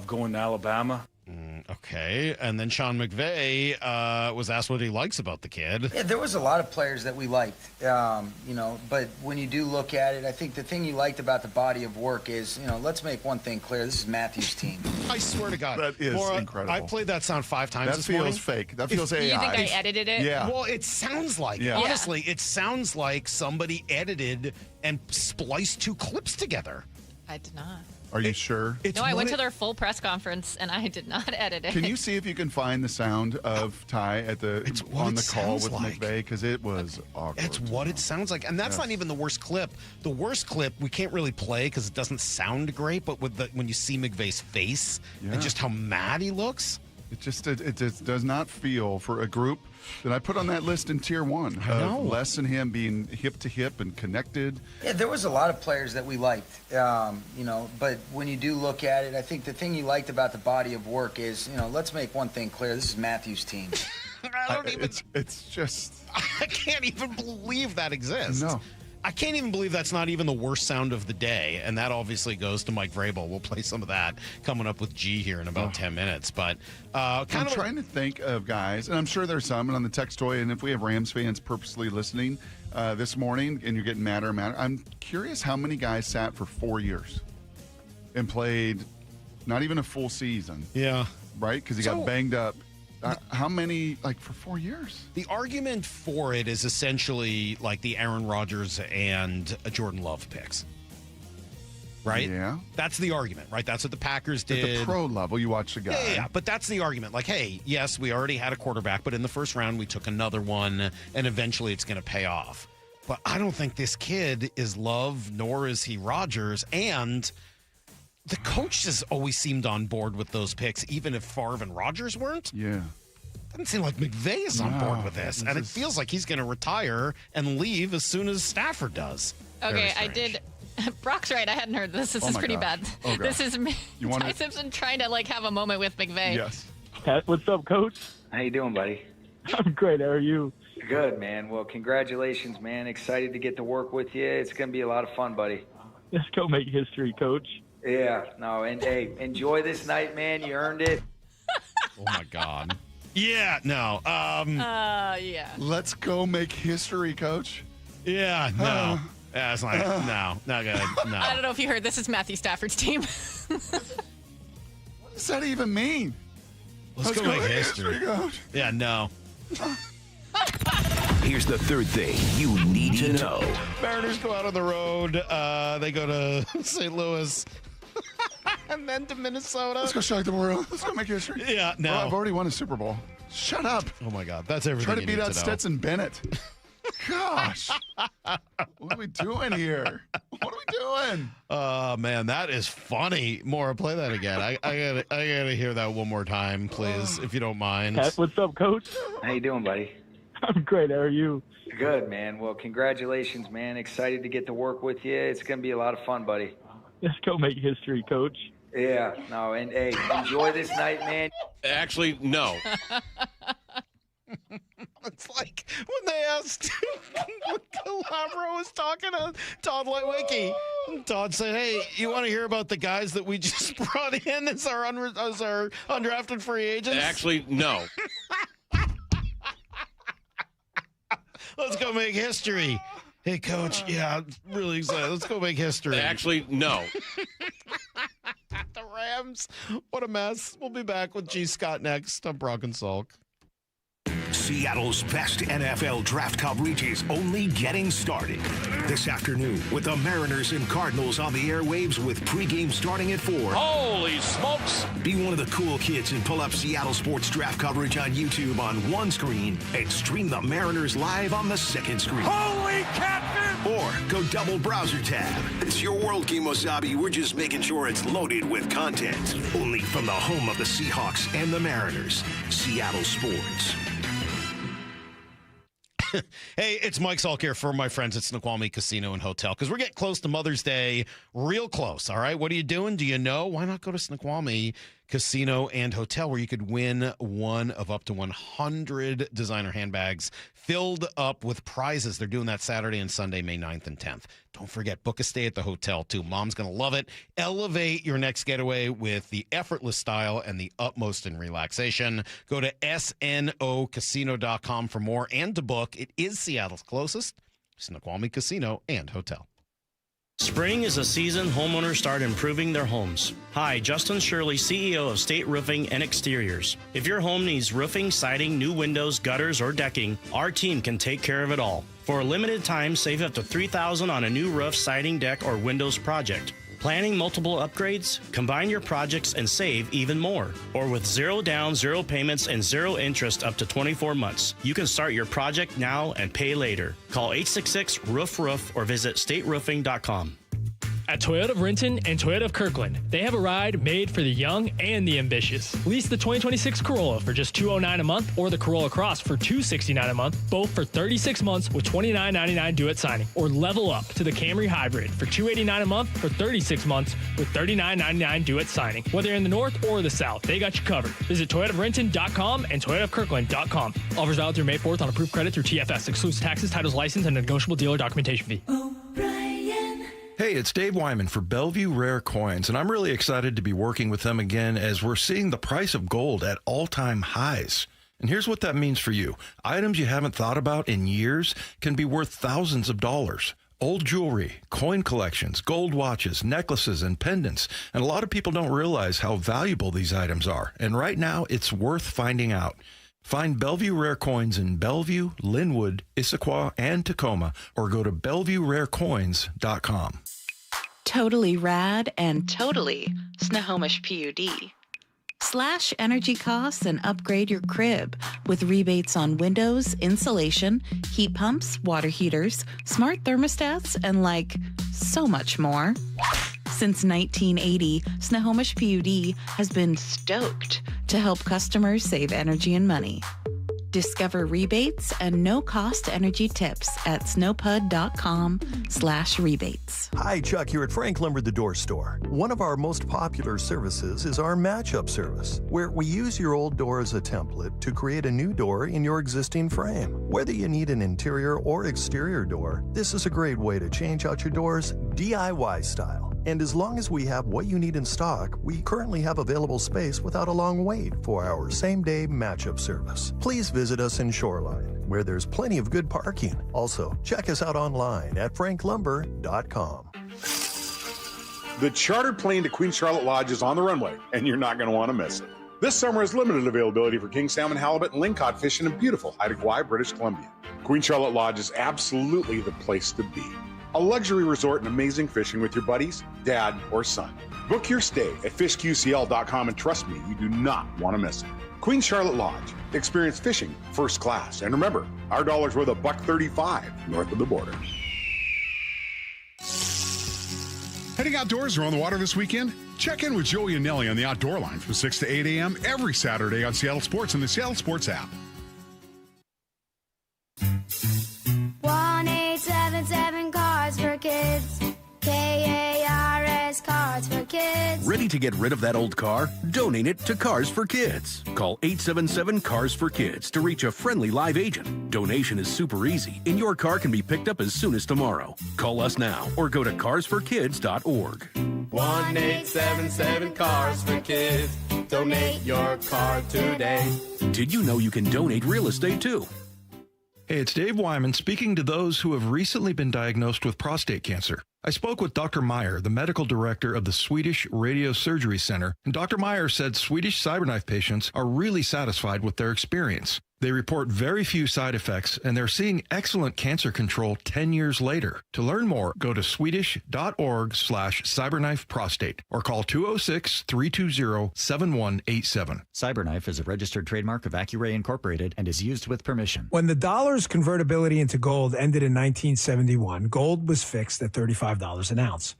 going to Alabama. Okay. And then Sean McVay was asked what he likes about the kid. Yeah, there was a lot of players that we liked, but when you do look at it, I think the thing you liked about the body of work is, let's make one thing clear. This is Matthew's team. I swear to God. That is incredible. I played that sound 5 times this morning. That feels fake. That feels AI. You think I edited it? Yeah. Well, it sounds like, honestly, it sounds like somebody edited and spliced 2 clips together. I did not. Are you sure? No, I went to their full press conference and I did not edit it. Can you see if you can find the sound of Ty on the call with McVay? Because it was awkward. It's what it sounds like. And that's not even the worst clip. The worst clip we can't really play because it doesn't sound great, but when you see McVay's face and just how mad he looks. It just does not feel for a group that I put on that list in tier 1. I know. Les and him being hip to hip and connected. Yeah, there was a lot of players that we liked, but when you do look at it, I think the thing you liked about the body of work is, let's make one thing clear. This is Matthew's team. It's just. I can't even believe that exists. No. I can't even believe that's not even the worst sound of the day, and that obviously goes to Mike Vrabel. We'll play some of that coming up with G here in about 10 minutes. But I'm trying to think of guys, and I'm sure there's some, and on the text toy, and if we have Rams fans purposely listening this morning, and you're getting madder and madder, I'm curious how many guys sat for 4 years and played not even a full season. Yeah. Right? Because he got banged up How many, like, for 4 years? The argument for it is essentially like the Aaron Rodgers and Jordan Love picks. Right? Yeah. That's the argument, right? That's what the Packers did. At the pro level, you watch the guy. Yeah, but that's the argument. Like, hey, yes, we already had a quarterback, but in the first round, we took another one, and eventually it's going to pay off. But I don't think this kid is Love, nor is he Rodgers, and the coach has always seemed on board with those picks, even if Favre and Rodgers weren't. Yeah. Doesn't seem like McVay is on board with this, and it feels like he's going to retire and leave as soon as Stafford does. Okay, I did. Brock's right. I hadn't heard this. This is pretty bad. Oh, God. This is Ty Simpson trying to have a moment with McVay. Yes. What's up, Coach? How you doing, buddy? I'm great. How are you? Good, man. Well, congratulations, man. Excited to get to work with you. It's going to be a lot of fun, buddy. Let's go make history, Coach. Yeah. No, and hey, enjoy this night, man. You earned it. Oh, my God. Yeah, no. Yeah. Let's go make history, Coach. Yeah, no. Yeah, it's like, no, not good. No. I don't know if you heard. This is Matthew Stafford's team. What does that even mean? Let's go make history. Coach. Yeah, no. Here's the third thing you need to know. Mariners go out on the road. They go to St. Louis. And then to Minnesota. Let's go shock the world. Let's go make history. Yeah, no. Bro, I've already won a Super Bowl. Shut up. Oh, my God. That's everything. Try to beat out Stetson Bennett. Gosh. What are we doing here? What are we doing? Man, that is funny. Maura, play that again. I gotta hear that one more time, please, if you don't mind. What's up, Coach? How you doing, buddy? I'm great. How are you? Good, man. Well, congratulations, man. Excited to get to work with you. It's going to be a lot of fun, buddy. Let's go make history, Coach. Yeah. No, and hey, enjoy this night, man. Actually, no. It's like when they asked when Calabro was talking to Todd Lightwicki. Todd said, "Hey, you want to hear about the guys that we just brought in as our undrafted free agents?" Actually, no. Let's go make history. Hey, Coach. Yeah, I'm really excited. Let's go make history. Actually, no. The Rams. What a mess. We'll be back with G. Scott next on Brock and Salk. Seattle's best NFL draft coverage is only getting started. This afternoon, with the Mariners and Cardinals on the airwaves with pregame starting at 4. Holy smokes! Be one of the cool kids and pull up Seattle sports draft coverage on YouTube on one screen and stream the Mariners live on the second screen. Holy catfish! Or go double browser tab. It's your world, Kimosabi. We're just making sure it's loaded with content. Only from the home of the Seahawks and the Mariners, Seattle Sports. Hey, it's Mike Salk here for my friends at Snoqualmie Casino and Hotel, because we're getting close to Mother's Day, real close, all right? What are you doing? Do you know? Why not go to Snoqualmie Casino and Hotel, where you could win one of up to 100 designer handbags filled up with prizes. They're doing that Saturday and Sunday, May 9th and 10th. Don't forget, book a stay at the hotel, too. Mom's going to love it. Elevate your next getaway with the effortless style and the utmost in relaxation. Go to snocasino.com for more and to book. It is Seattle's closest Snoqualmie Casino and Hotel. Spring is a season homeowners start improving their homes. Hi, Justin Shirley, CEO of State Roofing and Exteriors. If your home needs roofing, siding, new windows, gutters, or decking, our team can take care of it all. For a limited time, save up to $3,000 on a new roof, siding, deck, or windows project. Planning multiple upgrades? Combine your projects and save even more. Or with 0 down, 0 payments, and 0 interest up to 24 months. You can start your project now and pay later. Call 866-ROOF-ROOF or visit stateroofing.com. At Toyota of Renton and Toyota of Kirkland, they have a ride made for the young and the ambitious. Lease the 2026 Corolla for just $209 a month or the Corolla Cross for $269 a month, both for 36 months with $29.99 due at signing. Or level up to the Camry Hybrid for $289 a month for 36 months with $39.99 due at signing. Whether you're in the north or the south, they got you covered. Visit ToyotaofRenton.com and ToyotaofKirkland.com. Offers valid through May 4th on approved credit through TFS. Excludes taxes, titles, license, and a negotiable dealer documentation fee. Hey, it's Dave Wyman for Bellevue Rare Coins, and I'm really excited to be working with them again as we're seeing the price of gold at all-time highs. And here's what that means for you. Items you haven't thought about in years can be worth thousands of dollars. Old jewelry, coin collections, gold watches, necklaces, and pendants. And a lot of people don't realize how valuable these items are. And right now, it's worth finding out. Find Bellevue Rare Coins in Bellevue, Linwood, Issaquah, and Tacoma, or go to BellevueRareCoins.com. Totally rad and totally Snohomish PUD. Slash energy costs and upgrade your crib with rebates on windows, insulation, heat pumps, water heaters, smart thermostats, and so much more. Since 1980, Snohomish PUD has been stoked to help customers save energy and money. Discover rebates and no-cost energy tips at snowpud.com/rebates. Hi, Chuck here at Frank Lumber the Door Store. One of our most popular services is our match-up service, where we use your old door as a template to create a new door in your existing frame. Whether you need an interior or exterior door, this is a great way to change out your doors DIY style. And as long as we have what you need in stock, we currently have available space without a long wait for our same-day match-up service. Please visit us in Shoreline, where there's plenty of good parking. Also, check us out online at franklumber.com. The charter plane to Queen Charlotte Lodge is on the runway, and you're not going to want to miss it. This summer has limited availability for king salmon, halibut, and lingcod fishing in beautiful Haida Gwaii, British Columbia. Queen Charlotte Lodge is absolutely the place to be. A luxury resort and amazing fishing with your buddies, dad, or son. Book your stay at fishqcl.com, and trust me, you do not want to miss it. Queen Charlotte Lodge. Experience fishing first class. And remember, our dollar's worth $1.35 north of the border. Heading outdoors or on the water this weekend? Check in with Joey and Nelly on the Outdoor Line from 6 to 8 a.m. every Saturday on Seattle Sports and the Seattle Sports app. 1-877 Cards for Kids. KARS Cards for Kids. Ready to get rid of that old car? Donate it to Cars for Kids. Call 877 Cars for Kids to reach a friendly live agent. Donation is super easy, and your car can be picked up as soon as tomorrow. Call us now or go to carsforkids.org. 1-877 Cars for Kids. Donate your car today. Did you know you can donate real estate too? Hey, it's Dave Wyman speaking to those who have recently been diagnosed with prostate cancer. I spoke with Dr. Meyer, the medical director of the Swedish Radiosurgery Center, and Dr. Meyer said Swedish CyberKnife patients are really satisfied with their experience. They report very few side effects, and they're seeing excellent cancer control 10 years later. To learn more, go to swedish.org/cyberknifeprostate or call 206-320-7187. CyberKnife is a registered trademark of Accuray Incorporated and is used with permission. When the dollar's convertibility into gold ended in 1971, gold was fixed at $35 an ounce.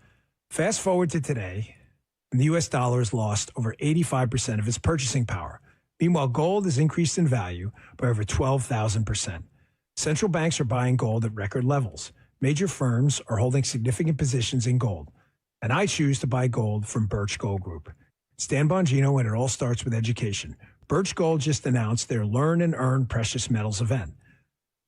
Fast forward to today, and the U.S. dollar has lost over 85% of its purchasing power. Meanwhile, gold has increased in value by over 12,000%. Central banks are buying gold at record levels. Major firms are holding significant positions in gold. And I choose to buy gold from Birch Gold Group. It's Dan Bongino, and it all starts with education. Birch Gold just announced their Learn and Earn Precious Metals event.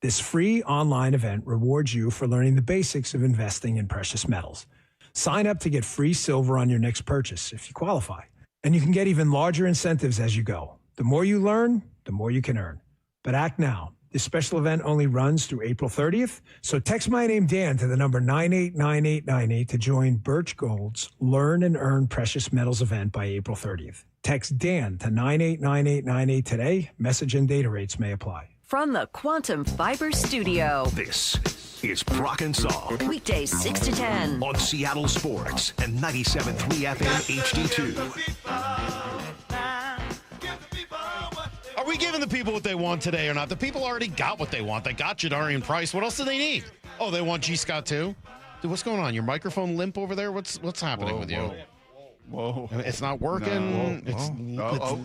This free online event rewards you for learning the basics of investing in precious metals. Sign up to get free silver on your next purchase if you qualify. And you can get even larger incentives as you go. The more you learn, the more you can earn. But act now. This special event only runs through April 30th. So text my name, Dan, to the number 989898 to join Birch Gold's Learn and Earn Precious Metals event by April 30th. Text Dan to 989898 today. Message and data rates may apply. From the Quantum Fiber Studio. This is Brock and Salk. Weekdays 6 to 10. On Seattle Sports and 97.3 FM HD2. Are we giving the people what they want today or not? The people already got what they want. They got Jadarian Price. What else do they need? Oh, they want G. Scott too? Dude, what's going on? Your microphone limp over there? What's happening with you? Whoa. It's not working. No. It's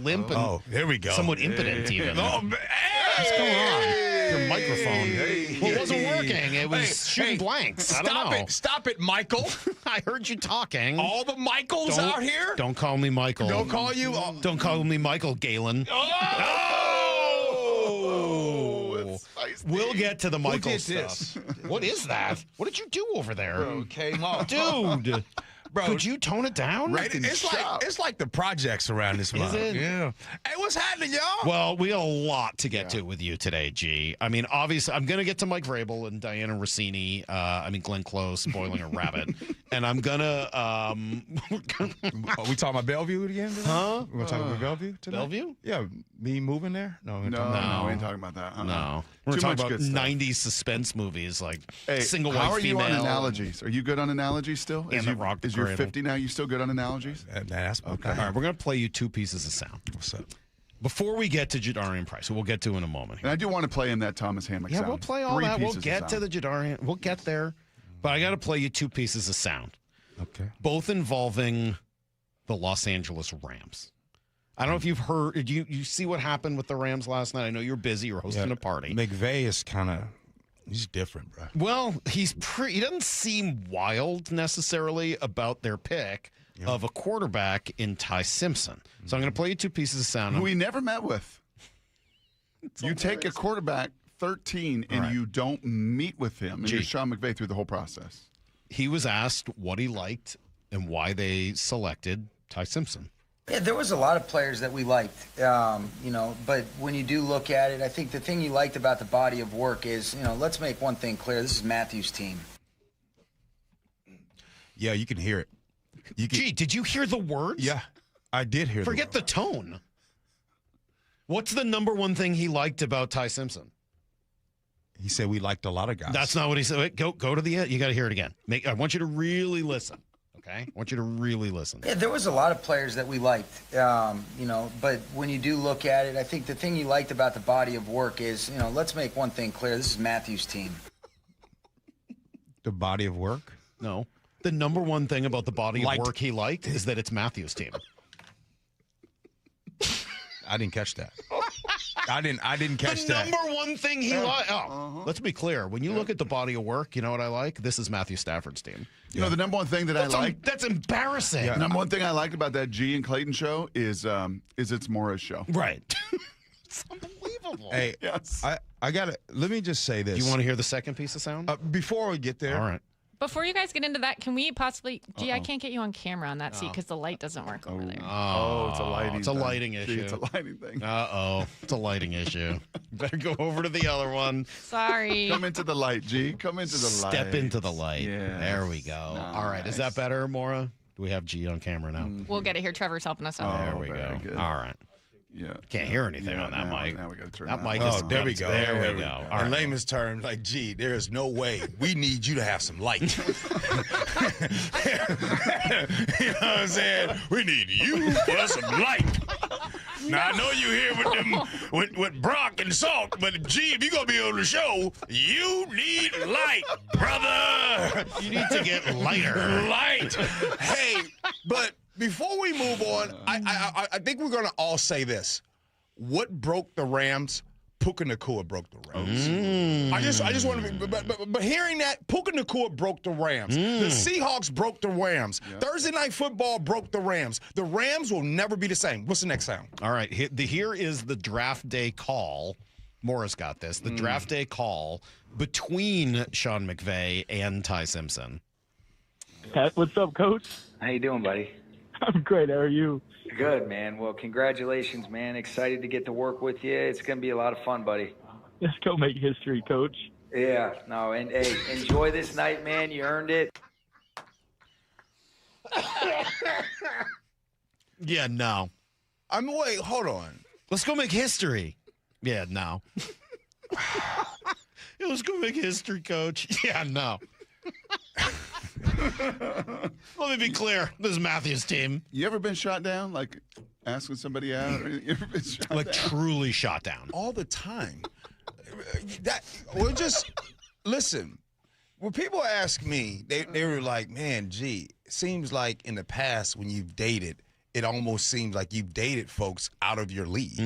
limp and there we go. Somewhat impotent even. What's going on? Your microphone. Well, it wasn't working. It was shooting blanks. I don't know. Stop it, Michael. I heard you talking. All the Michaels out here? Don't call me Michael. Don't call you? Don't call me Michael Galen. We'll get to the Michael stuff. What is that? What did you do over there? Okay, dude. Bro, could you tone it down? Right? It's like the projects around this month. it? Yeah. Hey, what's happening, y'all? Well, we got a lot to get to with you today, G. I mean, obviously, I'm going to get to Mike Vrabel and Diana Rossini. Glenn Close spoiling a rabbit. And I'm going to... Are we talking about Bellevue again today? Huh? We're talking about Bellevue tonight? Bellevue? Yeah, me moving there? No, we ain't talking about that. No. We're Too talking much about good stuff. 90s suspense movies, like single how white are female. you on analogies? Are you good on analogies still? And the Rock the Is you're Cradle. 50 now? You still good on analogies? That's okay. All right, we're going to play you two pieces of sound. What's up? Before we get to Jadarian Price, who we'll get to in a moment. And I do want to play him that Thomas Hammock Yeah, sound. we'll play all 3 that. We'll pieces of get to sound. the Jadarian. We'll get there. But I got to play you two pieces of sound. Okay. Both involving the Los Angeles Rams. I don't know if you've heard. Did you see what happened with the Rams last night? I know you're busy. You're hosting a party. McVay is kind of, he's different, bro. Well, he doesn't seem wild necessarily about their pick of a quarterback in Ty Simpson. So I'm going to play you two pieces of sound. Who we never met with. You take a quarterback 13 and you don't meet with him, and you're Sean McVay through the whole process. He was asked what he liked and why they selected Ty Simpson. Yeah, there was a lot of players that we liked, but when you do look at it, I think the thing you liked about the body of work is, let's make one thing clear. This is Matthew's team. Yeah, you can hear it. Gee, did you hear the words? Yeah, I did hear Forget the tone. What's the number one thing he liked about Ty Simpson? He said we liked a lot of guys. That's not what he said. Wait, go to the end. You got to hear it again. I want you to really listen. Okay? I want you to really listen. Yeah, there was a lot of players that we liked, but when you do look at it, I think the thing you liked about the body of work is, let's make one thing clear. This is Matthew's team. The body of work? No. The number one thing about the body of work he liked is that it's Matthew's team. I didn't catch that. I didn't catch the that. number one thing he liked. Let's be clear. When you look at the body of work, you know what I like? This is Matthew Stafford's team. You know, the number one thing that I like. That's embarrassing. The number one thing I liked about that G and Clayton show is it's Mora's show. Right. It's unbelievable. Hey, yes. I got to, let me just say this. Do you want to hear the second piece of sound? Before we get there. All right. Before you guys get into that, can we possibly... Gee, I can't get you on camera on that seat because the light doesn't work over there. Oh, it's a lighting It's a thing. lighting Gee, issue. it's a lighting thing. Uh-oh. It's a lighting issue. Better go over to the other one. Sorry. Come into the light, G. Come into the light. Step into the light. Yes. There we go. All right. Is that better, Maura? Do we have G on camera now? We'll get it here. Trevor's helping us out. There we go. good. All right. Yeah. Can't hear anything on that mic. Now we got to turn That it mic on. is Oh, there we go. There we go. All In right. layman's terms, like, gee, there is no way. We need you to have some light. You know what I'm saying? We need you for some light. Now, I know you here with them, with Brock and Salk, but gee, if you're going to be on the show, you need light, brother. You need to get lighter. Light. Hey, but before we move on, I think we're going to all say this. What broke the Rams? Puka Nacua broke the Rams. I just want to, but hearing that, Puka Nacua broke the Rams. The Seahawks broke the Rams. Thursday Night Football broke the Rams. The Rams will never be the same. What's the next sound? All right. Here is the draft day call. Morris got this. The draft day call between Sean McVay and Ty Simpson. What's up, Coach? How you doing, buddy? I'm great. How are you? Good, man. Well, congratulations, man. Excited to get to work with you. It's going to be a lot of fun, buddy. Let's go make history, Coach. Yeah. No, and hey, enjoy this night, man. You earned it. Yeah, no. Wait, hold on. Let's go make history. Yeah, no. Yeah, let's go make history, Coach. Yeah, no. Let me be clear. This is Matthew's team. You ever been shot down? Like asking somebody out? Or you ever been shot Like down? truly shot down. All the time. Listen. When people ask me, they were like, man, gee, it seems like in the past when you've dated, it almost seems like you've dated folks out of your league.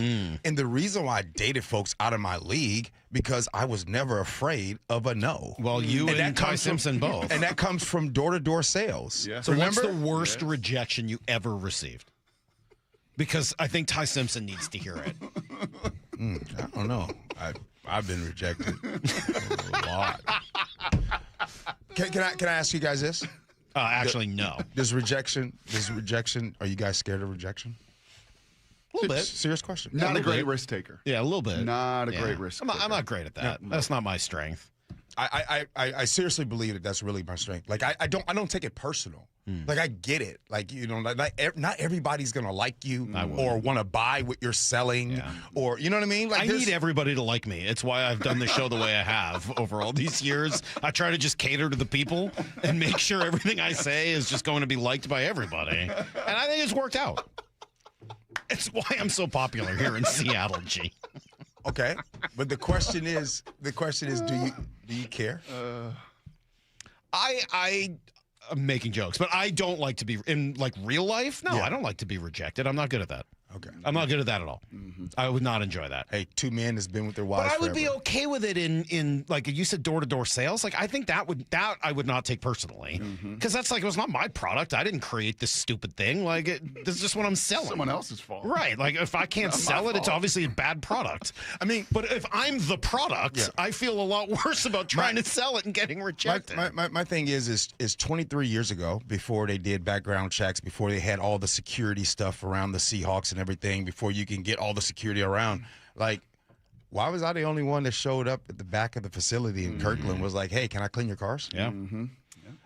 And the reason why I dated folks out of my league, because I was never afraid of a no. Well, you and Ty Simpson both. And that comes from door-to-door sales. Yeah. So what's the worst rejection you ever received? Because I think Ty Simpson needs to hear it. I don't know. I've been rejected a lot. Can I ask you guys this? Actually, no. Does rejection, are you guys scared of rejection? A little bit. Serious question. Not a great risk taker. Yeah, a little bit. Not a great risk taker. I'm not great at that. That's not my strength. I seriously believe that that's really my strength. Like I don't take it personal. Like I get it. Like not everybody's gonna like you or want to buy what you're selling or you know what I mean. Like I need everybody to like me. It's why I've done the show the way I have over all these years. I try to just cater to the people and make sure everything I say is just going to be liked by everybody. And I think it's worked out. It's why I'm so popular here in Seattle, G. Okay, but the question is, do you care? I'm making jokes, but I don't like to be in like real life. No, I don't like to be rejected. I'm not good at that. Okay, I'm not good at that at all. I would not enjoy that. Hey, two men has been with their wives. But I would forever. be okay with it in like you said, door-to-door sales. Like I think that I would not take personally because that's like it was not my product. I didn't create this stupid thing. Like this is just what I'm selling. Someone else's fault, right? Like if I can't sell it, it's obviously a bad product. I mean, but if I'm the product, I feel a lot worse about trying to sell it and getting rejected. My thing is 23 years ago, before they did background checks, before they had all the security stuff around the Seahawks and everything, before you can get all the security around, like, why was I the only one that showed up at the back of the facility in Kirkland was like, hey, can I clean your cars? Yeah.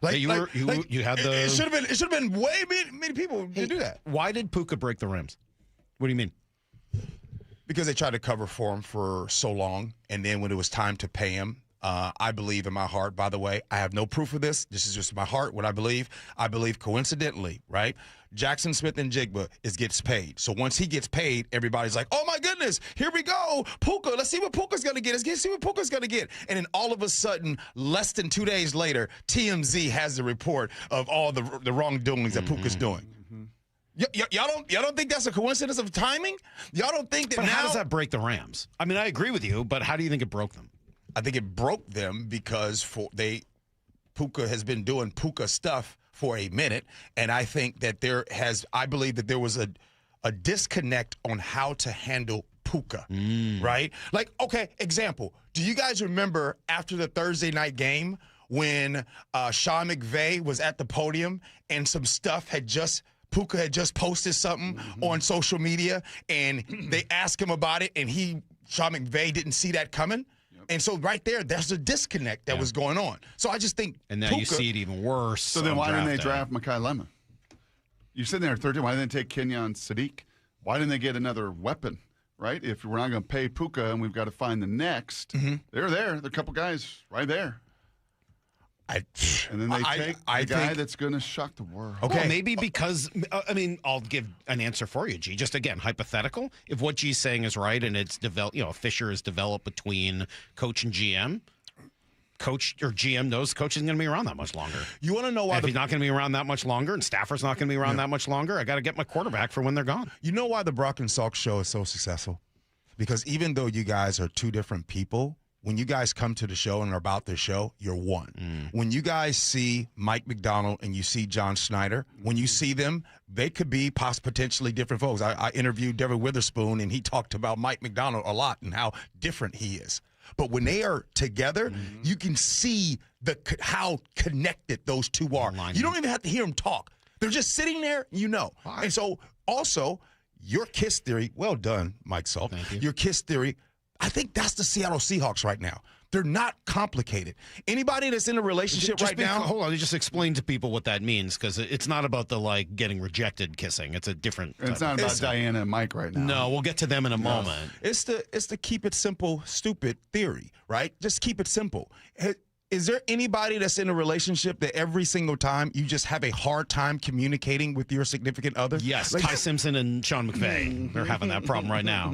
Like, you had the. It should have been way many people to do that. Why did Puka break the Rams? What do you mean? Because they tried to cover for him for so long, and then when it was time to pay him, I believe in my heart, by the way, I have no proof of this. This is just my heart, what I believe. I believe coincidentally, right? Jackson Smith and Jigba gets paid. So once he gets paid, everybody's like, oh my goodness, here we go. Puka, let's see what Puka's going to get. Let's see what Puka's going to get. And then all of a sudden, less than 2 days later, TMZ has the report of all the wrongdoings that Puka's doing. Y'all don't think that's a coincidence of timing? Y'all don't think that But now? how does that break the Rams? I mean, I agree with you, but how do you think it broke them? I think it broke them because Puka has been doing Puka stuff for a minute, and I think that I believe that there was a disconnect on how to handle Puka, right? Like, okay, example. Do you guys remember after the Thursday night game when Sean McVay was at the podium and some stuff Puka had just posted something on social media, and they asked him about it, and Sean McVay didn't see that coming? And so right there's a disconnect that was going on. So I just think And now you see it even worse. So then why didn't they draft Mekhi Lemon? You're sitting there at 13. Why didn't they take Kenyon Sadiq? Why didn't they get another weapon, right? If we're not going to pay Puka and we've got to find the next, they're there. There are a couple guys right there. And then they take the guy that's going to shock the world. Okay. Well, maybe because, I mean, I'll give an answer for you, G. Just again, hypothetical. If what G's saying is right and it's developed, a fissure is developed between coach and GM, coach or GM knows coach isn't going to be around that much longer. You want to know why? If he's not going to be around that much longer and Stafford's not going to be around that much longer, I got to get my quarterback for when they're gone. You know why the Brock and Salk Show is so successful? Because even though you guys are two different people, when you guys come to the show and are about the show, you're one. When you guys see Mike McDonald and you see John Schneider, when you see them, they could be potentially different folks. I interviewed Devin Witherspoon, and he talked about Mike McDonald a lot and how different he is. But when they are together, you can see how connected those two are. You don't even have to hear them talk. They're just sitting there, And so also, your KISS theory, well done, Mike Salk. Thank you. Your KISS theory, I think that's the Seattle Seahawks right now. They're not complicated. Anybody that's in a relationship right now. Hold on, just explain to people what that means, because it's not about the getting rejected kissing. It's a different. It's not about Diana and Mike right now. No, we'll get to them in a moment. It's the keep it simple, stupid theory, right? Just keep it simple. Is there anybody that's in a relationship that every single time you just have a hard time communicating with your significant other? Yes, Ty Simpson and Sean McVay. They're having that problem right now.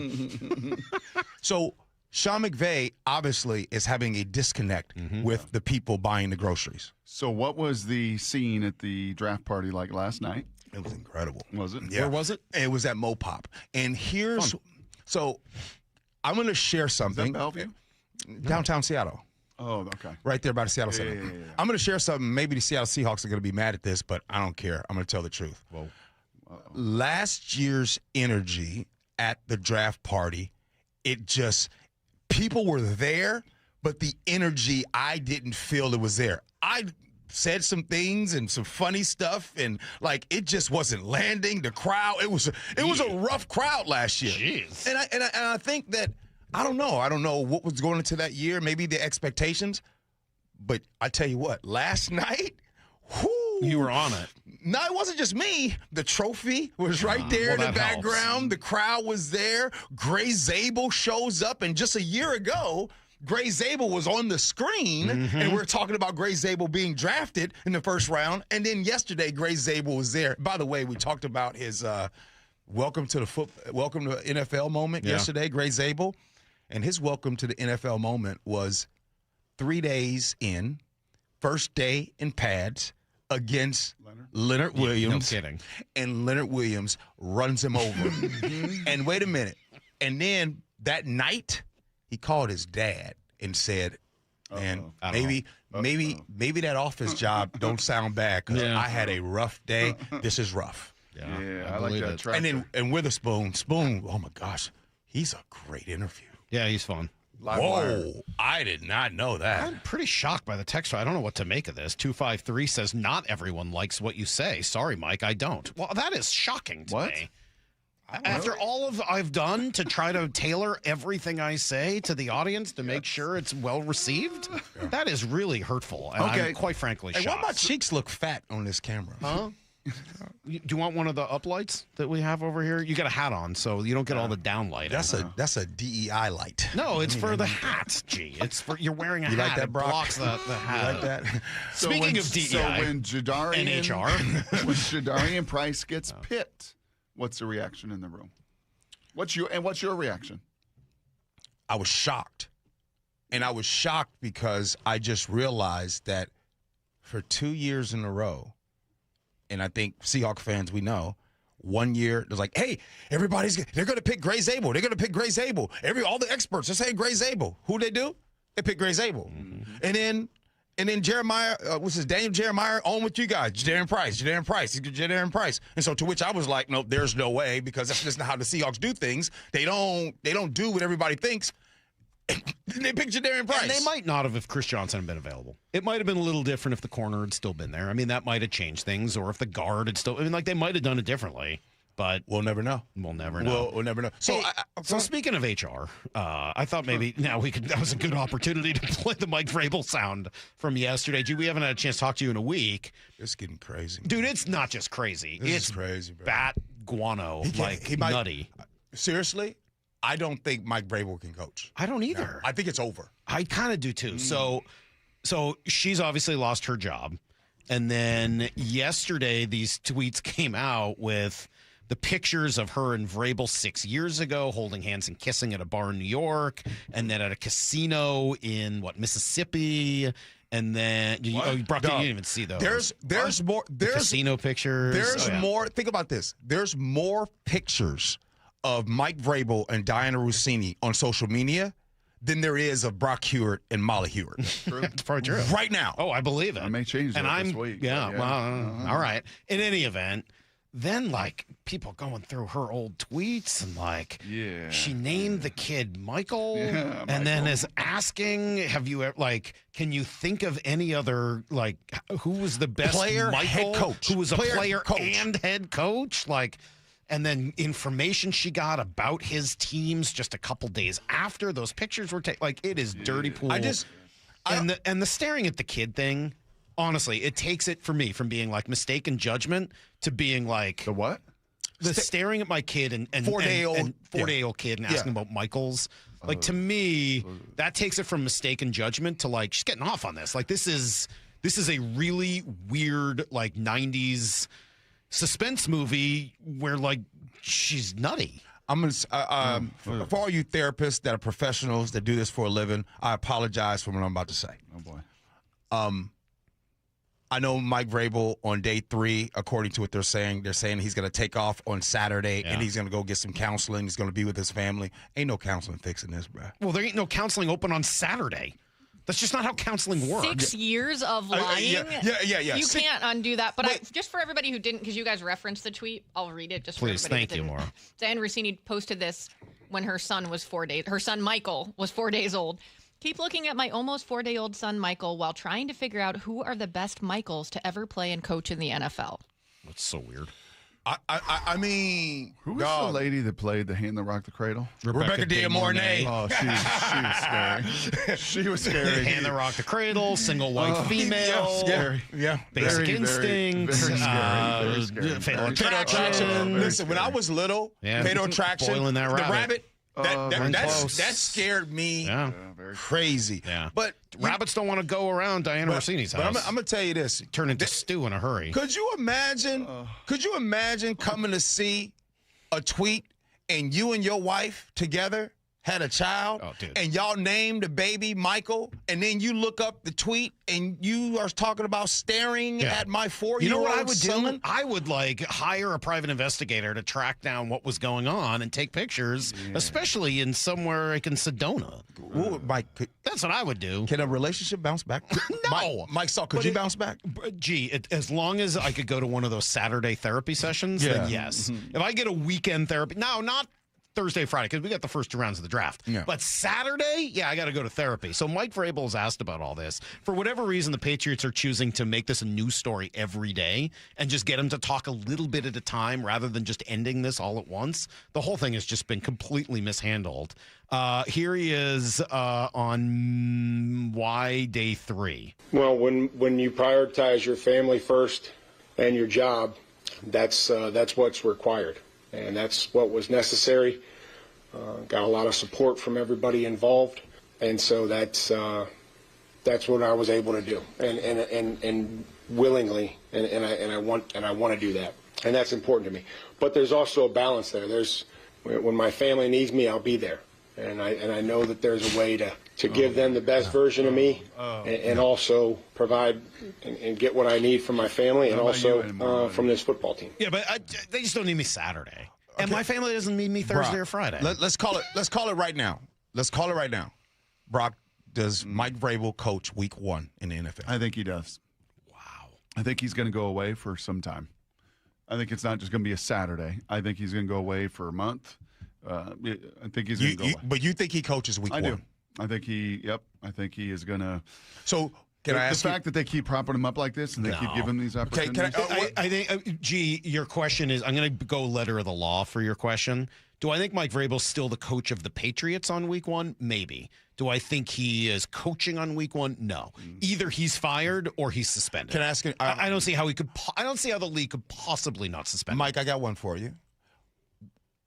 So Sean McVay obviously is having a disconnect with the people buying the groceries. So what was the scene at the draft party like last night? It was incredible. Was it? Yeah. Where was it? It was at Mopop. And here's so I'm going to share something. Is that Bellevue? Downtown Seattle. Oh, okay. Right there by the Seattle Center. Yeah. I'm going to share something. Maybe the Seattle Seahawks are going to be mad at this, but I don't care. I'm going to tell the truth. Whoa. Last year's energy at the draft party, people were there, but the energy, I didn't feel it was there. said some things and some funny stuff, and like it just wasn't landing. The crowd, it was a rough crowd last year. Jeez. And I think that I don't know what was going into that year, maybe the expectations, but I tell you what, last night, you were on it. No, it wasn't just me. The trophy was right there in the background. The crowd was there. Gray Zabel shows up, and just a year ago, Gray Zabel was on the screen, and we're talking about Gray Zabel being drafted in the first round. And then yesterday, Gray Zabel was there. By the way, we talked about his welcome to NFL moment yesterday, Gray Zabel. And his welcome to the NFL moment was 3 days in, first day in pads against Leonard Williams. No kidding. And Leonard Williams runs him over. And wait a minute. And then that night, he called his dad and said, man, maybe that office job don't sound bad because I had a rough day. This is rough. Yeah, I like that track. And Witherspoon, oh my gosh, he's a great interview. Yeah, he's fun. Whoa, I did not know that. I'm pretty shocked by the text. I don't know what to make of this. 253 says, not everyone likes what you say. Sorry, Mike, I don't. Well, that is shocking to me. After all of I've done to try to tailor everything I say to the audience to make sure it's well received, that is really hurtful. And I'm quite frankly shocked. Hey, why my cheeks look fat on this camera? Huh? Do you want one of the uplights that we have over here? You got a hat on, so you don't get all the downlight. That's a DEI light. No, it's for the hat, G. It's for you're wearing a you hat. Like that, it Brock? blocks the hat. You like that? Speaking of DEI, so when Jadarian and HR, when Jadarian Price gets picked, what's the reaction in the room? What's your reaction? I was shocked. And I was shocked because I just realized that for 2 years in a row, and I think Seahawks fans, we know, 1 year, it was like, hey, they're going to pick Gray Zabel. They're going to pick Gray Zabel. All the experts are saying Gray Zabel. Who they do? They pick Gray Zabel. And then Jeremiah, Daniel Jeremiah, on with you guys. Jadarian Price. And so to which I was like, no, there's no way, because that's just not how the Seahawks do things. They don't do what everybody thinks. They picked Jadarian Price. And they might not have if Chris Johnson had been available. It might have been a little different if the corner had still been there. I mean, that might have changed things, or if the guard had still. I mean, like they might have done it differently. But we'll never know. We'll never know. We'll never know. So, hey, so speaking of HR, I thought maybe now we could. That was a good opportunity to play the Mike Vrabel sound from yesterday. Gee, we haven't had a chance to talk to you in a week. It's getting crazy, dude. It's not just crazy. It's crazy, bro. Bat guano, nutty. Seriously, I don't think Mike Vrabel can coach. I don't either. No, I think it's over. I kind of do too. So she's obviously lost her job, and then yesterday these tweets came out with the pictures of her and Vrabel 6 years ago holding hands and kissing at a bar in New York, and then at a casino in Mississippi. And then Brock, you didn't even see those. There's more. There's casino pictures. There's more. Think about this. There's more pictures of Mike Vrabel and Diana Rossini on social media than there is of Brock Hewitt and Molly Hewitt. That's probably true. Right now. Oh, I believe it. I may change that this week. Yeah. Well, all right. In any event, then people going through her old tweets and she named the kid Michael, and then is asking, have you ever can you think of any other who was the best player, Michael, head coach, who was a player coach. And head coach, and then information she got about his teams just a couple days after those pictures were taken. It is dirty pool. And the staring at the kid thing. Honestly, it takes it for me from being mistaken judgment to being the what? The staring at my kid and 4-day-old kid and asking about Michael's. To me, that takes it from mistaken judgment to she's getting off on this. This is a really weird 90s suspense movie where she's nutty. I'm gonna for all you therapists that are professionals that do this for a living, I apologize for what I'm about to say. Oh boy. I know Mike Vrabel on day 3, according to what they're saying he's going to take off on Saturday and he's going to go get some counseling. He's going to be with his family. Ain't no counseling fixing this, bro. Well, there ain't no counseling open on Saturday. That's just not how counseling works. 6 years of lying. Yeah. You can't undo that. But just for everybody who didn't, because you guys referenced the tweet, I'll read it just for Please, everybody. Please, thank you, Maura. Diana Rossini posted this when her son was 4 days. Her son Michael was 4 days old. Keep looking at my almost 4-day-old son, Michael, while trying to figure out who are the best Michaels to ever play and coach in the NFL. That's so weird. I mean, who was the lady that played the Hand That Rocked the Cradle? Rebecca De Mornay. Oh, she was scary. She was scary. Hand That Rocked the Cradle, single white female. Scary. Yeah. Basic Instinct. Very scary. Fatal Attraction. Listen, when I was little, Fatal Attraction. Boiling that rabbit. The rabbit. That scared me crazy. Yeah. But rabbits don't want to go around Diana Rossini's house. But I'm going to tell you this. Turn into stew in a hurry. Could you imagine coming to see a tweet and you and your wife together had a child and y'all named the baby Michael, and then you look up the tweet and you are talking about staring at my 4-year-old son? You know what I would do? I would hire a private investigator to track down what was going on and take pictures, especially in somewhere like in Sedona. Ooh, Mike, that's what I would do. Can a relationship bounce back? No. Mike Salk, could you bounce back? As long as I could go to one of those Saturday therapy sessions, then yes. If I get a weekend therapy, not Thursday, Friday, because we got the first 2 rounds of the draft. Yeah. But Saturday, I got to go to therapy. So Mike Vrabel has asked about all this. For whatever reason, the Patriots are choosing to make this a news story every day and just get him to talk a little bit at a time rather than just ending this all at once. The whole thing has just been completely mishandled. Here he is on why day 3. Well, when you prioritize your family first and your job, that's what's required. And that's what was necessary. Got a lot of support from everybody involved, and so that's what I was able to do, and willingly, and I want to do that, and that's important to me. But there's also a balance there. When my family needs me, I'll be there, and I know that there's a way to give them the best version of me, and also provide and get what I need from my family, and also from this football team. Yeah, but they just don't need me Saturday, and my family doesn't need me Thursday or Friday. Let's call it right now. Let's call it right now. Brock, does Mike Vrabel coach Week 1 in the NFL? I think he does. Wow. I think he's going to go away for some time. I think it's not just going to be a Saturday. I think he's going to go away for a month. I think he's going to go away. But you think he coaches Week 1? I do. I think he is going to. So can I ask the fact that they keep propping him up like this and they keep giving him these opportunities? I think, your question is, I'm going to go letter of the law for your question. Do I think Mike Vrabel's still the coach of the Patriots on Week 1? Maybe. Do I think he is coaching on Week 1? No. Either he's fired or he's suspended. Can I ask? I don't see how I don't see how the league could possibly not suspend him. Mike, I got one for you.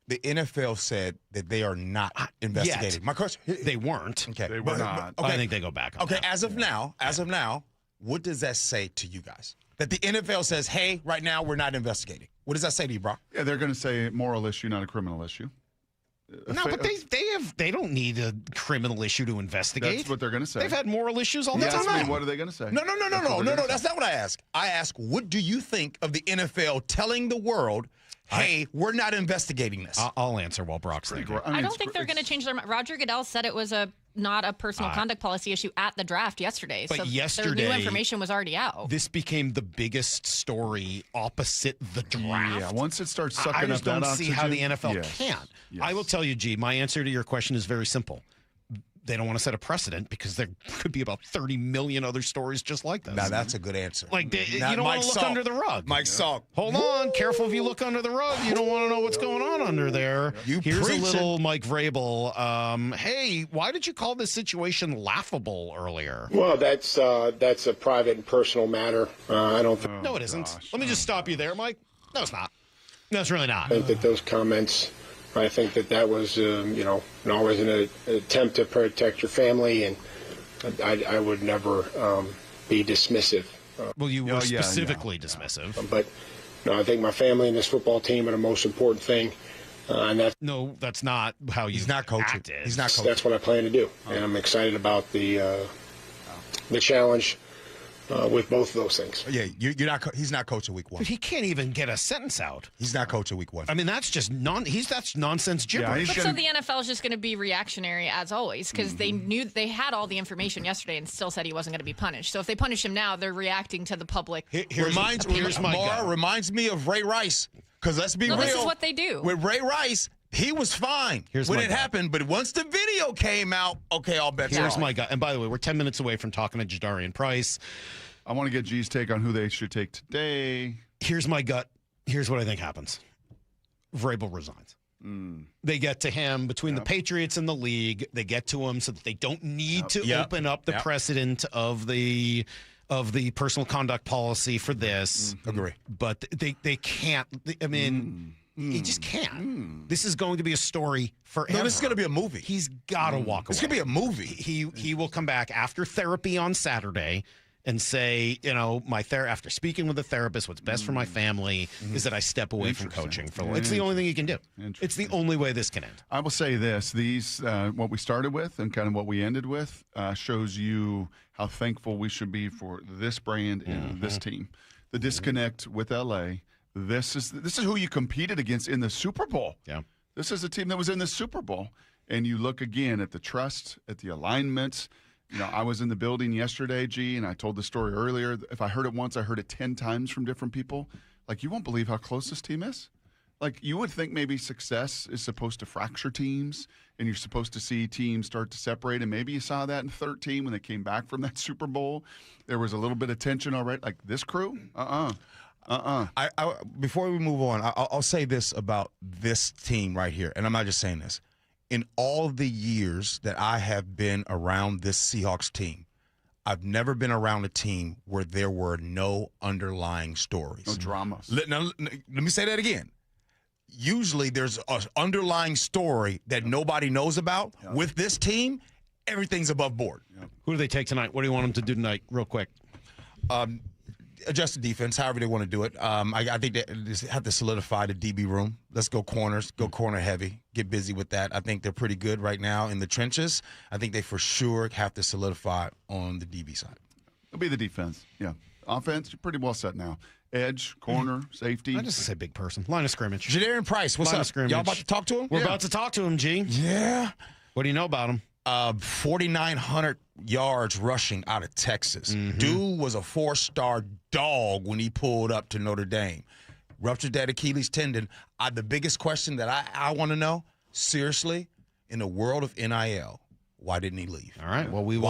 The NFL said that they are not investigating. Yet. My question: they weren't. Okay, they were not. Okay. I think they go back. Okay, as of now, what does that say to you guys? That the NFL says, "Hey, right now we're not investigating." What does that say to you, Brock? Yeah, they're going to say moral issue, not a criminal issue. No, but they don't need a criminal issue to investigate. That's what they're going to say. They've had moral issues all the time. What are they going to say? No. That's not what I ask. I ask, what do you think of the NFL telling the world, hey, we're not investigating this? I'll answer while Brock's thinking. I don't think they're going to change their mind. Roger Goodell said it was not a personal conduct policy issue at the draft yesterday. But so yesterday, their new information was already out. This became the biggest story opposite the draft. Yeah, once it starts sucking I just up don't that see oxygen, how the NFL can't. Yes. I will tell you, G, my answer to your question is very simple. They don't want to set a precedent because there could be about 30 million other stories just like this. Now, that's a good answer. You don't want to look under the rug. Mike Salk. Hold on. Careful if you look under the rug. You don't want to know what's going on under there. Here's a little Mike Vrabel. Hey, why did you call this situation laughable earlier? Well, that's a private and personal matter. I don't think. No, it isn't. Let me just stop you there, Mike. No, it's not. No, it's really not. I think that those comments, I think that was, always an attempt to protect your family, and I would never be dismissive. Well, you were specifically dismissive. But no, I think my family and this football team are the most important thing. And that's not how you. He's not coaching. Acted. He's not coaching. That's what I plan to do, and I'm excited about the challenge with both of those things. Yeah, you're not. He's not coaching Week 1. But he can't even get a sentence out. He's not coaching Week 1. I mean, that's just that's nonsense gibberish. But so the NFL is just going to be reactionary as always because they knew they had all the information yesterday and still said he wasn't going to be punished. So if they punish him now, they're reacting to the public. Reminds me of Ray Rice. Because let's be real. This is what they do. With Ray Rice, He was fine when it happened, but once the video came out, okay, all bets Here's off. my guy. And by the way, we're 10 minutes away from talking to Jadarian Price. I want to get G's take on who they should take today. Here's my gut. Here's what I think happens. Vrabel resigns. They get to him between the Patriots and the league. They get to him so that they don't need to open up the precedent of the personal conduct policy for this. Agree. But they can't. I mean, he just can't. This is going to be a story forever. No, this is going to be a movie. He's got to walk away. It's going to be a movie. He will come back after therapy on Saturday and say, after speaking with a therapist, what's best for my family is that I step away from coaching for a while. It's the only thing you can do. It's the only way this can end. I will say this: these what we started with and kind of what we ended with shows you how thankful we should be for this brand and this team. The disconnect with LA. This is who you competed against in the Super Bowl. Yeah, this is a team that was in the Super Bowl, and you look again at the trust, at the alignment. I was in the building yesterday, G, and I told the story earlier. If I heard it once, I heard it 10 times from different people. Like, you won't believe how close this team is. Like, you would think maybe success is supposed to fracture teams, and you're supposed to see teams start to separate, and maybe you saw that in 13 when they came back from that Super Bowl. There was a little bit of tension already. Like, this crew? Before we move on, I'll say this about this team right here, and I'm not just saying this. In all the years that I have been around this Seahawks team, I've never been around a team where there were no underlying stories. No dramas. Let me say that again. Usually there's an underlying story that nobody knows about. Yeah. With this team, everything's above board. Yeah. Who do they take tonight? What do you want them to do tonight, real quick? Adjust the defense, however they want to do it. I think they just have to solidify the DB room. Let's go corners, go corner heavy, get busy with that. I think they're pretty good right now in the trenches. I think they for sure have to solidify on the DB side. It'll be the defense. Yeah. Offense, you're pretty well set now. Edge, corner, safety. I just say big person. Line of scrimmage. Jadarian Price, what's Line up? of scrimmage. Y'all about to talk to him? We're about to talk to him, G. Yeah. What do you know about him? 4,900 yards rushing out of Texas. Dude was a 4-star dog when he pulled up to Notre Dame. Ruptured that Achilles tendon. The biggest question that I want to know, seriously, in the world of NIL, why didn't he leave? All right. Well, we will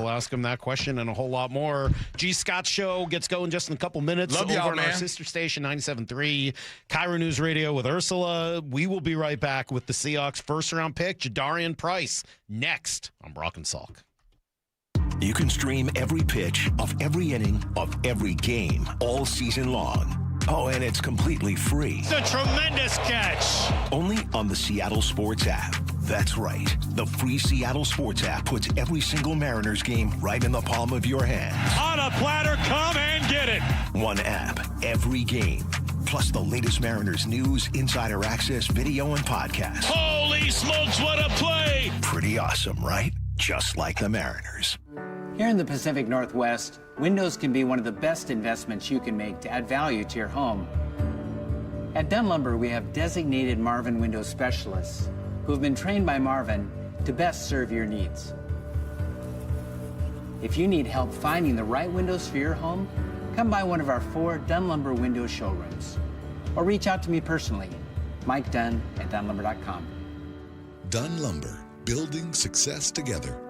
ask him that question and a whole lot more. G. Scott Show gets going just in a couple minutes. Love y'all, over on man. our sister station, 97.3, Cairo News Radio with Ursula. We will be right back with the Seahawks first-round pick, Jadarian Price, next on Brock and Salk. You can stream every pitch of every inning of every game all season long. Oh, and it's completely free. It's a tremendous catch. Only on the Seattle Sports app. That's right. The free Seattle Sports app puts every single Mariners game right in the palm of your hand. On a platter, come and get it. One app, every game. Plus the latest Mariners news, insider access, video, and podcast. Holy smokes, what a play! Pretty awesome, right? Just like the Mariners. Here in the Pacific Northwest, windows can be one of the best investments you can make to add value to your home. At Dunn Lumber, we have designated Marvin window specialists who have been trained by Marvin to best serve your needs. If you need help finding the right windows for your home, come by one of our 4 Dunn Lumber window showrooms or reach out to me personally, Mike Dunn at DunnLumber.com. Dunn Lumber, building success together.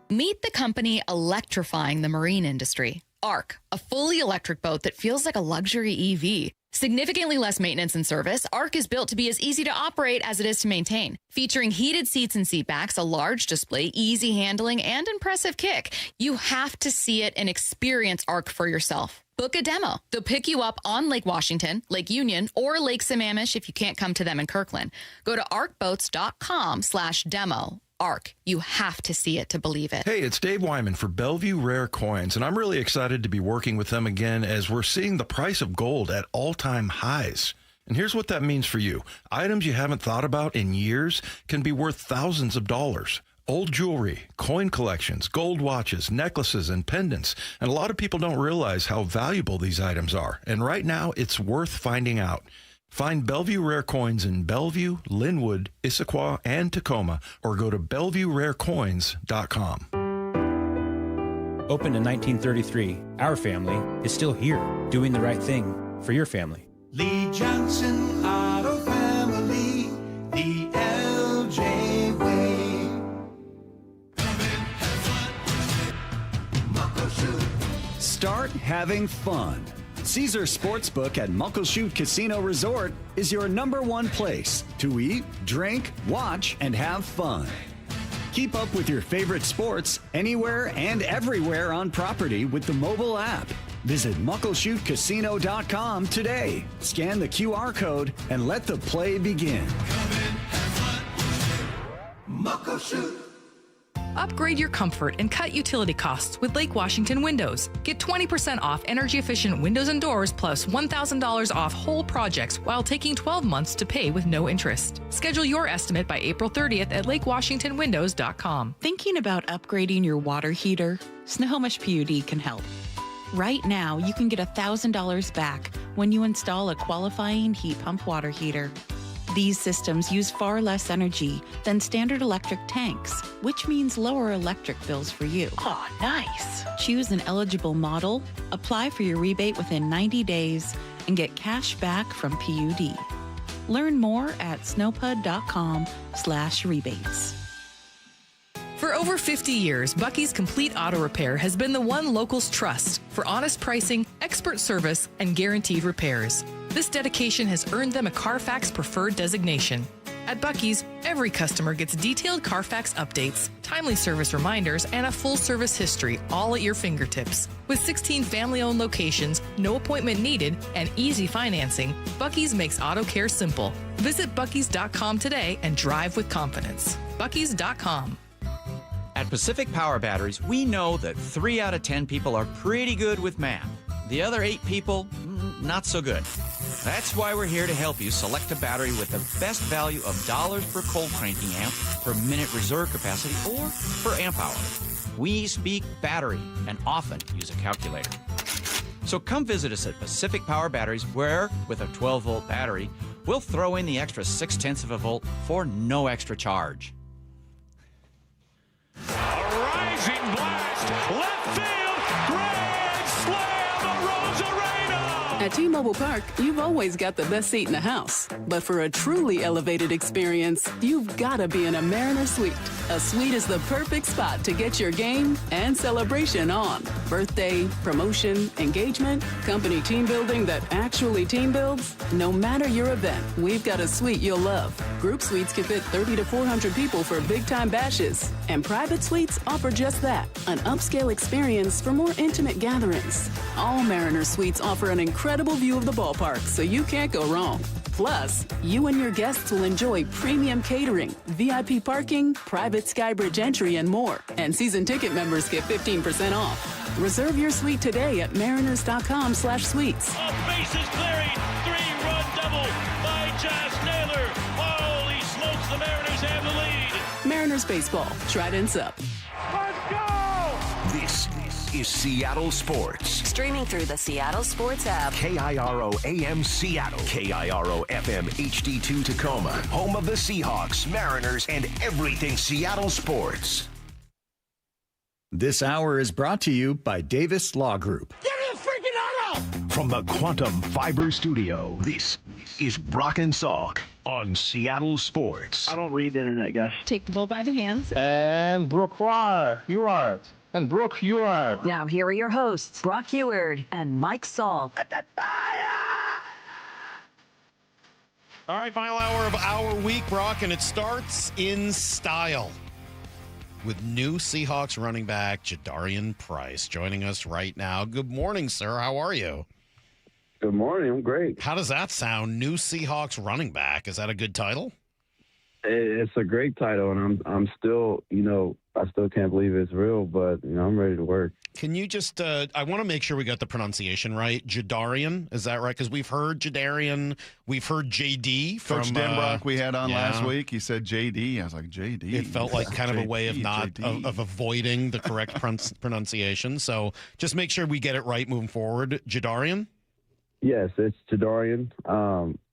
Meet the company electrifying the marine industry. ARC, a fully electric boat that feels like a luxury EV. Significantly less maintenance and service, ARC is built to be as easy to operate as it is to maintain. Featuring heated seats and seat backs, a large display, easy handling, and impressive kick. You have to see it and experience ARC for yourself. Book a demo. They'll pick you up on Lake Washington, Lake Union, or Lake Sammamish if you can't come to them in Kirkland. Go to arcboats.com/demo. ARC. You have to see it to believe it. Hey, it's Dave Wyman for Bellevue Rare Coins, and I'm really excited to be working with them again as we're seeing the price of gold at all-time highs. And here's what that means for you. Items you haven't thought about in years can be worth thousands of dollars. Old jewelry, coin collections, gold watches, necklaces, and pendants. And a lot of people don't realize how valuable these items are. And right now, it's worth finding out. Find Bellevue Rare Coins in Bellevue, Linwood, Issaquah, and Tacoma, or go to BellevueRareCoins.com. Opened in 1933, our family is still here, doing the right thing for your family. Lee Johnson Auto Family. having fun. Caesar Sportsbook at Muckleshoot Casino Resort is your #1 place to eat, drink, watch, and have fun. Keep up with your favorite sports anywhere and everywhere on property with the mobile app. Visit muckleshootcasino.com today. Scan the QR code and let the play begin. Muckleshoot. Upgrade your comfort and cut utility costs with Lake Washington Windows. Get 20% off energy-efficient windows and doors plus $1,000 off whole projects while taking 12 months to pay with no interest. Schedule your estimate by April 30th at lakewashingtonwindows.com. Thinking about upgrading your water heater? Snohomish PUD can help. Right now, you can get $1,000 back when you install a qualifying heat pump water heater. These systems use far less energy than standard electric tanks, which means lower electric bills for you. Oh, nice. Choose an eligible model, apply for your rebate within 90 days, and get cash back from PUD. Learn more at snowpud.com/rebates. For over 50 years, Bucky's Complete Auto Repair has been the one locals trust for honest pricing, expert service, and guaranteed repairs. This dedication has earned them a Carfax Preferred designation. At Bucky's, every customer gets detailed Carfax updates, timely service reminders, and a full service history, all at your fingertips. With 16 family-owned locations, no appointment needed, and easy financing, Bucky's makes auto care simple. Visit Bucky's.com today and drive with confidence. Bucky's.com. At Pacific Power Batteries, we know that 3 out of 10 people are pretty good with math. The other 8 people, not so good. That's why we're here to help you select a battery with the best value of dollars per cold cranking amp, per minute reserve capacity, or per amp hour. We speak battery and often use a calculator. So come visit us at Pacific Power Batteries, where, with a 12-volt battery, we'll throw in the extra 0.6 of a volt for no extra charge. Rising blast, left field, grand slam, Rosarena! At T-Mobile Park, you've always got the best seat in the house. But for a truly elevated experience, you've got to be in a Mariner Suite. A suite is the perfect spot to get your game and celebration on. Birthday, promotion, engagement, company team building that actually team builds. No matter your event, we've got a suite you'll love. Group suites can fit 30 to 400 people for big-time bashes. And private suites offer just that, an upscale experience for more intimate gatherings. All Mariner Suites offer an incredible view of the ballpark, so you can't go wrong. Plus, you and your guests will enjoy premium catering, VIP parking, private Skybridge entry, and more. And season ticket members get 15% off. Reserve your suite today at mariners.com/suites. A bases clearing, 3-run double by Josh Naylor. Holy smokes, the Mariners have the lead. Mariners baseball, Trident's up. This is Seattle Sports. Streaming through the Seattle Sports app. KIRO AM Seattle. KIRO FM HD2 Tacoma. Home of the Seahawks, Mariners, and everything Seattle sports. This hour is brought to you by Davis Law Group. Get me a freaking auto! From the Quantum Fiber Studio, this is Brock and Salk on Seattle Sports. I don't read the internet, guys. Take the bull by the hands. And Brooke, you are. And Brooke, you are. Now here are your hosts, Brock Heward and Mike Salk. All right, final hour of our week, Brock, and it starts in style with new Seahawks running back Jadarian Price joining us right now. Good morning, sir. How are you? Good morning. I'm great. How does that sound? New Seahawks running back. Is that a good title? It's a great title, and I'm still, I still can't believe it's real, but, I'm ready to work. Can you just, I want to make sure we got the pronunciation right. Jadarian, is that right? Because we've heard Jadarian, we've heard JD from Coach Denbrock we had on last week. He said JD. I was like, JD? It felt like kind of a way of of avoiding the correct pronunciation. So just make sure we get it right moving forward. Jadarian? Yes, it's Jadarian.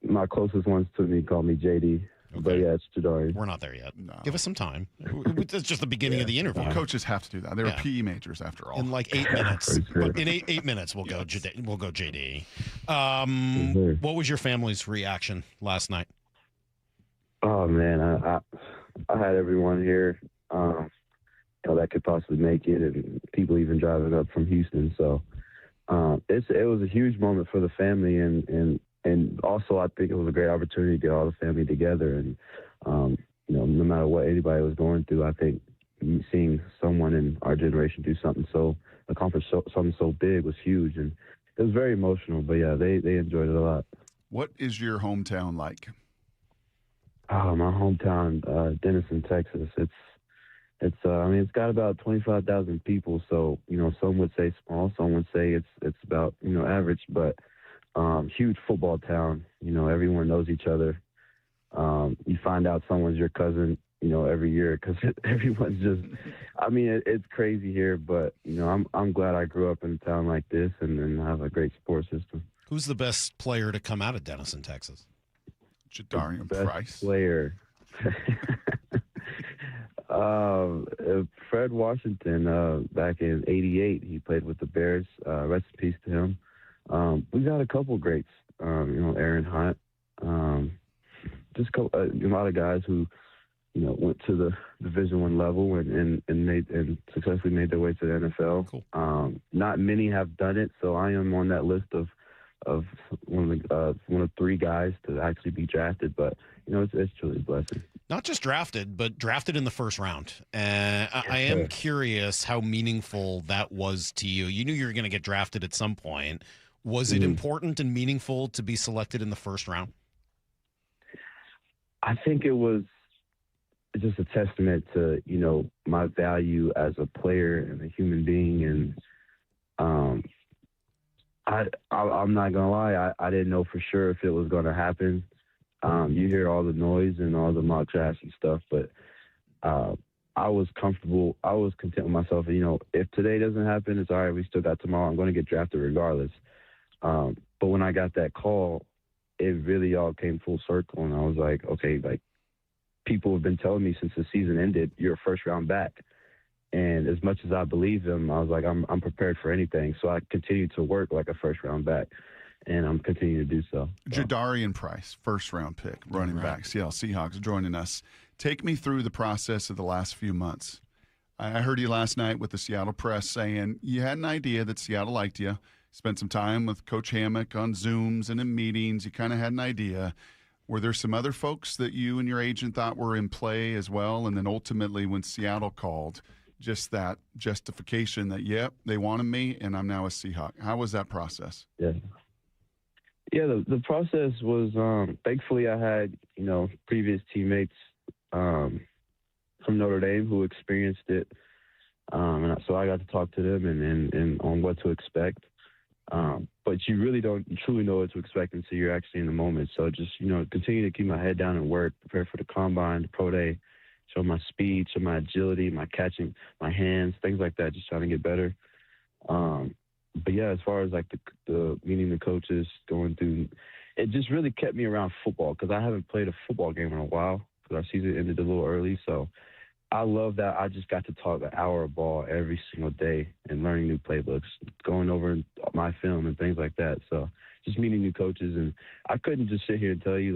My closest ones to me call me JD. Okay. But yeah, it's Jadarian. We're not there yet. No. Give us some time. It's just the beginning of the interview. Coaches have to do that. They're PE majors after all. In like 8 minutes. In 8 minutes, we'll go JD. What was your family's reaction last night? Oh man, I had everyone here that could possibly make it, and people even driving up from Houston. So it was a huge moment for the family, and also I think it was a great opportunity to get all the family together. And no matter what anybody was going through, I think seeing someone in our generation accomplish something so big was huge, and it was very emotional. But yeah, they enjoyed it a lot. What is your hometown like? My hometown, Denison, Texas. It's got about 25,000 people. So some would say small, some would say it's about average, but huge football town. Everyone knows each other. You find out someone's your cousin, every year because everyone's just. It's crazy here, but I'm glad I grew up in a town like this and have a great support system. Who's the best player to come out of Denison, Texas? Jadarian Price. Player. Fred Washington, back in '88, he played with the Bears. Rest in peace to him. We got a couple greats. Aaron Hunt. Just a lot of guys who, went to the Division I level and successfully made their way to the NFL. Cool. Not many have done it, so I am on that list of one of three guys to actually be drafted. But it's truly a blessing. Not just drafted, but drafted in the first round. I am curious how meaningful that was to you. You knew you were going to get drafted at some point. Was it important and meaningful to be selected in the first round? I think it was just a testament to, my value as a player and a human being. And I'm not going to lie, I didn't know for sure if it was going to happen. You hear all the noise and all the mock drafts and stuff, but I was comfortable. I was content with myself. If today doesn't happen, it's all right. We still got tomorrow. I'm going to get drafted regardless. But when I got that call, it really all came full circle, and I was like, okay, people have been telling me since the season ended, you're a first-round back. And as much as I believe them, I was like, I'm prepared for anything. So I continued to work like a first-round back, and I'm continuing to do so. Jadarian Price, first-round pick, running back, Seattle Seahawks, joining us. Take me through the process of the last few months. I heard you last night with the Seattle Press saying you had an idea that Seattle liked you, spent some time with Coach Hammock on Zooms and in meetings. You kind of had an idea. Were there some other folks that you and your agent thought were in play as well? And then ultimately when Seattle called, just that justification that, yep, they wanted me and I'm now a Seahawk. How was that process? Yeah, the process was, thankfully I had, previous teammates from Notre Dame who experienced it. And so I got to talk to them and on what to expect. But you really don't truly know what to expect until you're actually in the moment. So just, continue to keep my head down and work, prepare for the combine, the pro day, show my speed, show my agility, my catching, my hands, things like that, just trying to get better. But yeah, as far as the meeting the coaches, going through, it just really kept me around football because I haven't played a football game in a while because our season ended a little early. So I love that I just got to talk an hour of ball every single day and learning new playbooks, going over my film and things like that. So just meeting new coaches. And I couldn't just sit here and tell you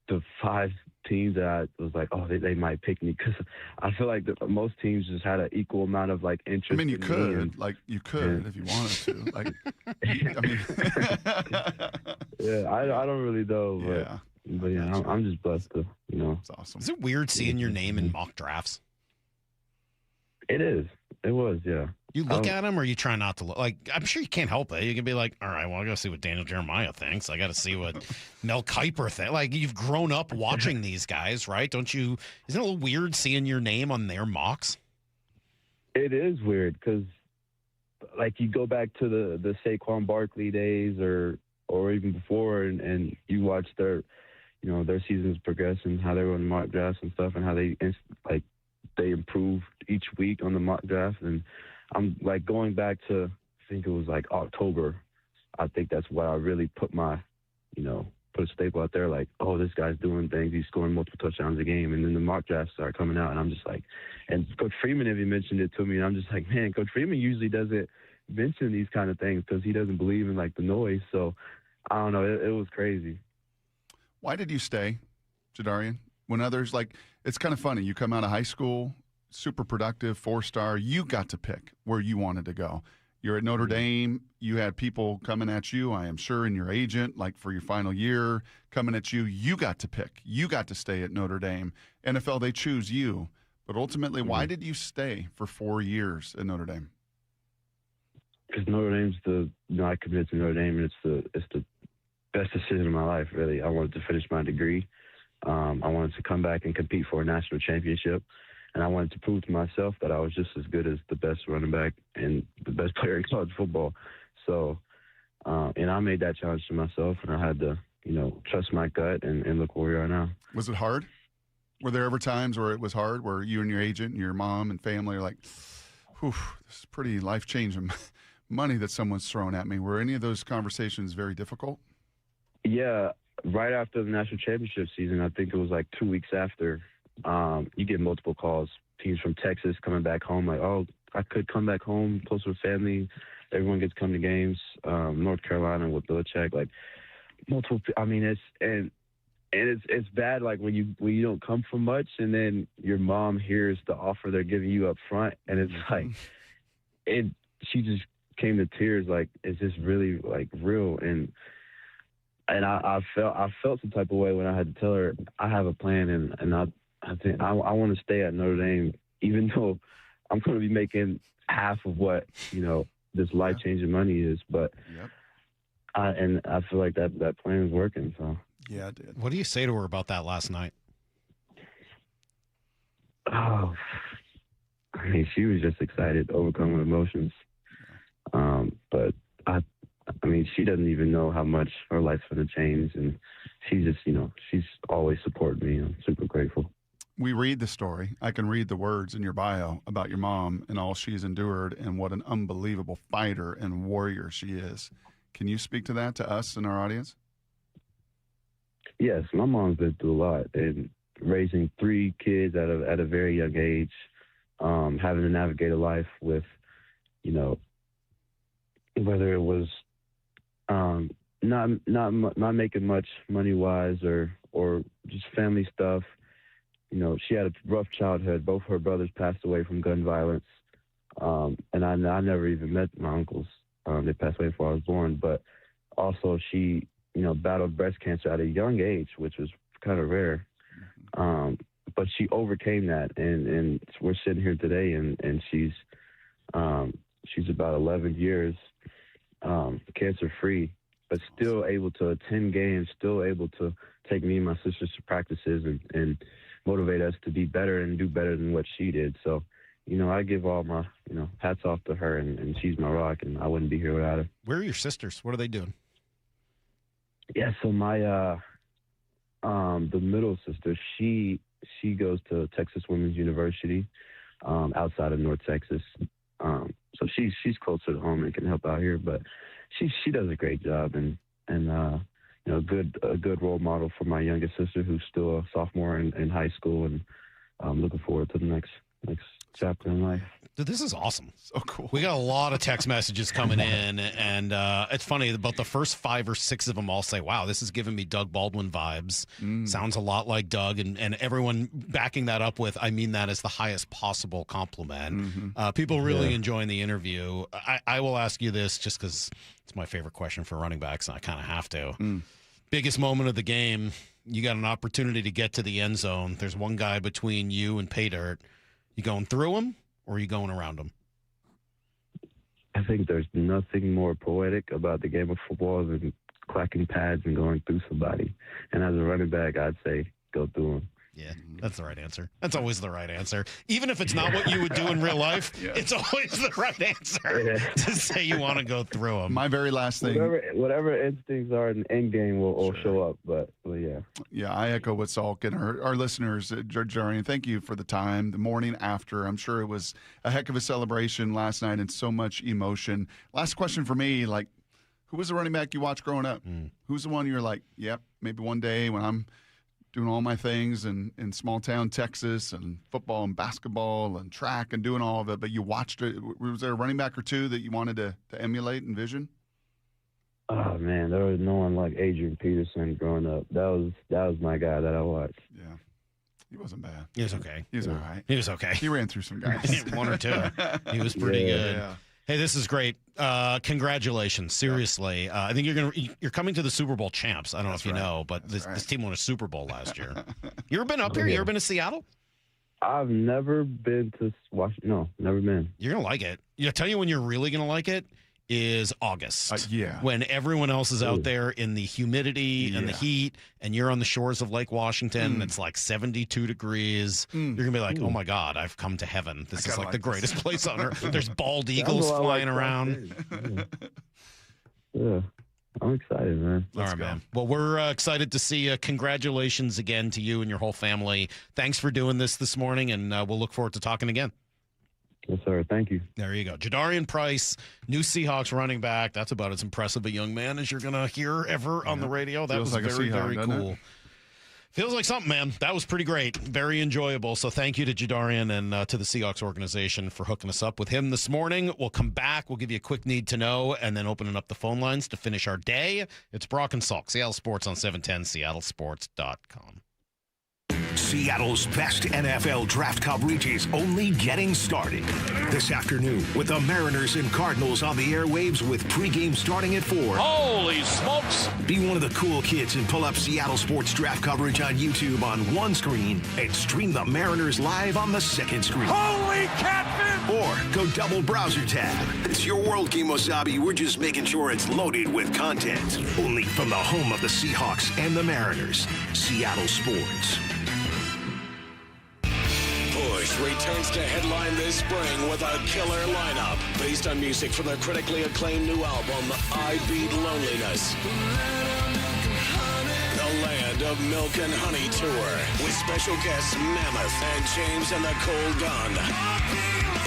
the 5 teams that I was like, oh, they might pick me because I feel like most teams just had an equal amount of interest. I mean, you in could, me and, you could if you wanted to. I don't really know, but. But yeah, I'm just blessed to, It's awesome. Is it weird seeing your name in mock drafts? It is. It was, yeah. You look at them or you try not to look? I'm sure you can't help it. You can be like, all right, well, I got to see what Daniel Jeremiah thinks. I got to see what Mel Kiper thinks. You've grown up watching these guys, right? Don't you? Isn't it a little weird seeing your name on their mocks? It is weird because, you go back to the Saquon Barkley days or even before and you watch their seasons progress and how they were in mock drafts and stuff and how they improved each week on the mock draft. And I'm going back to, I think it was October. I think that's why I really put my, put a staple out there oh, this guy's doing things. He's scoring multiple touchdowns a game. And then the mock drafts start coming out and I'm just and Coach Freeman even mentioned it to me. And I'm just man, Coach Freeman usually doesn't mention these kind of things because he doesn't believe in the noise. So I don't know. It was crazy. Why did you stay, Jadarian? When others it's kind of funny. You come out of high school, super productive, 4-star. You got to pick where you wanted to go. You're at Notre Dame. You had people coming at you, I am sure, and your agent, like for your final year, coming at you. You got to pick. You got to stay at Notre Dame. NFL, they choose you. But ultimately, why did you stay for 4 years at Notre Dame? Because Notre Dame's I committed to Notre Dame, and it's the best decision of my life, really. I wanted to finish my degree. I wanted to come back and compete for a national championship. And I wanted to prove to myself that I was just as good as the best running back and the best player in college football. So, and I made that challenge to myself, and I had to, trust my gut and look where we are now. Was it hard? Were there ever times where it was hard, where you and your agent and your mom and family are like, whew, this is pretty life-changing money that someone's thrown at me? Were any of those conversations very difficult? Yeah. Right after the national championship season, I think it was like 2 weeks after, you get multiple calls. Teams from Texas coming back home, like, oh, I could come back home, closer with family. Everyone gets to come to games. North Carolina with Belichick, like multiple. I mean, it's bad. Like when you don't come from much, and then your mom hears the offer they're giving you up front, and it's like, she just came to tears. Like, is this really like real? And I felt some type of way when I had to tell her I have a plan, and I think I want to stay at Notre Dame, even though I'm going to be making half of what, this life-changing money is. But I feel like that plan is working. So yeah, it did. What do you say to her about that last night? Oh, I mean, she was just excited, overcoming emotions. But I mean, she doesn't even know how much her life's going to change, and she just, she's always supported me. I'm super grateful. We read the story. I can read the words in your bio about your mom and all she's endured and what an unbelievable fighter and warrior she is. Can you speak to that to us and our audience? Yes, my mom's been through a lot, and raising 3 kids at a very young age, having to navigate a life with, whether it was not making much money wise or just family stuff. She had a rough childhood. Both her brothers passed away from gun violence. And I never even met my uncles. They passed away before I was born. But also she, battled breast cancer at a young age, which was kind of rare. But she overcame that. And we're sitting here today, and she's about 11 years cancer-free, but still able to attend games, still able to take me and my sisters to practices and motivate us to be better and do better than what she did. So, I give all my, hats off to her, and she's my rock, and I wouldn't be here without her. Where are your sisters? What are they doing? Yeah, so my, the middle sister, she goes to Texas Women's University, outside of North Texas. So she's closer to home and can help out here, but she does a great job, and a good role model for my youngest sister, who's still a sophomore in high school, and I'm looking forward to the next chapter in life. Dude, this is awesome. So cool. We got a lot of text messages coming in, and it's funny, about the first 5 or 6 of them all say, wow, this is giving me Doug Baldwin vibes. Sounds a lot like Doug, and everyone backing that up with, I mean that as the highest possible compliment. People really enjoying the interview. I will ask you this just because it's my favorite question for running backs, and I kind of have to. Biggest moment of the game, you got an opportunity to get to the end zone. There's one guy between you and pay dirt. You going through him, or are you going around him? I think there's nothing more poetic about the game of football than clacking pads and going through somebody. And as a running back, I'd say go through him. Yeah, that's the right answer. That's always the right answer. Even if it's not what you would do in real life, it's always the right answer to say you want to go through them. My very last thing. Whatever instincts are in the end game will show up, but yeah. Yeah, I echo what Salk and our listeners, Jadarian, thank you for the time, the morning after. I'm sure it was a heck of a celebration last night and so much emotion. Last question for me, who was the running back you watched growing up? Who's the one you're like, yep, maybe one day when I'm doing all my things in small town Texas and football and basketball and track and doing all of it, but you watched it. Was there a running back or two that you wanted to emulate and vision? Oh man, there was no one like Adrian Peterson growing up. That was my guy that I watched. Yeah. He wasn't bad. He was okay. He was all right. He was okay. He ran through some guys. 1 or 2. He was pretty good. Yeah. Hey, this is great. Congratulations. Seriously. I think you're coming to the Super Bowl champs. I don't know if you know, but this team won a Super Bowl last year. You ever been up here? You ever been to Seattle? I've never been to Washington. No, never been. You're going to like it. I'll tell you when you're really going to like it is August. Yeah. When everyone else is out there in the humidity and the heat, and you're on the shores of Lake Washington, and it's like 72 degrees. You're going to be like, oh my God, I've come to heaven. This is like the greatest place on earth. There's bald eagles flying around. Yeah. I'm excited, man. All right, man. Well, we're excited to see you. Congratulations again to you and your whole family. Thanks for doing this morning, and we'll look forward to talking again. Yes, sir. Thank you. There you go. Jadarian Price, new Seahawks running back. That's about as impressive a young man as you're going to hear ever on the radio. That was very, very cool. Feels like something, man. That was pretty great. Very enjoyable. So thank you to Jadarian and to the Seahawks organization for hooking us up with him this morning. We'll come back. We'll give you a quick need to know and then opening up the phone lines to finish our day. It's Brock and Salk, Seattle Sports on 710, seattlesports.com. Seattle's best NFL draft coverage is only getting started. This afternoon, with the Mariners and Cardinals on the airwaves with pregame starting at 4. Holy smokes! Be one of the cool kids and pull up Seattle sports draft coverage on YouTube on one screen and stream the Mariners live on the second screen. Holy catfish! Or go double browser tab. It's your world, Kimosabi. We're just making sure it's loaded with content. Only from the home of the Seahawks and the Mariners, Seattle Sports. Bush returns to headline this spring with a killer lineup based on music from their critically acclaimed new album, I Beat Loneliness. The Land of Milk and Honey Tour with special guests Mammoth and James and the Cold Gun.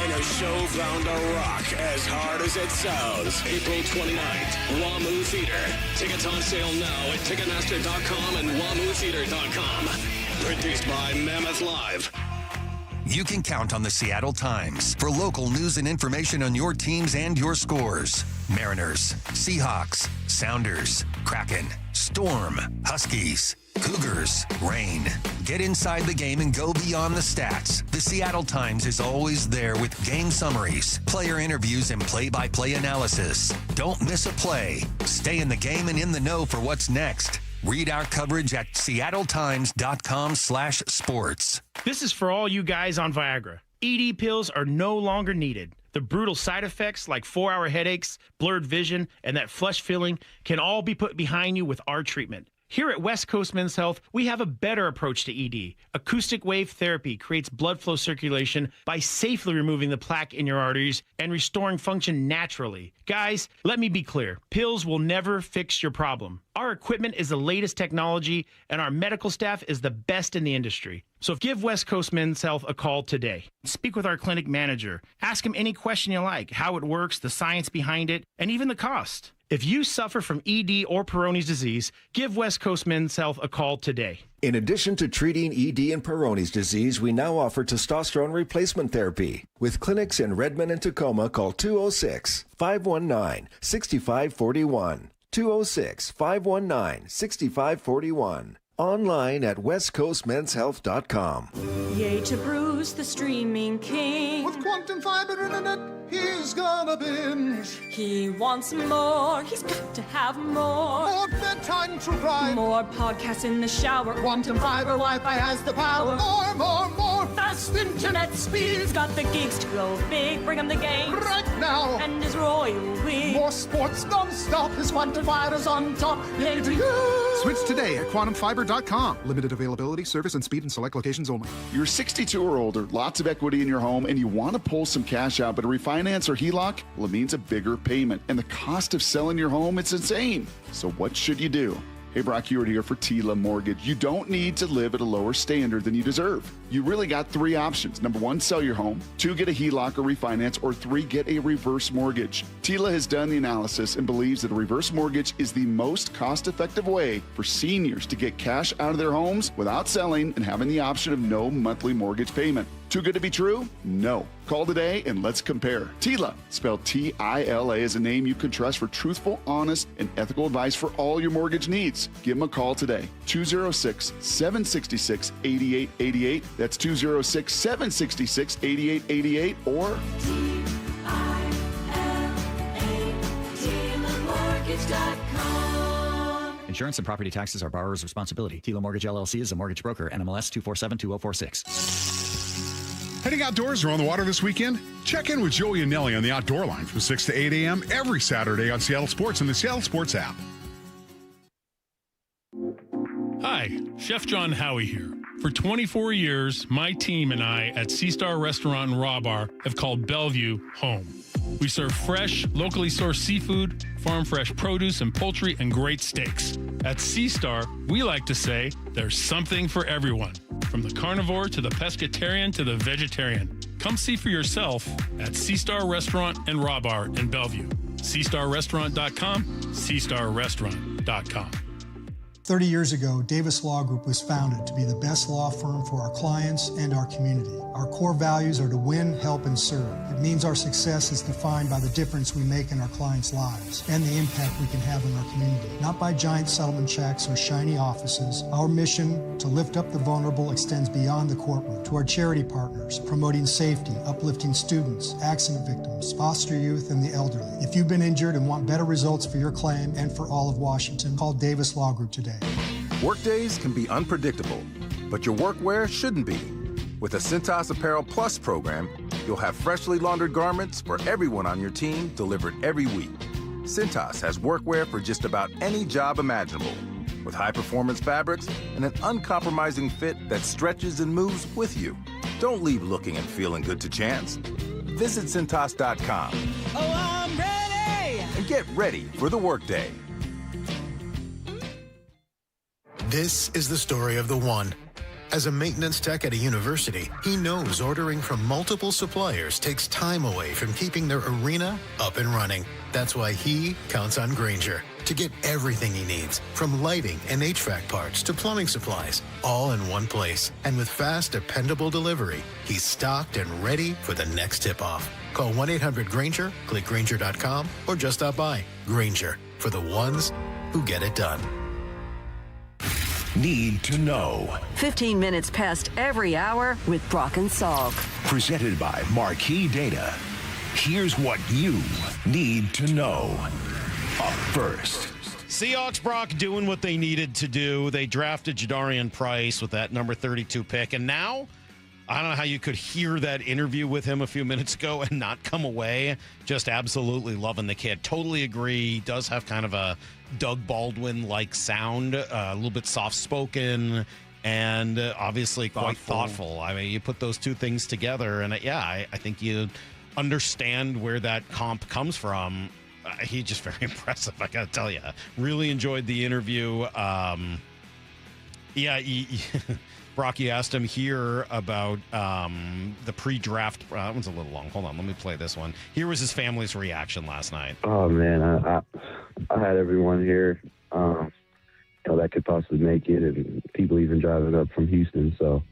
In a show bound to rock as hard as it sounds. April 29th, WAMU Theater. Tickets on sale now at Ticketmaster.com and WAMUtheater.com. Produced by Mammoth Live. You can count on the Seattle Times for local news and information on your teams and your scores. Mariners, Seahawks, Sounders, Kraken, Storm, Huskies, Cougars, Rain. Get inside the game and go beyond the stats. The Seattle Times is always there with game summaries, player interviews, and play-by-play analysis. Don't miss a play. Stay in the game and in the know for what's next. Read our coverage at seattletimes.com/sports. This is for all you guys on Viagra. ED pills are no longer needed. The brutal side effects like 4-hour headaches, blurred vision, and that flush feeling can all be put behind you with our treatment. Here at West Coast Men's Health, we have a better approach to ED. Acoustic wave therapy creates blood flow circulation by safely removing the plaque in your arteries and restoring function naturally. Guys, let me be clear. Pills will never fix your problem. Our equipment is the latest technology, and our medical staff is the best in the industry. So give West Coast Men's Health a call today. Speak with our clinic manager. Ask him any question you like, how it works, the science behind it, and even the cost. If you suffer from ED or Peyronie's disease, give West Coast Men's Health a call today. In addition to treating ED and Peyronie's disease, we now offer testosterone replacement therapy. With clinics in Redmond and Tacoma, call 206-519-6541. 206-519-6541. Online at westcoastmenshealth.com. Yay to Bruce, the streaming king. With quantum fiber internet, he's gonna binge. He wants more, he's got to have more. More bedtime true crime. More podcasts in the shower. Quantum fiber Wi-Fi has the power. More. Fast internet speed. He's got the gigs to go big. Bring him the games. Right now. And his royal we. More sports non-stop. His quantum fiber's on top. Yay to you. Switch today at quantumfiber.com. Limited availability, service, and speed in select locations only. You're 62 or older, lots of equity in your home, and you want to pull some cash out, but a refinance or HELOC, well, it means a bigger payment. And the cost of selling your home, it's insane. So what should you do? Hey, Brock Hewitt here for Tila Mortgage. You don't need to live at a lower standard than you deserve. You really got 3 options. Number 1, sell your home. 2, get a HELOC or refinance. Or 3, get a reverse mortgage. Tila has done the analysis and believes that a reverse mortgage is the most cost-effective way for seniors to get cash out of their homes without selling and having the option of no monthly mortgage payment. Too good to be true? No. Call today and let's compare. Tila, spelled T-I-L-A, is a name you can trust for truthful, honest, and ethical advice for all your mortgage needs. Give them a call today. 206-766-8888. That's 206-766-8888 or Mortgage.com. Insurance and property taxes are borrower's responsibility. Tilo Mortgage LLC is a mortgage broker. NMLS 2472046. Heading outdoors or on the water this weekend? Check in with Joey and Nelly on the Outdoor Line from 6 to 8 a.m. every Saturday on Seattle Sports and the Seattle Sports app. Hi, Chef John Howie here. For 24 years, my team and I at Sea Star Restaurant and Raw Bar have called Bellevue home. We serve fresh, locally sourced seafood, farm fresh produce and poultry, and great steaks. At Sea Star, we like to say there's something for everyone, from the carnivore to the pescatarian to the vegetarian. Come see for yourself at Sea Star Restaurant and Raw Bar in Bellevue. SeaStarRestaurant.com, SeaStarRestaurant.com. 30 years ago, Davis Law Group was founded to be the best law firm for our clients and our community. Our core values are to win, help, and serve. It means our success is defined by the difference we make in our clients' lives and the impact we can have in our community. Not by giant settlement checks or shiny offices. Our mission to lift up the vulnerable extends beyond the courtroom to our charity partners, promoting safety, uplifting students, accident victims, foster youth, and the elderly. If you've been injured and want better results for your claim and for all of Washington, call Davis Law Group today. Workdays can be unpredictable, but your workwear shouldn't be. With the Cintas Apparel Plus program, you'll have freshly laundered garments for everyone on your team delivered every week. Cintas has workwear for just about any job imaginable, with high-performance fabrics and an uncompromising fit that stretches and moves with you. Don't leave looking and feeling good to chance. Visit Cintas.com. Oh, I'm ready! And get ready for the workday. This is the story of the one. As a maintenance tech at a university, he knows ordering from multiple suppliers takes time away from keeping their arena up and running. That's why he counts on Grainger to get everything he needs, from lighting and HVAC parts to plumbing supplies, all in one place. And with fast, dependable delivery, he's stocked and ready for the next tip-off. Call 1-800-GRAINGER, click Grainger.com, or just stop by. Grainger, for the ones who get it done. Need to know. 15 minutes past every hour with Brock and Salk. Presented by Marquee Data. Here's what you need to know. Up first. Seahawks, Brock, doing what they needed to do. They drafted Jadarian Price with that number 32 pick. And now, I don't know how you could hear that interview with him a few minutes ago and not come away just absolutely loving the kid. Totally agree. He does have kind of a Doug Baldwin-like sound, a little bit soft-spoken, and obviously quite thoughtful. I mean, you put those two things together, and I think you understand where that comp comes from. He's just very impressive, I got to tell you. Really enjoyed the interview. Brock, you asked him here about the pre-draft. That one's a little long. Hold on, let me play this one. Here was his family's reaction last night. Oh man, I had everyone here, that could possibly make it, and people even driving up from Houston. So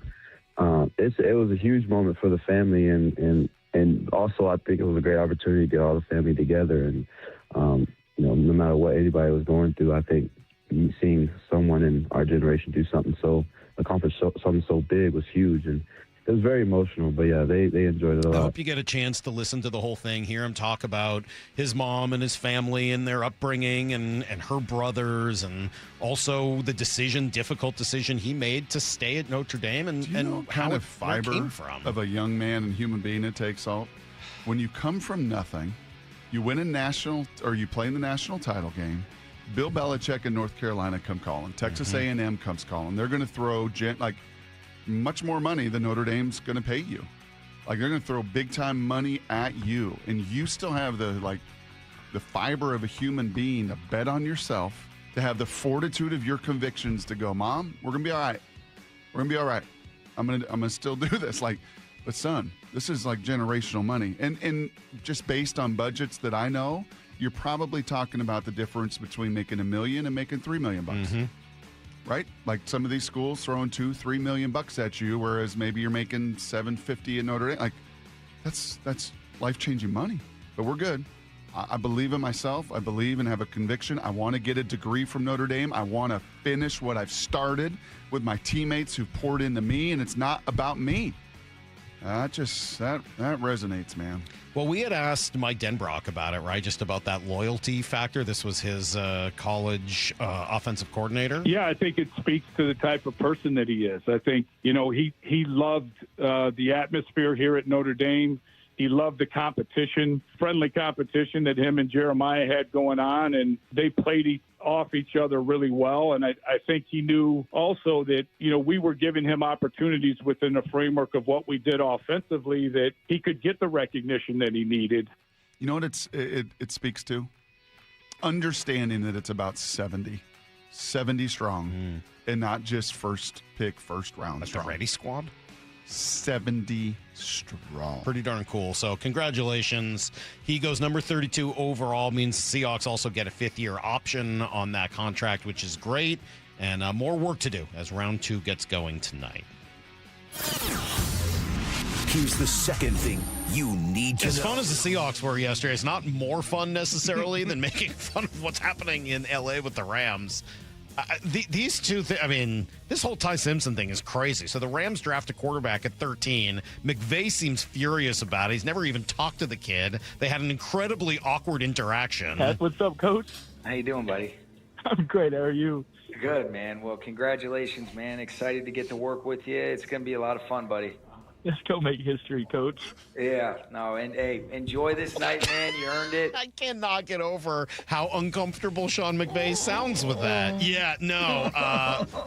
it was a huge moment for the family, and also I think it was a great opportunity to get all the family together. And no matter what anybody was going through, I think seeing someone in our generation do accomplish something so big was huge, and it was very emotional. But yeah, they enjoyed it a lot. I hope you get a chance to listen to the whole thing, hear him talk about his mom and his family and their upbringing and her brothers, and also the difficult decision he made to stay at Notre Dame, and how it came from. Of a young man and human being it takes, Salt. When you come from nothing, you win you play in the national title game. Bill Belichick in North Carolina come calling. Texas A&M comes calling. They're going to throw much more money than Notre Dame's going to pay you. Like, they're going to throw big-time money at you, and you still have the fiber of a human being to bet on yourself, to have the fortitude of your convictions to go, Mom, we're going to be all right. We're going to be all right. I'm going to still do this. But son, this is like generational money. And just based on budgets that I know, you're probably talking about the difference between making $1 million and making $3 million, right? Like some of these schools throwing $2-3 million at you, whereas maybe you're making $750 at Notre Dame. Like that's life-changing money. But we're good. I believe in myself. I believe and have a conviction. I want to get a degree from Notre Dame. I want to finish what I've started with my teammates who poured into me, and it's not about me. That resonates, man. Well, we had asked Mike Denbrock about it, right? Just about that loyalty factor. This was his college offensive coordinator. Yeah, I think it speaks to the type of person that he is. I think, he loved the atmosphere here at Notre Dame. He loved the competition, friendly competition that him and Jeremiah had going on, and they played off each other really well. And I think he knew also that, we were giving him opportunities within the framework of what we did offensively, that he could get the recognition that he needed. You know what it speaks to? Understanding that it's about 70 strong, and not just first round. That's the ready squad? 70 strong. Pretty darn cool. So congratulations. He goes number 32 overall, means the Seahawks also get a 5th-year option on that contract, which is great. And more work to do as round 2 gets going tonight. Here's the second thing you need to know. As fun as the Seahawks were yesterday, it's not more fun necessarily than making fun of what's happening in L.A. with the Rams. These two this whole Ty Simpson thing is crazy. So the Rams draft a quarterback at 13. McVay seems furious about it. He's never even talked to the kid. They had an incredibly awkward interaction. What's up, Coach? How you doing, buddy? I'm great. How are you? Good, man. Well, congratulations, man. Excited to get to work with you. It's going to be a lot of fun, buddy. Let's go make history, Coach. Yeah, no, and hey, enjoy this night, man. You earned it. I cannot get over how uncomfortable Sean McVay sounds with that. Yeah, no,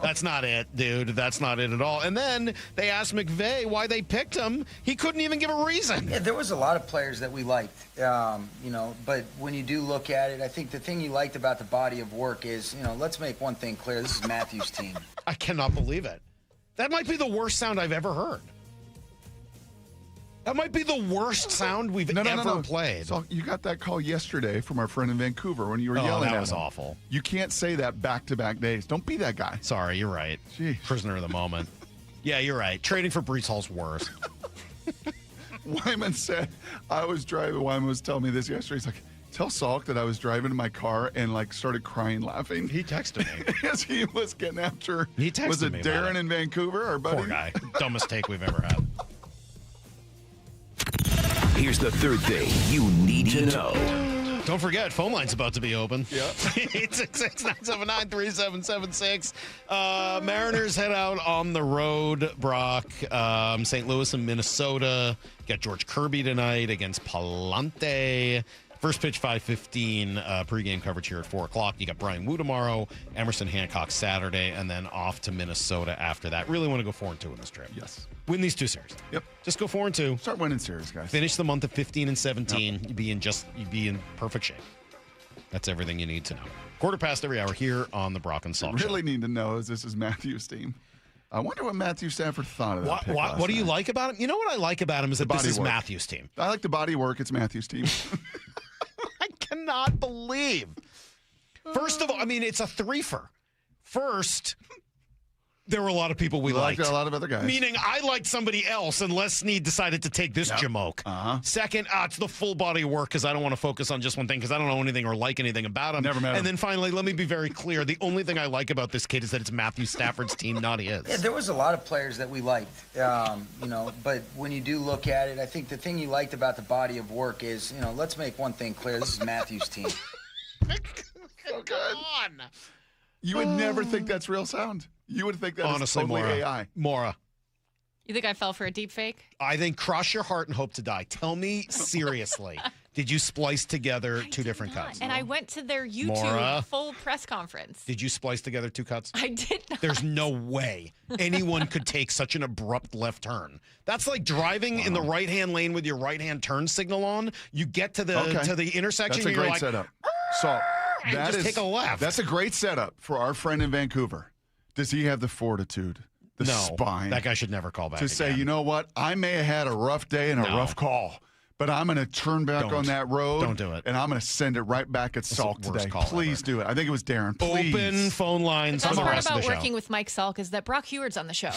that's not it, dude. That's not it at all. And then they asked McVay why they picked him. He couldn't even give a reason. Yeah, there was a lot of players that we liked, but when you do look at it, I think the thing you liked about the body of work is, let's make one thing clear. This is Matthew's team. I cannot believe it. That might be the worst sound I've ever heard. That might be the worst sound we've ever played. So you got that call yesterday from our friend in Vancouver when you were yelling at him. That was awful. You can't say that back-to-back days. Don't be that guy. Sorry, you're right. Jeez. Prisoner of the moment. Yeah, you're right. Trading for Breece Hall's worse. Wyman said, Wyman was telling me this yesterday. He's like, tell Salk that I was driving in my car and started crying laughing. He texted me. As he was getting after. He texted me. Was it Darren in Vancouver, our buddy? Poor guy. Dumbest take we've ever had. Here's the third thing you need to know. Don't forget, phone line's about to be open. Yeah. 866-979-3776. Mariners head out on the road, Brock. St. Louis and Minnesota. Got George Kirby tonight against Palante. First pitch, 5:15, pregame coverage here at 4 o'clock. You got Brian Wu tomorrow, Emerson Hancock Saturday, and then off to Minnesota after that. Really want to go 4-2 in this trip. Yes. Win these 2 series. Yep. Just go 4-2. Start winning series, guys. Finish the month at 15-17. Yep. You'd be in perfect shape. That's everything you need to know. 1:15 here on the Brock and Salk Show. Really need to know is this is Matthew's team. I wonder what Matthew Stafford thought of that pick last What do you night. like about him? You know what I like about him is that this is Matthew's team. I like the body work. It's Matthew's team. I cannot believe. First of all, it's a threefer. First, there were a lot of people we liked. A lot of other guys. Meaning I liked somebody else and Les Snead decided to take this jamoke. Uh-huh. Second, it's the full body work because I don't want to focus on just one thing because I don't know anything or like anything about him. Never met him. And then finally, let me be very clear. The only thing I like about this kid is that it's Matthew Stafford's team, not his. Yeah, there was a lot of players that we liked, but when you do look at it, I think the thing you liked about the body of work is, let's make one thing clear. This is Matthew's team. So good. You would never think that's real sound. You would think that is totally AI. Maura. You think I fell for a deep fake? I think cross your heart and hope to die. Tell me seriously, did you splice together two different cuts? And I went to their YouTube Maura. full press conference. Did you splice together 2 cuts? I did not. There's no way anyone could take such an abrupt left turn. That's like driving in the right-hand lane with your right-hand turn signal on. You get to the intersection. That's a great setup. So take a left. That's a great setup for our friend in Vancouver. Does he have the fortitude, the spine? That guy should never call back to say, you know what? I may have had a rough day and a rough call, but I'm going to turn back Don't. on that road. Don't do it. And I'm going to send it right back at Salk today. Please do it. I think it was Darren. Please. Open phone lines The for best the part rest of the about show. working with Mike Salk is that Brock Heward's on the show.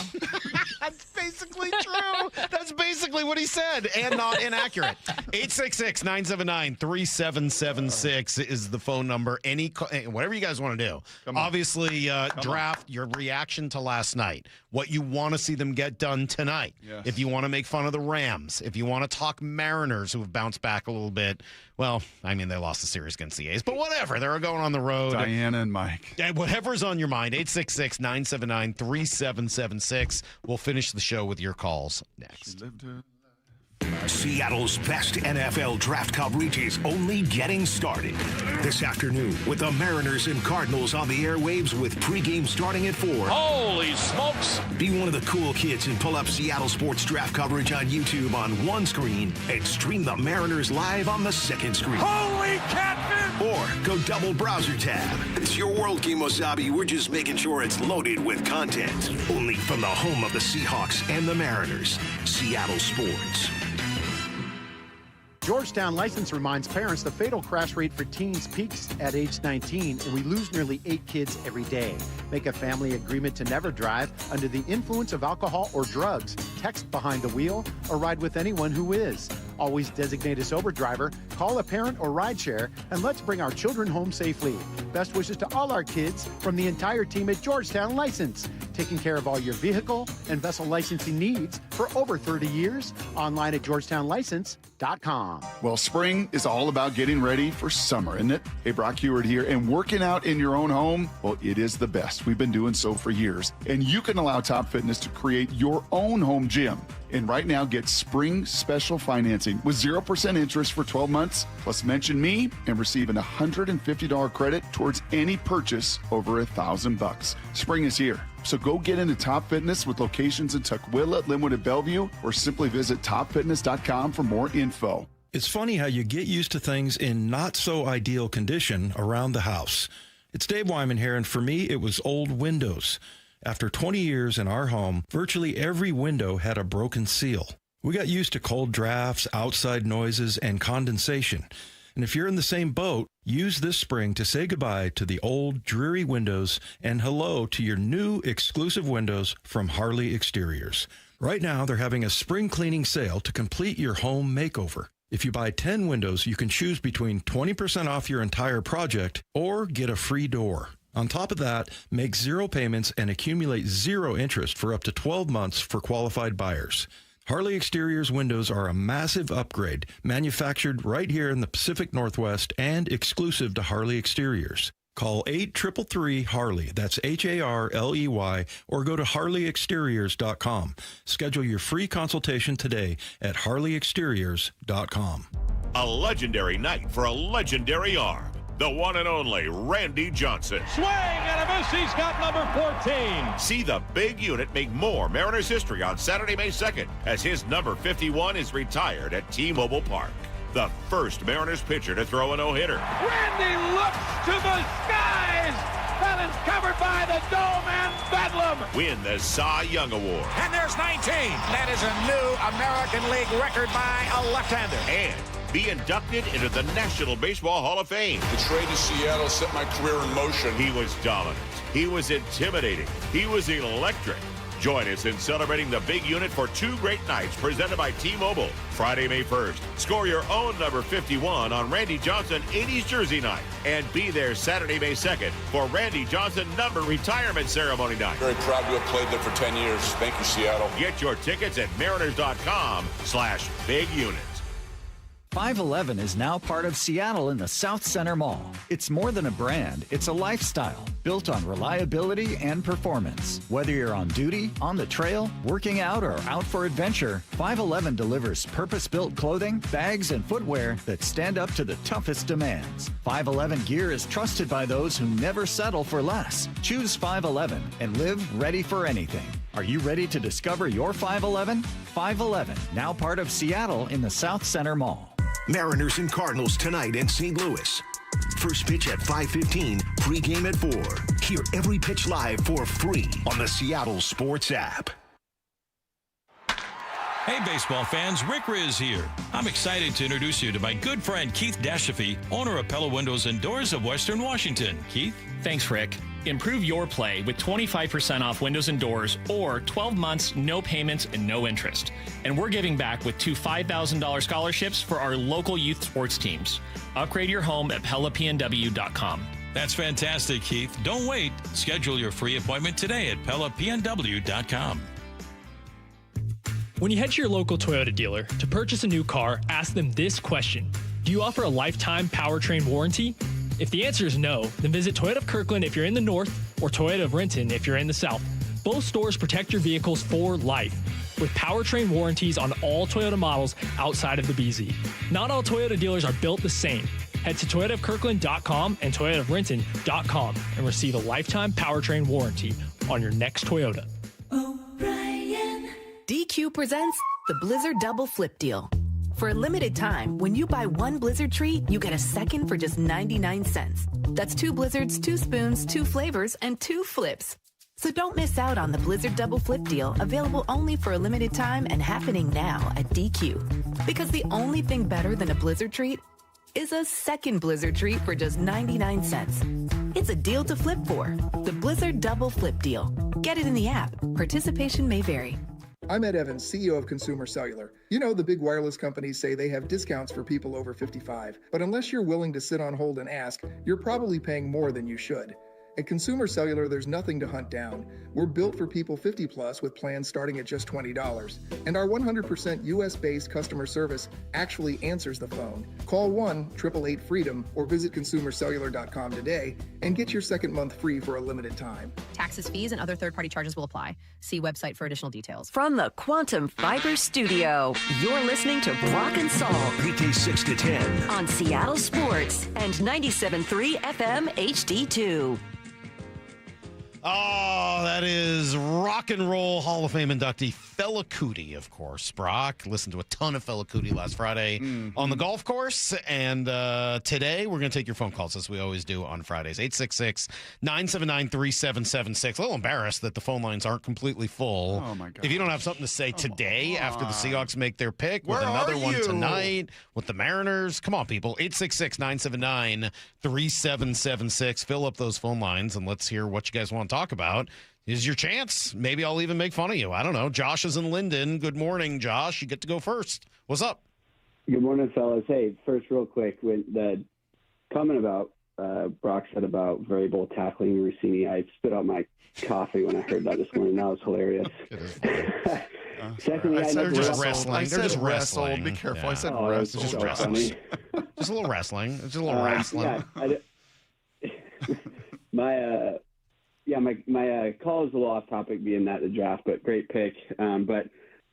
That's basically true. That's basically what he said, and not inaccurate. 866-979-3776 is the phone number. Whatever you guys want to do. Obviously, draft your reaction to last night. What you want to see them get done tonight. Yes. If you want to make fun of the Rams. If you want to talk Mariners, who have bounced back a little bit. Well, I mean, they lost the series against the A's, but whatever. They're going on the road. Diana and Mike. Whatever's on your mind. 866-979-3776. We'll finish the show with your calls next. Seattle's best NFL draft coverage is only getting started. This afternoon with the Mariners and Cardinals on the airwaves with pregame starting at 4. Holy smokes! Be one of the cool kids and pull up Seattle sports draft coverage on YouTube on one screen and stream the Mariners live on the second screen. Holy catfish! Or go double browser tab. It's your world, Kimosabi. We're just making sure it's loaded with content. Only from the home of the Seahawks and the Mariners, Seattle Sports. Georgetown License reminds parents the fatal crash rate for teens peaks at age 19, and we lose nearly 8 kids every day. Make a family agreement to never drive under the influence of alcohol or drugs. Text behind the wheel or ride with anyone who is. Always designate a sober driver, call a parent or rideshare, and let's bring our children home safely. Best wishes to all our kids from the entire team at Georgetown License. Taking care of all your vehicle and vessel licensing needs for over 30 years. Online at georgetownlicense.com. Well, spring is all about getting ready for summer, isn't it? Hey, Brock Heward here. And working out in your own home, well, it is the best. We've been doing so for years. And you can allow Top Fitness to create your own home gym. And right now, get spring special financing with 0% interest for 12 months. Plus, mention me and receive an $150 credit towards any purchase over $1,000. Spring is here. So go get into Top Fitness with locations in Tukwila, Linwood, and Bellevue, or simply visit topfitness.com for more info. It's funny how you get used to things in not so ideal condition around the house. It's Dave Wyman here, and for me, it was old windows. After 20 years in our home, virtually every window had a broken seal. We got used to cold drafts, outside noises, and condensation. And if you're in the same boat, use this spring to say goodbye to the old, dreary windows and hello to your new exclusive windows from Harley Exteriors. Right now, they're having a spring cleaning sale to complete your home makeover. If you buy 10 windows, you can choose between 20% off your entire project or get a free door. On top of that, make 0 payments and accumulate 0 interest for up to 12 months for qualified buyers. Harley Exteriors windows are a massive upgrade, manufactured right here in the Pacific Northwest and exclusive to Harley Exteriors. Call 833-HARLEY, that's HARLEY, or go to harleyexteriors.com. Schedule your free consultation today at harleyexteriors.com. A legendary night for a legendary arm. The one and only Randy Johnson. Swing and a miss. He's got number 14. See the big unit make more Mariners history on Saturday, May 2nd, as his number 51 is retired at T-Mobile Park. The first Mariners pitcher to throw a no-hitter. Randy looks to the skies. That is covered by the dome and bedlam. Win the Cy Young Award. And there's 19. That is a new American League record by a left-hander. And be inducted into the National Baseball Hall of Fame. The trade to Seattle set my career in motion. He was dominant. He was intimidating. He was electric. Join us in celebrating the big unit for 2 great nights presented by T-Mobile. Friday, May 1st. Score your own number 51 on Randy Johnson 80s Jersey Night. And be there Saturday, May 2nd for Randy Johnson number retirement ceremony night. Very proud to have played there for 10 years. Thank you, Seattle. Get your tickets at mariners.com/big unit. 511 is now part of Seattle in the South Center Mall. It's more than a brand, it's a lifestyle built on reliability and performance. Whether you're on duty, on the trail, working out, or out for adventure, 511 delivers purpose-built clothing, bags, and footwear that stand up to the toughest demands. 511 gear is trusted by those who never settle for less. Choose 511 and live ready for anything. Are you ready to discover your 511? 511, now part of Seattle in the South Center Mall. Mariners and Cardinals tonight in St. Louis. First pitch at 5:15, pregame at 4. Hear every pitch live for free on the Seattle Sports app. Hey, baseball fans, Rick Riz here. I'm excited to introduce you to my good friend Keith Dashafy, owner of Pella Windows and Doors of Western Washington. Keith? Thanks, Rick. Improve your play with 25% off windows and doors or 12 months, no payments, and no interest. And we're giving back with 2 $5,000 scholarships for our local youth sports teams. Upgrade your home at PellaPNW.com. That's fantastic, Keith. Don't wait. Schedule your free appointment today at PellaPNW.com. When you head to your local Toyota dealer to purchase a new car, ask them this question. Do you offer a lifetime powertrain warranty? If the answer is no, then visit Toyota of Kirkland if you're in the north or Toyota of Renton if you're in the south. Both stores protect your vehicles for life with powertrain warranties on all Toyota models outside of the BZ. Not all Toyota dealers are built the same. Head to ToyotaofKirkland.com and ToyotaofRenton.com and receive a lifetime powertrain warranty on your next Toyota. DQ presents the Blizzard Double Flip Deal. For a limited time, when you buy one Blizzard treat, you get a second for just 99 cents. That's 2 Blizzards, 2 spoons, 2 flavors, and 2 flips. So don't miss out on the Blizzard Double Flip Deal, available only for a limited time and happening now at DQ. Because the only thing better than a Blizzard treat is a second Blizzard treat for just 99 cents. It's a deal to flip for. The Blizzard Double Flip Deal. Get it in the app. Participation may vary. I'm Ed Evans, CEO of Consumer Cellular. You know, the big wireless companies say they have discounts for people over 55. But unless you're willing to sit on hold and ask, you're probably paying more than you should. At Consumer Cellular, there's nothing to hunt down. We're built for people 50 plus with plans starting at just $20. And our 100% US-based customer service actually answers the phone. Call 1-888-FREEDOM or visit consumercellular.com today and get your second month free for a limited time. Taxes, fees, and other third-party charges will apply. See website for additional details. From the Quantum Fiber Studio, you're listening to Brock and Salk. Weekdays 6 to 10. On Seattle Sports and 97.3 FM HD2. Oh, that is Rock and Roll Hall of Fame inductee Fela Kuti, of course. Brock listened to a ton of Fela Kuti last Friday on the golf course. And today we're going to take your phone calls, as we always do on Fridays. 866-979-3776. A little embarrassed that the phone lines aren't completely full. Oh, my God. If you don't have something to say today after the Seahawks make their pick, with Where another are one you? tonight, with the Mariners, come on, people. 866-979-3776. Fill up those phone lines and let's hear what you guys want to talk about. Is your chance. Maybe I'll even make fun of you. I don't know. Josh is in Linden. Good morning, Josh. You get to go first. What's up? Good morning, fellas. Hey, first, real quick, when the comment about Brock said about variable tackling Rossini, I spit out my coffee when I heard that this morning. That was hilarious. Secondly, they're just wrestling. They're just wrestled. wrestling. Be careful. Yeah. I said Oh, wrestled. that's Just so wrestling. funny. Just a little wrestling. Just a little wrestling. My call is a little off topic, being that the draft, but great pick. But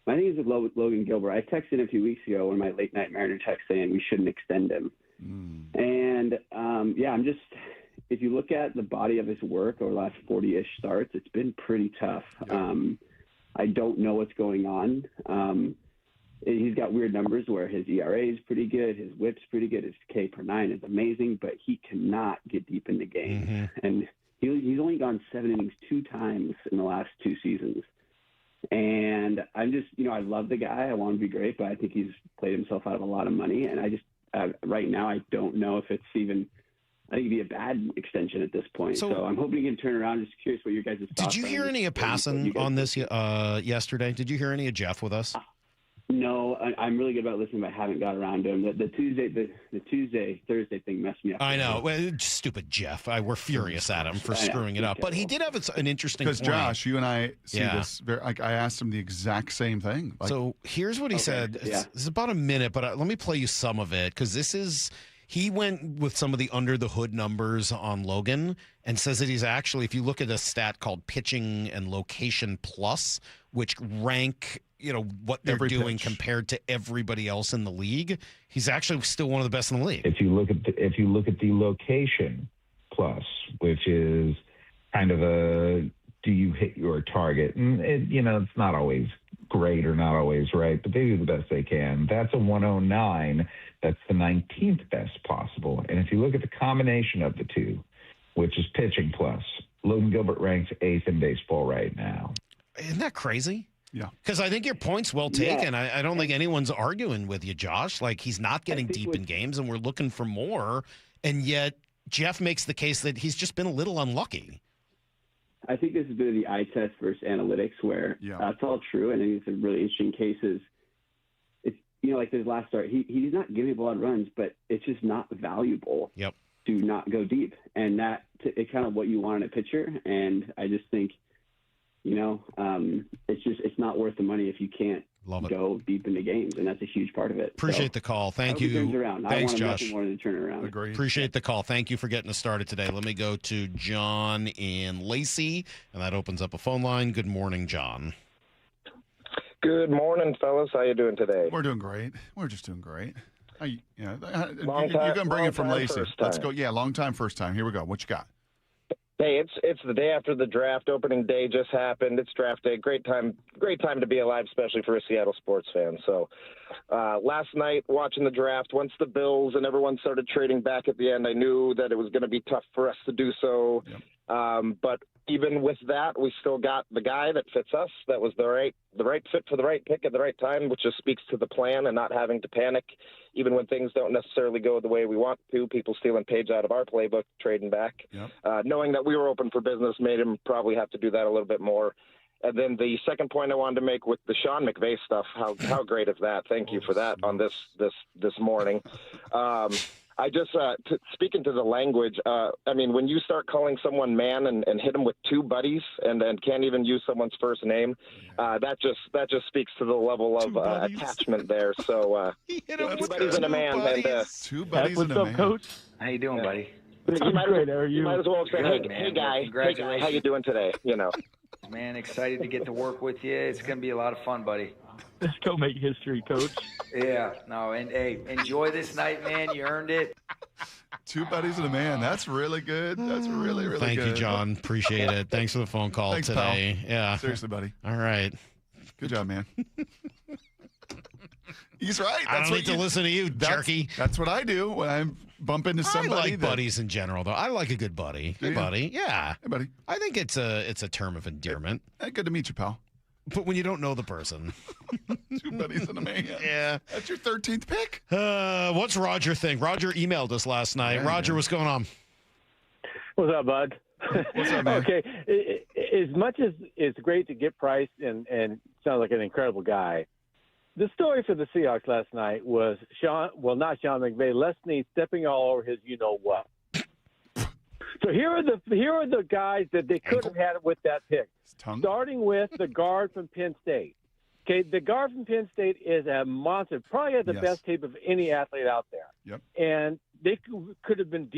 my thing is with Logan Gilbert. I texted a few weeks ago on my late night Mariner text saying we shouldn't extend him. And I'm just, if you look at the body of his work over the last 40-ish starts, it's been pretty tough. I don't know what's going on. He's got weird numbers where his ERA is pretty good, his WHIP's pretty good, his K per 9 is amazing, but he cannot get deep into games. And he's only gone 7 innings 2 times in the last 2 seasons. And I'm just, I love the guy. I want him to be great, but I think he's played himself out of a lot of money. And I just, right now, I don't know if it's even, I think it'd be a bad extension at this point. So I'm hoping he can turn around. Just curious what your guys' thoughts are. Did you hear any of Passan on this yesterday? Did you hear any of Jeff with us? No, I'm really good about listening, but I haven't got around to him. The Thursday thing messed me up. I know. Well, stupid Jeff. We're furious at him for screwing it up. But he did have an interesting point. Because, Josh, you and I see this. I asked him the exact same thing. So here's what he said. It's about a minute, but let me play you some of it, because this is – he went with some of the under-the-hood numbers on Logan and says that he's actually – if you look at a stat called Pitching and Location Plus, which rank – what they're doing compared to everybody else in the league, he's actually still one of the best in the league. If you look at the location plus, which is kind of a do you hit your target, and it's not always great or not always right, but they do the best they can. That's a 109. That's the 19th best possible. And if you look at the combination of the two, which is pitching plus, Logan Gilbert ranks 8th in baseball right now. Isn't that crazy? Yeah. Because I think your point's well taken. I don't think anyone's arguing with you, Josh. Like, he's not getting deep in games, and we're looking for more. And yet, Jeff makes the case that he's just been a little unlucky. I think this has been the eye test versus analytics, where it's all true. And I think it's a really interesting cases. It's, like his last start, he's not giving a lot of runs, but it's just not valuable to not go deep. And it's kind of what you want in a pitcher. And I just think, it's not worth the money if you can't go deep into games, and that's a huge part of it. Appreciate the call. Thank you. Turns around. Thanks, I want Josh. nothing more than to turn it around. Agreed. Appreciate the call. Thank you for getting us started today. Let me go to John in Lacey, and that opens up a phone line. Good morning, John. Good morning, fellas. How you doing today? We're doing great. We're just doing great. You can bring it from Lacey. Let's go. Yeah, long time, first time. Here we go. What you got? Hey, it's the day after the draft. Opening day just happened. It's draft day. Great time to be alive, especially for a Seattle sports fan. So last night watching the draft, once the Bills and everyone started trading back at the end, I knew that it was going to be tough for us to do so. Yep. But even with that, we still got the guy that fits us. That was the right fit for the right pick at the right time, which just speaks to the plan and not having to panic, even when things don't necessarily go the way we want to. People stealing page out of our playbook, trading back. Yep. Knowing that we were open for business made him probably have to do that a little bit more. And then the second point I wanted to make with the Sean McVay stuff, how great is that? Thank you for that on this morning. I just, speaking to the language, when you start calling someone man and hit them with two buddies and can't even use someone's first name, that just speaks to the level of attachment there. So, two buddies and a man. Two buddies and a man. What's up, Coach? How you doing, buddy? You might as well say, hey, guy, how you doing today? Man, excited to get to work with you. It's going to be a lot of fun, buddy. Let's go make history, Coach. Yeah, no, and hey, enjoy this night, man. You earned it. Two buddies and a man. That's really good. That's really, really Thank good. you, John. Appreciate it. Thanks for the phone call today. Pal. Yeah. Seriously, buddy. All right. Good job, man. He's right. I don't need to listen to you, jerky. That's what I do when I bump into somebody. I like buddies in general, though. I like a good buddy. Hey, buddy. Yeah. Hey, buddy. I think it's a term of endearment. Hey, good to meet you, pal. But when you don't know the person. Two buddies and a man. Yeah. That's your 13th pick? What's Roger think? Roger emailed us last night. Yeah, Roger, what's going on? What's up, bud? What's up, man? Okay. As much as it's great to get Price and sounds like an incredible guy, the story for the Seahawks last night was not Sean McVay, Les Snead stepping all over his you-know-what. So here are the guys that they could have had with that pick. Starting with the guard from Penn State. Okay, the guard from Penn State is a monster. Probably has the best tape of any athlete out there. Yep. And they could have been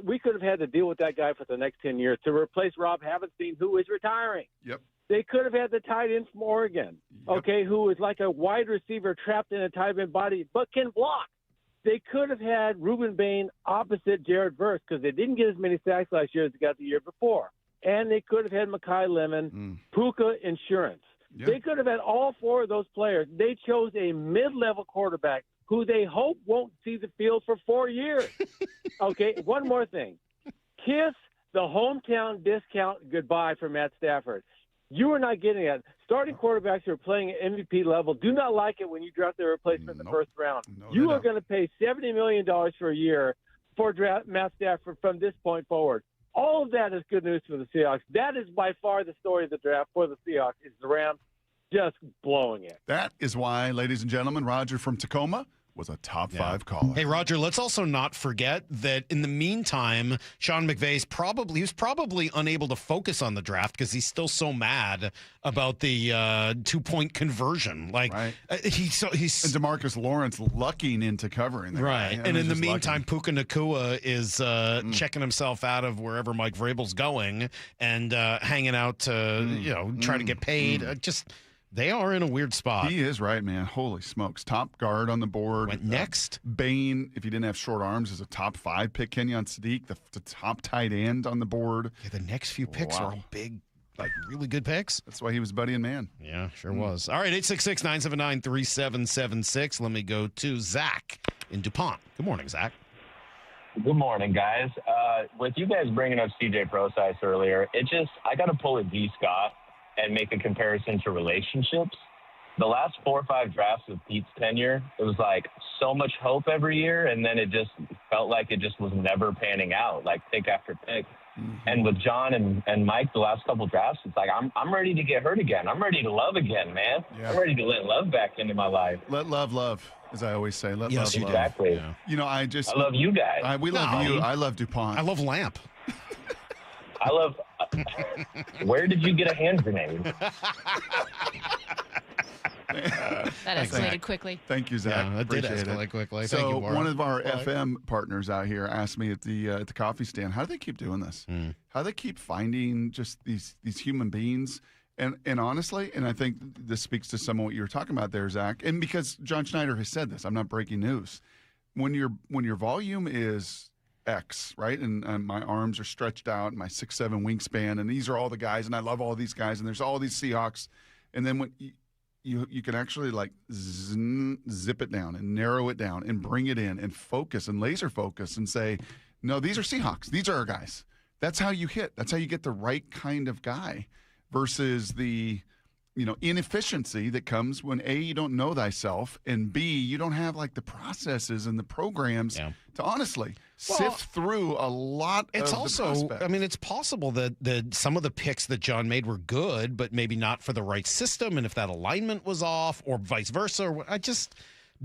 we could have had to deal with that guy for the next 10 years to replace Rob Havenstein, who is retiring. Yep. They could have had the tight end from Oregon, okay, who is like a wide receiver trapped in a tight end body, but can block. They could have had Reuben Bain opposite Jared Verse because they didn't get as many sacks last year as they got the year before. And they could have had Mekhi Lemon, Puka Insurance. Yeah. They could have had all four of those players. They chose a mid-level quarterback who they hope won't see the field for 4 years. Okay, one more thing. Kiss the hometown discount goodbye for Matt Stafford. You are not getting it. Starting quarterbacks who are playing at MVP level do not like it when you draft their replacement in the first round. No, you are going to pay $70 million for a year for Matt Stafford from this point forward. All of that is good news for the Seahawks. That is by far the story of the draft for the Seahawks is the Rams just blowing it. That is why, ladies and gentlemen, Roger from Tacoma was a top 5 caller. Hey, Roger, let's also not forget that in the meantime, Sean McVay's probably unable to focus on the draft because he's still so mad about the 2-point conversion. Like he's and DeMarcus Lawrence lucking into covering the right. guy. And in the meantime, Puka Nacua is checking himself out of wherever Mike Vrabel's going and hanging out to try to get paid. They are in a weird spot. He is right, man. Holy smokes. Top guard on the board. Went next. Bain, if he didn't have short arms, is a top 5 pick. Kenyon Sadiq, the top tight end on the board. Yeah, the next few picks are all big, like really good picks. That's why he was buddy and man. Yeah, sure was. All right, 866-979-3776. Let me go to Zach in DuPont. Good morning, Zach. Good morning, guys. With you guys bringing up CJ Procise earlier, I got to pull a D. Scott. and make a comparison to relationships, the last 4 or 5 drafts of Pete's tenure, it was like so much hope every year, and then it just felt like it just was never panning out, like pick after pick. And with John and Mike, the last couple drafts, it's like I'm ready to get hurt again. I'm ready to love again, man. Yeah. I'm ready to let love back into my life. Let love, as I always say. Let Yes, love, you love. Exactly. Yeah. You know, I love you guys. We love you. I love DuPont. I love Lamp. I love. Where did you get a hand grenade? That escalated quickly. Thank you, Zach. Yeah, that did Appreciate escalate it. quickly. So Thank you, Warren. one of our FM partners out here asked me at the coffee stand, how do they keep doing this? How do they keep finding just these human beings? And honestly, and I think this speaks to some of what you were talking about there, Zach, and because John Schneider has said this, I'm not breaking news. When your volume is X, right, and my arms are stretched out, and my 6'7" wingspan, and these are all the guys, and I love all these guys, and there's all these Seahawks, and then when you can actually like zip it down and narrow it down and bring it in and focus and laser focus and say, no, these are Seahawks. These are our guys. That's how you hit. That's how you get the right kind of guy versus the, inefficiency that comes when A, you don't know thyself, and B, you don't have like the processes and the programs to honestly sift through a lot It's of also, the prospects. I mean, it's possible that some of the picks that John made were good, but maybe not for the right system. And if that alignment was off or vice versa,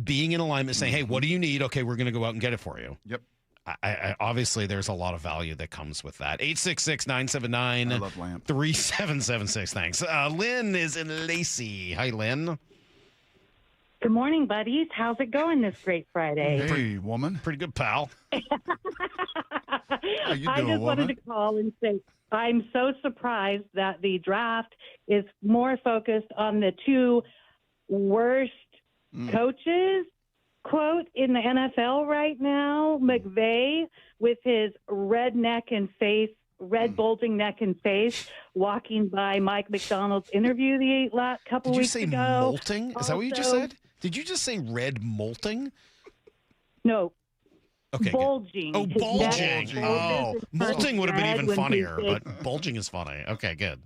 being in alignment, saying, hey, what do you need? Okay, we're going to go out and get it for you. Yep. I obviously, there's a lot of value that comes with that. 866-979-3776. Thanks. Lynn is in Lacey. Hi, Lynn. Good morning, buddies. How's it going this great Friday? Hey, woman. Pretty good, pal. How you I doing, just wanted to call and say I'm so surprised that the draft is more focused on the 2 worst coaches, quote, in the NFL right now. McVay with his red bulging neck and face, walking by Mike McDonald's interview the couple weeks ago. Did you say molting? Is that what you just said? Did you just say red molting? No. Okay. Bulging. Oh, His neck bulging. Oh, molting would have been even when he funnier, said- but bulging is funny. Okay, good.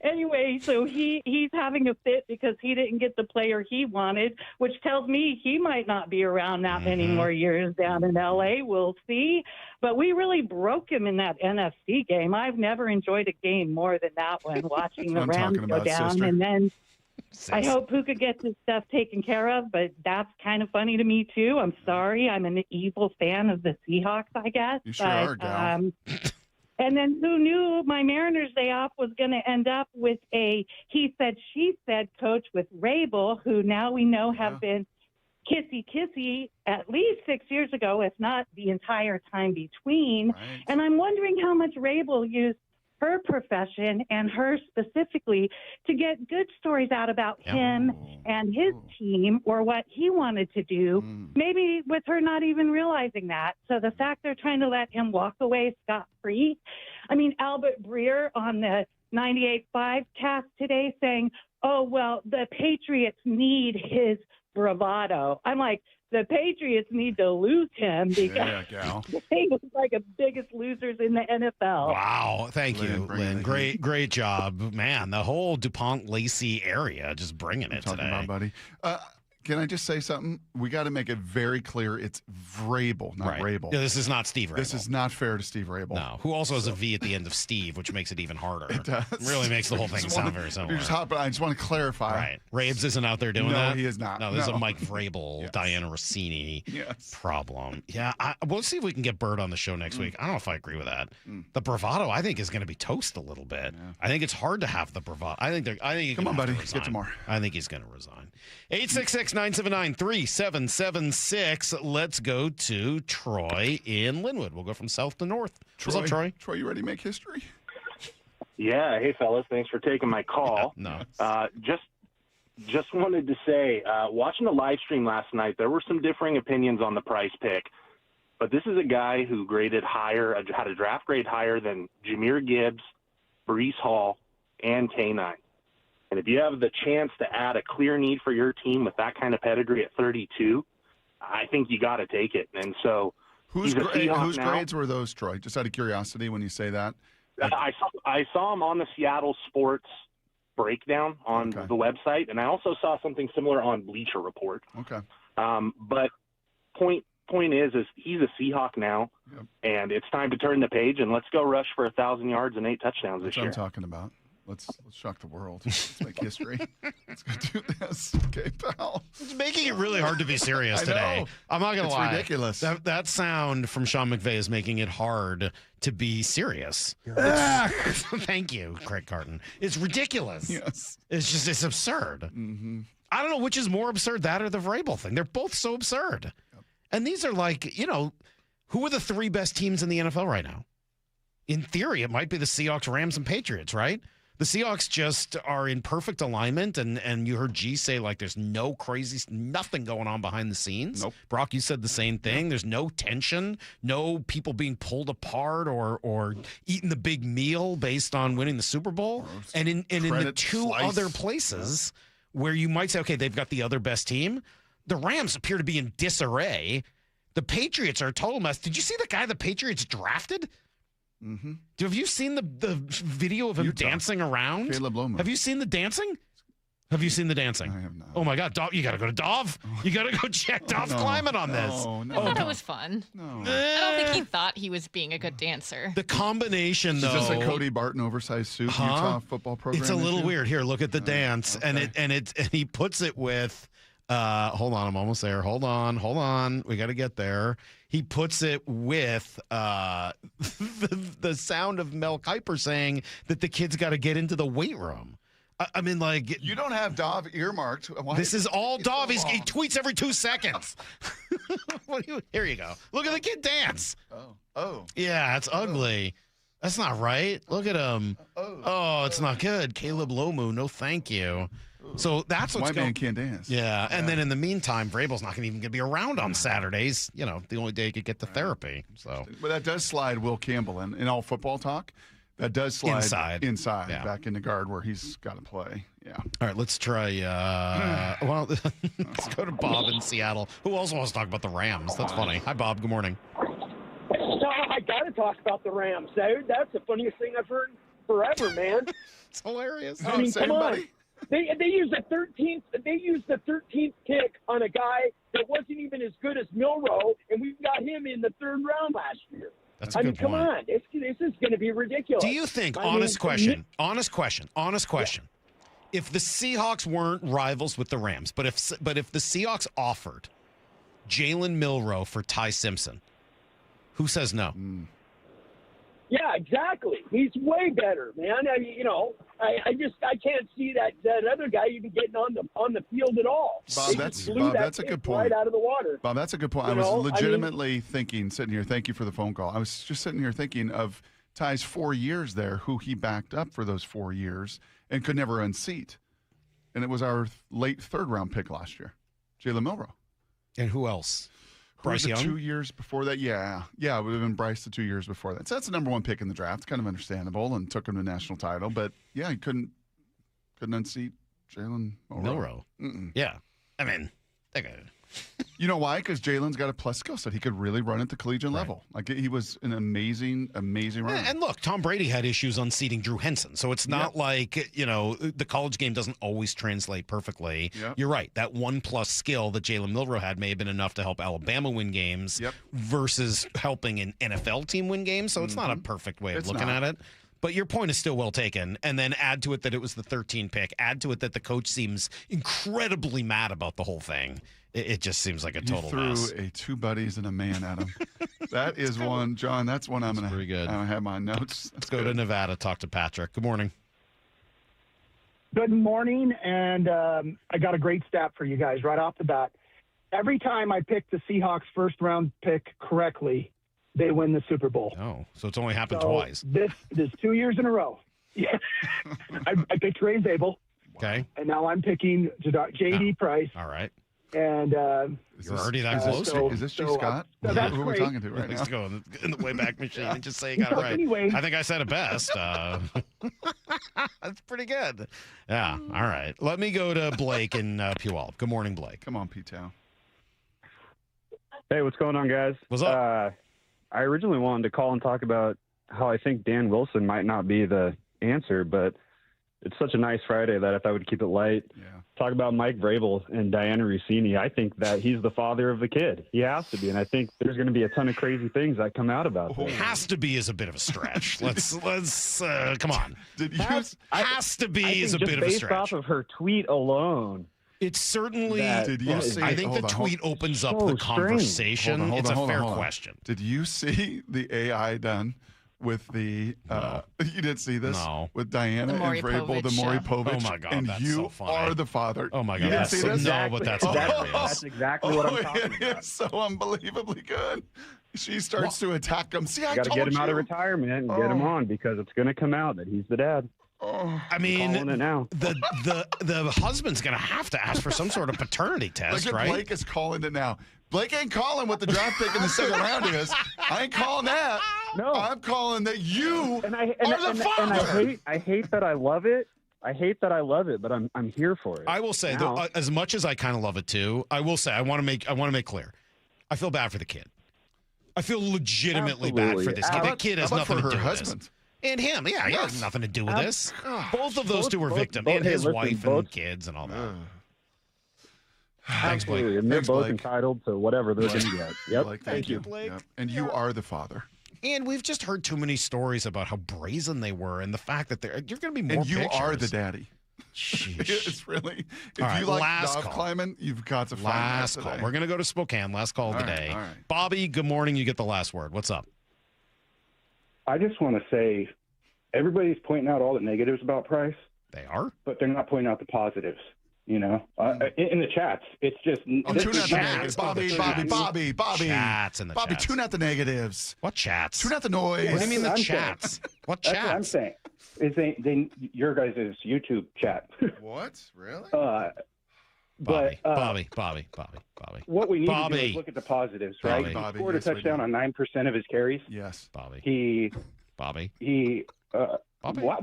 Anyway, so he's having a fit because he didn't get the player he wanted, which tells me he might not be around that many more years down in L.A. We'll see. But we really broke him in that NFC game. I've never enjoyed a game more than that one, watching the Rams go down. Sister. And then I hope Puka gets his stuff taken care of, but that's kind of funny to me, too. I'm sorry. I'm an evil fan of the Seahawks, I guess. You sure are, gal. And then who knew my Mariners day off was going to end up with a he said, she said coach with Rabel, who now we know have been kissy at least 6 years ago, if not the entire time between. Right. And I'm wondering how much Rabel used her profession and her specifically to get good stories out about him and his team or what he wanted to do, maybe with her not even realizing that. So the fact they're trying to let him walk away scot-free. I mean, Albert Breer on the 98.5 cast today saying, oh, well, the Patriots need his bravado. I'm like, the Patriots need to lose him because they look like the biggest losers in the NFL. Wow. Thank you, Lynn. Great job. Man, the whole DuPont Lacey area just bringing it today. About, buddy. Can I just say something? We got to make it very clear. It's Vrabel, not Rabel. Yeah, this is not Steve Rabel. This is not fair to Steve Rabel. No, who also has a V at the end of Steve, which makes it even harder. It does. Really makes the whole thing sound very similar. But I just want to clarify. Right. Rabes isn't out there doing that? No, he is not. No, this is a Mike Vrabel, Diana Rossini problem. Yeah, we'll see if we can get Bird on the show next week. I don't know if I agree with that. The bravado, I think, is going to be toast a little bit. Yeah. I think it's hard to have the bravado. I think come on, buddy. Get tomorrow. I think he's going to resign. 866-979-3776. Let's go to Troy in Linwood. We'll go from south to north. What's up, Troy? Troy, you ready to make history? Yeah. Hey, fellas. Thanks for taking my call. Just wanted to say, watching the live stream last night, there were some differing opinions on the Price pick. But this is a guy who graded higher, had a draft grade higher than Jahmyr Gibbs, Breece Hall, and K9. And if you have the chance to add a clear need for your team with that kind of pedigree at 32, I think you got to take it. And so whose grades were those, Troy? Just out of curiosity, when you say that, I saw him on the Seattle Sports breakdown on the website, and I also saw something similar on Bleacher Report. Okay. But point is he's a Seahawk now, and it's time to turn the page and let's go rush for 1,000 yards and 8 touchdowns this year. That's what I'm talking about. Let's shock the world. Let's make history. Let's go do this. Okay, pal. It's making it really hard to be serious today. know. I'm not going to lie. It's ridiculous. That sound from Sean McVay is making it hard to be serious. Thank you, Craig Carton. It's ridiculous. Yes. It's absurd. Mm-hmm. I don't know which is more absurd, that or the Vrabel thing. They're both so absurd. Yep. And these are like, who are the 3 best teams in the NFL right now? In theory, it might be the Seahawks, Rams, and Patriots, right? The Seahawks just are in perfect alignment, and you heard G say, like, there's no nothing going on behind the scenes. Nope. Brock, you said the same thing. There's no tension, no people being pulled apart or eating the big meal based on winning the Super Bowl. And in the 2 other places where you might say, okay, they've got the other best team, the Rams appear to be in disarray. The Patriots are a total mess. Did you see the guy the Patriots drafted? Mm-hmm. Have you seen the video of him dancing around? Caleb Lomu. Have you seen the dancing? Have you seen the dancing? I have not. Oh, my God. You got to go to Dov. You got to go check Dov's climate on this. I thought it was fun. No. I don't think he thought he was being a good dancer. The combination, though. Is this a Cody Barton oversized suit Utah football program? It's a little issue? weird. Here, look at the dance. Okay. And he puts it with hold on, I'm almost there. Hold on. We got to get there. He puts it with the sound of Mel Kiper saying that the kid's got to get into the weight room. I mean, like, you don't have Dov earmarked. Why this is all Dov. So he tweets every 2 seconds. Here you go. Look at the kid dance. Oh. Yeah, it's ugly. That's not right. Look at him. Oh, it's not good. Caleb Lomu, no thank you. So that's what's White man can't dance. Yeah, and then in the meantime, Vrabel's not even going to be around on Saturdays. The only day he could get to therapy. So, but that does slide Will Campbell in all football talk. That does slide inside back in the guard where he's got to play. Yeah. All right, let's try. Let's go to Bob in Seattle, who also wants to talk about the Rams. That's funny. Hi, Bob. Good morning. I got to talk about the Rams. That's the funniest thing I've heard forever, man. It's hilarious. I mean, come on. They used the 13th. They used the 13th pick on a guy that wasn't even as good as Milroe, and we got him in the 3rd round last year. That's a good come point. on, this is going to be ridiculous. Do you think? Honest question. If the Seahawks weren't rivals with the Rams, but if the Seahawks offered Jalen Milroe for Ty Simpson, who says no? Yeah, exactly. He's way better, man. I mean, I can't see that other guy even getting on the field at all. Bob, that's a good point. Right out of the water. Bob, that's a good point. I was legitimately thinking, sitting here. Thank you for the phone call. I was just sitting here thinking of Ty's 4 years there, who he backed up for those 4 years and could never unseat, and it was our late 3rd round pick last year, Jalen Milroe. And who else? Bryce Young? 2 years before that? Yeah, it would have been Bryce the 2 years before that. So that's the number 1 pick in the draft. It's kind of understandable and took him to a national title. But, yeah, he couldn't unseat Jalen Milroe. Yeah. I mean, that guy. You know why? Because Jalen's got a plus skill set. He could really run at the collegiate level. Like, he was an amazing runner. And look, Tom Brady had issues unseating Drew Henson. So it's not like, the college game doesn't always translate perfectly. Yep. You're right. That 1+ skill that Jalen Milroe had may have been enough to help Alabama win games versus helping an NFL team win games. So it's not a perfect way of looking at it. But your point is still well taken. And then add to it that it was the 13 pick. Add to it that the coach seems incredibly mad about the whole thing. It just seems like a total mess. Threw 2 buddies and a man at him. That is one, John. That's one I'm going to have my notes. Let's go to Nevada, talk to Patrick. Good morning. Good morning, and I got a great stat for you guys right off the bat. Every time I pick the Seahawks 1st-round pick correctly, they win the Super Bowl. Oh, so it's only happened twice. This 2 years in a row. Yeah, I picked Ray Zabel. Okay. And now I'm picking J.D. Price. All right. And you're already that close. Is this G. Scott? Who are we talking to right now? Let's go in the Wayback Machine and just say you got it right. Anyway. I think I said it best. That's pretty good. Yeah. All right. Let me go to Blake in Puyallup. Good morning, Blake. Come on, P-Town. Hey, what's going on, guys? What's up? I originally wanted to call and talk about how I think Dan Wilson might not be the answer, but it's such a nice Friday that I thought we'd keep it light. Yeah. Talk about Mike Vrabel and Diana Rossini. I think that he's the father of the kid. He has to be, and I think there's going to be a ton of crazy things that come out about that. Has to be is a bit of a stretch. let's come on. Has to be is a bit of a based stretch. off of her tweet alone. It's certainly. Did you see? I think the tweet opens up the conversation. It's a fair question. Did you see the AI done with the? You didn't see this? No. With Diana and Vrabel, the Maury Povich. Oh my God, and that's you so funny. are the father. Oh my God, You didn't see this? No, but that's hilarious. That's exactly what I'm talking about. It's so unbelievably good. She starts to attack him. See, I got to told get him you. out of retirement and get him on because it's going to come out that he's the dad. I mean, calling it now. the husband's going to have to ask for some sort of paternity test, Look at right? Blake is calling it now. Blake ain't calling what the draft pick in the second round is. I ain't calling that. No, I'm calling that you are the father. And I hate that I love it. I hate that I love it, but I'm here for it. I will say, though, as much as I kind of love it too, I will say I want to make clear, I feel bad for the kid. I feel legitimately bad for this kid. That kid has nothing to do with this. And him, he has nothing to do with this. Both of those two were victims, and his wife and kids and all that. Thanks, Blake. Absolutely, and they're both entitled to whatever they're going to get. Yep. Blake, Thank you, Blake. Yep. And you are the father. And we've just heard too many stories about how brazen they were, and the fact that you're going to be more. And you pictures. are the daddy. Sheesh. It's really. If All right, you like last dog call. climbing, you've got to find Last that call. today. We're going to go to Spokane. Last call of the day. All right. Bobby, good morning. You get the last word. What's up? I just want to say everybody's pointing out all the negatives about Price. They are? But they're not pointing out the positives, in the chats. It's just... Tune out the negatives. Bobby. Chats in the Bobby, chats. tune out the negatives. What chats? Tune out the noise. What do you mean the I'm chats? What That's chats? what I'm saying. Is your guys' YouTube chat. What? Really? But Bobby. what we need to do Bobby. is look at the positives, right? Bobby. He scored a touchdown on 9% of his carries. Yes. Bobby. He Bobby. What?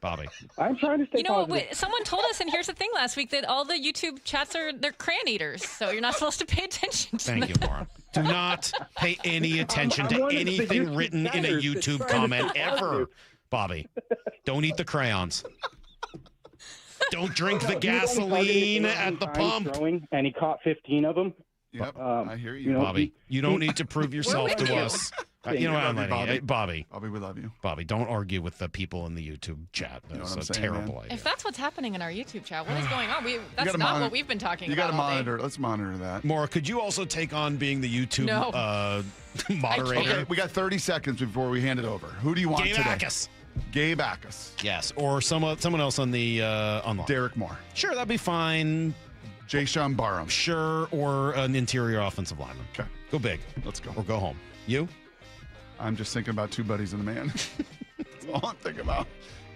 Bobby. I'm trying to stay You know what? positive. Someone told us, and here's the thing last week, that all the YouTube chats they're crayon eaters, so you're not supposed to pay attention to Thank them. you, Laura. Do not pay any attention to anything written in a YouTube comment ever, Bobby. Don't eat the crayons. Don't drink the gasoline at the pump. And he caught 15 of them. Yep, I hear you. Bobby, you don't need to prove yourself to us. You know what I'm letting Bobby. Bobby, we love you. Bobby, don't argue with the people in the YouTube chat. That's a terrible idea. If that's what's happening in our YouTube chat, what is going on? That's not what we've been talking You about. got to all day. monitor. Let's monitor that. Maura, could you also take on being the YouTube No. moderator? Okay, we got 30 seconds before we hand it over. Who do you want Gabe today? Ackus. Gabe Ackus. Yes, or someone else on the Derek Moore. Sure, that'd be fine. Jayshon Barham. Sure, or an interior offensive lineman. Okay. Go big. Let's go. Or go home. You? I'm just thinking about two buddies and a man. That's all I'm thinking about.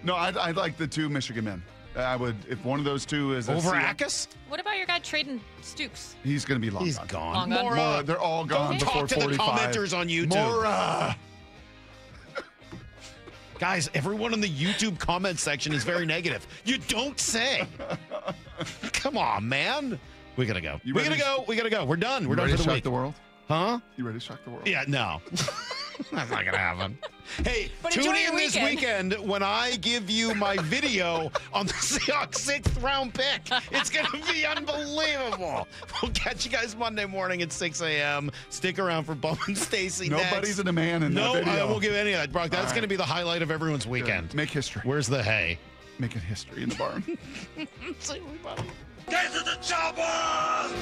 No, I'd like the two Michigan men. I would, if one of those two is over Ackus. What about your guy Traden Stukes? He's going to be long He's gone. gone. Long gone. Maura, they're all gone Don't before talk to 45. the commenters on YouTube. Maura. Guys, everyone in the YouTube comment section is very negative. You don't say. Come on, man. We gotta go. We gotta go. We're done. We're done ready for to the shock week. the world? Huh? You ready to shock the world? Yeah, no. That's not gonna happen. Hey, But tune enjoy in your this weekend when I give you my video on the Seahawks 6th round pick. It's gonna be unbelievable. We'll catch you guys Monday morning at 6 a.m. Stick around for Bum and Stacy. Nobody's in a man in that video. I won't give any of that, Brock. That's gonna be the highlight of everyone's weekend. Good. Make history. Where's the hay? Making history in the barn. See everybody. Get to the chopper!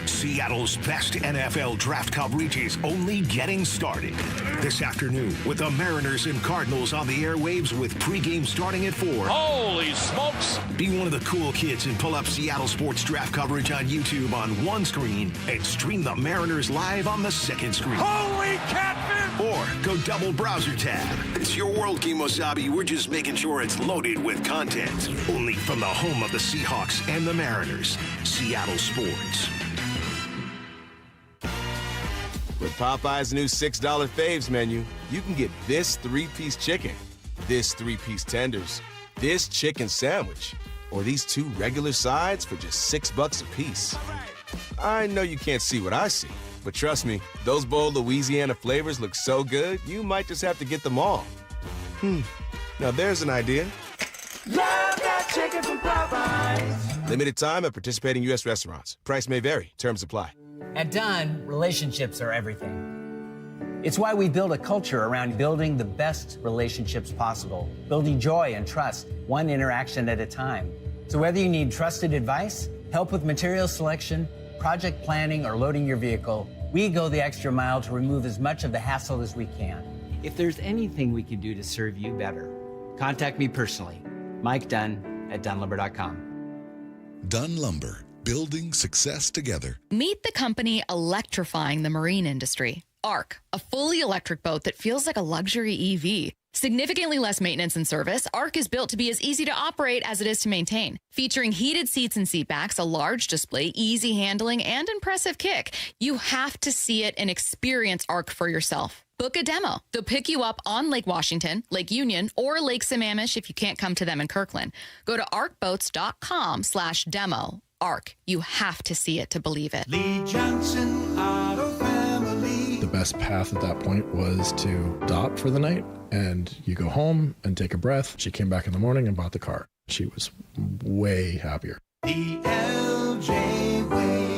Seattle's best NFL draft coverage is only getting started. This afternoon, with the Mariners and Cardinals on the airwaves with pregame starting at 4. Holy smokes! Be one of the cool kids and pull up Seattle sports draft coverage on YouTube on one screen and stream the Mariners live on the second screen. Holy catfish! Or go double browser tab. It's your world, Kimosabi. We're just making sure it's loaded with content. Only from the home of the Seahawks and the Mariners, Seattle Sports. With Popeye's new $6 faves menu, you can get this 3-piece chicken, this 3-piece tenders, this chicken sandwich, or these 2 regular sides for just $6 a piece. I know you can't see what I see, But trust me, those bold Louisiana flavors look so good, you might just have to get them all. Now there's an idea. Love that chicken from Popeyes. Limited time at participating U.S. restaurants. Price may vary. Terms apply. At Dunn, relationships are everything. It's why we build a culture around building the best relationships possible, building joy and trust, one interaction at a time. So whether you need trusted advice, help with material selection, project planning, or loading your vehicle, we go the extra mile to remove as much of the hassle as we can. If there's anything we can do to serve you better, contact me personally, Mike Dunn at dunlumber.com. Dunn Lumber, building success together. Meet the company electrifying the marine industry. ARC, a fully electric boat that feels like a luxury EV. Significantly less maintenance and service, ARC is built to be as easy to operate as it is to maintain. Featuring heated seats and seat backs, a large display, easy handling, and impressive kick. You have to see it and experience ARC for yourself. Book a demo. They'll pick you up on Lake Washington, Lake Union, or Lake Sammamish if you can't come to them in Kirkland. Go to arcboats.com/demo. ARC. You have to see it to believe it. Lee Johnson Auto Family. The best path at that point was to stop for the night, and you go home and take a breath. She came back in the morning and bought the car. She was way happier. The LJ Way.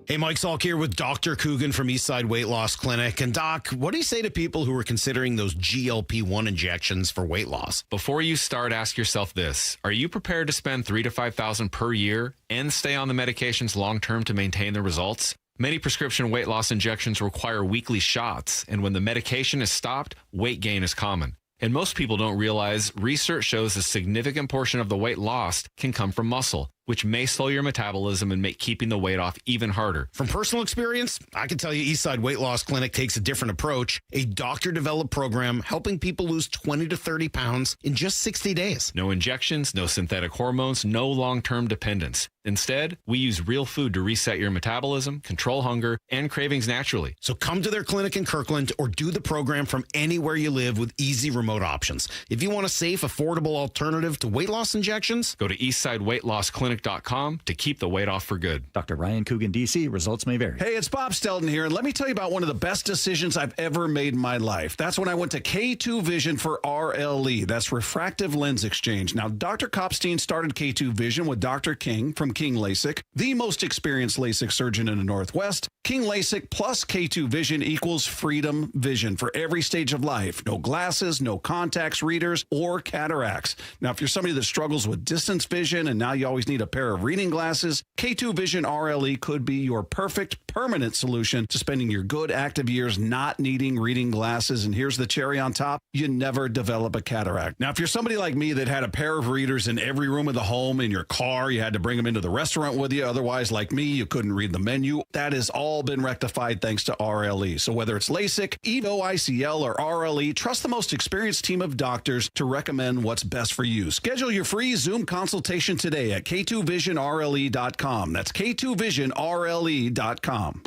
Hey, Mike Salk here with Dr. Coogan from Eastside Weight Loss Clinic. And Doc, what do you say to people who are considering those GLP-1 injections for weight loss? Before you start, ask yourself this. Are you prepared to spend $3,000 to $5,000 per year and stay on the medications long-term to maintain the results? Many prescription weight loss injections require weekly shots, and when the medication is stopped, weight gain is common. And most people don't realize research shows a significant portion of the weight lost can come from muscle, which may slow your metabolism and make keeping the weight off even harder. From personal experience, I can tell you Eastside Weight Loss Clinic takes a different approach, a doctor-developed program helping people lose 20 to 30 pounds in just 60 days. No injections, no synthetic hormones, no long-term dependence. Instead, we use real food to reset your metabolism, control hunger, and cravings naturally. So come to their clinic in Kirkland or do the program from anywhere you live with easy remote options. If you want a safe, affordable alternative to weight loss injections, go to eastsideweightlossclinic.com to keep the weight off for good. Dr. Ryan Coogan, D.C. Results may vary. Hey, it's Bob Stelton here, and let me tell you about one of the best decisions I've ever made in my life. That's when I went to K2 Vision for RLE. That's refractive lens exchange. Now, Dr. Kopstein started K2 Vision with Dr. King from King LASIK, the most experienced LASIK surgeon in the Northwest. King LASIK plus K2 Vision equals freedom vision for every stage of life. No glasses, no contacts, readers, or cataracts. Now, if you're somebody that struggles with distance vision and now you always need a pair of reading glasses, K2 Vision RLE could be your perfect permanent solution to spending your good active years not needing reading glasses. And here's the cherry on top. You never develop a cataract. Now, if you're somebody like me that had a pair of readers in every room of the home, in your car, you had to bring them into the restaurant with you. Otherwise, like me, you couldn't read the menu. That has all been rectified thanks to RLE. So whether it's LASIK, EVO, ICL, or RLE, trust the most experienced team of doctors to recommend what's best for you. Schedule your free Zoom consultation today at K2VisionRLE.com. That's K2VisionRLE.com.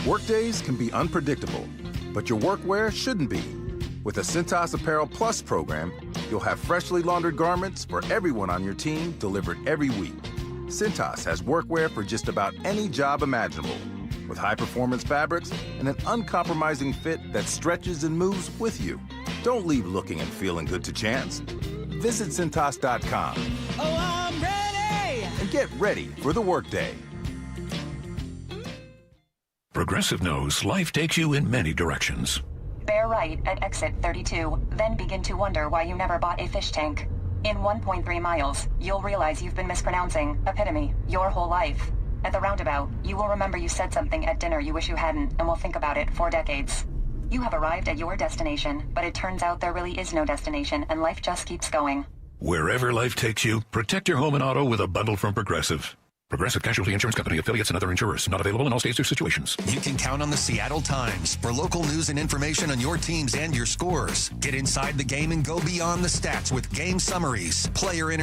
Workdays can be unpredictable, but your workwear shouldn't be. With the Cintas Apparel Plus program, you'll have freshly laundered garments for everyone on your team delivered every week. Cintas has workwear for just about any job imaginable, with high-performance fabrics and an uncompromising fit that stretches and moves with you. Don't leave looking and feeling good to chance. Visit Cintas.com. Oh, I'm ready! And get ready for the workday. Progressive knows life takes you in many directions. Bear right at exit 32, then begin to wonder why you never bought a fish tank. In 1.3 miles, you'll realize you've been mispronouncing epitome your whole life. At the roundabout, you will remember you said something at dinner you wish you hadn't and will think about it for decades. You have arrived at your destination, but it turns out there really is no destination and life just keeps going. Wherever life takes you, protect your home and auto with a bundle from Progressive. Progressive Casualty Insurance Company, affiliates, and other insurers. Not available in all states or situations. You can count on the Seattle Times for local news and information on your teams and your scores. Get inside the game and go beyond the stats with game summaries, player interviews,